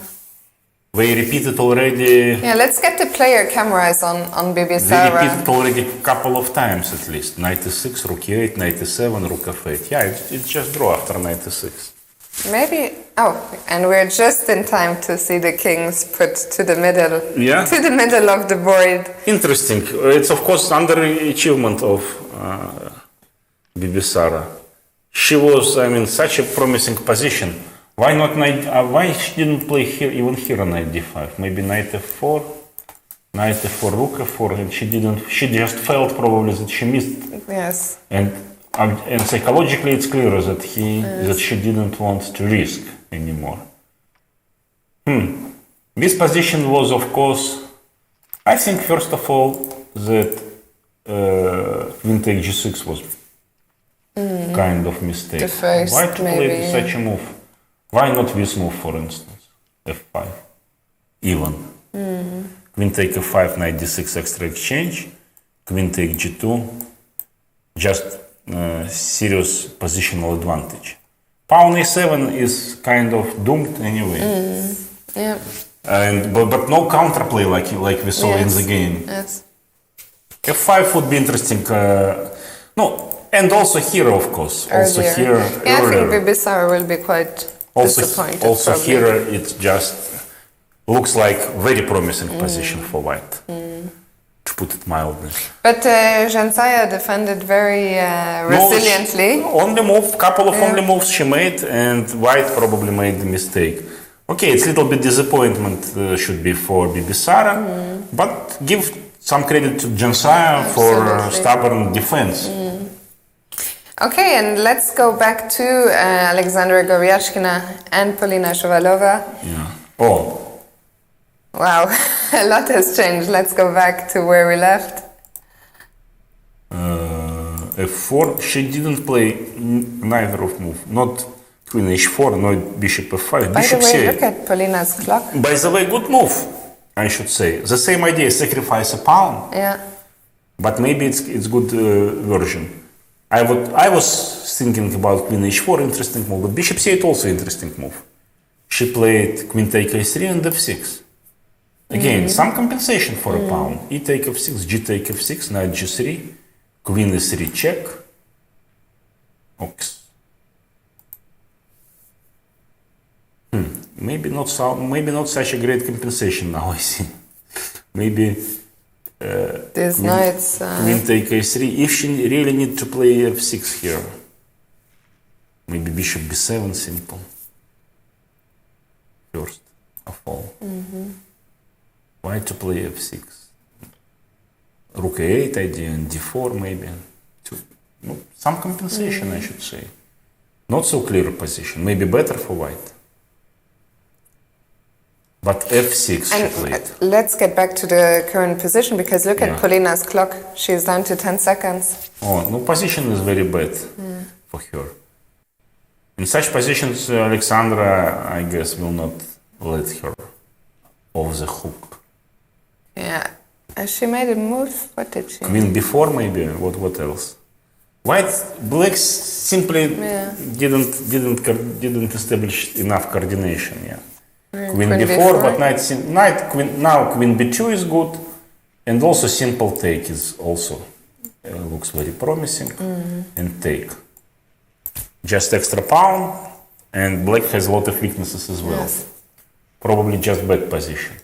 They repeated already. Yeah, let's get the player cameras on Bibisara. They repeated already a couple of times at least. Knight e6, rook e8, knight e7, rook f8. Yeah, it's just draw after knight e6. Maybe. Oh, and we're just in time to see the kings put to the middle. Yeah. To the middle of the board. Interesting. It's of course underachievement of Bibisara. She was, such a promising position. Why not knight? Why she didn't play here, even here on knight d5? Maybe knight f4, rook f4, and she didn't. She just felt probably that she missed. Yes. And psychologically, it's clear that she didn't want to risk anymore. This position was, of course, I think first of all that queen take g6 was kind of mistake. The first, why to maybe, play such a move? Why not this move, for instance? f5. Even. Queen take f5, knight d6 extra exchange. Queen take g2. Just serious positional advantage. Pawn a7 is kind of doomed anyway. Yeah. But no counterplay like we saw in the game. Yes. f5 would be interesting. And also here, of course. Also here yeah, earlier. I think Bibisara will be quite disappointed. Also probably. here, it just looks like very promising position for white, to put it mildly. But Jansaya defended very resiliently. Only only moves she made, and white probably made the mistake. Okay, it's a little bit disappointment should be for Bibisara, but give some credit to Jansaya for stubborn defense. Okay, and let's go back to Alexandra Goryashkina and Polina Shovalova. Yeah. Oh. Wow, a lot has changed. Let's go back to where we left. f4, she didn't play neither of move. Not queen h4, not bishop f5, By bishop the way, c8. look at Polina's clock. By the way, good move, I should say. The same idea, sacrifice a pawn. Yeah. But maybe it's good version. I was thinking about queen h4, interesting move, but bishop c8 also interesting move. She played queen take a3 and f6. Again, some compensation for a pawn. E take f6, g take f6, knight g3, queen e3 check. Okay. Maybe not such a great compensation now. I see. maybe These knights. queen take a3. If she really need to play f6 here, maybe bishop b7 simple. First of all. Why to play f6? Rook a8 idea and d4 maybe. Some compensation, I should say. Not so clear position. Maybe better for white. But f6 she played. Let's get back to the current position because look at Polina's clock. She's down to 10 seconds. Oh, no, position is very bad for her. In such positions, Alexandra, I guess, will not let her off the hook. Yeah. She made a move. What did she? Queen b4 maybe. What else? White, black simply didn't establish enough coordination. Yeah. Queen b4, but now queen b2 is good, and also simple take is also looks very promising. And take. Just extra pawn, and black has a lot of weaknesses as well. Yes. Probably just bad position.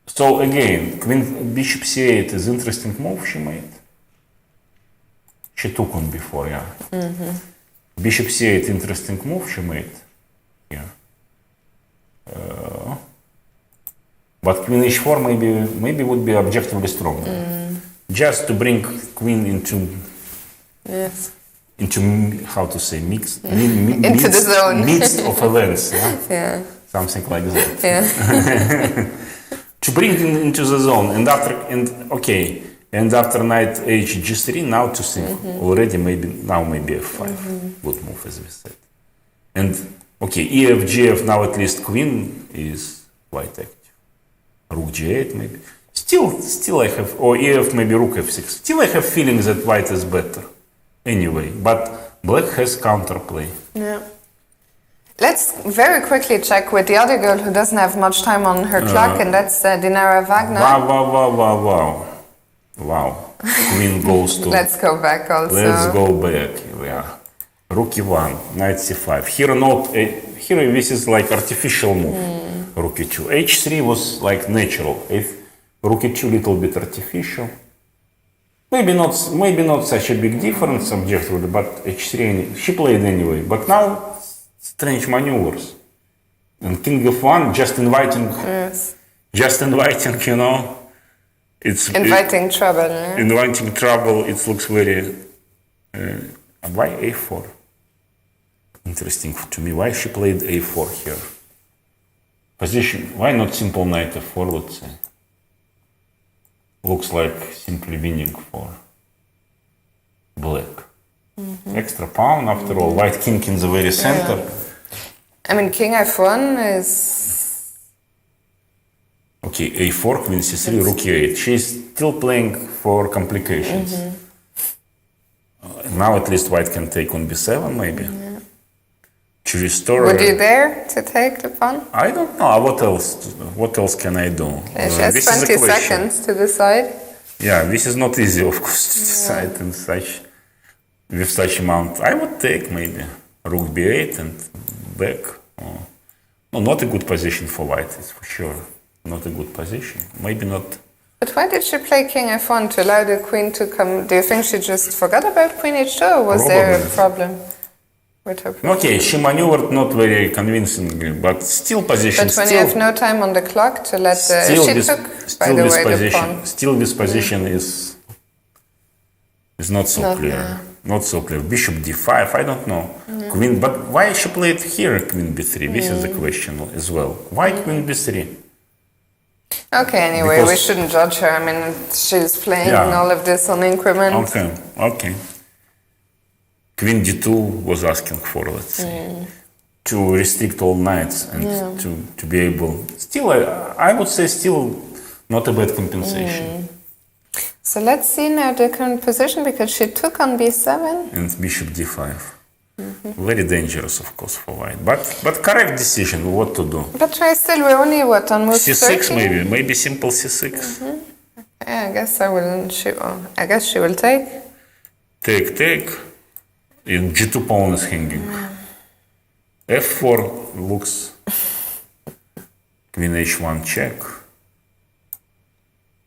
So again, queen bishop c8 is interesting move she made. She took on before, yeah. Bishop c8 interesting move she made. Yeah. But queen h4 maybe would be objectively stronger. Just to bring queen into how to say Into the zone. midst of events, yeah? Yeah. Something like that. Yeah. To bring it into the zone and after knight h g3 now to think already maybe f5 good move as we said. And ef gf now at least queen is quite active. Rook g8 maybe. Still I have, or ef maybe rook f6. Still I have feeling that white is better anyway, but black has counterplay. Yeah. Let's very quickly check with the other girl who doesn't have much time on her clock, and that's Dinara Wagner. Wow. Queen goes to... Let's go back also. Let's go back, yeah. Rook e1, knight c5. Here this is like artificial move. Rook e2. h3 was like natural. Rook e2 little bit artificial. Maybe not such a big difference objectively, but h3 she played anyway. But now strange maneuvers. And king f1 just inviting, it's inviting trouble. Yeah? Inviting trouble. It looks very. Why a4? Interesting to me. Why she played a4 here? Position. Why not simple knight f4? Let's say. Looks like simply winning for black. Extra pawn after all. White king in the very center. I mean, king f1 is... a4, queen c3, rook e8. She's still playing for complications. Now at least white can take on b7 maybe. To restore... Would you dare to take the pawn? I don't know. What else can I do? She has 20 seconds to decide. Yeah, this is not easy, of course, to decide with such amount. I would take maybe rook b8 and back. No, not a good position for white, it's for sure. Not a good position. Maybe not. But why did she play king f1 to allow the queen to come? Do you think she just forgot about queen h2, or was there a problem with her? Okay, she maneuvered not very convincingly, but still position. But when you have no time on the clock to let the... the pawn. Still this position is not so clear. Not so clear. Bishop d5, I don't know. Queen, but why she played here queen b3? This is the question as well. Why queen b3? Okay, anyway, we shouldn't judge her. I mean, she's playing all of this on increment. Okay. Queen d2 was asking for, let's say, to restrict all knights and to be able... Still, I would say still not a bad compensation. So let's see now the current position, because she took on b7. And bishop d5. Very dangerous, of course, for white. But correct decision, what to do. But still, we're only, on move c6 30? Maybe simple c6. Yeah, I guess she will take. Take. And g2 pawn is hanging. f4 looks... Queen h1 check.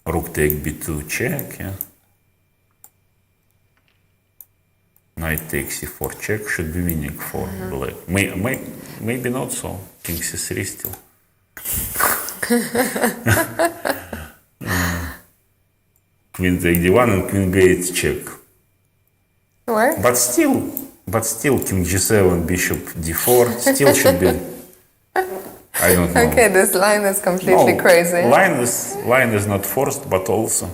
Rook take b2 check, yeah. Knight takes c4 check, should be winning for black. Maybe not so. King c3 still. Queen take d1 and queen g8 check. Where? But still king g7, bishop d4 still should be. I don't know. Okay, this line is completely crazy. Line is not forced, but also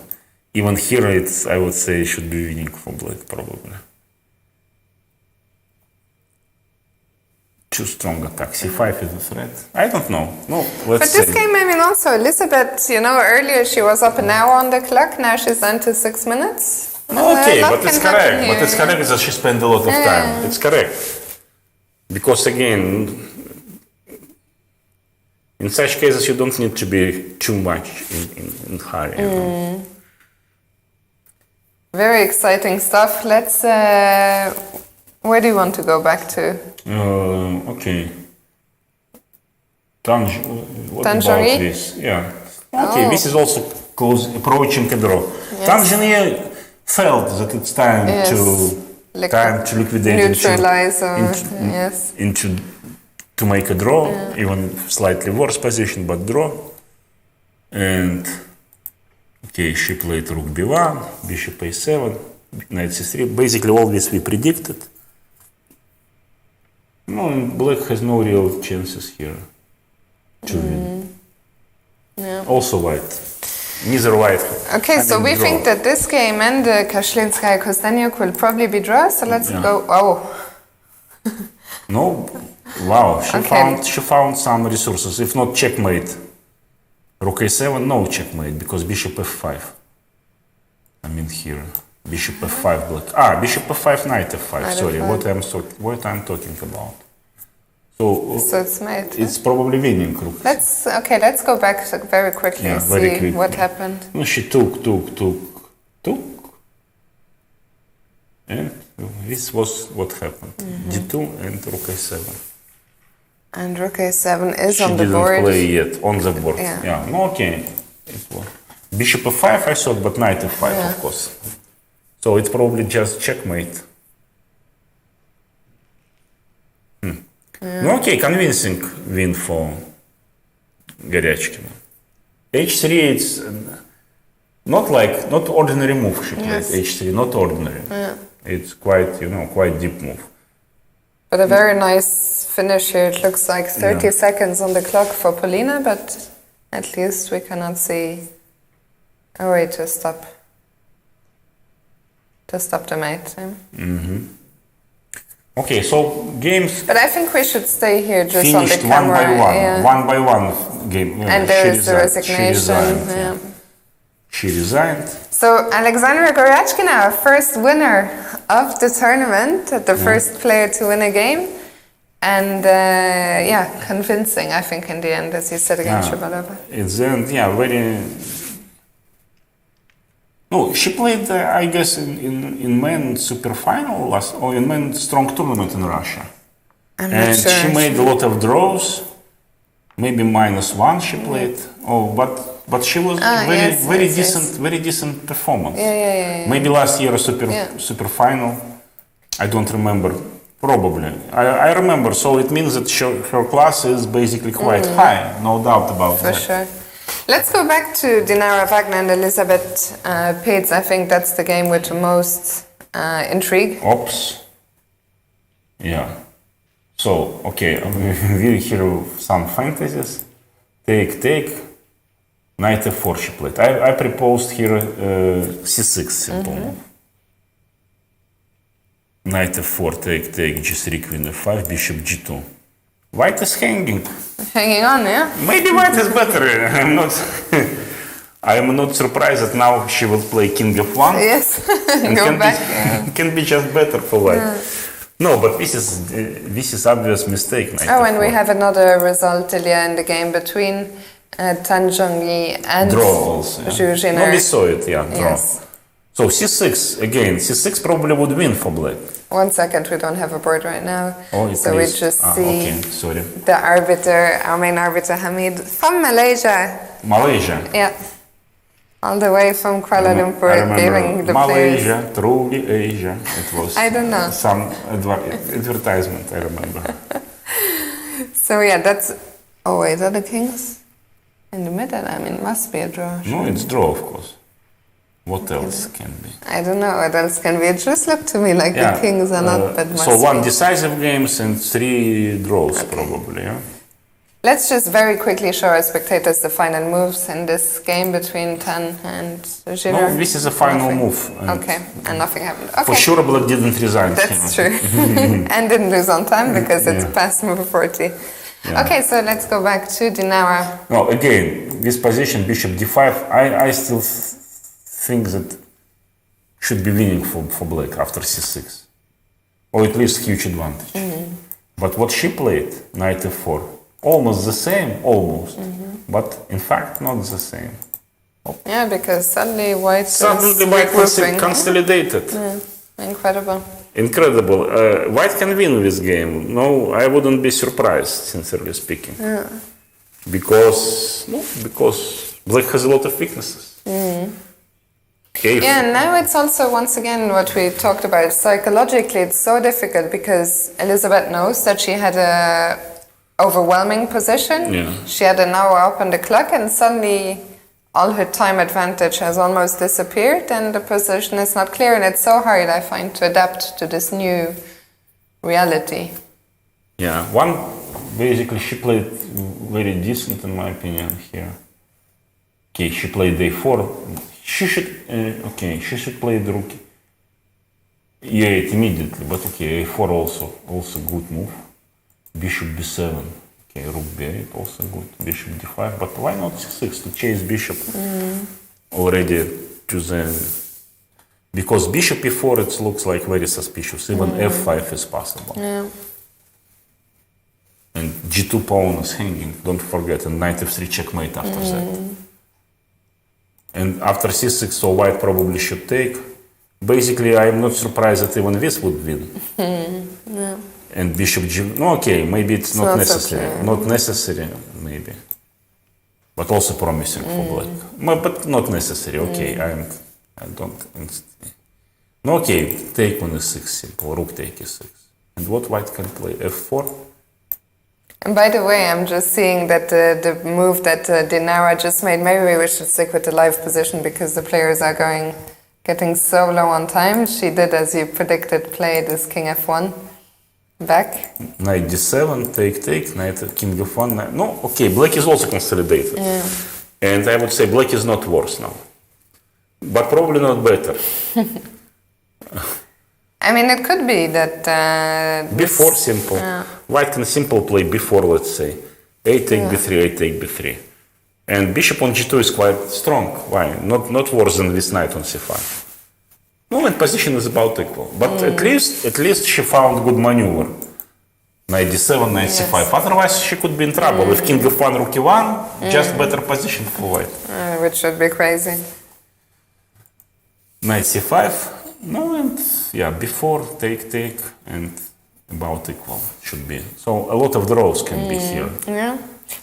even here it's, I would say, should be winning for black probably. Too strong attack. c5 is a threat. I don't know. No, let's But this game, I mean, also Elizabeth, earlier she was up an hour on the clock, now she's down to 6 minutes. Okay, but it's can correct. happen But it's here. correct that she spent a lot of time. It's correct. Because again, in such cases, you don't need to be too much in hurry. You know? Very exciting stuff. Let's. Where do you want to go back to? Okay. What Tangerine? about this? Yeah. Okay, this is also close, approaching a draw. Tangerine felt that it's time to liquidate neutralize to make a draw, even slightly worse position, but draw. And okay, she played rook b1, bishop a7, knight c3. Basically, all this we predicted. No, black has no real chances here to win. Yeah. Also white. Neither white. Okay, so we think that this game and the Kashlinskaya Kostanjuk will probably be draw. So let's go. Oh. No, wow. Okay. She found some resources. If not checkmate, rook a7, no checkmate because bishop f5. I mean here, bishop f5 black. Bishop f5, knight f5. Sorry, what I'm talking about. So it's mate. It's probably winning rook. Let's go back very quickly and see what happened. No, she took. And this was what happened. d2 and rook a7. And rook a7 is on the She board. didn't play yet on the board. Yeah. No, okay. It was. Bishop f5 I thought, but knight f5 of course. So it's probably just checkmate. No, okay, convincing win for Горячкина. h3 it's not ordinary move she played. h3 not ordinary. It's quite deep move. But a very nice finish here. It looks like 30 seconds on the clock for Polina, but at least we cannot see a way to stop the mate. Okay, so games But I think we should stay here just on the finished camera. one by one game. And there is the resignation. She resigned. So Alexandra Goryachkina, our first winner of the tournament, the first player to win a game. And convincing, I think, in the end, as you said against Shabalova. At the end, very... No, she played, I guess, in men super final or in men strong tournament in Russia. I'm not sure. She made a lot of draws, maybe -1 she played. But she was very decent performance. Yeah. Maybe last year super final. I don't remember. Probably. I remember. So it means that her class is basically quite high. No doubt about that. For sure. Let's go back to Dinara Wagner and Elizabeth Pates. I think that's the game with the most intrigue. Oops. Yeah. So, okay, we hear some fantasies. Take. Knight f4 she played. I proposed here c6 simple move. Knight f4, take, g3, queen f5, bishop g2. White is hanging. Hanging on, yeah? Maybe white is better. I'm not surprised that now she will play king f1. Yes, go back. Can be just better for white. No, but this is obvious mistake. And we have another result, Ilya, in the game between Tan Zhongyi and Zhu Jiner. No, we saw it, draw. Yes. So c6, again, c6 probably would win for black. 1 second, we don't have a board right now. So we just see sorry. the arbiter, our main arbiter, Hamid, from Malaysia. Malaysia? Yeah. All the way from Kuala Lumpur, I remember giving the players. Malaysia, truly Asia. It was I don't know. some advertisement, I remember. So yeah, that's... Oh wait, are the kings in the middle? I mean, it must be a draw. No, it's draw, of course. What else can be? I don't know what else can be. It just looked to me like the kings are not, but must so one be. decisive games and 3 draws, probably, yeah? Let's just very quickly show our spectators the final moves in this game between Tan and Giller. No, this is a final move. Okay, and nothing happened. Okay. For sure, Blood didn't resign. That's true. And didn't lose on time because it's past move 40. Yeah. Okay, so let's go back to Dinara. No, again, this position, bishop d5, I still think that should be winning for black after c6. Or at least huge advantage. But what she played, knight f4, almost the same, but in fact not the same. Yeah, because suddenly white Suddenly is white regrouping. consolidated. Yeah, incredible. Incredible. White can win this game. No, I wouldn't be surprised, sincerely speaking. Yeah. Because black has a lot of weaknesses. Okay. Yeah, now it's also, once again, what we talked about. Psychologically, it's so difficult because Elizabeth knows that she had a overwhelming position. Yeah. She had an hour up on the clock and suddenly all her time advantage has almost disappeared and the position is not clear, and it's so hard, I find, to adapt to this new reality. Yeah, basically she played very decent in my opinion here. Okay, she played a4. She should play the rook e8 immediately, but okay, a4 also good move. Bishop b7, okay, rook b8 also good. Bishop d5, but why not c6 to chase bishop already to the... Because bishop e4 it looks like very suspicious. Even f5 is possible. Yeah. And g2 pawn is hanging, don't forget, and knight f3 checkmate after that. And after c6, so white probably should take. Basically, I'm not surprised that even this would win. Yeah. And bishop g... No, okay, maybe it's not necessary. Okay. Not necessary, maybe. But also promising for black. But not necessary, okay, I don't... No, okay, take on e6, simple, rook take e6. And what white can play? f4? And by the way, I'm just seeing that the move that Dinara just made, maybe we should stick with the live position because the players are getting so low on time. She did, as you predicted, play this king f1 back. Knight d7, take, knight king f1. Knight. No, okay, black is also consolidated. Yeah. And I would say black is not worse now. But probably not better. I mean, it could be that... Before simple. Yeah. White can simple play before, let's say. A take b3, A take b3. And bishop on g2 is quite strong. Why? Not worse than this knight on c5. Moment position is about equal. But at least she found good maneuver. Knight d7, knight c5. Otherwise she could be in trouble. If king f1, rook e1, just better position for white. which would be crazy. Knight c5. No, and yeah, before take, and about equal should be. So a lot of draws can be here. Yeah.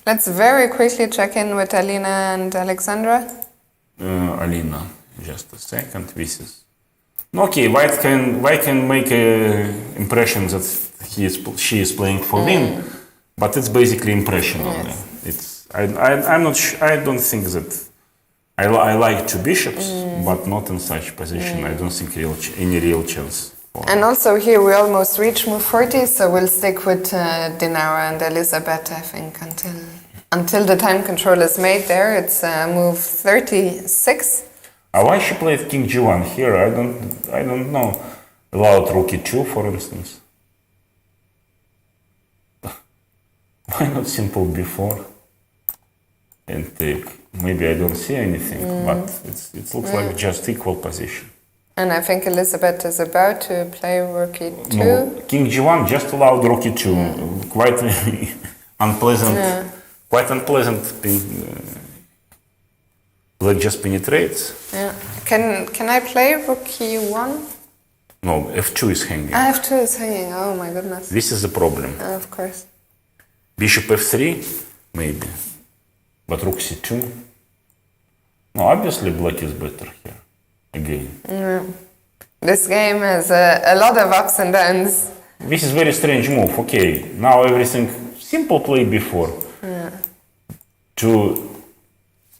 Let's very quickly check in with Alina and Alexandra. Alina, just a second. This is okay. White can make a impression that she is playing for win, but it's basically impression only. It's I'm not. I don't think that. I like two bishops, but not in such position. I don't think any real chance. And also here we almost reach move 40, so we'll stick with Dinara and Elizabeth, I think, until the time control is made there. It's move 36. Why she played king g1 here? I don't know. Allowed rook e2, for instance. Why not simple b4 and take? Maybe I don't see anything, but it looks like just equal position. And I think Elizabeth is about to play rook e2. No, king g1 just allowed rook e2. Quite unpleasant. Yeah. Quite unpleasant. Black just penetrates. Yeah. Can I play rook e1? No, f2 is hanging. f2 is hanging. Oh my goodness. This is the problem. Of course. Bishop f3, maybe. But rook c2. No, obviously black is better here. Again. This game has a lot of ups and downs. This is very strange move. Okay, now everything simple play before.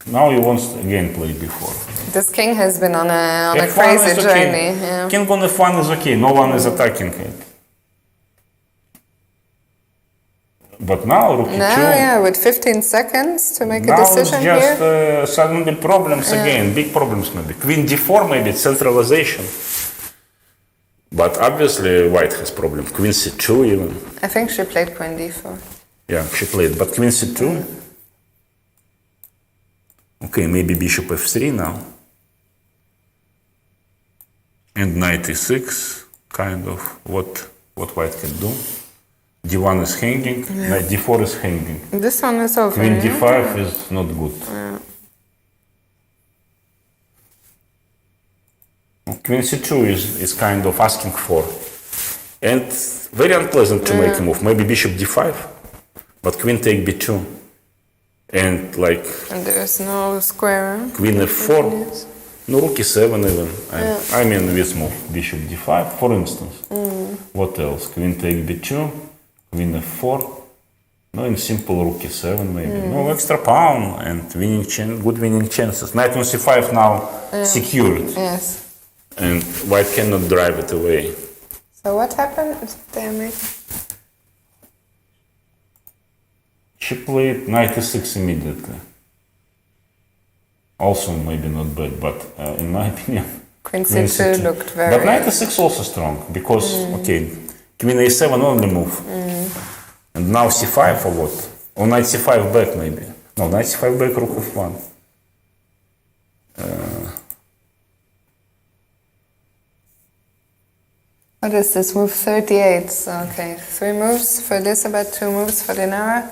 Now you want again play before. This king has been on a F1 crazy is journey. okay. Yeah. King on F1 is okay. No one is attacking it. But now rook e2. Now, yeah, with 15 seconds to make a Now decision it's just here. suddenly problems again. Big problems maybe. Queen d4 maybe centralization. But obviously white has problem. Queen c2 even. I think she played queen d4. Yeah, she played. But queen c2. Okay, maybe bishop f3 now. And knight e6, kind of what white can do. d1 is hanging, knight d4 is hanging. This one is over. Queen yeah? d5 is not good. Queen c2 is kind of asking for. And very unpleasant to make a move. Maybe bishop d5, but queen take b2. And like And there's no square. queen f4, no rook e7 even. I mean this move, bishop d5, for instance. What else? Queen take b2, queen f4. No, in simple rook e7 maybe. No, extra pawn and good winning chances. Knight on c5 now secured. Yes. And white cannot drive it away. So what happened? They make. She played knight e6 immediately. Also maybe not bad, but in my opinion, Queen c2 looked very. But knight e6 also strong because okay, queen a7 only move, and now c5 or what? Or knight c5 back maybe. No, knight c5 back, rook f1. What is this move? 38. So, okay, 3 moves for Elizabeth, 2 moves for Dinara.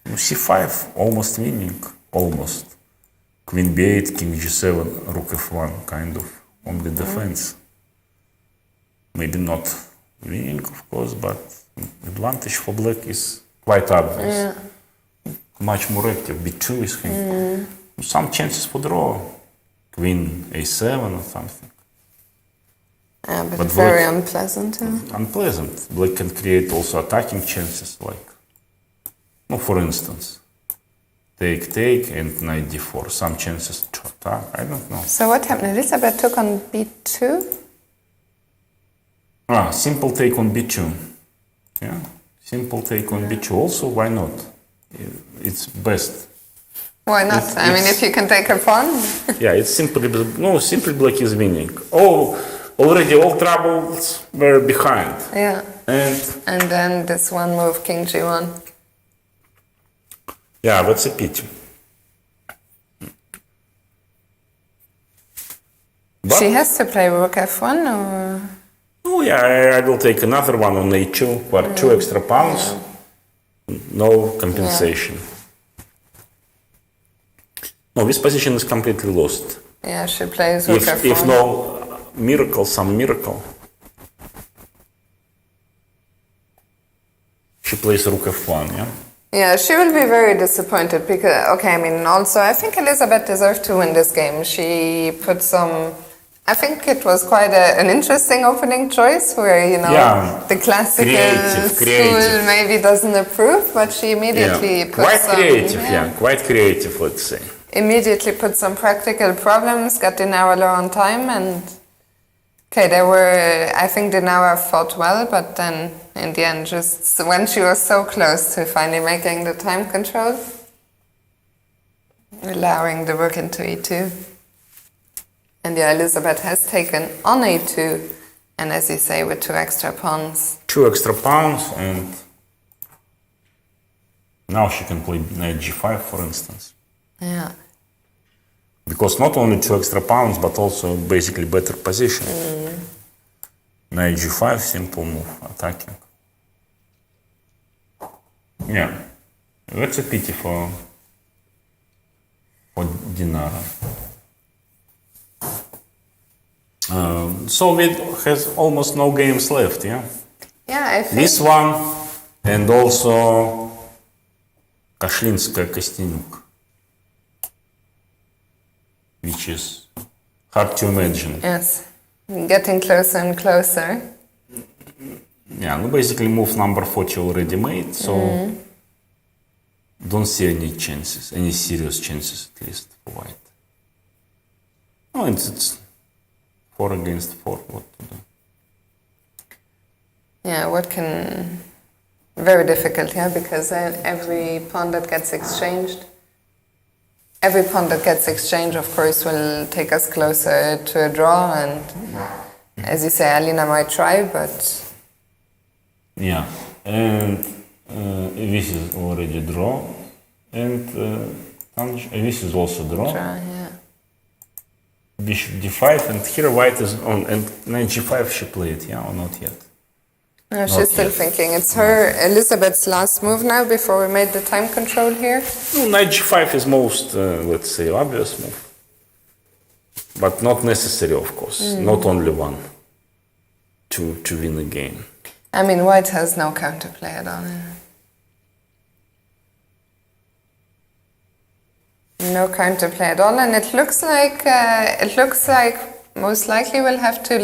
c5 almost winning, almost. Queen b8, king g7, rook f1, kind of only defense. Maybe not winning, of course, but advantage for black is quite obvious. Yeah. Much more active. b2 is hanging. Some chances for draw. Queen a7 or something. Yeah, but, But very black- unpleasant. Unpleasant. Black can create also attacking chances, like, no, for instance, take, and knight d4. Some chances to attack. I don't know. So what happened? Elizabeth took on b2. Simple take on b2. Yeah, simple take on b2. Also, why not? It's best. Why not? I mean, if you can take a pawn. Yeah, it's simply black is winning. Already all troubles were behind. Yeah. And then this one move, king g1. yeah, that's a pity. But, She has to play rook f1 or. oh yeah, I will take another one on a2 for 2 extra pawns. No compensation. No, this position is completely lost. Yeah, she plays rook f1. If no some miracle, she plays rook f1, yeah? Yeah, she will be very disappointed because, okay, I mean, also, I think Elizabeth deserved to win this game. She put some, I think it was quite an interesting opening choice where, you know, the classical school maybe doesn't approve, but she immediately put quite creative, let's say. Immediately put some practical problems, got Dinara on time, and okay, I think Dinara fought well, but then in the end, just when she was so close to finally making the time control, allowing the rook into e2. And yeah, Elizabeth has taken on a2, and as you say, with 2 extra pawns. 2 extra pawns, and now she can play knight g5, for instance. Yeah. Because not only 2 extra pawns, but also basically better position. Knight g5, simple move, attacking. Yeah, that's a pity for Dinara. So it has almost no games left, yeah? Yeah, I think. This one, and also Kashlinskaya Kostyanyuk. which is hard to imagine. Yes, getting closer and closer. Yeah, no, basically move number 40 already made, so don't see any chances, any serious chances at least for white. Oh, it's 4 against 4, what to do? Yeah, what can... Very difficult, yeah, because every pawn that gets exchanged, of course, will take us closer to a draw, and as you say, Alina might try, but... Yeah, and this is already draw, and this is also draw. Yeah. Bishop d5, and here white is on, and knight g5 she played, yeah, or not yet? No, she's still thinking. It's her, Elizabeth's last move now before we made the time control here. No, knight g5 is most, let's say, obvious move. But not necessary, of course. Not only one to win the game. I mean, white has no counterplay at all. No counterplay at all, and it looks like most likely we'll have two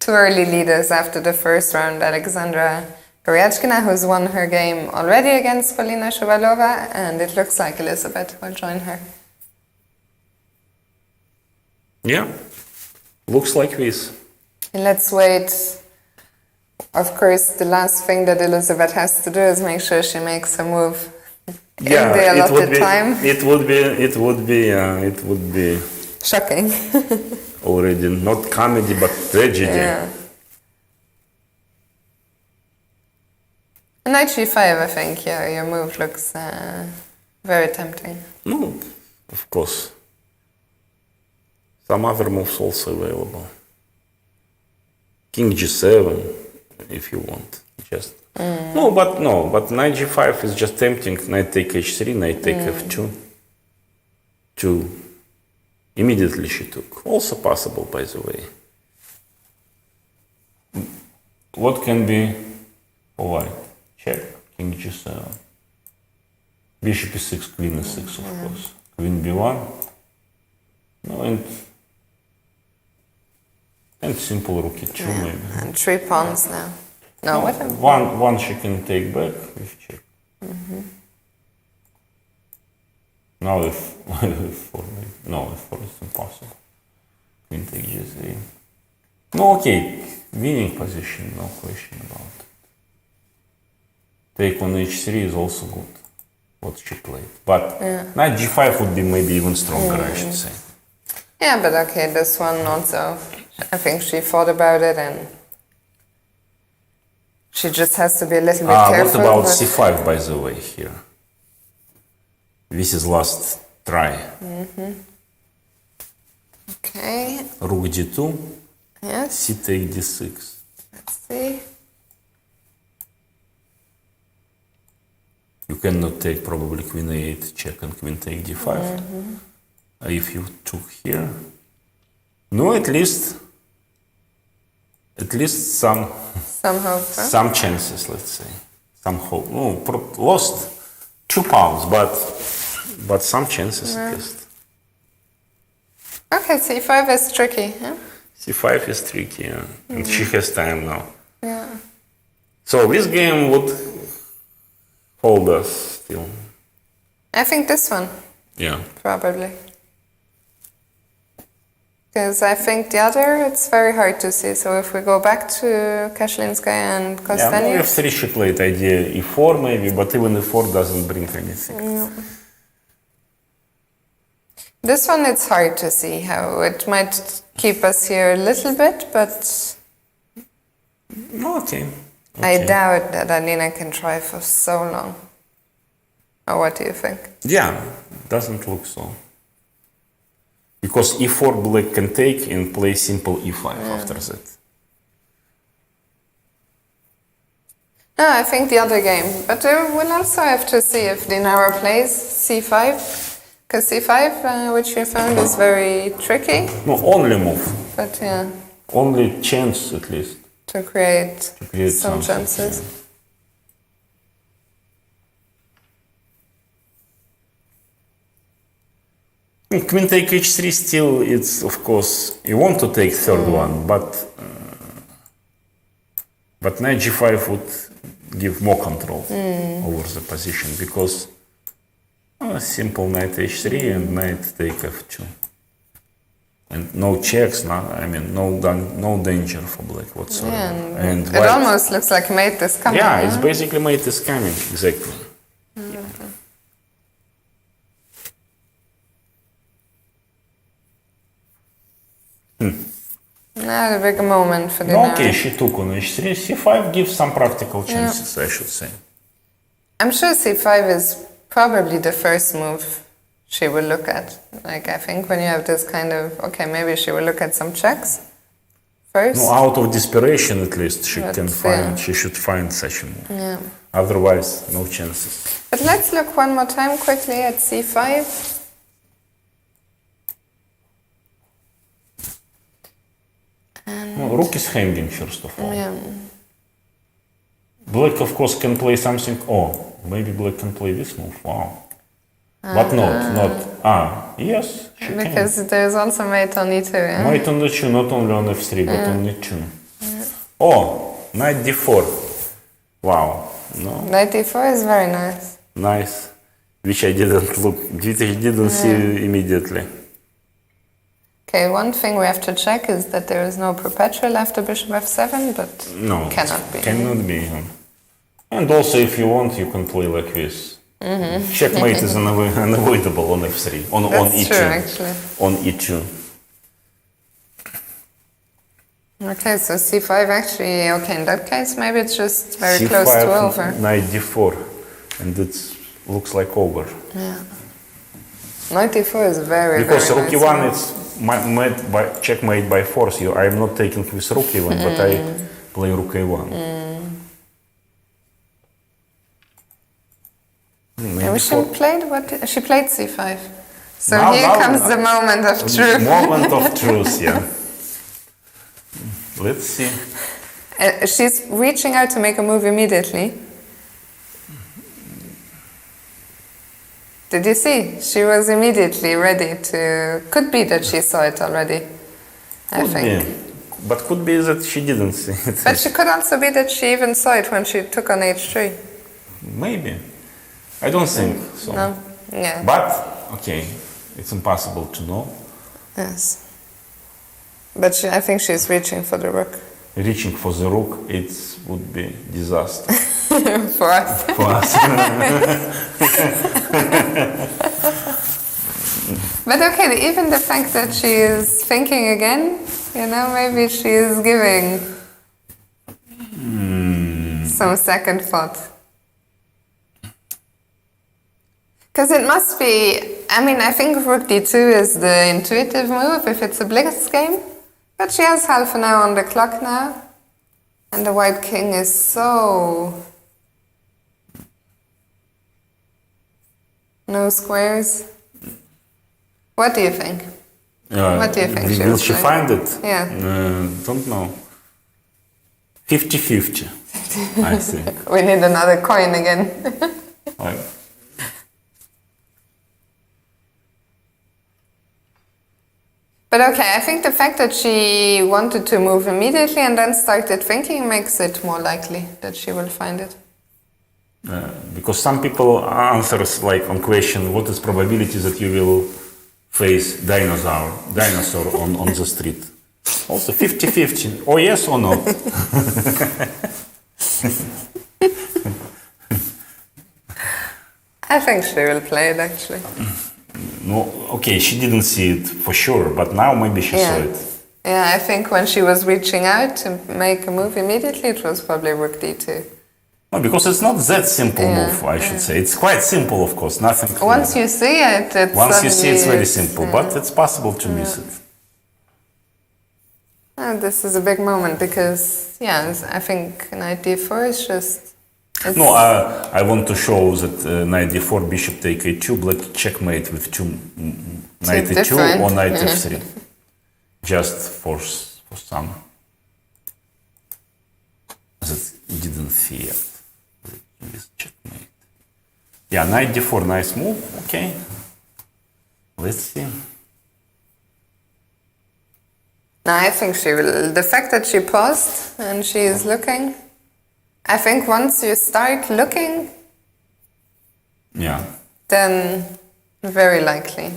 early leaders after the first round. Alexandra Goryachkina, who's won her game already against Polina Shuvalova, and it looks like Elizabeth will join her. Yeah, looks like this. Let's wait. Of course, the last thing that Elizabeth has to do is make sure she makes a move in the allotted time. It would be Shocking. already not comedy but tragedy. Yeah. Knight g5, I think, yeah, your move looks very tempting. No, of course. Some other moves also available. King g7, if you want. Just no, but knight g5 is just tempting. Knight take h3, knight take f2. Immediately she took. Also possible, by the way. What can be for white? Check. King g7. Bishop e6, queen e6, of course. Queen b1. No, and simple rook e2 maybe. And 3 pawns now. No, what? One she can take back with check. Now f4, no, f4 is impossible. Queen take g3. No, okay, winning position, no question about it. Take on h3 is also good, what she played. But knight g5 would be maybe even stronger, I should say. Yeah, but okay, this one also, I think she thought about it and she just has to be a little bit careful. What about c5, by the way, here? This is last try. Okay. Rook d2. Yes. C take d6. Let's see. You cannot take probably queen a8 check and queen take d5. If you took here. No, at least some Somehow. some chances, let's say. Some hope. No, lost 2 pounds, but some chances at least. Okay, c5 is tricky. Yeah? c5 is tricky, yeah. And she has time now. Yeah. So this game would hold us still. I think this one, Yeah. probably. Because I think the other, it's very hard to see. So if we go back to Kashlinskaya and Yeah, Kostanyev. no, f3 she played idea e4 maybe, but even e4 doesn't bring anything. This one, it's hard to see how it might keep us here a little bit, but Okay. I doubt that Alina can try for so long. Or what do you think? Yeah, doesn't look so. Because e4 black can take and play simple e5 after that. No, I think the other game. But we'll also have to see if Dinara plays c5. Because c5, which we found, is very tricky. No, only move. But yeah, Only chance at least. to create some something, chances. yeah. Queen take h3 still, it's of course, you want to take third one, but knight g5 would give more control over the position, because simple knight h3 and knight take f2. And no checks, no danger for black whatsoever. Yeah, and it white, almost looks like mate is coming. yeah, it's basically mate is coming, exactly. Not a big moment for the Okay, she took on h3. c5 gives some practical chances, I should say. I'm sure c5 is probably the first move she will look at. Like, I think when you have this kind of, okay, maybe she will look at some checks first. No, out of desperation, at least, she But, can find, she should find such a move. Yeah. Otherwise, no chances. But let's look one more time quickly at c5. Well, rook is hanging, first of all. Yeah. Black, of course, can play something. Oh, maybe black can play this move. Wow. But not. Yes, she Because there's also mate on e2, yeah? can. Mate on the 2, not only on f3, but on e2. Oh, knight d4. Wow. No. Knight d4 is very nice. Nice. Which I didn't see immediately. Okay, one thing we have to check is that there is no perpetual after bishop f7, but No, cannot be. Cannot be. And also, if you want, you can play like this. Checkmate is unavoidable on f3, on That's e2. true, actually. On e2. Okay, so c5 actually, okay, in that case, maybe it's just very close to over. Knight d4, and it looks like over. Yeah. Knight d4 is very, Because very rook nice e1, move. it's made by checkmate by force. I am not taking with rook e1, but I play rook a1. Maybe she played she played c5. So Now- here now- comes the moment of truth. Moment of truth, yeah. Let's see. She's reaching out to make a move immediately. Did you see? She was immediately ready to... Could be that she saw it already, I Could think. be. But could be that she didn't see it. But she could also be that she even saw it when she took on h3. Maybe. I don't think so. No? Yeah. But, okay, it's impossible to know. Yes. But I think she's reaching for the rook. Reaching for the rook, it would be disaster For us. for us. But okay, even the fact that she is thinking again, maybe she is giving some second thought. Because it must be, I think rook d2 is the intuitive move if it's a blitz game. But she has half an hour on the clock now. And the white king is so... No squares. What do you think? What do you think she Will will she play? find it? Yeah. Don't know. 50-50, I think. We need another coin again. Like, But okay, I think the fact that she wanted to move immediately and then started thinking makes it more likely that she will find it. because some people answers like on question, what is probability that you will face dinosaur on the street? Also 50-50. Oh yes or no? I think she will play it actually. No, okay, she didn't see it for sure, but now maybe she saw it. Yeah, I think when she was reaching out to make a move immediately, it was probably rook d2. No, because it's not that simple move, I should say. It's quite simple, of course, nothing. Once you see it, Once you see, it's very suddenly simple, but it's possible to miss it. And this is a big moment because, I think knight d4 is just... No, I want to show that knight d4, bishop take a2, black checkmate with knight a2 different. or knight f3. Just for some. That didn't see it. With checkmate. Yeah, knight d4, nice move. Okay. Let's see. No, I think she will. The fact that she paused and she is looking, I think once you start looking, Yeah. then very likely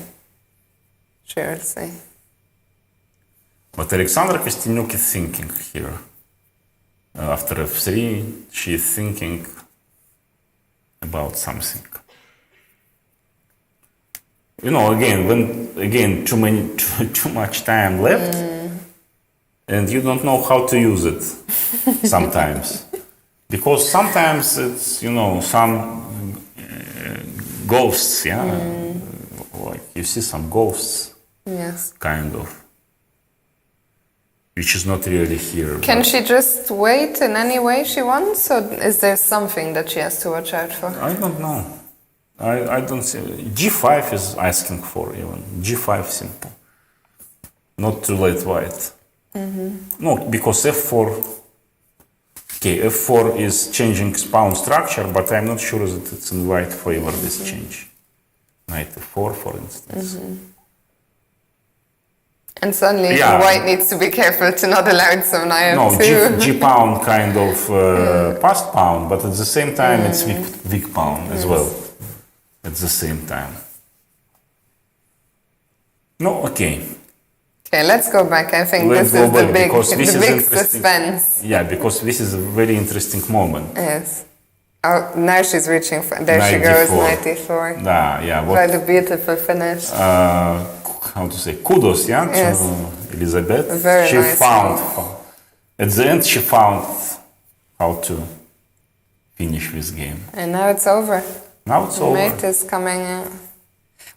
she will say. But Alexandra Kostyniuk is thinking here. After f3, she is thinking about something. You know, again, too much time left, and you don't know how to use it sometimes, because sometimes it's, you know, some ghosts, yeah, like you see some ghosts, Yes. kind of, which is not really here. Can but she just wait in any way she wants, or is there something that she has to watch out for? I don't know. I don't see. G5 is asking for even. G5 simple. Not too late white. No, because F4. Okay, F4 is changing pawn structure, but I'm not sure that it's in white favor this change. Knight F4, for instance. And suddenly Yeah. white needs to be careful to not allow some knight No, too. G pawn kind of passed pawn, but at the same time it's weak pawn as well. At the same time. No, okay. Okay, let's go back. I think Let's this go is the back, big, because this the is big interesting. suspense. Yeah, because this is a very interesting moment. Yes. Oh, now she's reaching for. There she Knight goes, D4. knight d4. Yeah, what, What a beautiful finish. how to say, kudos, yeah, Yes. to Elizabeth. Very she nice found, at the end she found how to finish this game. And now it's over. Now it's over. Mate is coming in.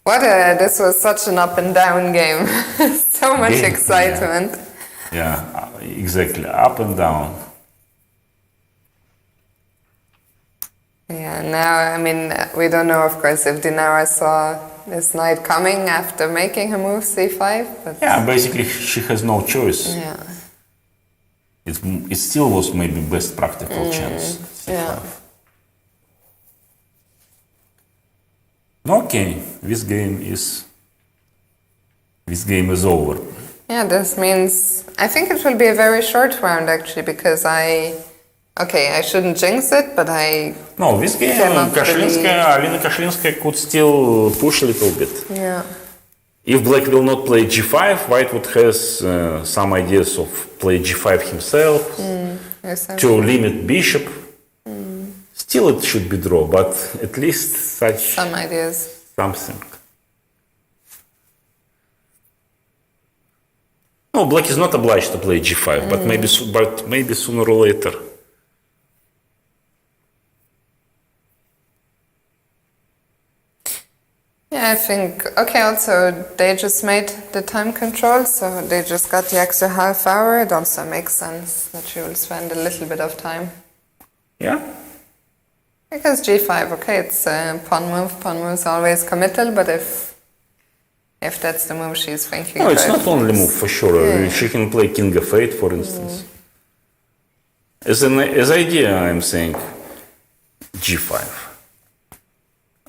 This was such an up and down game. So much Game, excitement. Yeah, exactly, up and down. Yeah, now, I mean, we don't know, of course, if Dinara saw this knight coming after making her move c5, but Yeah, basically she has no choice. yeah. It still was maybe best practical chance. Yeah. Okay, this game is over. Yeah, this means, I think it will be a very short round actually, because I shouldn't jinx it, but No, this game Cannot Alina Kashlinskaya could still push a little bit. yeah. If black will not play g5, white would has some ideas of play g5 himself Yes, to limit bishop. Still it should be draw, but at least such some ideas. something. No, black is not obliged to play g5, but maybe sooner or later. Yeah, I think, okay, also they just made the time control, so they just got the extra half hour. It also makes sense that you will spend a little bit of time. Yeah. Because g5, okay, it's a pawn move. Pawn move is always committal, but if that's the move she's thinking No, it's about. not only move for sure. She can play king f8, for instance. As idea, I'm saying g5.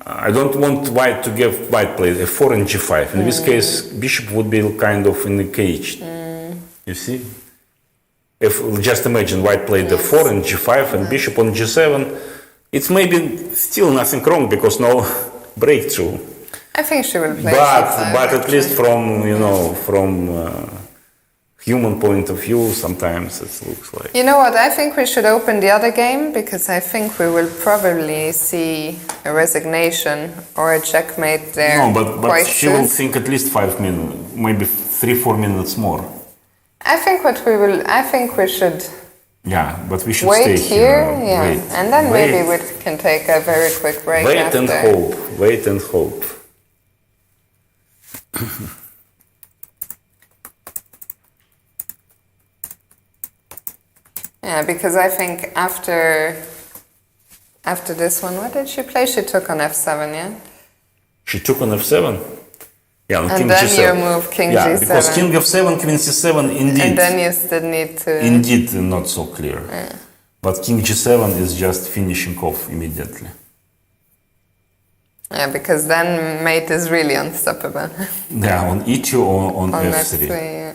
I don't want white to give white play f4 and g5. In this case, bishop would be kind of in the cage. You see? If just imagine white played f4 and g5 and bishop on g7, it's maybe still nothing wrong because no breakthrough. I think she will play But g5. at least from human point of view, sometimes it looks like. You know what, I think we should open the other game, because I think we will probably see a resignation or a checkmate there. No, but quite she will soon. think at least 5 minutes, maybe 3-4 minutes more. I think we should Yeah, but we should wait stay here, yeah, Wait. and then Wait. maybe we can take a very quick break Wait after. and hope. Wait and hope. Yeah, because I think after this one, what did she play? She took on f7, yeah? She took on f7. Yeah, on And king then g7. you move king yeah, g7. because king f7, queen c7, indeed. And then you still need to... Indeed, not so clear. But king g7 is just finishing off immediately. Yeah, because then mate is really unstoppable. Yeah, on e2 or on On f3. F3, yeah.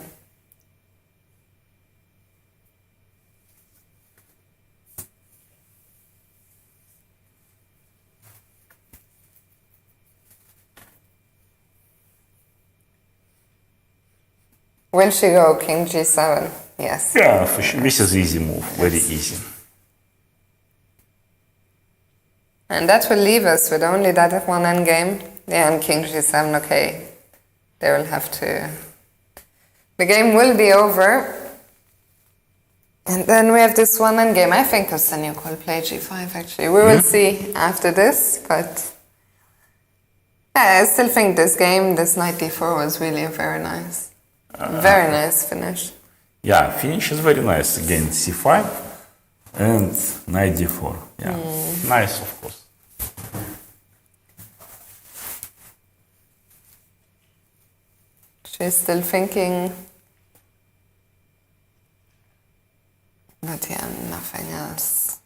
Will she go king g7? Yes. Yeah, for sure. This is easy move, very easy. And that will leave us with only that f1 endgame. Yeah, and king g7, okay. They will have to... The game will be over. And then we have this one endgame. I think Kosteniuk will play g5, actually. We will see after this, but... Yeah, I still think this game, this knight d4 was really very nice. Very nice finish. Yeah, finish is very nice. Again, c5 and knight d4. Yeah, nice, of course. She's still thinking. But yeah, nothing else.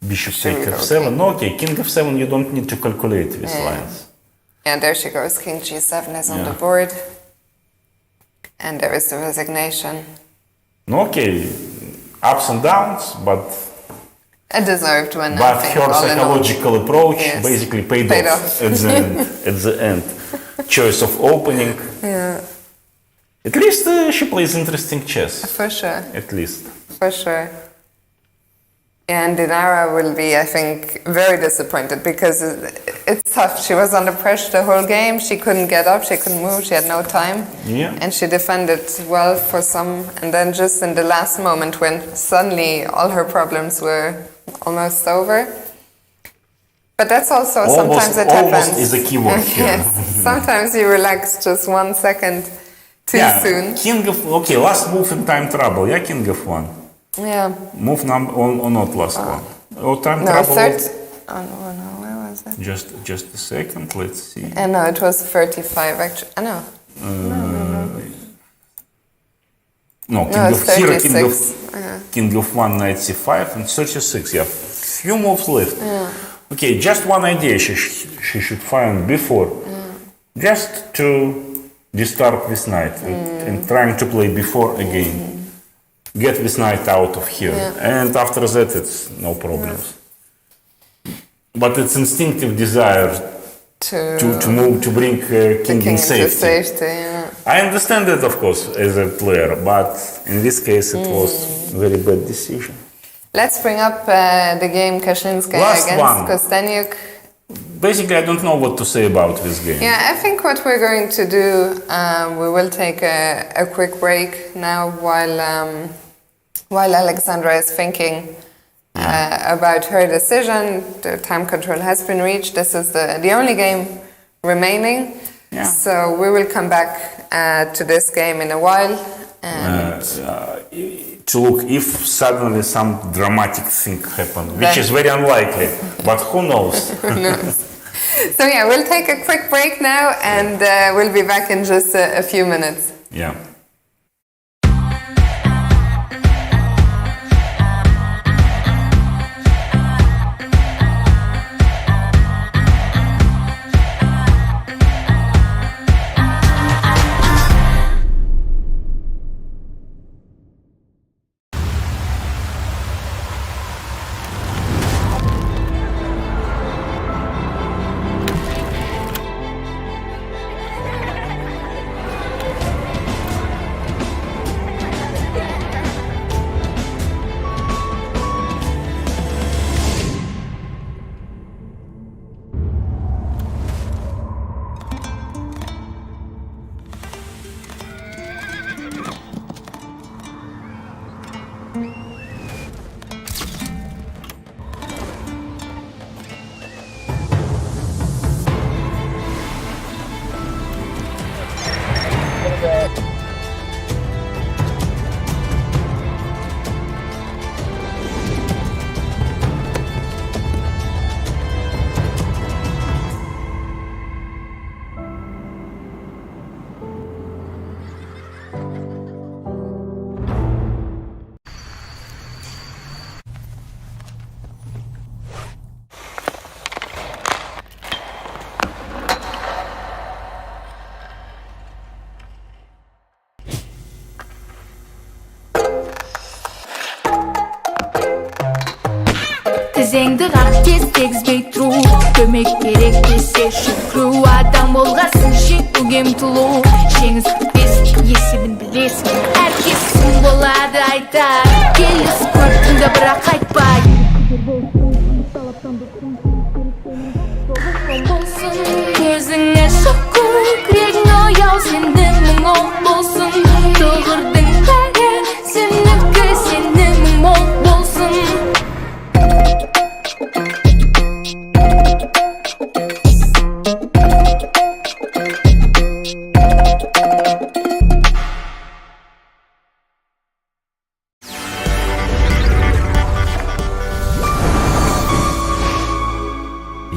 Bishop Should take we go f7. king? No, okay, king f7, you don't need to calculate these lines. Yeah, there she goes. King g7 is on the board. And there is the resignation. No, okay, ups and downs, but A deserved one, I think, her all in all. psychological approach Yes. basically paid Paid off off. at the end. At the end, choice of opening. Yeah, At least she plays interesting chess. for sure. At least. For sure. And Dinara will be, I think, very disappointed because it's tough. She was under pressure the whole game. She couldn't get up. She couldn't move. She had no time. Yeah. And she defended well for some. And then just in the last moment when suddenly all her problems were almost over. But that's also sometimes it happens. Almost is a keyword here. Yes. Sometimes you relax just 1 second too soon. King of okay, last move in time trouble. Yeah, king of one. Yeah. Move number or not last one. Or time No, trouble. third. Oh no, where was it? Just a second. Let's see. No, it was 35 actually. No. No, king No, of it's here, 36. king of one, knight c5, and 36. Yeah, few moves left. Okay, just one idea she should find before, just to disturb this knight and trying to play before again. Get this knight out of here, and after that it's no problems. But it's instinctive desire to move to bring king in into safety. safety, yeah. I understand that, of course, as a player, but in this case it was a very bad decision. Let's bring up the game Kashinskaya Last against one. Kosteniuk. Basically, I don't know what to say about this game. Yeah, I think what we're going to do, we will take a quick break now while Alexandra is thinking about her decision. The time control has been reached. This is the only game remaining. Yeah. So we will come back to this game in a while. And To look if suddenly some dramatic thing happened, which is very unlikely, but who knows? who knows? So yeah, we'll take a quick break now and we'll be back in just a few minutes. Yeah. кезеңді қақ тез тегізбей тұру, көмек керек десе шүкіру, адам болғасын жеңуге ұмтылу, жеңіс күтпес есебін білесің, әркесің болады айтар, келіс көптіңді бірақ қайтпай. Көзіңе шыққу, күрегің ояу, сенің мұң ол болсын, тұғырдың бәрі, сенікі сенің мұң ол болсын.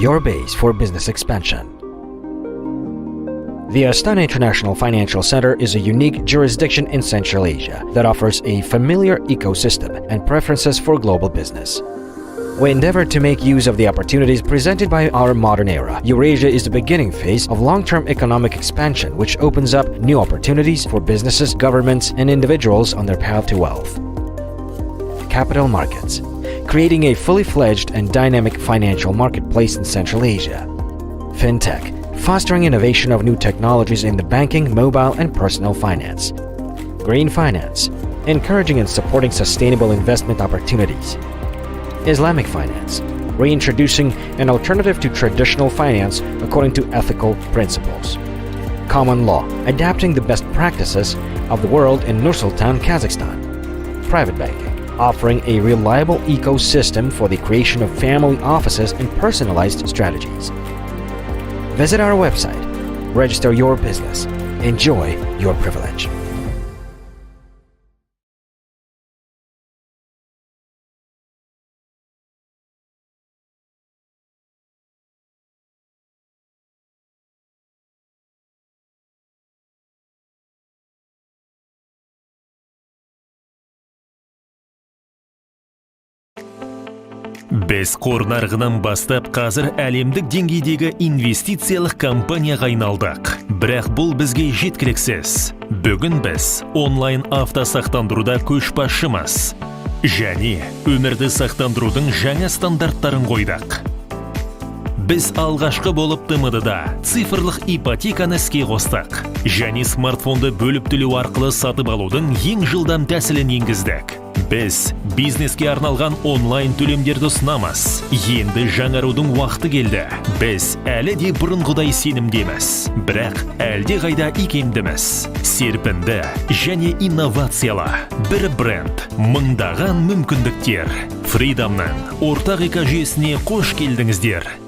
Your base for business expansion. The Astana International Financial Center is a unique jurisdiction in Central Asia that offers a familiar ecosystem and preferences for global business. We endeavor to make use of the opportunities presented by our modern era. Eurasia is the beginning phase of long-term economic expansion, which opens up new opportunities for businesses, governments, and individuals on their path to wealth. Capital markets, creating a fully fledged and dynamic financial marketplace in Central Asia. Fintech, fostering innovation of new technologies in the banking, mobile, and personal finance. Green finance, encouraging and supporting sustainable investment opportunities. Islamic finance, reintroducing an alternative to traditional finance according to ethical principles. Common law, adapting the best practices of the world in Nur-Sultan, Kazakhstan. Private banking, offering a reliable ecosystem for the creation of family offices and personalized strategies. Visit our website, register your business, enjoy your privilege. Біз қор нарығынан бастап қазір әлемдік деңгейдегі инвестициялық компанияға айналдық. Бірақ бұл бізге жеткіліксіз. Бүгін біз онлайн автосақтандыруда көшбасшымыз. Және өмірді сақтандырудың жаңа стандарттарын қойдық. Біз алғашқы болып ТМД-да цифрлық ипотеканы іске қостық. Және смартфонды бөліп төлеу арқылы сатып алудың ең жылдам тәсілін енгіздік. Біз бизнеске арналған онлайн төлемдерді ұсынамыз. Енді жаңарудың уақыты келді. Біз әлі де бұрынғыдай сенімдеміз. Бірақ әлде қайда икемдіміз. Серпінді және инновациялы. Бір бренд, мыңдаған мүмкіндіктер. FIDE-ның ортақ экожүйесіне қош келдіңіздер.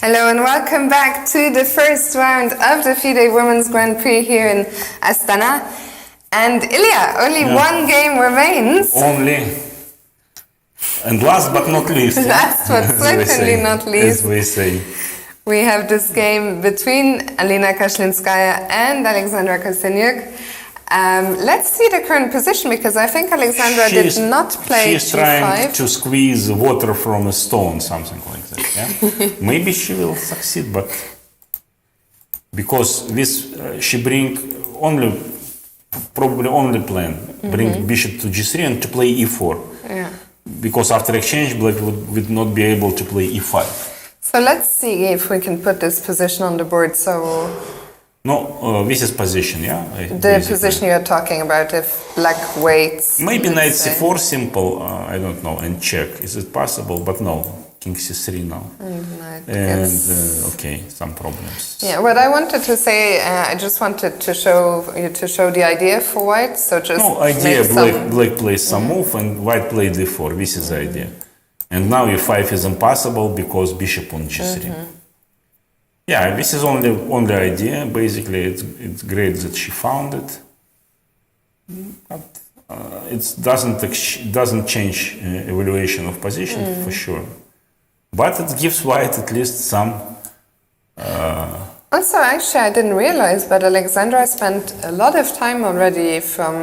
Hello and welcome back to the first round of the FIDE Women's Grand Prix here in Astana. And Ilya, only one game remains. Only. And last but not least. Last but certainly not least. As we say. We have this game between Alina Kashlinskaya and Alexandra Kostyniuk. Let's see the current position, because I think Alexandra did not play She's G5. trying to squeeze water from a stone, something like that. Yeah? Maybe she will succeed, but because this she bring probably only plan bring bishop to G3 and to play E4. Yeah. Because after exchange, black would not be able to play E5. So let's see if we can put this position on the board. So No, this is position, yeah? the position you're talking about, if black waits. Maybe let's knight say. C4 simple, I don't know, and check. Is it possible? But no, king C3 now. And okay, some problems. Yeah, what I wanted to say, I just wanted to show the idea for white. So just No idea, make black plays some move and white played D4. This is the idea. And now E5 is impossible because bishop on G3. Yeah, this is only idea. Basically, it's great that she found it, but it doesn't change evaluation of position for sure. But it gives white at least some. Also, actually, I didn't realize, but Alexandra spent a lot of time already from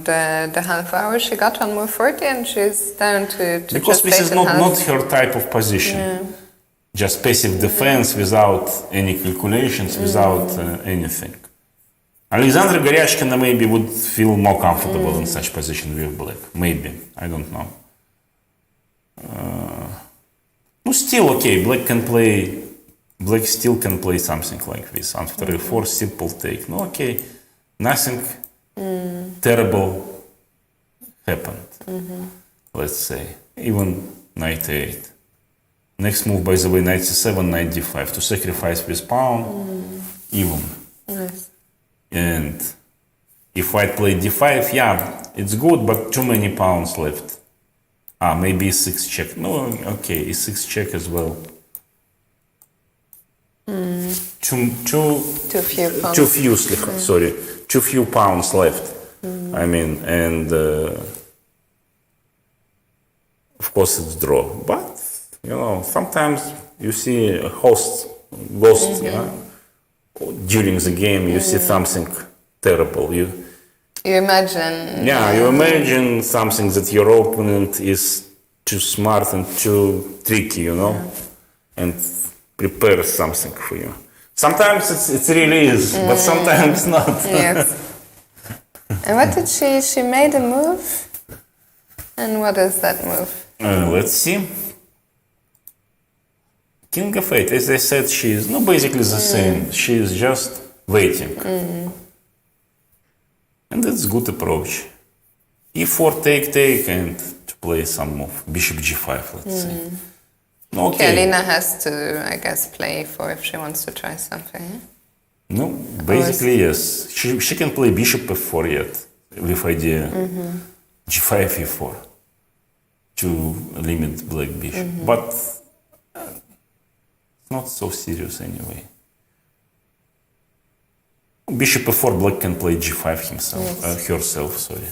the half hour she got on move 40, and she's down to Because just this is eight and a half. not her type of position. Just passive defense without any calculations, without anything. Alexandra Goryachkina maybe would feel more comfortable in such position with black. Maybe, I don't know. Still okay. Black still can play something like this. After a4 simple take. No, okay. Nothing terrible happened. Let's say. Even knight a8. Next move, by the way, knight c7, knight d5 to sacrifice this pawn, even. Nice. And if white play d5, yeah, it's good, but too many pawns left. Maybe e6 check. No, okay, e6 check as well. Too few pawns left. I mean, and of course it's draw, but. You know, sometimes you see a ghost, during the game. You see something terrible. You imagine. Yeah, you imagine something that your opponent is too smart and too tricky, you know, and prepares something for you. Sometimes it really is, but sometimes not. Yes. And what did she made a move? And what is that move? Let's see. King of 8, as I said, she is basically the same. She is just waiting. And that's a good approach. E4 take, and to play some move. Bishop G5, let's say. Okay. Alina has to, I guess, play E4 if she wants to try something. No, basically yes. She can play bishop F4 yet, with idea G5, E4 to limit black bishop. But not so serious anyway. Bishop F4, black can play G5 himself, herself, sorry.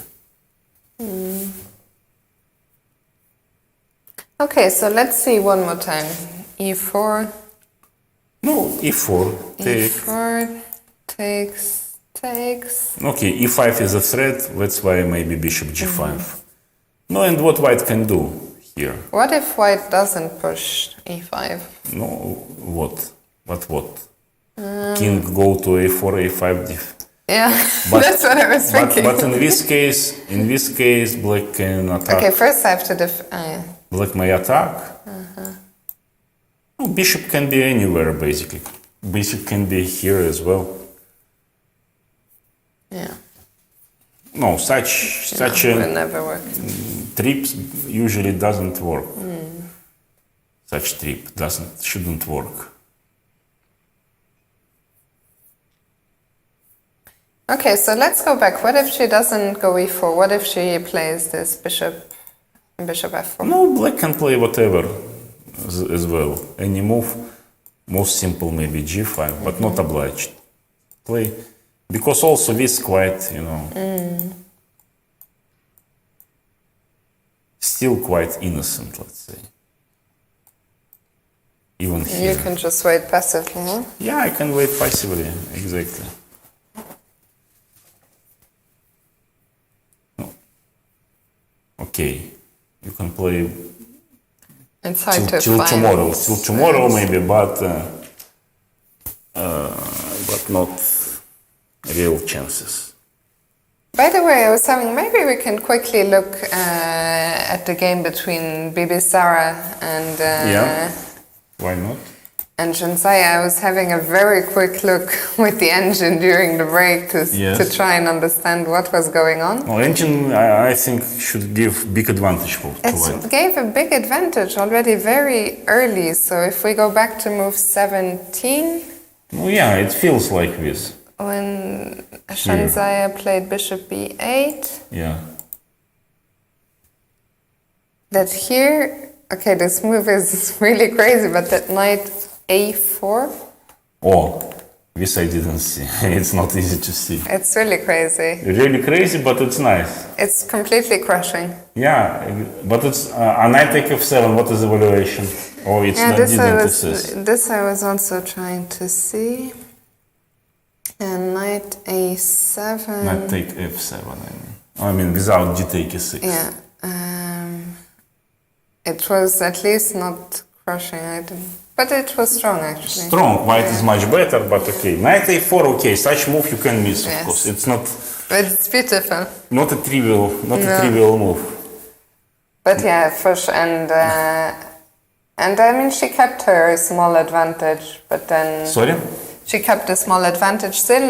Okay, so let's see one more time. E4. No, E4, take. E4, takes. Okay, E5 is a threat, that's why maybe bishop G5. No, and what white can do here? What if white doesn't push E5? No, what? What? King go to A4, A5. Yeah, But, that's what I was thinking. But in this case, black can attack. Okay, first I have to Black may attack. No, bishop can be anywhere basically. Bishop can be here as well. Yeah. No, such will never work. trips usually doesn't work. Such trip shouldn't work. Okay, so let's go back. What if she doesn't go E4? What if she plays this bishop F4? No, black can play whatever as well. Any move. Most simple maybe g5, but not obliged. Play, because also this quite, you know, still quite innocent, let's say. Even here. You can just wait passively, huh? Yeah, I can wait passively, exactly. No. Okay, you can play It's hard to till find. tomorrow maybe, but not real chances. By the way, I was having, maybe we can quickly look at the game between Bibi Sara and Yeah, why not? and Shinsai. I was having a very quick look with the engine during the break to try and understand what was going on. Well, engine, I think, should give big advantage to White. It gave a big advantage already very early. So if we go back to move 17, Well, yeah, it feels like this. when Shanzaya played bishop b8, Yeah. that here, okay, this move is really crazy, but that knight a4, Oh, this I didn't see. It's not easy to see. it's really crazy. Really crazy, but it's nice. It's completely crushing. Yeah, but it's a knight take f7. What is the evaluation? Oh, it's Yeah, not didn't assist. this I was also trying to see. And knight a7. Knight take f7. I mean, without g take e6. Yeah. It was at least not crushing, but it was strong actually. Strong. White is much better, but okay. Knight a4. Okay, such move you can miss, of Yes. course. It's not But it's beautiful. not a trivial move. But yeah, for sure. And I mean, she kept her small advantage, but then Sorry. she kept a small advantage still,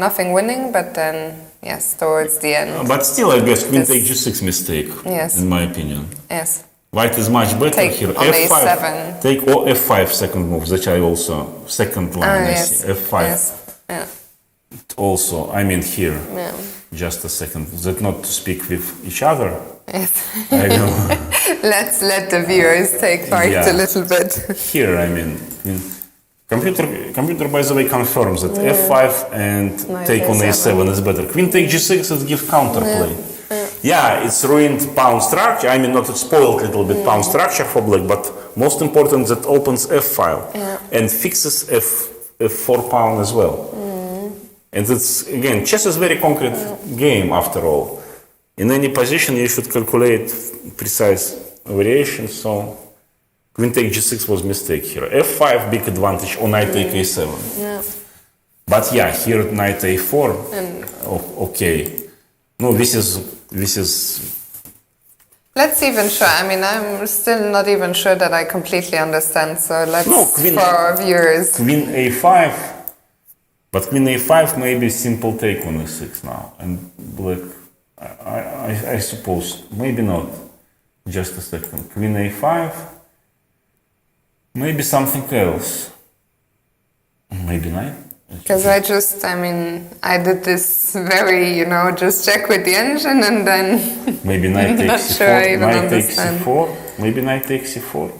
nothing winning, but then yes, towards the end, But still, I guess queen This- take g6 mistake. Yes. In my opinion. yes. White is much better Take here. on F5. A7. Take f5 second move. That I also second line. I Yes. see. F5 Yes. Yeah. also. I mean here. Yeah. Just a second. That not to speak with each other. Yes. I know. Let's let the viewers take part Yeah. a little bit. Here, I mean, computer by the way confirms that f5 and Knight take on A7. a7 is better. Queen take g6 it gives counterplay. Yeah, it's ruined pawn structure. I mean, not it spoiled a little bit pawn structure for black, but most important that opens f file and fixes f4 pawn as well. And it's again, chess is very concrete game after all. In any position, you should calculate precise variations. So queen take g6 was mistake here. f5 big advantage or knight take a7. Yeah. But yeah, here knight a4. Okay. No, this is. Let's even show. I mean, I'm still not even sure that I completely understand. So let's for our viewers. Queen a5. But queen a5 maybe simple take on e6 now, and black. I suppose maybe not. Just a second. Queen a5. Maybe something else. Maybe knight. Because I did this very, just check with the engine and then. Maybe knight takes Not c4. sure I even Knight takes understand. c4. Maybe knight takes c4.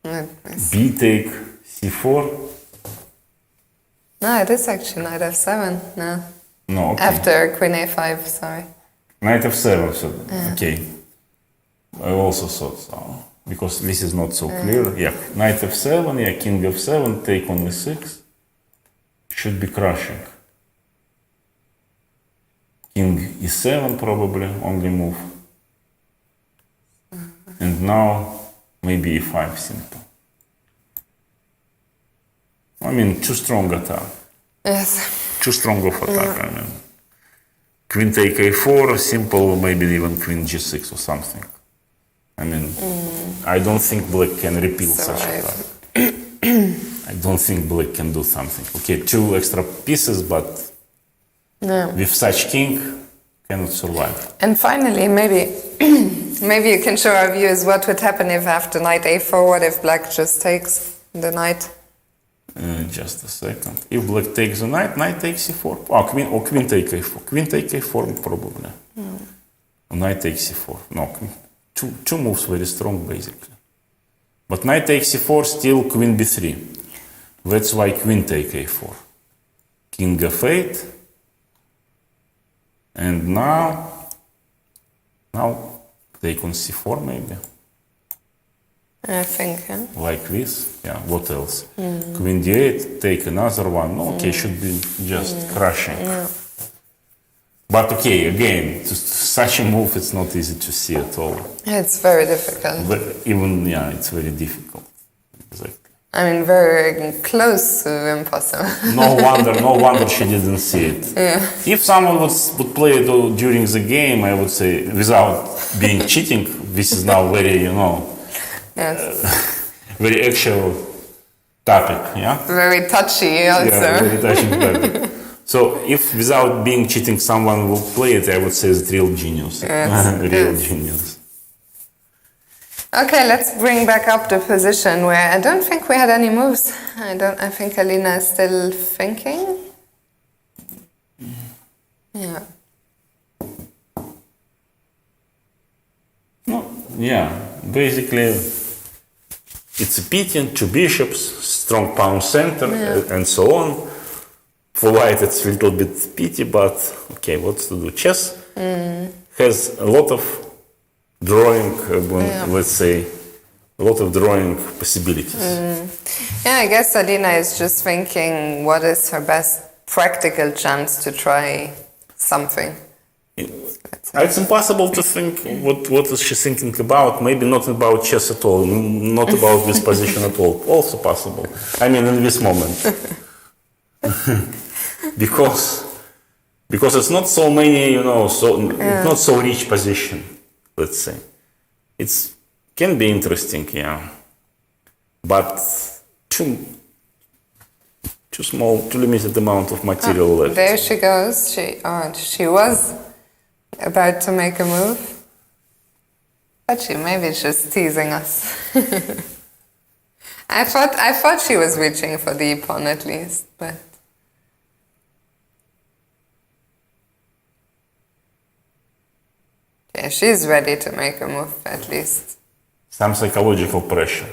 Yes. B take c4. No, it is actually knight f7. No. No, okay. After queen a5, sorry. Knight f7, so okay. I also thought so. Because this is not so clear. Yeah, knight f7, yeah, king f7, take on e6. Should be crushing. King e7 probably, only move. And now maybe e5 simple. I mean, too strong attack. Yes. Too strong of attack, I mean. Queen take a4, simple, maybe even queen g6 or something. I mean, I don't think black can repeal such attack. I don't think black can do something. Okay, 2 extra pieces, but with such king, cannot survive. And finally, maybe you can show our viewers what would happen if after knight a4, what if black just takes the knight? Just a second. If black takes the knight, knight takes c4. Oh, queen take a4. Queen take a4 probably. Knight takes c4. No, two moves very strong basically. But knight takes c4, still queen b3. That's why queen take a4. King f8. And now take on c4 maybe. I think, yeah. Like this. Yeah, what else? Queen d8, take another one. Okay, should be just crushing. Yeah. But okay, again, such a move, it's not easy to see at all. It's very difficult. But even, yeah, it's very difficult. Exactly. I mean, very close to impossible. No wonder she didn't see it. Yeah. If someone would play it during the game, I would say, without being cheating, this is now very, Yes. very actual topic, yeah? Very touchy also. Yeah, very touching topic. So if without being cheating someone will play it, I would say it's real genius. Yes. Real genius. Okay, let's bring back up the position where I don't think we had any moves. I think Alina is still thinking. Yeah. No, yeah, basically it's a pity, two bishops, strong pawn center, and so on. For white it's a little bit pity, but okay, what's to do? Chess has a lot of drawing, let's say, a lot of drawing possibilities. Yeah, I guess Alina is just thinking what is her best practical chance to try something. It's impossible to think what is she thinking about. Maybe not about chess at all, not about this position at all. Also possible. I mean, in this moment, because it's not so many, not so rich position. Let's say it's can be interesting, yeah, but too small, too limited amount of material left. There she goes. She was about to make a move, but she maybe just teasing us. I thought she was reaching for the pawn at least, but. Yeah, she's ready to make a move at least. Some psychological pressure.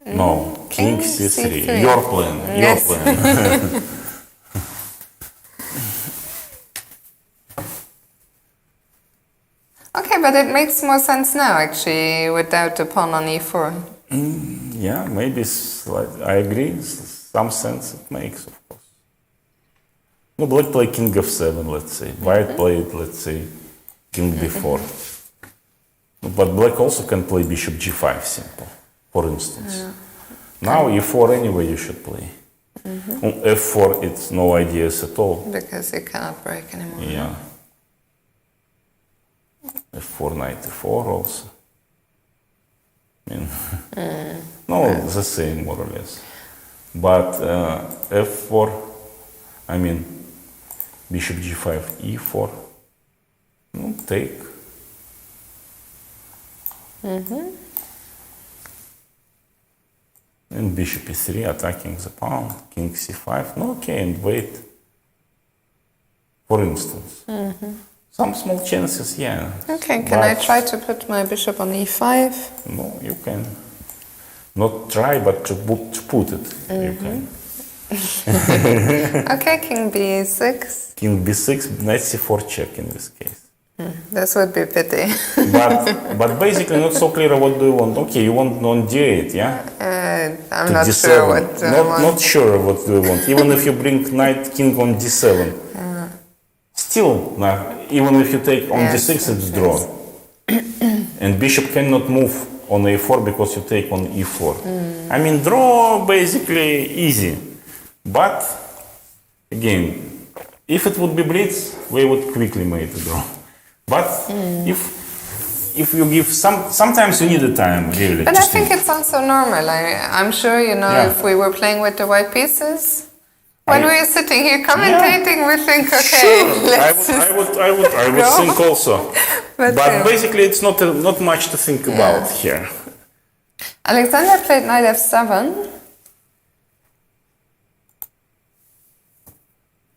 No, King C3. Your plan. Yes. Your plan. Okay, but it makes more sense now, actually, without the pawn on e4. Yeah, maybe I agree. Some sense it makes, of course. No, black played King f7, let's say. White played, let's say, King b4. But black also can play bishop g5, simple, for instance. Yeah. Now e4 anyway you should play. On f4 it's no ideas at all. Because you cannot break anymore. Yeah. f4, knight e4 also. I mean, no, the same more or less. But f4, I mean, bishop g5, e4, no, take. And bishop e3 attacking the pawn, king c5, no, okay, and wait. For instance. Some small chances, yeah. Okay, can I try to put my bishop on e5? No, you can. Not try, but to put it. You can. Okay, king b6. King b6, knight c4 check in this case. This would be pity. but basically not so clear what do you want. Okay, you want on d8, yeah? I'm not sure what I want. Not sure what do you want. Even if you bring knight king on d7. Still, even if you take on d6, it's drawn. And bishop cannot move on a4 because you take on e4. I mean, draw basically easy. But, again, if it would be blitz, we would quickly make a draw. But if you give sometimes you need the time, really. But I think it's also normal. I'm sure, if we were playing with the white pieces, when we are sitting here commentating, we think, okay, let's I would think also. But basically, it's not much to think about here. Alexander played knight f7.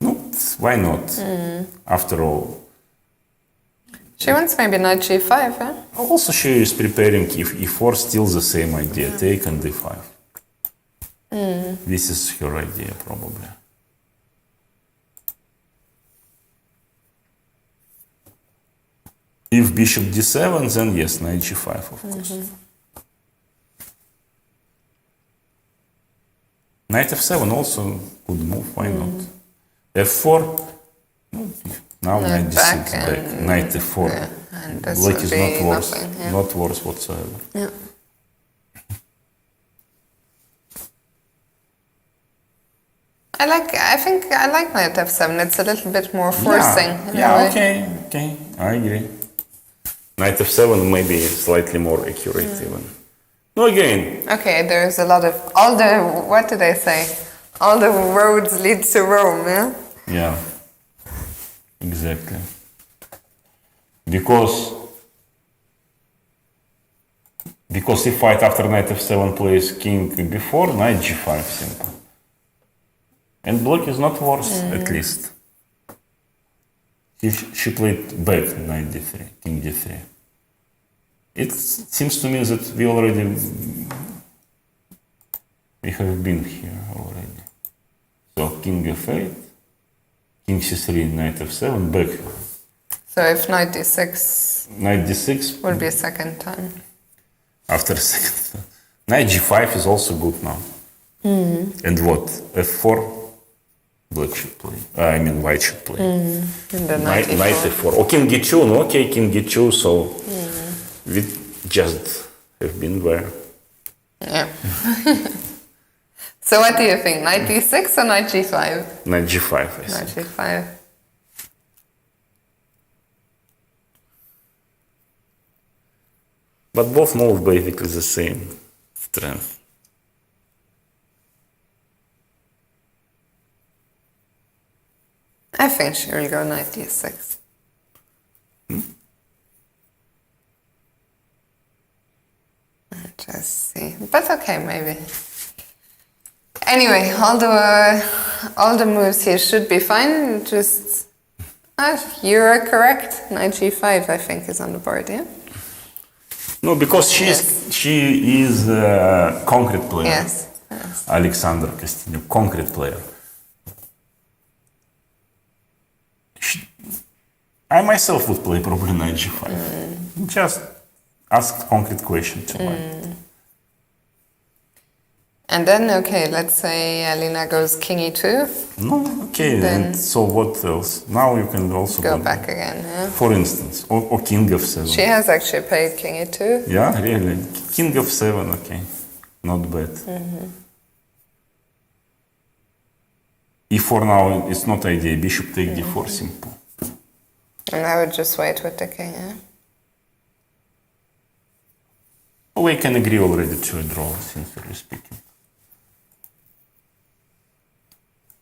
No, why not? After all. She wants maybe knight g5, huh? Also, she is preparing if e4, still the same idea, take and d5. This is her idea, probably. If bishop d7, then yes, knight g5, of course. Knight f7 also good move, why not? f4, now knight d6 back, knight f4. Yeah, and this Black would is be not worse, nothing, yeah. not worse whatsoever. Yeah. I think I like knight f7. It's a little bit more forcing. in a Yeah, way. okay, I agree. Knight f7 maybe slightly more accurate even. No, again, Okay, there's a lot of what did I say? All the roads lead to Rome, yeah? yeah, exactly. Because if fight after knight f7 plays king b4, knight g5 simple. And black is not worse, at least. She played back knight d3, king d3. It seems to me that we have been here already. So king f8, king c3, knight f7, back. So if knight d6 Knight d6. would be a second time. After second. Knight g5 is also good now. And what? f4, black should play. I mean, white should play. And then Knight f4. Or king g2, no, okay, king g2, so we just have been there. Yeah. So what do you think? Knight d6 or knight g5? Knight g5, I Knight think. g5. But both move basically the same strength. I think she will go knight d6. Just see. But okay, maybe. Anyway, all the moves here should be fine. Just you're correct. Knight g5, I think, is on the board. Yeah. No, because she is a concrete player. Yes. Alexander Kostyuk, concrete player. I myself would play probably knight g5. Just ask concrete question to mine. And then, okay, let's say Alina goes king e2. No, okay, Then- and so what else? Now you can also Go back again, yeah. For instance, or king f7. She has actually played king e2. Yeah, really. King f7, okay. Not bad. e4 now, it's not idea. Bishop take d4, simple. And I would just wait with the king, yeah. We can agree already to a draw, sincerely speaking.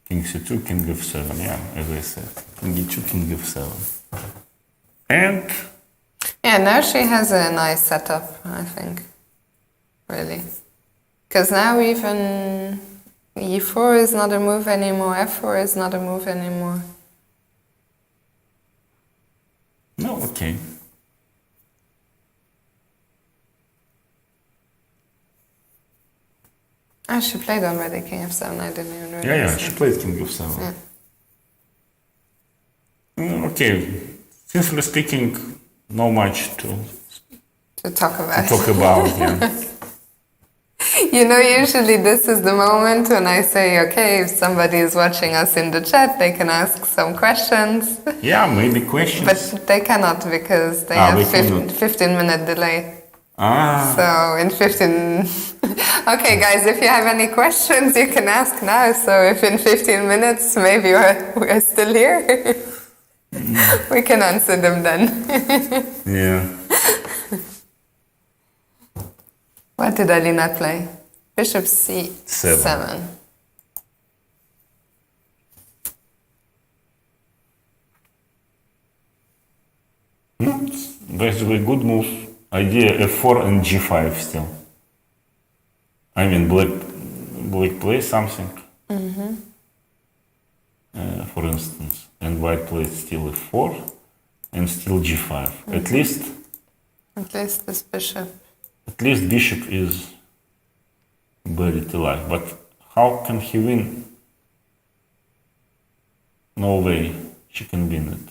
King c2, king f7, yeah, as I said. King e2, king f7. And Yeah, now she has a nice setup, I think. Really. Because now even e4 is not a move anymore, f4 is not a move anymore. no, okay. She played already king f7, I didn't even realize. Yeah, she played king f7. Okay, sincerely speaking, no much to To talk about. talk about. Yeah. You know, usually this is the moment when I say, okay, if somebody is watching us in the chat, they can ask some questions. Yeah, maybe questions. But they cannot because they Ah, have we cannot. 15-minute delay. Ah, So in 15... Okay, guys, if you have any questions, you can ask now. So if in 15 minutes, maybe we're still here, we can answer them then. yeah. What did Alina play? Bishop c7. Seven. Basically, good move. Idea f4 and g5 still. I mean, black plays something. For instance, and white plays still f4, and still g5. At least this bishop. At least bishop is buried alive. But how can he win? No way she can win it.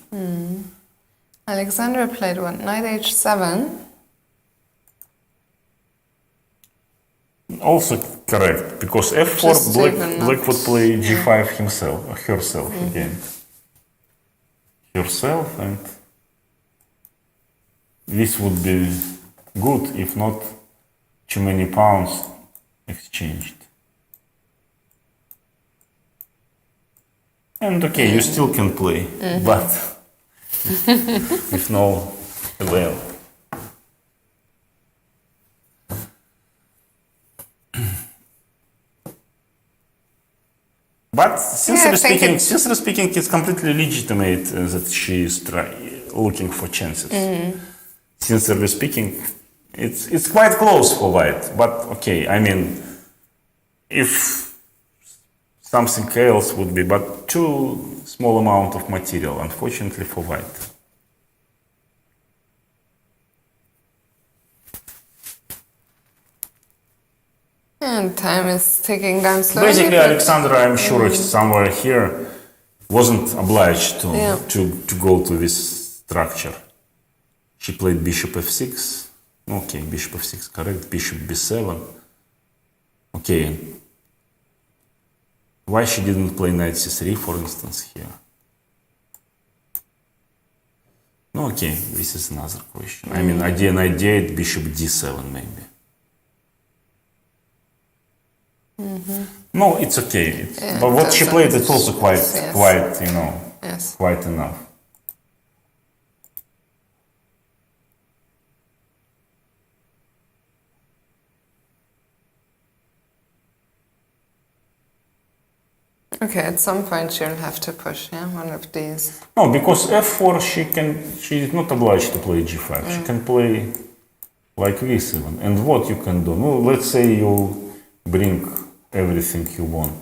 Alexandra played what? Knight h7. Also correct, because f4 Just black, even black would not- play g5 herself again. Herself, and this would be good if not too many pawns exchanged. And okay, you still can play, but with no avail. But sincerely speaking, it's completely legitimate that she is looking for chances. Sincerely speaking, it's quite close for white. But okay, I mean, if something else would be, but too small amount of material, unfortunately for white. And time is ticking down slowly. Basically, but- Alexandra, I'm sure it's somewhere here, wasn't obliged to go to this structure. She played bishop f6. Okay, bishop f6, correct. Bishop b7. Okay. Why she didn't play knight c3, for instance, here? Okay, this is another question. I mean, idea knight d8, bishop d7, maybe. No, it's okay. But what she played, it's also quite, Yes. quite enough. Okay, at some point she'll have to push, one of these. No, because f4 she is not obliged to play g5. She can play like this even. And what you can do? No, let's say you bring everything you want.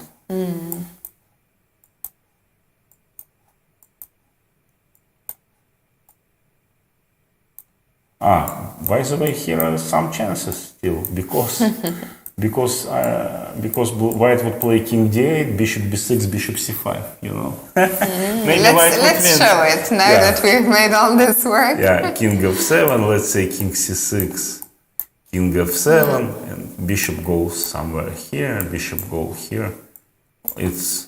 By the way, here are some chances still because because white would play king d8, bishop b6, bishop c5. Maybe white would Let's win. show it now that we've made all this work. Yeah, king f7. Let's say king c6, king f7, and bishop goes somewhere here. Bishop goes here. It's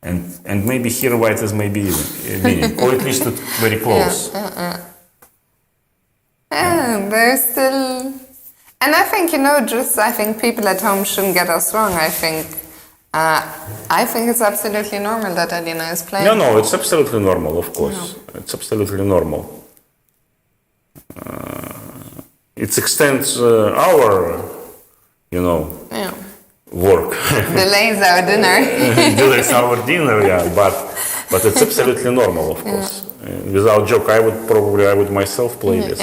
and maybe here white is maybe even winning, or at least very close. And there's still, and I think I think people at home shouldn't get us wrong. I think it's absolutely normal that Alina is playing. No, it's absolutely normal, of course. It's absolutely normal. It extends our, work. Delays our dinner. Delays our dinner, yeah, but it's absolutely normal, of course. Without joke, I would myself play this.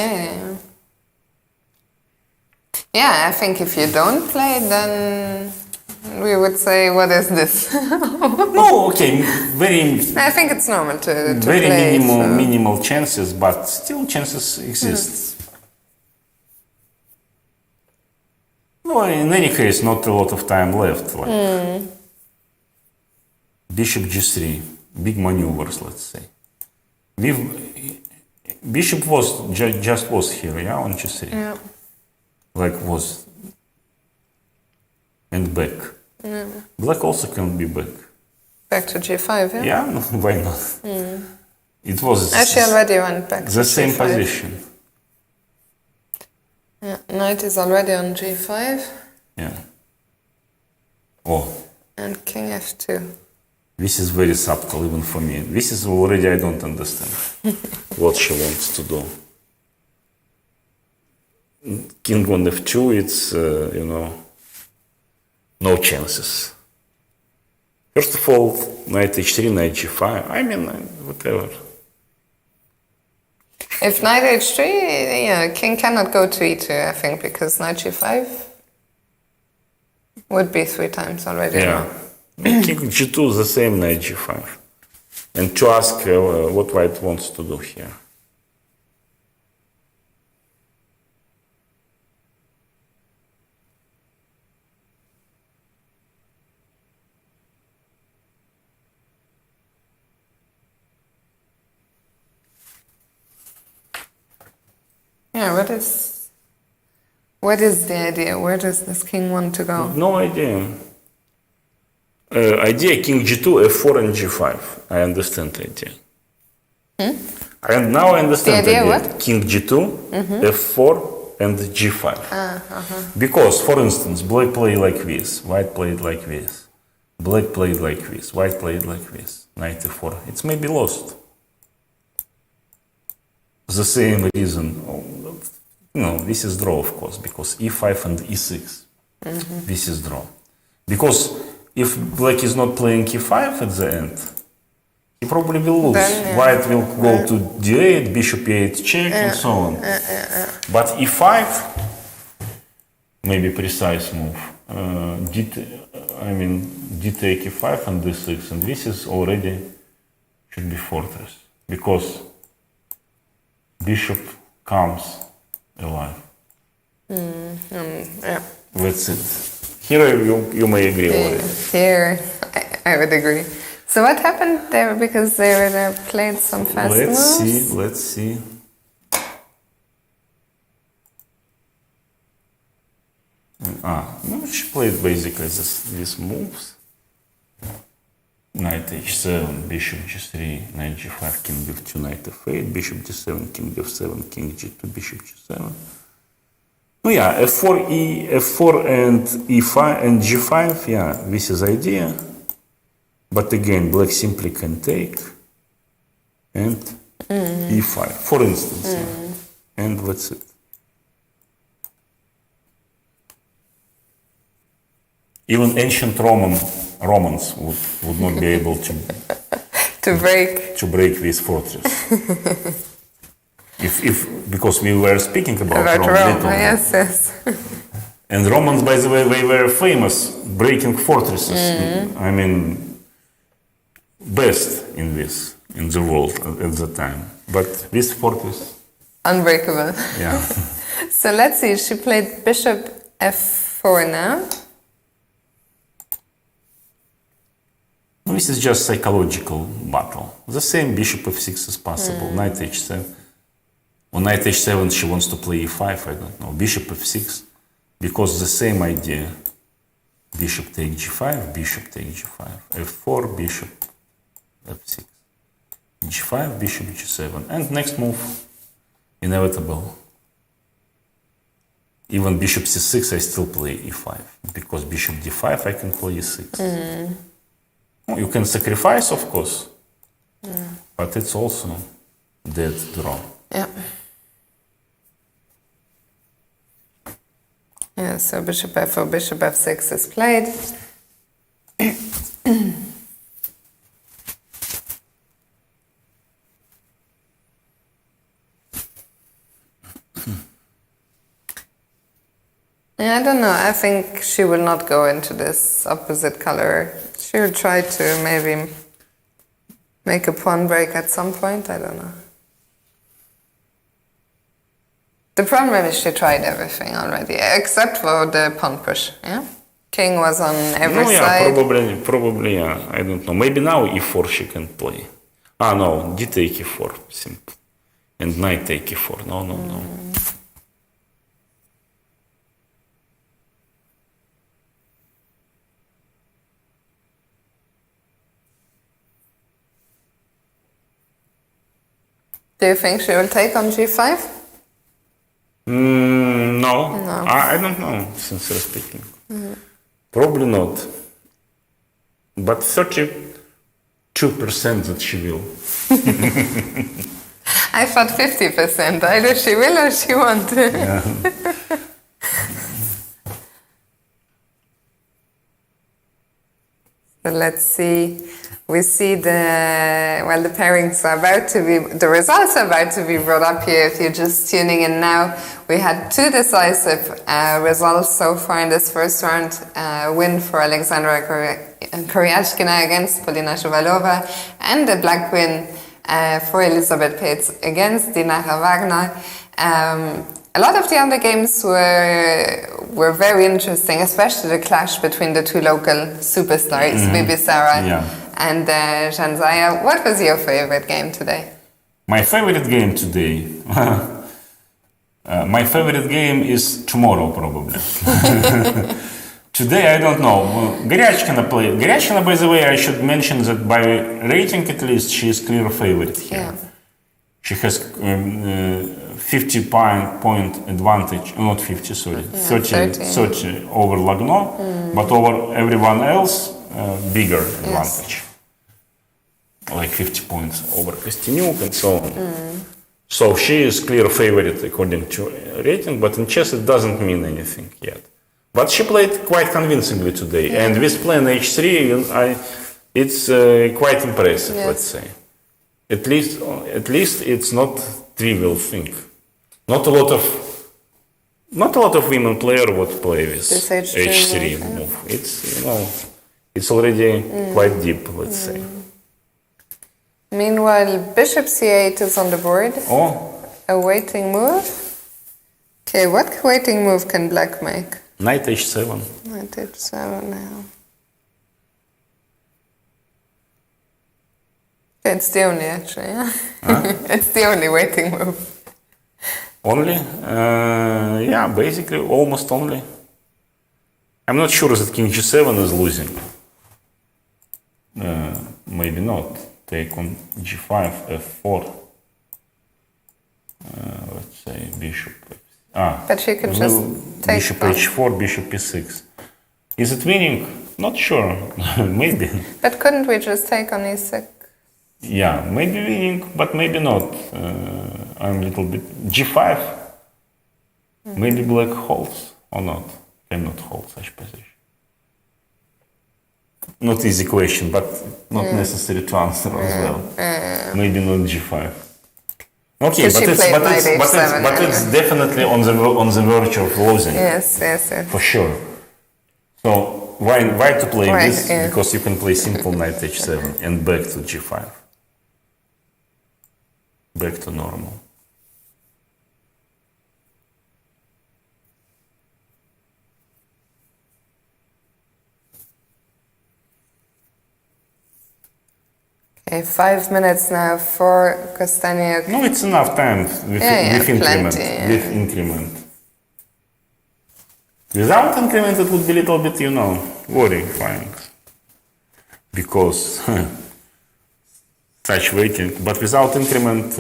Yeah, I think if you don't play, then we would say, what is this? No, okay, I think it's normal to very play. minimal chances, but still chances exist. Well, in any case, not a lot of time left. Bishop g3, big maneuvers, let's say. Bishop just was here, yeah, on g3. Yeah. Was. And back. Black also can be back. Back to g5, yeah? Yeah, why not? It was She already went back to the same g5. position. Yeah, knight is already on g5. Yeah. Oh, And king f2. this is very subtle even for me. This is already I don't understand what she wants to do. King on f2, it's, no chances. First of all, knight h3, knight g5, I mean, whatever. If knight h3, king cannot go to e2, I think, because knight g5 would be 3 times already. Yeah. King g2 is the same, knight g5. And to ask what white wants to do here. Yeah, what is the idea? Where does this king want to go? No idea. Idea king g2, f4 and g5. I understand the idea. And now I understand the idea. What? King g2, f4 and g5. Because, for instance, black played like this, white played like this. Black played like this, white played like this. Knight e4. It's maybe lost. The same reason. No, this is draw, of course, because e5 and e6. This is draw. Because if black is not playing e5 at the end, he probably will lose. Then, White will go to d8, bishop e8 check, and so on. But e5, maybe precise move. D take e5 and d6, and this is already should be fortress because bishop comes alive. Yeah. That's it. Here you may agree already. Here, I would agree. So what happened there? Because they played some fast moves. Let's see. No, she played basically these moves. Knight h7, bishop g3, knight g5, king b2, knight f8, bishop d7, king f7, king g2, bishop g7. Oh yeah, f4 and e5 and g5. Yeah, this is idea. But again, black simply can take and e5, for instance. And that's it. Even ancient Romans would not be able to break this fortress. Because we were speaking about Rome. Yes. And Romans, by the way, they were famous breaking fortresses. I mean, best in the world at the time. But this fortress, unbreakable. Yeah. So let's see. She played bishop f4 now. This is just psychological battle. The same bishop f6 is possible. Knight h7. On knight h7 she wants to play e5, I don't know. Bishop f6, because the same idea. Bishop take g5, bishop take g5. f4, bishop f6. g5, bishop g7. And next move, inevitable. Even bishop c6 I still play e5. Because bishop d5 I can play e6. You can sacrifice, of course, but it's also dead draw. Yeah. Yeah, so bishop f4, bishop f6 is played. Yeah, I don't know. I think she will not go into this opposite color. She will try to maybe make a pawn break at some point. I don't know. The problem is she tried everything already, except for the pawn push. Yeah, king was on every side. Probably. Yeah. I don't know. Maybe now e4 she can play. No, d take e4, simple, and knight take e4. No. Do you think she will take on g5? No. I don't know, sincerely speaking. Probably not. But 32% that she will. I thought 50%. Either she will or she won't. Yeah. So let's see. We see the pairings are about to be, the results are about to be brought up here. If you're just tuning in now, we had two decisive results so far in this first round. Win for Alexandra Koryachkina against Polina Shuvalova, and a black win for Elizabeth Pates against Dinara Wagner. A lot of the other games were very interesting, especially the clash between the two local superstars, Bibi Sarah and Janzaya. What was your favorite game today? My favorite game today? My favorite game is tomorrow, probably. Today, I don't know. Горячкина play. Горячкina, by the way, I should mention that by rating at least, she is clear favorite here. Yeah. She has 50 point advantage, not 50, sorry, 30 over Lagno, but over everyone else, bigger advantage. Like 50 points over Kostyniuk and so on. So she is clear favorite according to rating, but in chess it doesn't mean anything yet. But she played quite convincingly today, and with plan h3, it's quite impressive, let's say. At least it's not trivial thing. Not a lot of women player would play with This h3 move. It's it's already quite deep, let's say. Meanwhile, bishop c8 is on the board. Oh, A waiting move. Okay, what waiting move can black make? knight h7. Knight h7 now. It's the only actually, yeah? It's the only waiting move. Only? Yeah, basically almost only. I'm not sure that king g7 is losing. Maybe not. Take on g5, f4. Let's say bishop. But she can just take bishop from. h4, bishop e6. Is it winning? Not sure. Maybe. But couldn't we just take on e6? Yeah, maybe winning, but maybe not. I'm a little bit g5. Maybe black holds or not. Cannot hold such position. Not easy question, but not necessary to answer as well. Maybe not g5. Okay, So but it's definitely on the verge of losing. Yes. For sure. So why to play Why, this? yeah. Because you can play simple knight h7 and back to g5. Back to normal. Okay, 5 minutes now for Kostyniuk. No, it's enough time with increment. plenty, yeah. With increment. Without increment, it would be a little bit, horrifying. Because such waiting. But without increment,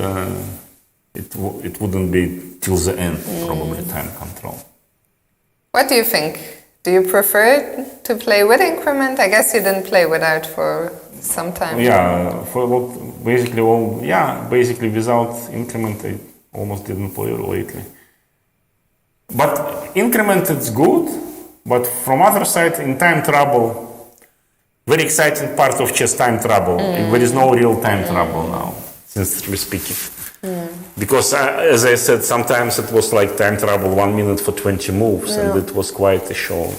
it wouldn't be till the end, probably time control. What do you think? Do you prefer to play with increment? I guess you didn't play without for some time. Yeah, basically without increment, I almost didn't play lately. But increment is good, but from other side, in time trouble, very exciting part of chess, time trouble. There is no real time trouble now, since we're speaking. Because, as I said, sometimes it was like time trouble 1 minute for 20 moves, and it was quite a show.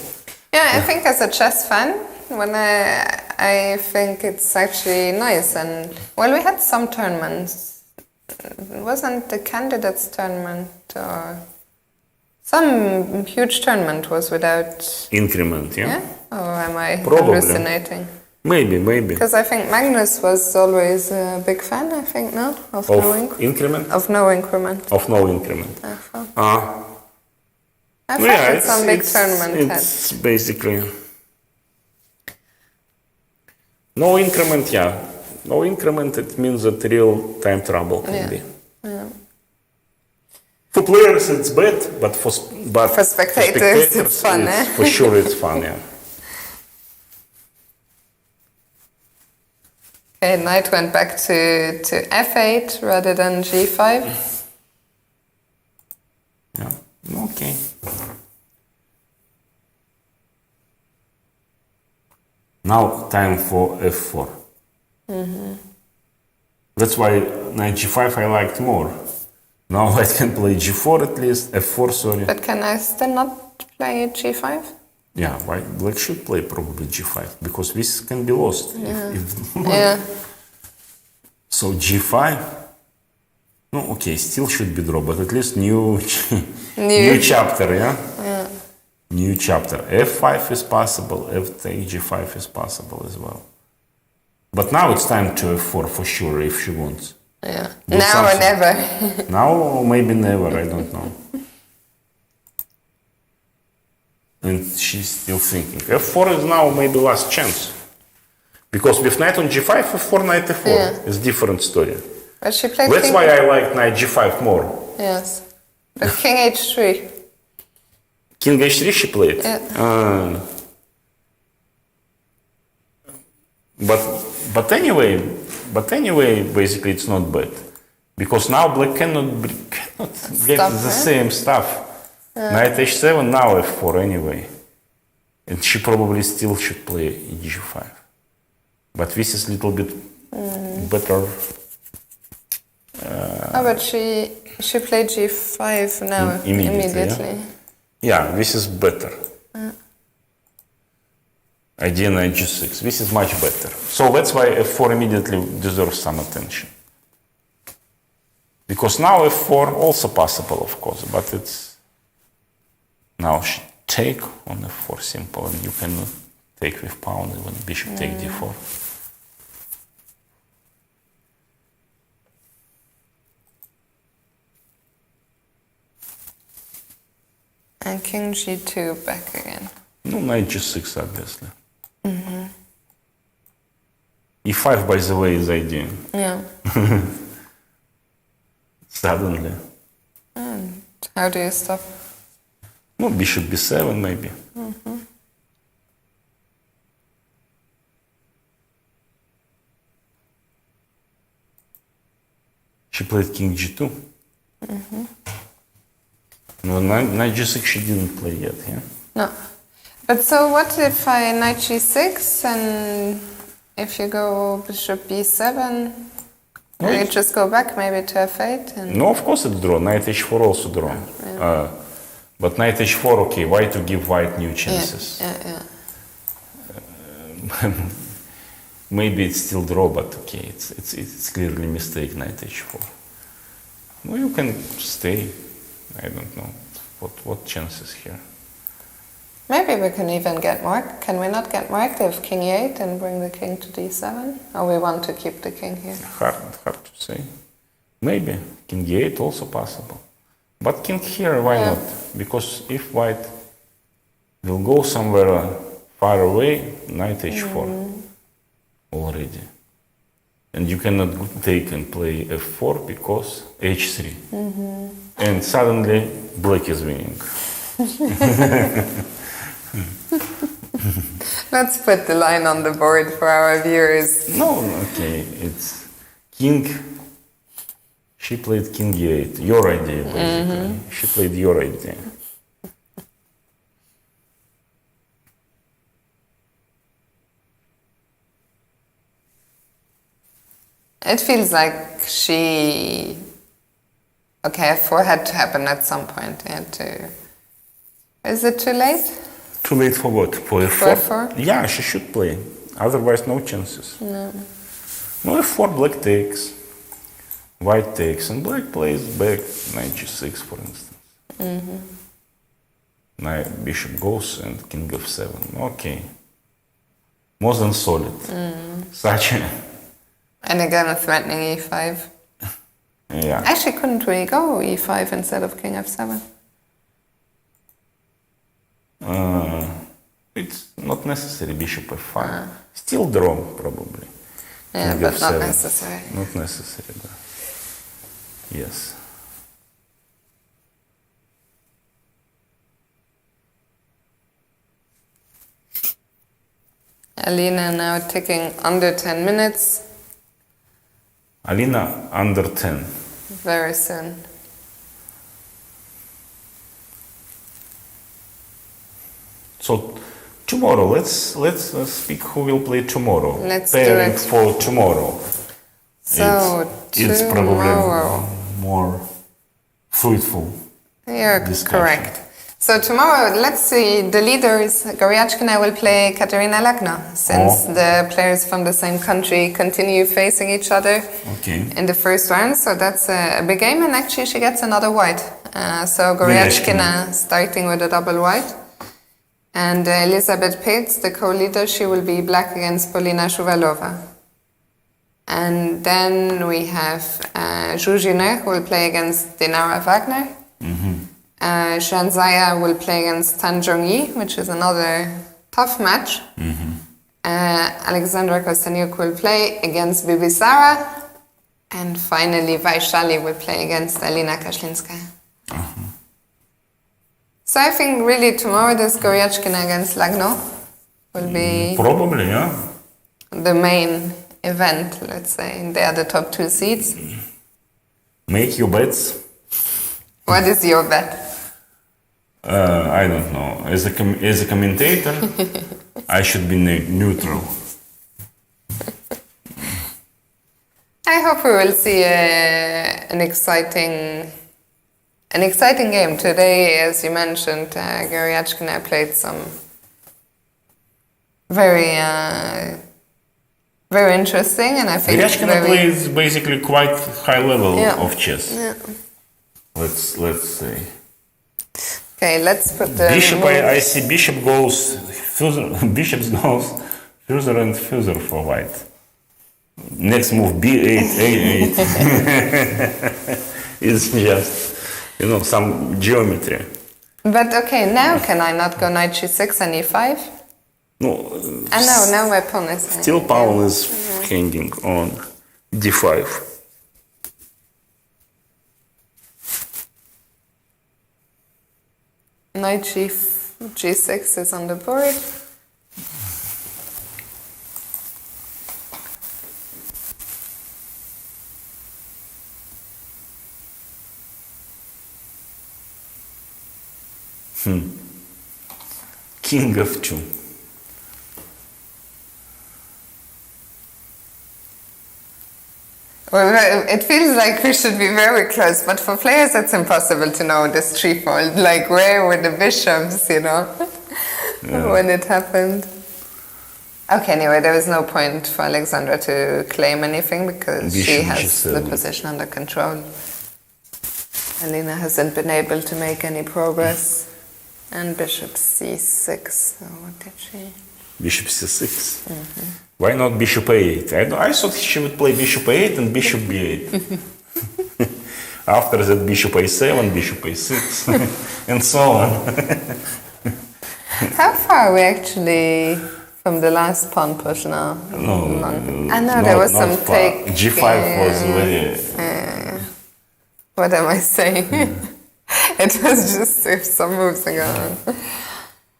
Yeah, I think as a chess fan, when I think it's actually nice. And well, we had some tournaments. It wasn't the candidates tournament or some huge tournament was without Increment, yeah? Or am I Probably. hallucinating? Maybe. Because I think Magnus was always a big fan, I think, no? Of no increment? Of no increment. Of no increment. I thought it's some big tournament had. It's basically no increment, No increment, it means that real time trouble can be. Yeah. For players it's bad, but for spectators it's fun, For sure it's fun, yeah. Okay, knight went back to f8 rather than g5. Yeah, okay. Now time for f4. That's why knight g5 I liked more. Now I can play g4 at least, f4, sorry. But can I still not play g5? Yeah, why black should play probably g5, because this can be lost. Yeah. So g5, no, okay, still should be draw, but at least new chapter, yeah? New chapter. f5 is possible, g5 is possible as well. But now it's time to f4 for sure, if she wants. Yeah. Do Now or something. never. Now or maybe never, I don't know. And she's still thinking. F4 is now maybe last chance. Because with knight on g5, F4, knight e4 Yeah. is different story. But she played That's king. why I like knight g5 more. Yes. But king h3. King h3 she played. Yeah. But anyway, basically it's not bad. Because now black cannot get Stuff, the right? same stuff. Knight h7, now f4 anyway. And she probably still should play g5. But this is a little bit better. But she played g5 now immediately. Yeah, this is better. Idea knight g6. This is much better. So that's why f4 immediately deserves some attention. Because now f4 also possible, of course, but it's now she take on f4 simple, and you cannot take with pawn when bishop take d4. And king g2 back again. No, knight g6 obviously. e5, by the way, is idea. Yeah. Suddenly. And how do you stop? No, bishop b7 maybe. She played king g2. No, knight g6 she didn't play yet, yeah? No. But so what if I knight g6 and if you go bishop b7, you just go back maybe to f8? And No, of course it's draw. Knight h4 also draw. But knight h4, okay, why to give white new chances? yeah. Maybe it's still draw, but okay, it's clearly mistake, knight h4. No, you can stay. I don't know. What chances here? Maybe we can even get marked. Can we not get marked if king e8 and bring the king to d7? Or we want to keep the king here? Hard to say. Maybe. King e8 also possible. But king here, why not? Because if white will go somewhere far away, knight h4 already. And you cannot take and play f4 because h3. And suddenly black is winning. Let's put the line on the board for our viewers. No, okay, it's king. She played king e8, your idea basically. She played your idea. It feels like she... Okay, f4 had to happen at some point. Is it too late? Too late for what? For f4? For f4? Yeah, she should play. Otherwise, no chances. No, f4, black takes. White takes, and black plays back knight g6, for instance. Knight, bishop goes, and king f7. Okay. More than solid. Such a... And again, threatening e5. Yeah. Actually, couldn't we go e5 instead of king f7? It's not necessary, bishop f5. Still draw, probably. Yeah, King but f7. not necessary. Not necessary, да. Yes. Alina now ticking under 10 minutes. Alina under 10. Very soon. So tomorrow, let's speak who will play tomorrow. Let's do Pairing it. for tomorrow. So It's tomorrow. probably more fruitful. You're discussion. correct. So tomorrow, let's see, the leaders, Goryachkina will play Katerina Lagna, since the players from the same country continue facing each other Okay. in the first round. So that's a big game, and actually she gets another white. So Goryachkina starting with a double white. And Elizabeth Pates, the co-leader, she will be black against Polina Shuvalova. And then we have Zhuzhiner, who will play against Dinara Wagner. Zhanzaya will play against Tan Zhongyi, which is another tough match. Alexandra Kosteniuk will play against Bibisara. And finally, Vaishali will play against Alina Kashlinskaya. So I think really tomorrow this Goryachkina against Lagno will be Probably, yeah. the main event, let's say. They are the top 2 seeds. Make your bets. What is your bet? I don't know. As a commentator, I should be neutral. I hope we will see an exciting game today. As you mentioned, Goryachkina played some very interesting, and I think Goryachkina plays basically quite high level of chess. Yeah. Let's say. Okay, let's put the Bishop. I see bishop goes further. Bishops goes further and further for white. Next move b8, a8 is just some geometry. But okay, now can I not go knight g6 and e5? No. Now my pawn is Still pawn is hanging on d5. Knight g6 is on the board. King of 2. Well, it feels like we should be very close, but for players it's impossible to know this threefold. Like, where were the bishops, when it happened? Okay, anyway, there is no point for Alexandra to claim anything because she has the position under control. Alina hasn't been able to make any progress. And bishop c6, so what did she? Bishop c6? Why not bishop a8? I thought she would play bishop a8 and bishop b8. After that, bishop a7, bishop a6, and so on. How far are we actually from the last pawn push now? I know there was some take. g5 was very... What am I saying? It was just some moves ago.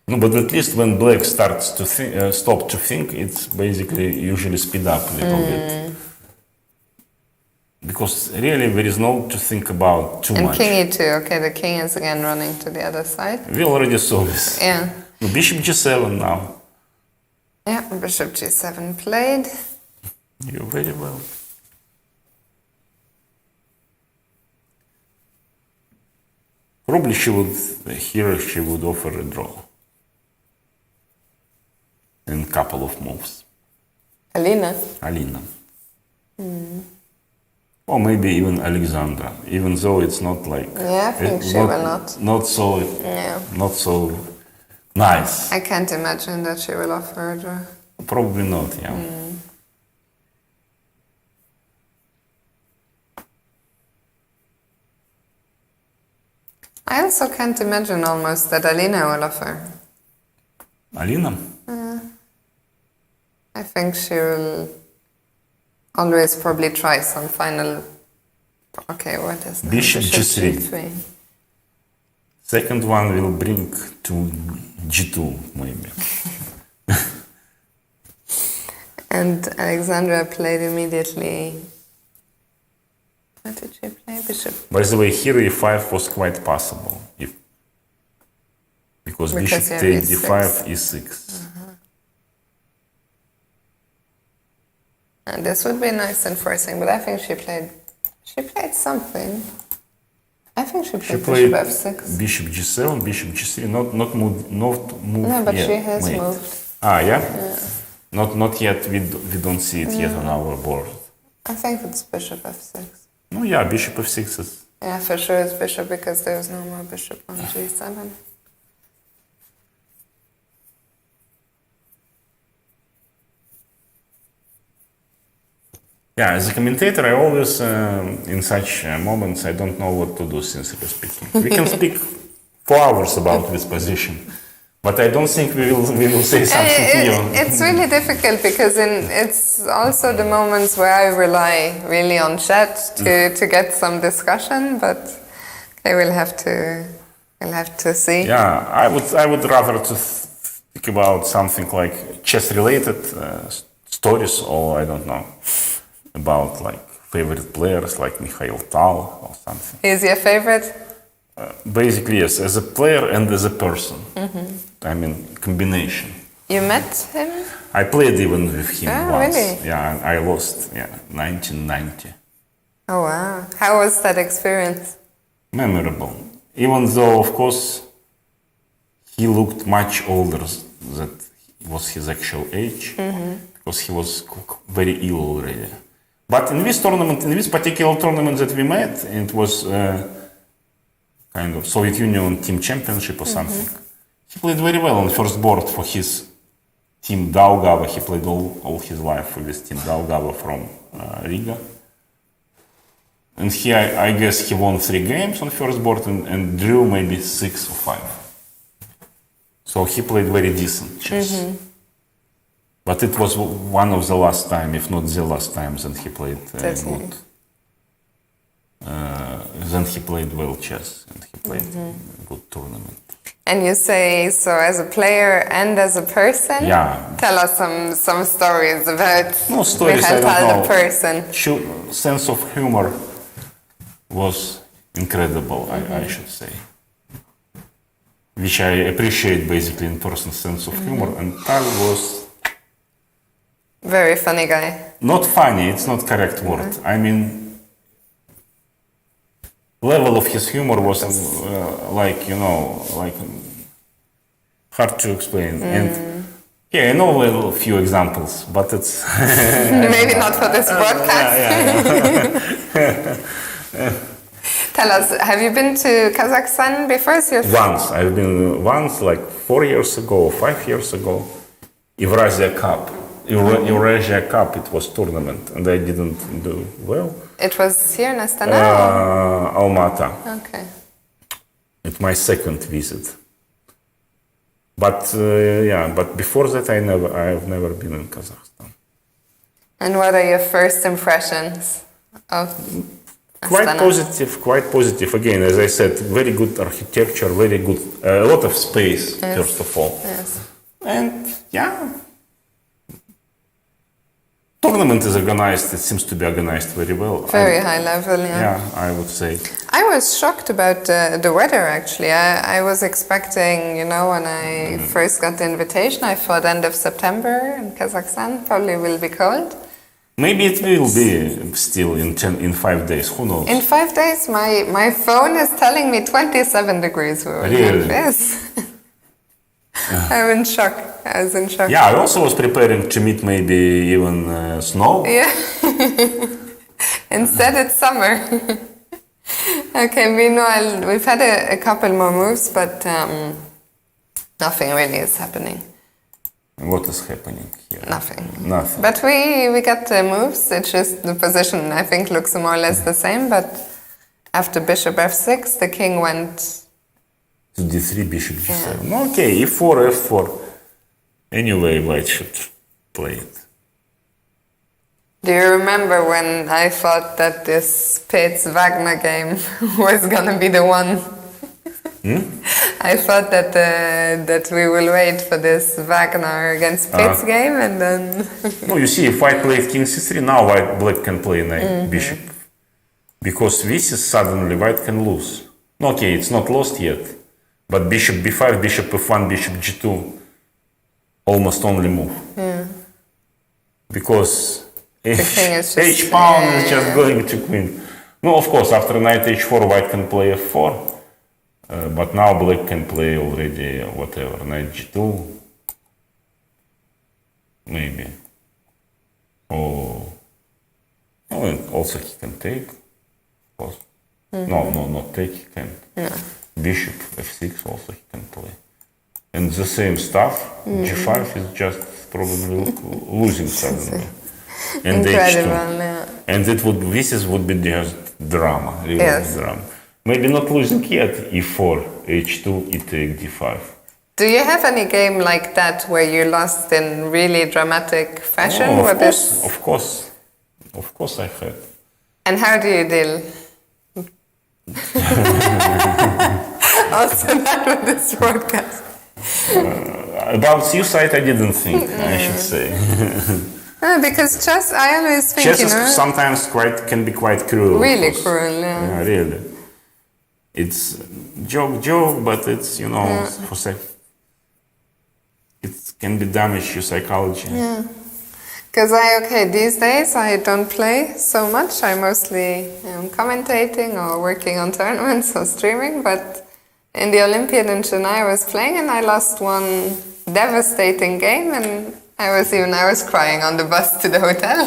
No, but at least when black starts to stop to think, it's basically usually speed up a little bit. Because really there is no to think about too much. And king e2, okay, the king is again running to the other side. We already saw this. Yeah. No, bishop g7 now. Yeah, bishop g7 played. You're very well. Probably she would offer a draw. In a couple of moves. Alina. Or maybe even Alexandra, even though it's not like... Yeah, I think she will not. Not so nice. I can't imagine that she will offer a draw. Probably not, yeah. I also can't imagine almost that Alina will offer. Alina? I think she will always probably try some final... Okay, what is that? Bishop g3. Second one will bring to g2, maybe. And Alexandra played immediately... What did she play? Bishop. By the way, here e5 was quite possible. Because bishop take d5, e6. And this would be nice and forcing, but I think she played something. I think she played bishop f6. Bishop g7, bishop g3, not move No, but yet. she has moved. Ah, yeah? Not yet, we don't see it yet on our board. I think it's bishop f6. No, yeah, bishop f6 is... Yeah, for sure it's bishop because there's no more bishop on g7. Yeah, as a commentator, I always, in such moments, I don't know what to do, sincerely speaking. We can speak for hours about this position, but I don't think we will say something new. It's really difficult because it's also the moments where I rely really on chat to get some discussion, but okay, we'll have to see. Yeah, I would rather to think about something like chess-related stories, or I don't know, about like favorite players like Mikhail Tal or something. He's your favorite? Basically, yes, as a player and as a person. I mean, combination. You met him? I played even with him once. Really? Yeah, I lost. Yeah, 1990. Oh wow! How was that experience? Memorable. Even though, of course, he looked much older than was his actual age, because he was very ill already. But in this tournament, in this particular tournament that we met, it was kind of Soviet Union team championship or something. He played very well on first board for his team Daugava. He played all his life for this team Daugava from Riga. And here, I guess he won 3 games on first board and drew maybe 6 or 5. So he played very decent chess. But it was one of the last time, if not the last time, that he played good. Then he played well chess and he played good tournament. And you say so as a player and as a person? Yeah. Tell us some stories about No stories, I Mikhail don't Tal, know. the person. Sense of humor was incredible, I should say. Which I appreciate basically in person's sense of humor. And Tal was Very funny guy. not funny, it's not correct word. I mean, level of his humor was like hard to explain. And yeah, I know a few examples, but it's Maybe not for this broadcast. Tell us, have you been to Kazakhstan before? Once. I've been once, like 4 years ago, or 5 years ago, Eurasia Cup. Eurasia Cup, it was tournament, and I didn't do well. It was here in Astana? Almaty. Okay. It's my second visit. But but before that I've never been in Kazakhstan. And what are your first impressions of Quite Astana? quite positive. Again, as I said, very good architecture, very good, a lot of space, first of all. Yes. And yeah, tournament is organized, it seems to be organized very well. Very high level, yeah. Yeah, I would say. I was shocked about the weather, actually. I was expecting, when I first got the invitation, I thought end of September in Kazakhstan probably will be cold. Maybe it will be still in 5 days, who knows? In 5 days, my phone is telling me 27 degrees. Really? Yes. I'm in shock. I was in shock. Yeah, I also was preparing to meet maybe even snow. Yeah. Instead, it's summer. Okay, meanwhile, we've had a couple more moves, but nothing really is happening. What is happening here? Nothing. Nothing. But we got the moves. It's just the position, I think, looks more or less the same. But after bishop f6, the king went To d3, bishop g7. Okay, e4, f4. Anyway, white should play it. Do you remember when I thought that this Pitts-Wagner game was gonna be the one? I thought that we will wait for this Wagner against Pitts game, and then... No, you see, if white played king c3, now black can play knight, bishop. Because this is suddenly white can lose. Okay, it's not lost yet. But bishop b5, bishop f1, bishop g2 almost only move. Yeah. Because king is just- h pawn is just going to queen. No, of course, after knight h4, white can play f4. But now black can play already whatever, knight g2. Maybe. Oh. And also he can take. Of course. No, not take, he can't. Yeah. Bishop f6 also he can play. And the same stuff, g5 is just probably losing suddenly. and Incredible, h2. yeah. And this would be just drama, really Yes. drama. Maybe not losing yet, e4, h2, e take d5. Do you have any game like that where you lost in really dramatic fashion? Oh, with this? of course. Of course I had. And how do you deal? Also not with this broadcast. About suicide I didn't think, I should say. Because chess, I always think, Chess you is know, sometimes can be quite cruel. of really course. cruel, yeah. Yeah, really. It's joke, but it's, you know, it can be damage your psychology. Yeah. Because these days I don't play so much. I mostly am commentating or working on tournaments or streaming. But in the Olympiad in Chennai I was playing and I lost one devastating game and I was crying on the bus to the hotel.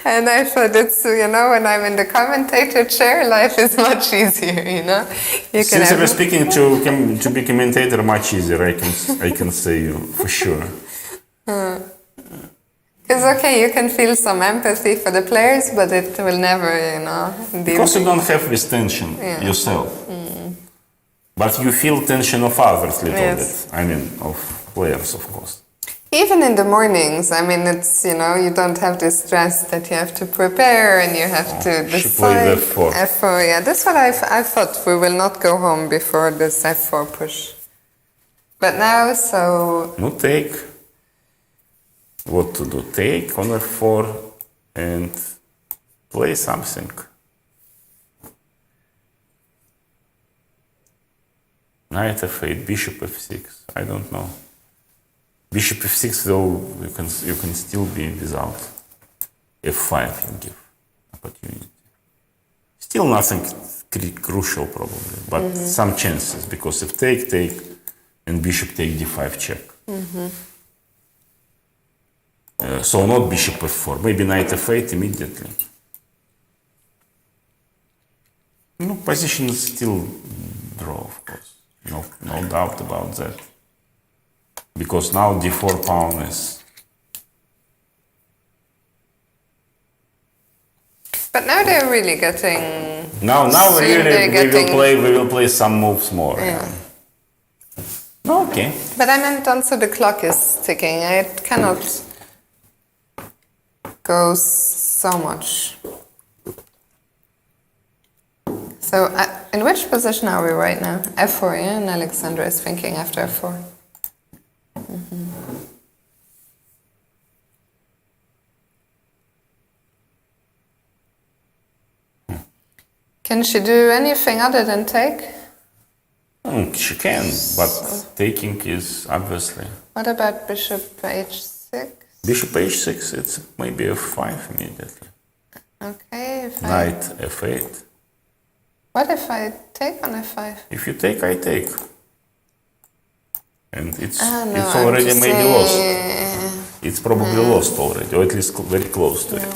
And I thought it's, you know, when I'm in the commentator chair, life is much easier, you know. Sincerely speaking, to be commentator much easier, I can say you for sure. Because you can feel some empathy for the players, but it will never, you know. Because you don't have this tension yourself. But you feel tension of others a little bit. I mean, of players, of course. Even in the mornings, I mean, it's, you know, you don't have this stress that you have to prepare and you have to decide. F4. F4, yeah. That's what I thought. We will not go home before this F4 push. But now, so... No, take. What to do? Take on F4 and play something. Knight F8, Bishop F6. I don't know. Bishop F6, though, you can still be without. F5 you give opportunity. Still nothing crucial probably, but some chances because if take, and Bishop take D5 check. So not Bishop F4, maybe Knight F8 immediately. No, position is still draw, of course. No doubt about that. Because now D4 pawn is... But now they're really getting... Now really we will play some moves more. Yeah. Okay. But I meant also the clock is ticking. It cannot go so much. So, in which position are we right now? F4, yeah? And Alexandra is thinking after F4. Can she do anything other than take? She can, but taking is obviously... What about Bishop H6? Bishop H6, it's maybe F5 immediately. Okay. Knight F8. What if I take on F5? If you take, I take. And it's No, already I'm maybe saying... lost. It's probably lost already, or at least very close to it.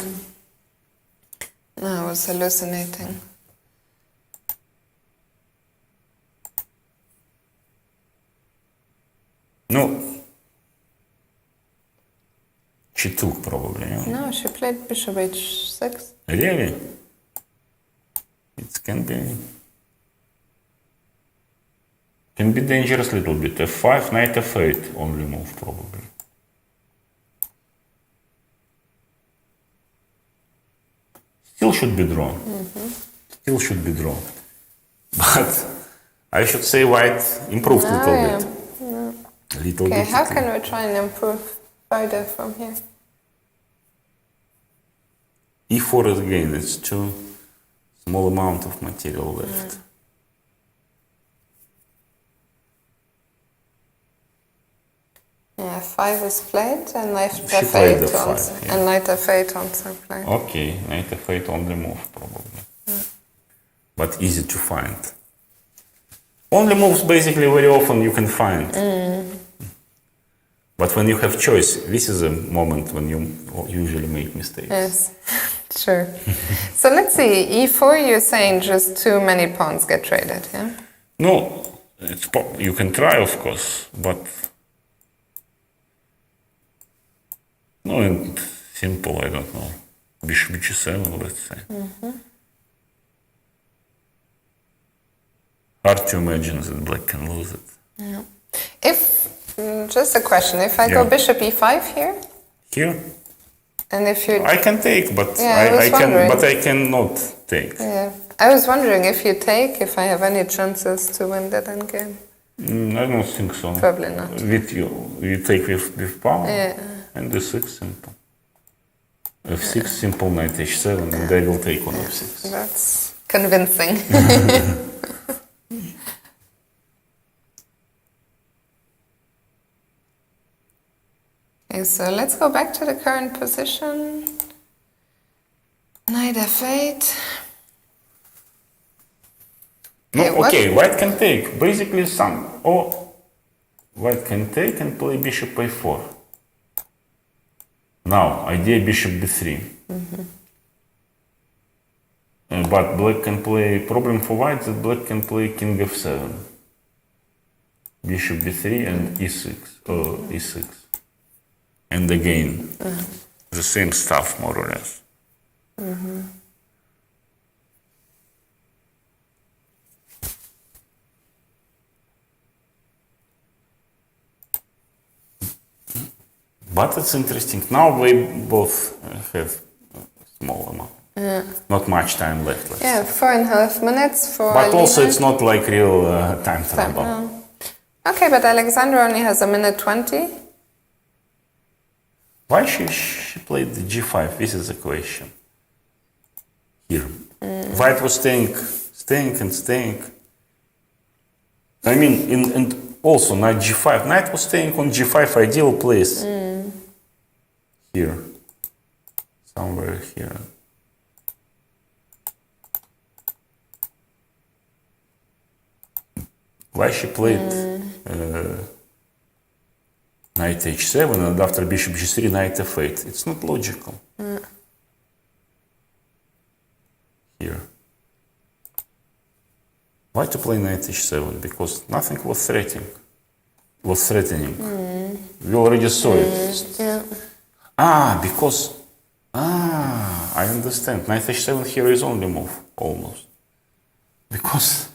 No, I was hallucinating. No. She took probably, yeah? No, she played Bishop H6. Really? It can be dangerous a little bit. F5, Knight F8 only move probably. Still should be drawn. Still should be drawn. But I should say white improved a little bit. Little Okay, bit. how can we try and improve FIDE from here? E4 is again, it's too small amount of material left. Yeah, 5 is played and Knight She played F8 F5, also. yeah. And Knight F8 also played. Okay, Knight F8 only move probably. But easy to find. Only moves basically very often you can find. But when you have choice, this is a moment when you usually make mistakes. Yes, sure. So let's see, E4 you're saying just too many pawns get traded, yeah? No, you can try of course, but... No, and Simple, I don't know. Bishop g7, let's say. Hard to imagine that black can lose it. Yeah. If, just a question, if I go bishop e5 here? Here? And if you... I can take, but I cannot take. Yeah. I was wondering if you take, if I have any chances to win that endgame. I don't think so. Probably not. With you take with pawn, and d6 simple. f6 simple, knight h7, and I will take on f6. That's convincing. Okay, so let's go back to the current position. Knight f8. Okay, white can take. Basically, white can take and play bishop a4. Now, idea bishop b3. But black can play. Problem for white that black can play king f7, bishop b3 and e6 or e6, and again the same stuff more or less. But it's interesting. Now we both have a small amount. Not much time left. Let's say. 4.5 minutes for But also Alina. it's not like real time trouble. No. Okay, but Alexander only has a minute 20. Why she played the g5? This is the question. Here. White was staying. I mean, and also knight g5. Knight was staying on g5, ideal place. Here. Somewhere here. Why she played knight h7 and after bishop g3, knight f8? It's not logical. Here. Why to play knight h7? Because nothing was threatening. We already saw it. Because I understand. Knight h7 here is only move almost. Because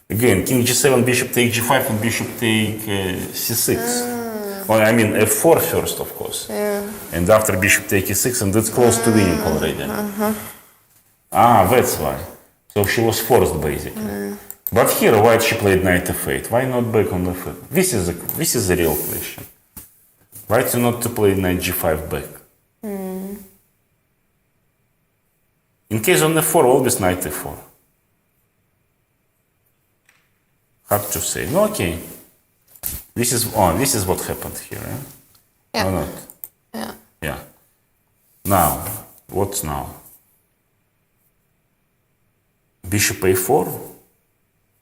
again, king g7, bishop take g5, and bishop take c6. Well, I mean f4 first, of course. And after bishop take e6, and that's close to winning already. That's why. So she was forced basically. But here, white she played knight f8. Why not back on f8? This is the real question. Why not to play knight g5 back? In case on f4, always knight f4. Hard to say. No, okay. This is what happened here, eh? Yeah. Or not? Yeah. Now, what's now? Bishop a4,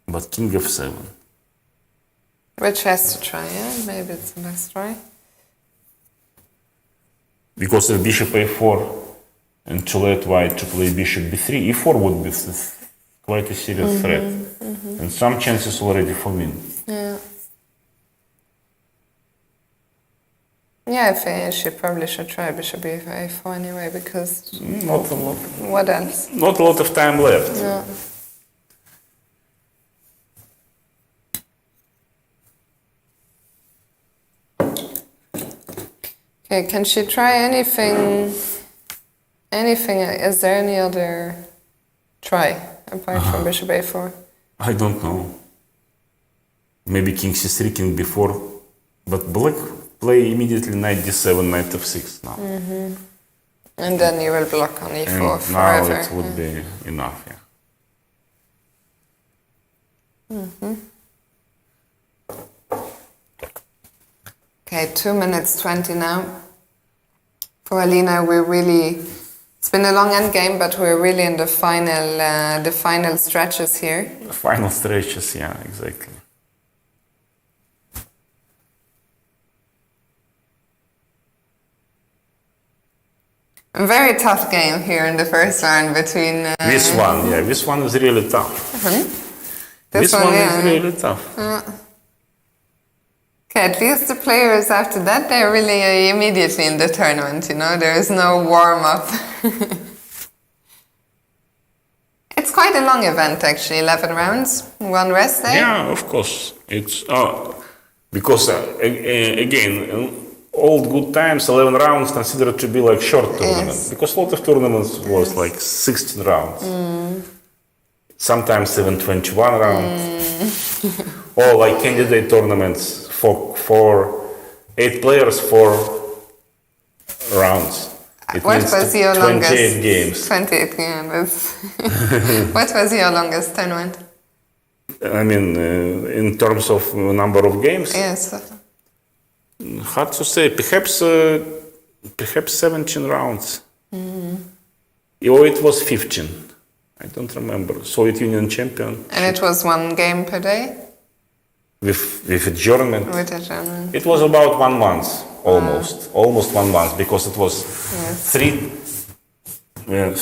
but king f7. Which has to try, Maybe it's the best try. Because if bishop a4 and to let white to play bishop b3, e4 would be quite a serious threat. And some chances already for win. Yeah, I think she probably should try bishop a4 anyway, because Not a lot. what else? Not a lot of time left. No. Okay, can she try anything? Is there any other try apart from bishop a4? I don't know. Maybe king c3, king b4, but black play immediately knight d7, knight f6 now. And then you will block on e4 And forever. now it would be enough, Okay, 2 minutes 20 now. For Alina, it's been a long end game, but we're really in the final stretches here. Final stretches, yeah, exactly. A very tough game here in the first round between... This one is really tough. This one is really tough. Okay, at least the players after that, they're really immediately in the tournament, you know, there is no warm-up. It's quite a long event, actually, 11 rounds, one rest day. Yeah, of course. It's because, again, old good times, 11 rounds considered to be like short tournament. Yes. Because a lot of tournaments was like 16 rounds. Sometimes even 21 rounds. Or like candidate tournaments for 8 players, 4 rounds. It What means was your 28 longest? games. 28 games. What was your longest tournament? I mean, in terms of number of games, Yes. hard to say. Perhaps 17 rounds. Or it was 15. I don't remember. Soviet Union champion. And it was one game per day? With adjournment. With a German. It was about 1 month, almost 1 month, because it was Yes.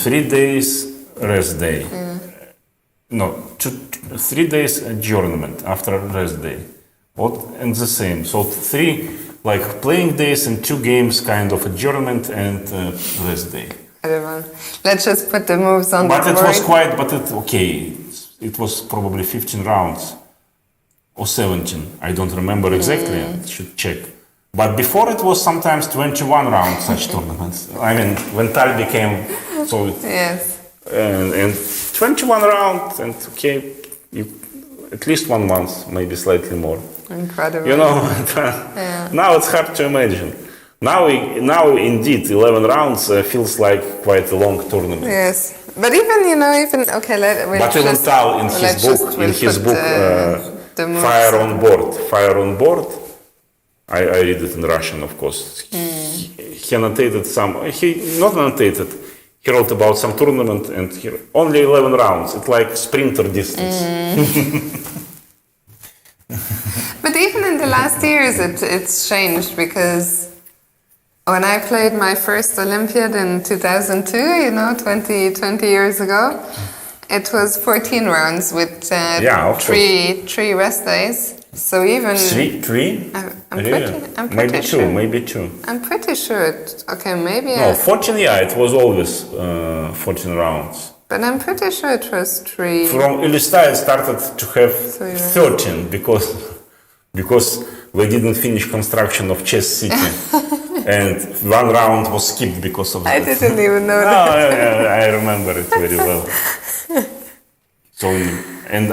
3 days rest day. No, 3 days adjournment after rest day. And the same. So 3 like playing days and 2 games kind of adjournment and rest day. I don't know. Let's just put the moves on But the it board. was quite, okay. It was probably 15 rounds or 17. I don't remember exactly. I should check. But before it was sometimes 21 rounds such tournaments. I mean, when TAL became so. Yes. And 21 rounds and at least 1 month, maybe slightly more. Incredible. You know, now it's hard to imagine. Now indeed 11 rounds feels like quite a long tournament. Yes. But even, okay, But even Tal in his book, Fire on Board, I read it in Russian, of course. He annotated not annotated, he wrote about some tournament and only 11 rounds. It's like sprinter distance. But even in the last years, it's changed because when I played my first Olympiad in 2002, 20 years ago, it was 14 rounds with three rest days. So even 3? I'm pretty sure. Maybe two. I'm pretty sure. Maybe. No, 14. Yeah, it was always 14 rounds. But I'm pretty sure it was 3. From Ilya I started to have 13 because we didn't finish construction of Chess City, and 1 round was skipped because of that. I didn't even know that. I remember it very well. So and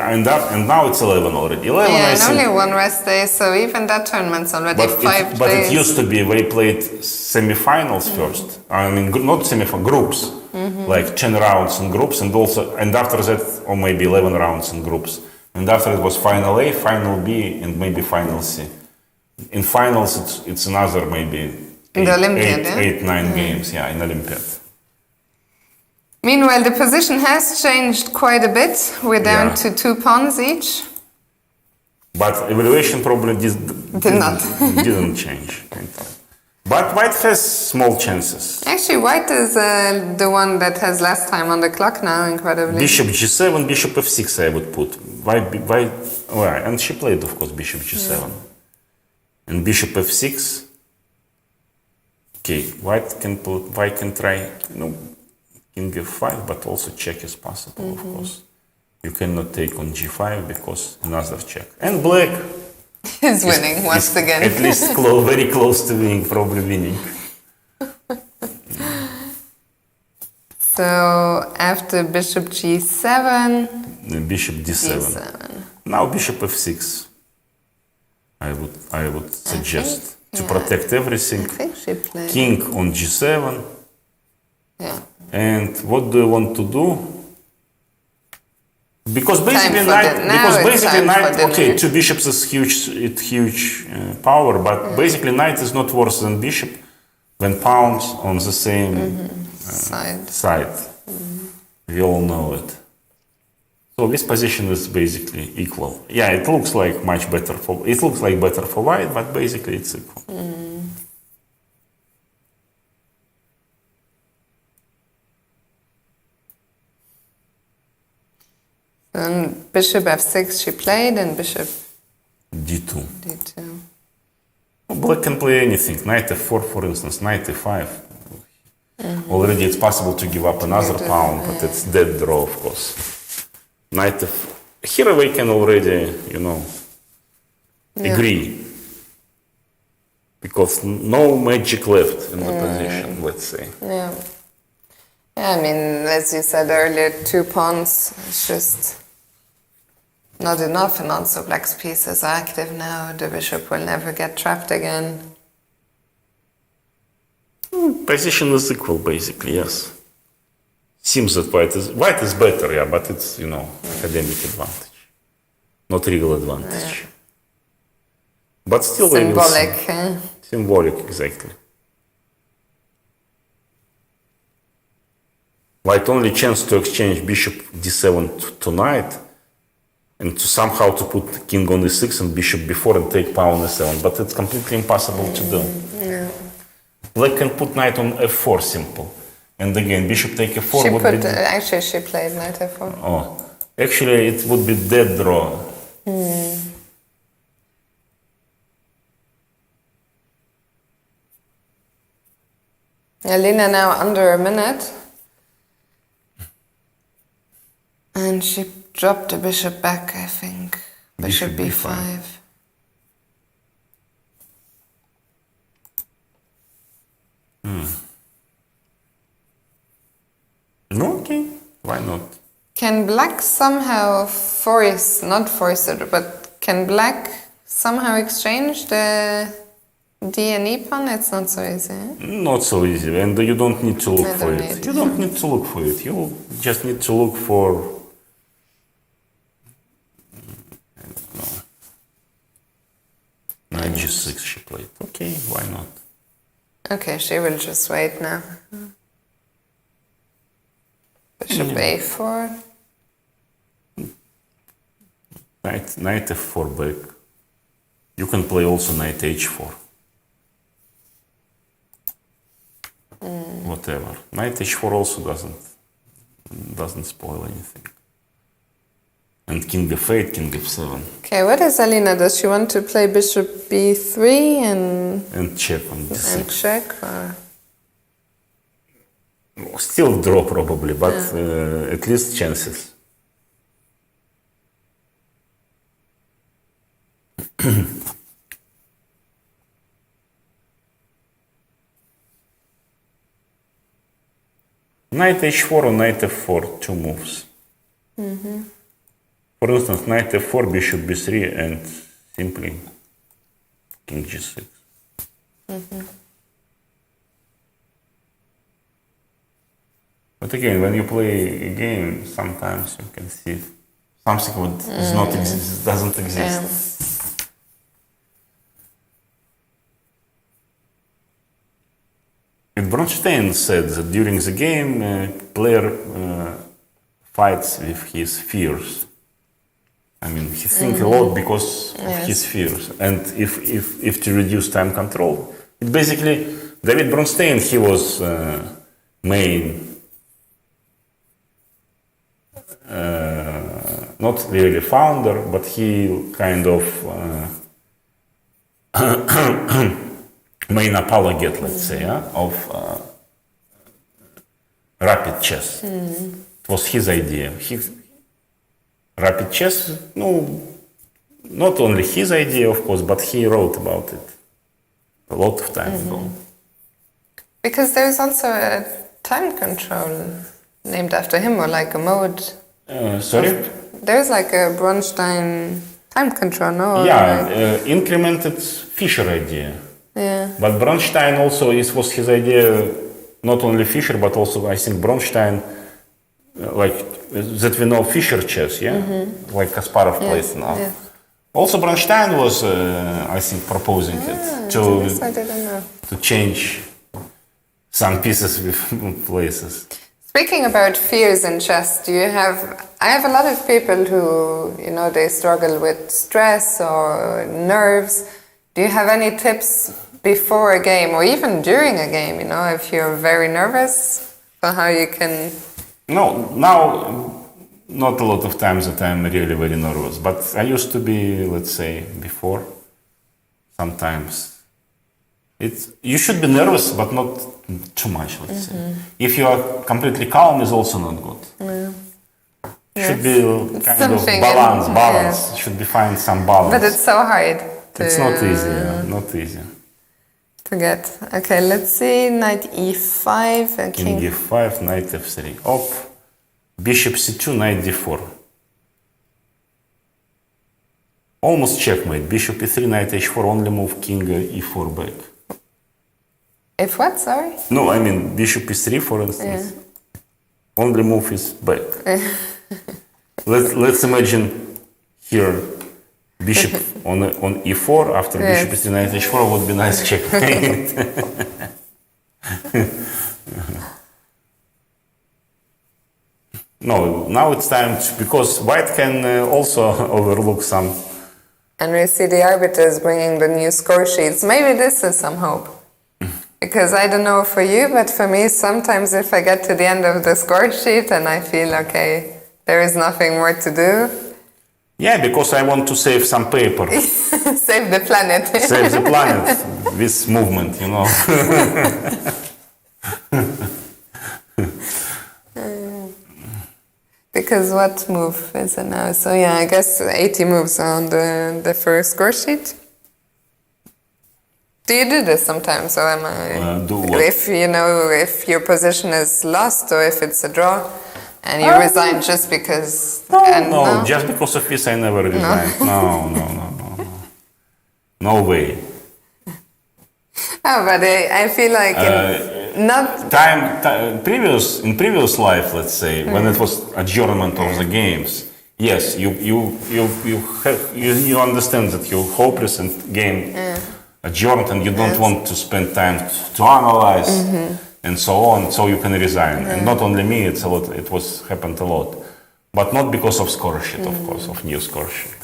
now it's 11 already. 11. Yeah, I and think, only 1 rest day, so even that tournament's already 5 days. But it used to be we played semi-finals first. I mean, not semi-finals, groups, like 10 rounds in groups, and after that, or maybe 11 rounds in groups. And after it was final A, final B, and maybe final C. In finals, it's another maybe in the Olympiad, 9 games, in Olympiad. Meanwhile, the position has changed quite a bit. We're down to 2 pawns each. But evaluation probably didn't change. But White has small chances. Actually, White is the one that has less time on the clock now, incredibly. Bishop G7, Bishop F6 I would put. And she played, of course, Bishop G7. And Bishop F6. Okay, White can try, King F5, but also check is possible, of course. You cannot take on G5 because another check. And Black is winning once again. At least very close to winning, probably winning. So after Bishop G7, Bishop D7. Now Bishop F6. I would suggest to protect everything. I think she played. King on G7. Yeah. And what do you want to do? Because basically knight, 2 bishops is huge power, but basically knight is not worse than bishop when pawns on the same side. We all know it. So this position is basically equal. Yeah, it looks like better for white, but basically it's equal. And Bishop F6 she played, and Bishop D2. black can play anything. Knight f4, for instance, knight e5. Already it's possible to give up another pawn, but it's dead draw, of course. Knight f... Here we can already, agree. Because no magic left in the position, let's say. Yeah. Yeah, I mean, as you said earlier, 2 pawns is just not enough, and also black's pieces are active now. The bishop will never get trapped again. Position is equal, basically, yes. Seems that white is better, yeah, but it's, academic advantage. Not real advantage. Yeah. But still symbolic. Symbolic, exactly. White only chance to exchange bishop d7 to knight, and to somehow to put king on e6 and bishop b4 and take pawn e7, but it's completely impossible to do. Yeah. Black can put knight on f4 simple, and again bishop take f4 actually she played knight f4. Oh, actually it would be dead draw. Alina now under a minute. And she dropped the bishop back, I think. Bishop b5. No, okay, why not? Can black somehow not force it, but can black somehow exchange the D and E pawn? It's not so easy. Not so easy, and you don't need to look for it. need You don't need to look for it. You just need to look for. I don't know. Knight g6 she played. Okay, why not? Okay, she will just wait now. Bishop a4. Knight f4 back. You can play also knight h4. Whatever. Knight h4 also doesn't spoil anything. And king f8, king f7. Okay, what is Alina? Does she want to play bishop b3 And check on d6. and check? Or? Still draw probably, but at least chances. Knight h4 or knight f4, 2 moves. For instance, knight f4, bishop b3, and simply king g6. But again, when you play a game, sometimes you can see something what is not doesn't exist. And Bronstein said that during the game, player fights with his fears. I mean, he thinks a lot because of his fears. And if to reduce time control, it basically, David Bronstein, he was main, not really founder, but he kind of main apologete, let's say, of rapid chess. It was his idea. Rapid chess, not only his idea, of course, but he wrote about it a lot of time ago. Because there's also a time control named after him, or like a mode. Sorry? There's like a Bronstein time control, no? Yeah, incremented Fischer idea. Yeah. But Bronstein also was his idea, not only Fischer, but also I think Bronstein, like that we know Fischer chess, like Kasparov plays now. Yeah. Also Bronstein was, I think, proposing it I didn't know. to change some pieces with places. Speaking about fears in chess, I have a lot of people who, they struggle with stress or nerves. Do you have any tips before a game or even during a game, if you're very nervous, for how you can... No, now, not a lot of times that I'm really very nervous, but I used to be, let's say, before, sometimes. You should be nervous, but not too much, let's say. If you are completely calm, is also not good. Should be kind of balance. Should be find some balance. But it's so hard. It's not easy, not easy. To get. Okay, let's see. Knight e5 and King e5, knight f3. Op. Bishop c2, knight d4. Almost checkmate. Bishop e3, knight h4, only move king e4 back. If what, sorry? No, I mean bishop e3, for instance. Only move is back. Let's imagine here bishop on e4 after bishop e3, knight h4 would be nice checkmate. No, now it's time because white can also overlook some. And we see the arbiters bringing the new score sheets. Maybe this is some hope. Because I don't know for you, but for me, sometimes if I get to the end of the score sheet and I feel, okay, there is nothing more to do. Yeah, because I want to save some paper. Save the planet. Save the planet, this movement, you know. Because what move is it now? So yeah, I guess 80 moves on the first score sheet. Do you do this sometimes, or am I? Do what? If you know, if your position is lost or if it's a draw, and you resign just because. No, just because of this I never resigned. No. No way. Oh, but I feel like not in previous life, let's say, when it was adjournment of the games. Yes, you understand that you're hopeless and game adjourned and you don't want to spend time to analyze and so on, so you can resign. And not only me, it's a lot. It was happened a lot, but not because of score sheet, of course, of new score sheet.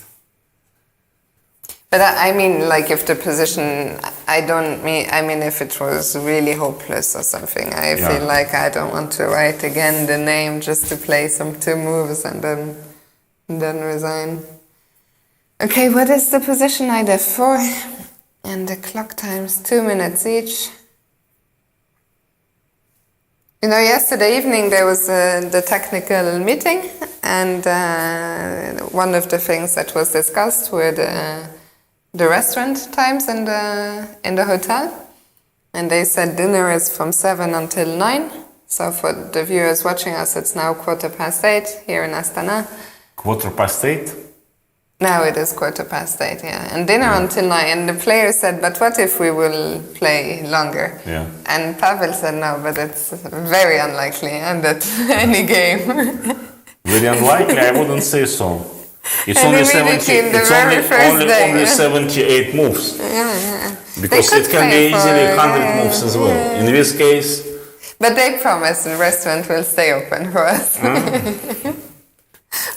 But I mean, like if the position, I mean if it was really hopeless or something, I feel like I don't want to write again the name just to play some 2 moves and then resign. Okay, what is the position? Knight f4, and the clock times 2 minutes each. You know, yesterday evening there was the technical meeting, and one of the things that was discussed were the restaurant times in the hotel, and they said dinner is from 7 until 9. So for the viewers watching us, it's now 8:15 here in Astana. 8:15? Now it is 8:15, yeah, and dinner until 9. And the player said, "But what if we will play longer?" Yeah. And Pavel said, "No, but it's very unlikely, and that any game." Very unlikely? I wouldn't say so. It's And only immediately 70. the It's very first only day, 78 moves. Yeah. Because They it could can play be easily for- 100 moves as well. In this case, But they promise the restaurant will stay open for us.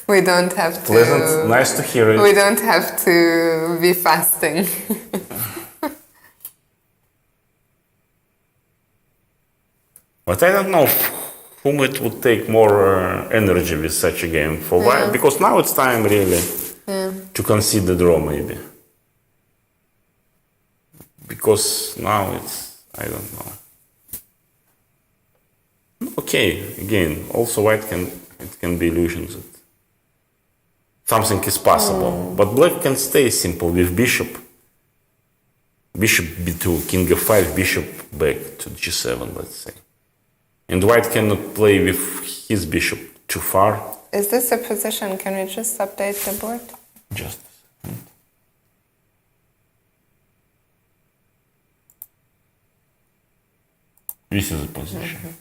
We don't have to. pleasant, nice to hear it. We don't have to be fasting. But I don't know whom it would take more energy with such a game. For why? Because now it's time really to concede the draw, maybe. Because now it's, I don't know. Okay, again, also white it can be illusions that something is possible. But black can stay simple with bishop. Bishop b2, king f5, bishop back to g7, let's say. And white cannot play with his bishop too far. Is this a position? Can we just update the board? Just a second. This is a position.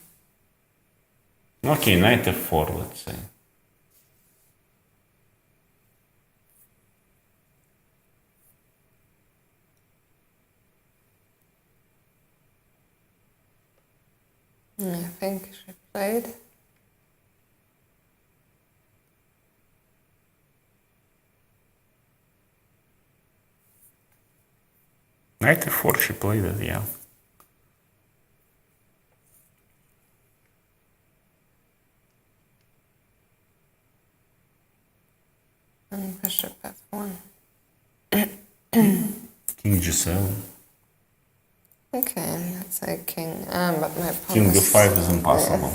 Okay, knight f4, let's say. I think she played. Knight f4, she played it, yeah. And bishop f1. King g7. Okay, let's say king. But my pawn King is- f5 is impossible.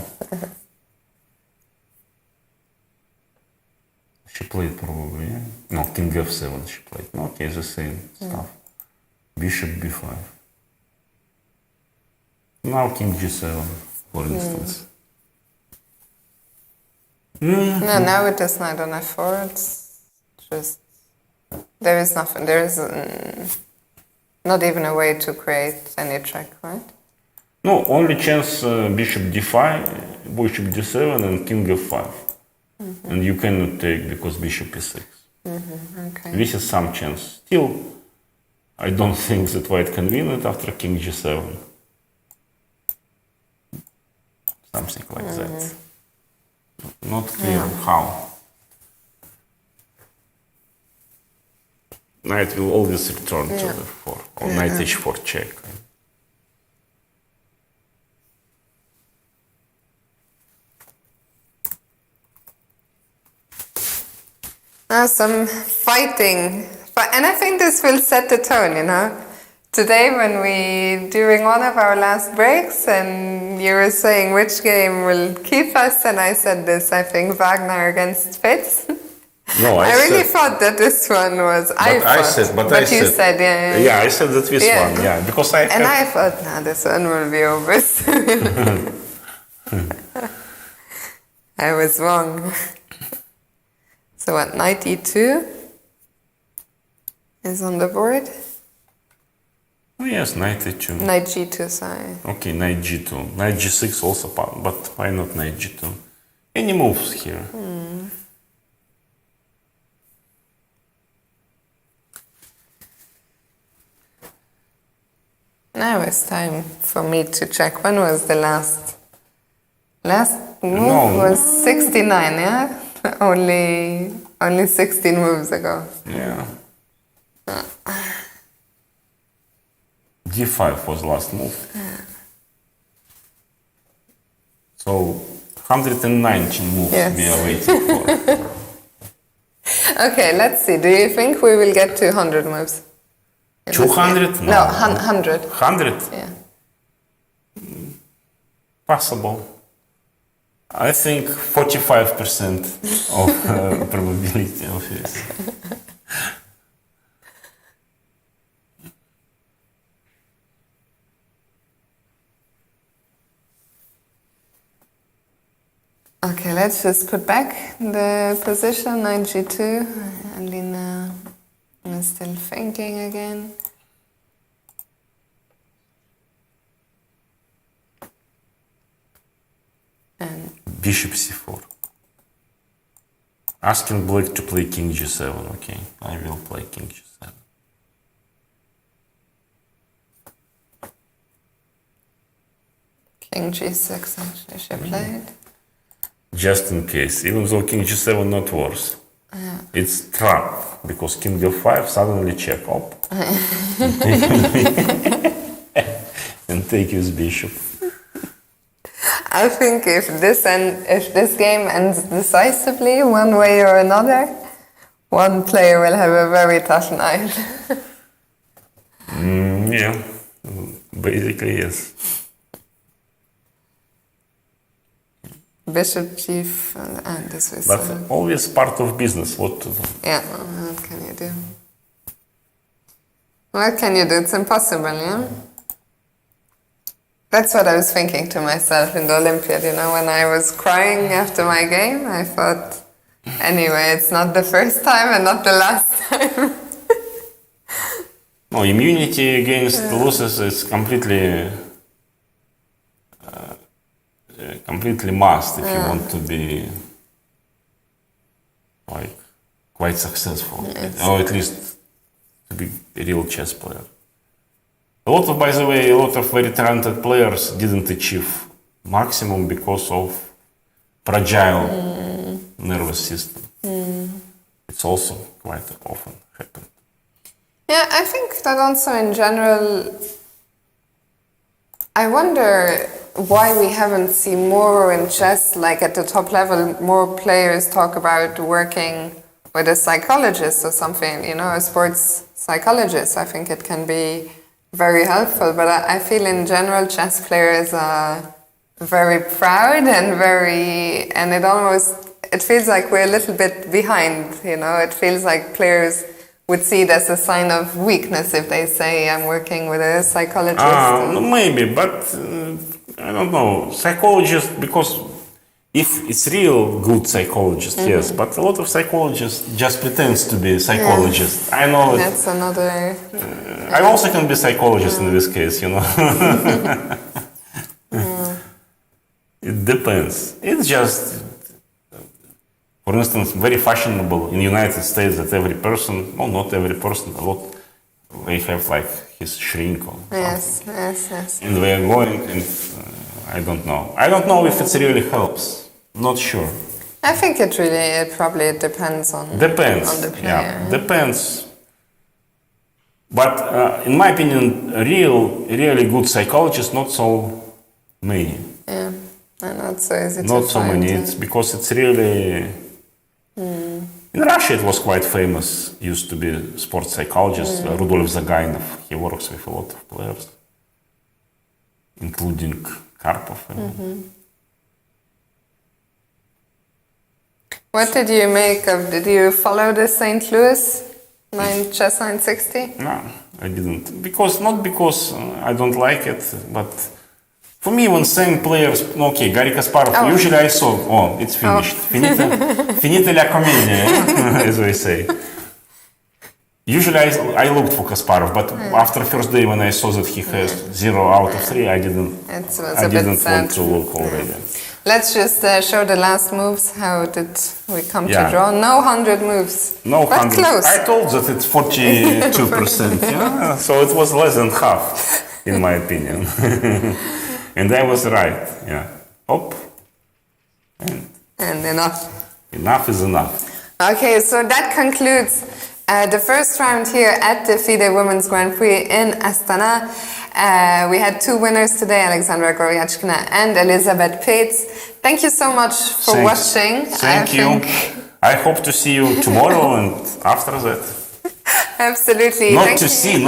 She played probably, yeah? No, king f7 she played. No, okay, the same stuff. Bishop b5. Now king g7, for instance. No, now it is knight on f4. It's just there is nothing. There is not even a way to create any check, right? No, only chance bishop d5, bishop d7, and king f5. And you cannot take because bishop e6. Okay. This is some chance. Still, I don't think that white can win it after king g7. Something like that. Not clear how. Knight will always return to f4 or knight h4 check. Now some fighting. And I think this will set the tone, you know. Today during one of our last breaks, and you were saying which game will keep us, and I said this, I think Wagner against Fitz. No, I really thought that this one was, but you said, yeah. Yeah, I said that this one, yeah, because I And I thought, no, this one will be over soon. I was wrong. So what, knight e2 is on the board? Oh yes, knight e2. Knight g2, sorry. Okay, knight g2. Knight g6 also, but why not knight g2? Any moves here? Now it's time for me to check. When was the last move? No. Was 69, yeah? Only 16 moves ago. Yeah. d5 was last move. So 119 moves Yes. we are waiting for. Okay, let's see. Do you think we will get 200 moves? in this 200? game? No. No, 100. 100? Yeah. Possible. I think 45% of probability of this. Okay, let's just put back the position, knight g2. And Lina is still thinking again. And Bishop c4. Asking black to play king g7. Okay, I will play king g7. king g6 actually she played. Just in case, even though king g7 not worse. It's trap, because king f5 suddenly check up. And take his bishop. I think if this game ends decisively one way or another, one player will have a very tough night. Yeah, basically yes. Bishop g5, and this is. But always part of business, what to do. Yeah, what can you do? What can you do? It's impossible, yeah? That's what I was thinking to myself in the Olympiad, you know, when I was crying after my game, I thought, anyway, it's not the first time and not the last time. No, immunity against losses is completely must if you want to be like quite successful, or at least to be a real chess player. By the way, a lot of very talented players didn't achieve maximum because of fragile nervous system. It's also quite often happened. Yeah, I think that also in general, I wonder why we haven't seen more in chess, like at the top level, more players talk about working with a psychologist or something, you know, a sports psychologist. I think it can be very helpful. But I feel in general chess players are very proud and it feels like we're a little bit behind, you know. It feels like players would see it as a sign of weakness if they say, I'm working with a psychologist. Maybe, but I don't know. Psychologist, because if it's real good psychologist, yes, but a lot of psychologists just pretends to be psychologists. Yes. I know that's another. I also can be psychologist in this case, you know. It depends. It's just, for instance, very fashionable in the United States that every person, well, not every person, a lot, they have like his shrink or something. Yes. And they are going, and I don't know. I don't know if it really helps. Not sure. I think it probably depends on the player. Yeah, depends. But in my opinion, really good psychologists, not so many. Yeah, and not so easy not to so find. many. It's because it's really. In Russia, it was quite famous. Used to be sports psychologist Rudolf Zagainov. He works with a lot of players, including Karpov. What did you make of? Did you follow the St. Louis chess 960? No, I didn't. Not because I don't like it, but for me, when same players, okay, Garry Kasparov, usually I saw, it's finished. Finita la commedia, as we say. Usually I looked for Kasparov, but after first day when I saw that he has 0 out of 3, I didn't want to look already. Let's just show the last moves. How did we come to draw? No 100 moves. No but 100. Close. I told that it's 42%. Yeah? So it was less than half, in my opinion. And I was right. Yeah. Hop. And enough. Enough is enough. Okay, so that concludes the first round here at the FIDE Women's Grand Prix in Astana. We had 2 winners today, Alexandra Goryachkina and Elizabeth Pates. Thank you so much for watching. Thank you. I hope to see you tomorrow and after that. Absolutely. Not to see,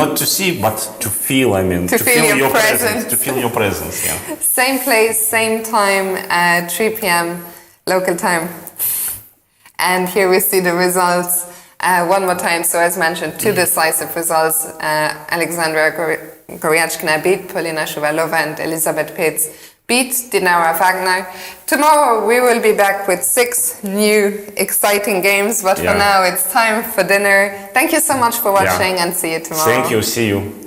but to feel, to feel your presence. To feel your presence, yeah. Same place, same time, 3 p.m. local time. And here we see the results one more time. So as mentioned, 2 decisive results. Alexandra Goryachkina beat Polina Shuvalova and Elizabeth Pates beat Dinara Wagner. Tomorrow we will be back with 6 new exciting games, but for now it's time for dinner. Thank you so much for watching and see you tomorrow. Thank you, see you.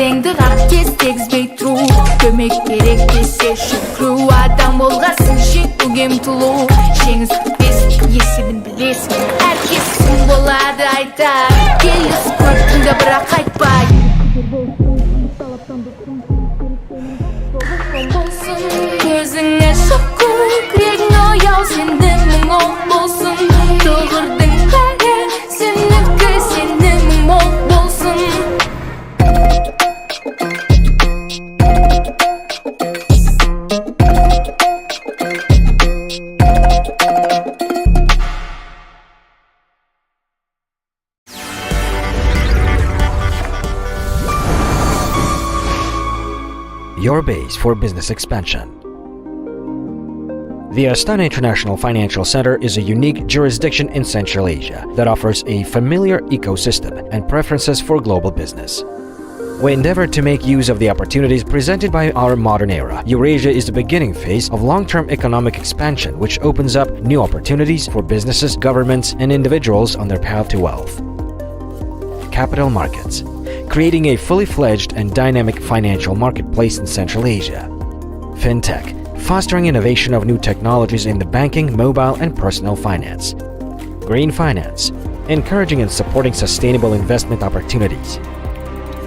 Өлеңді қап тез тегізбей тұру көмек керек десе шүкіру адам болғасын жеңуге ұмтылу жеңіс күтпес есебін білесің әркез болады айтар келіс көптіңді бірақ қайтпай көзіңе шыққу күрегің ояу сенде мұң оқ болсын тұғырдың пәлі сенікі сенің мұң оқ болсын Your base for business expansion. The Astana International Financial Center is a unique jurisdiction in Central Asia that offers a familiar ecosystem and preferences for global business. We endeavor to make use of the opportunities presented by our modern era. Eurasia is the beginning phase of long-term economic expansion, which opens up new opportunities for businesses, governments, and individuals on their path to wealth. Capital markets, creating a fully fledged and dynamic financial marketplace in Central Asia. Fintech, fostering innovation of new technologies in the banking, mobile, and personal finance. Green finance, encouraging and supporting sustainable investment opportunities.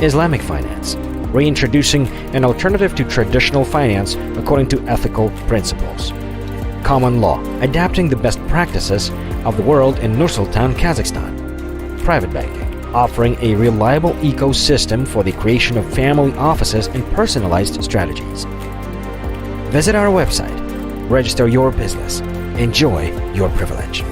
Islamic finance, reintroducing an alternative to traditional finance according to ethical principles. Common law, adapting the best practices of the world in Nur-Sultan, Kazakhstan. Private banking, offering a reliable ecosystem for the creation of family offices and personalized strategies. Visit our website, register your business, enjoy your privilege.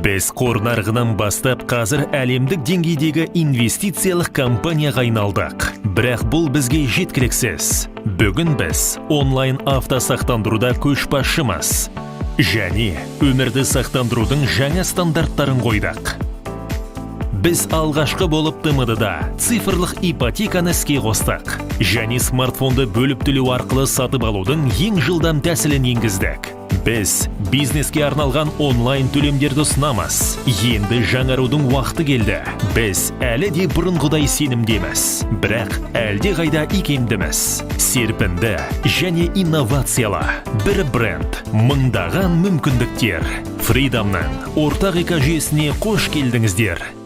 Біз қор нарығынан бастап қазір әлемдік деңгейдегі инвестициялық компанияға айналдық. Бірақ бұл бізге жеткіліксіз. Бүгін біз онлайн автосақтандыруда көшбасшымыз. Және өмірді сақтандырудың жаңа стандарттарын қойдық. Біз алғашқы болып ТМД-да цифрлық ипотеканы іске қостық. Және смартфонды бөліп төлеу арқылы сатып алудың ең жылдам тәсілін енгіздік. Біз бизнеске арналған онлайн төлемдерді ұсынамыз. Енді жаңарудың уақыты келді. Біз әлі де бұрынғыдай сенімдеміз. Бірақ әлде қайда икемдіміз. Серпінді және инновациялы. Бір бренд, мыңдаған мүмкіндіктер. FIDE-нан ортақ экожүйесіне қош келдіңіздер.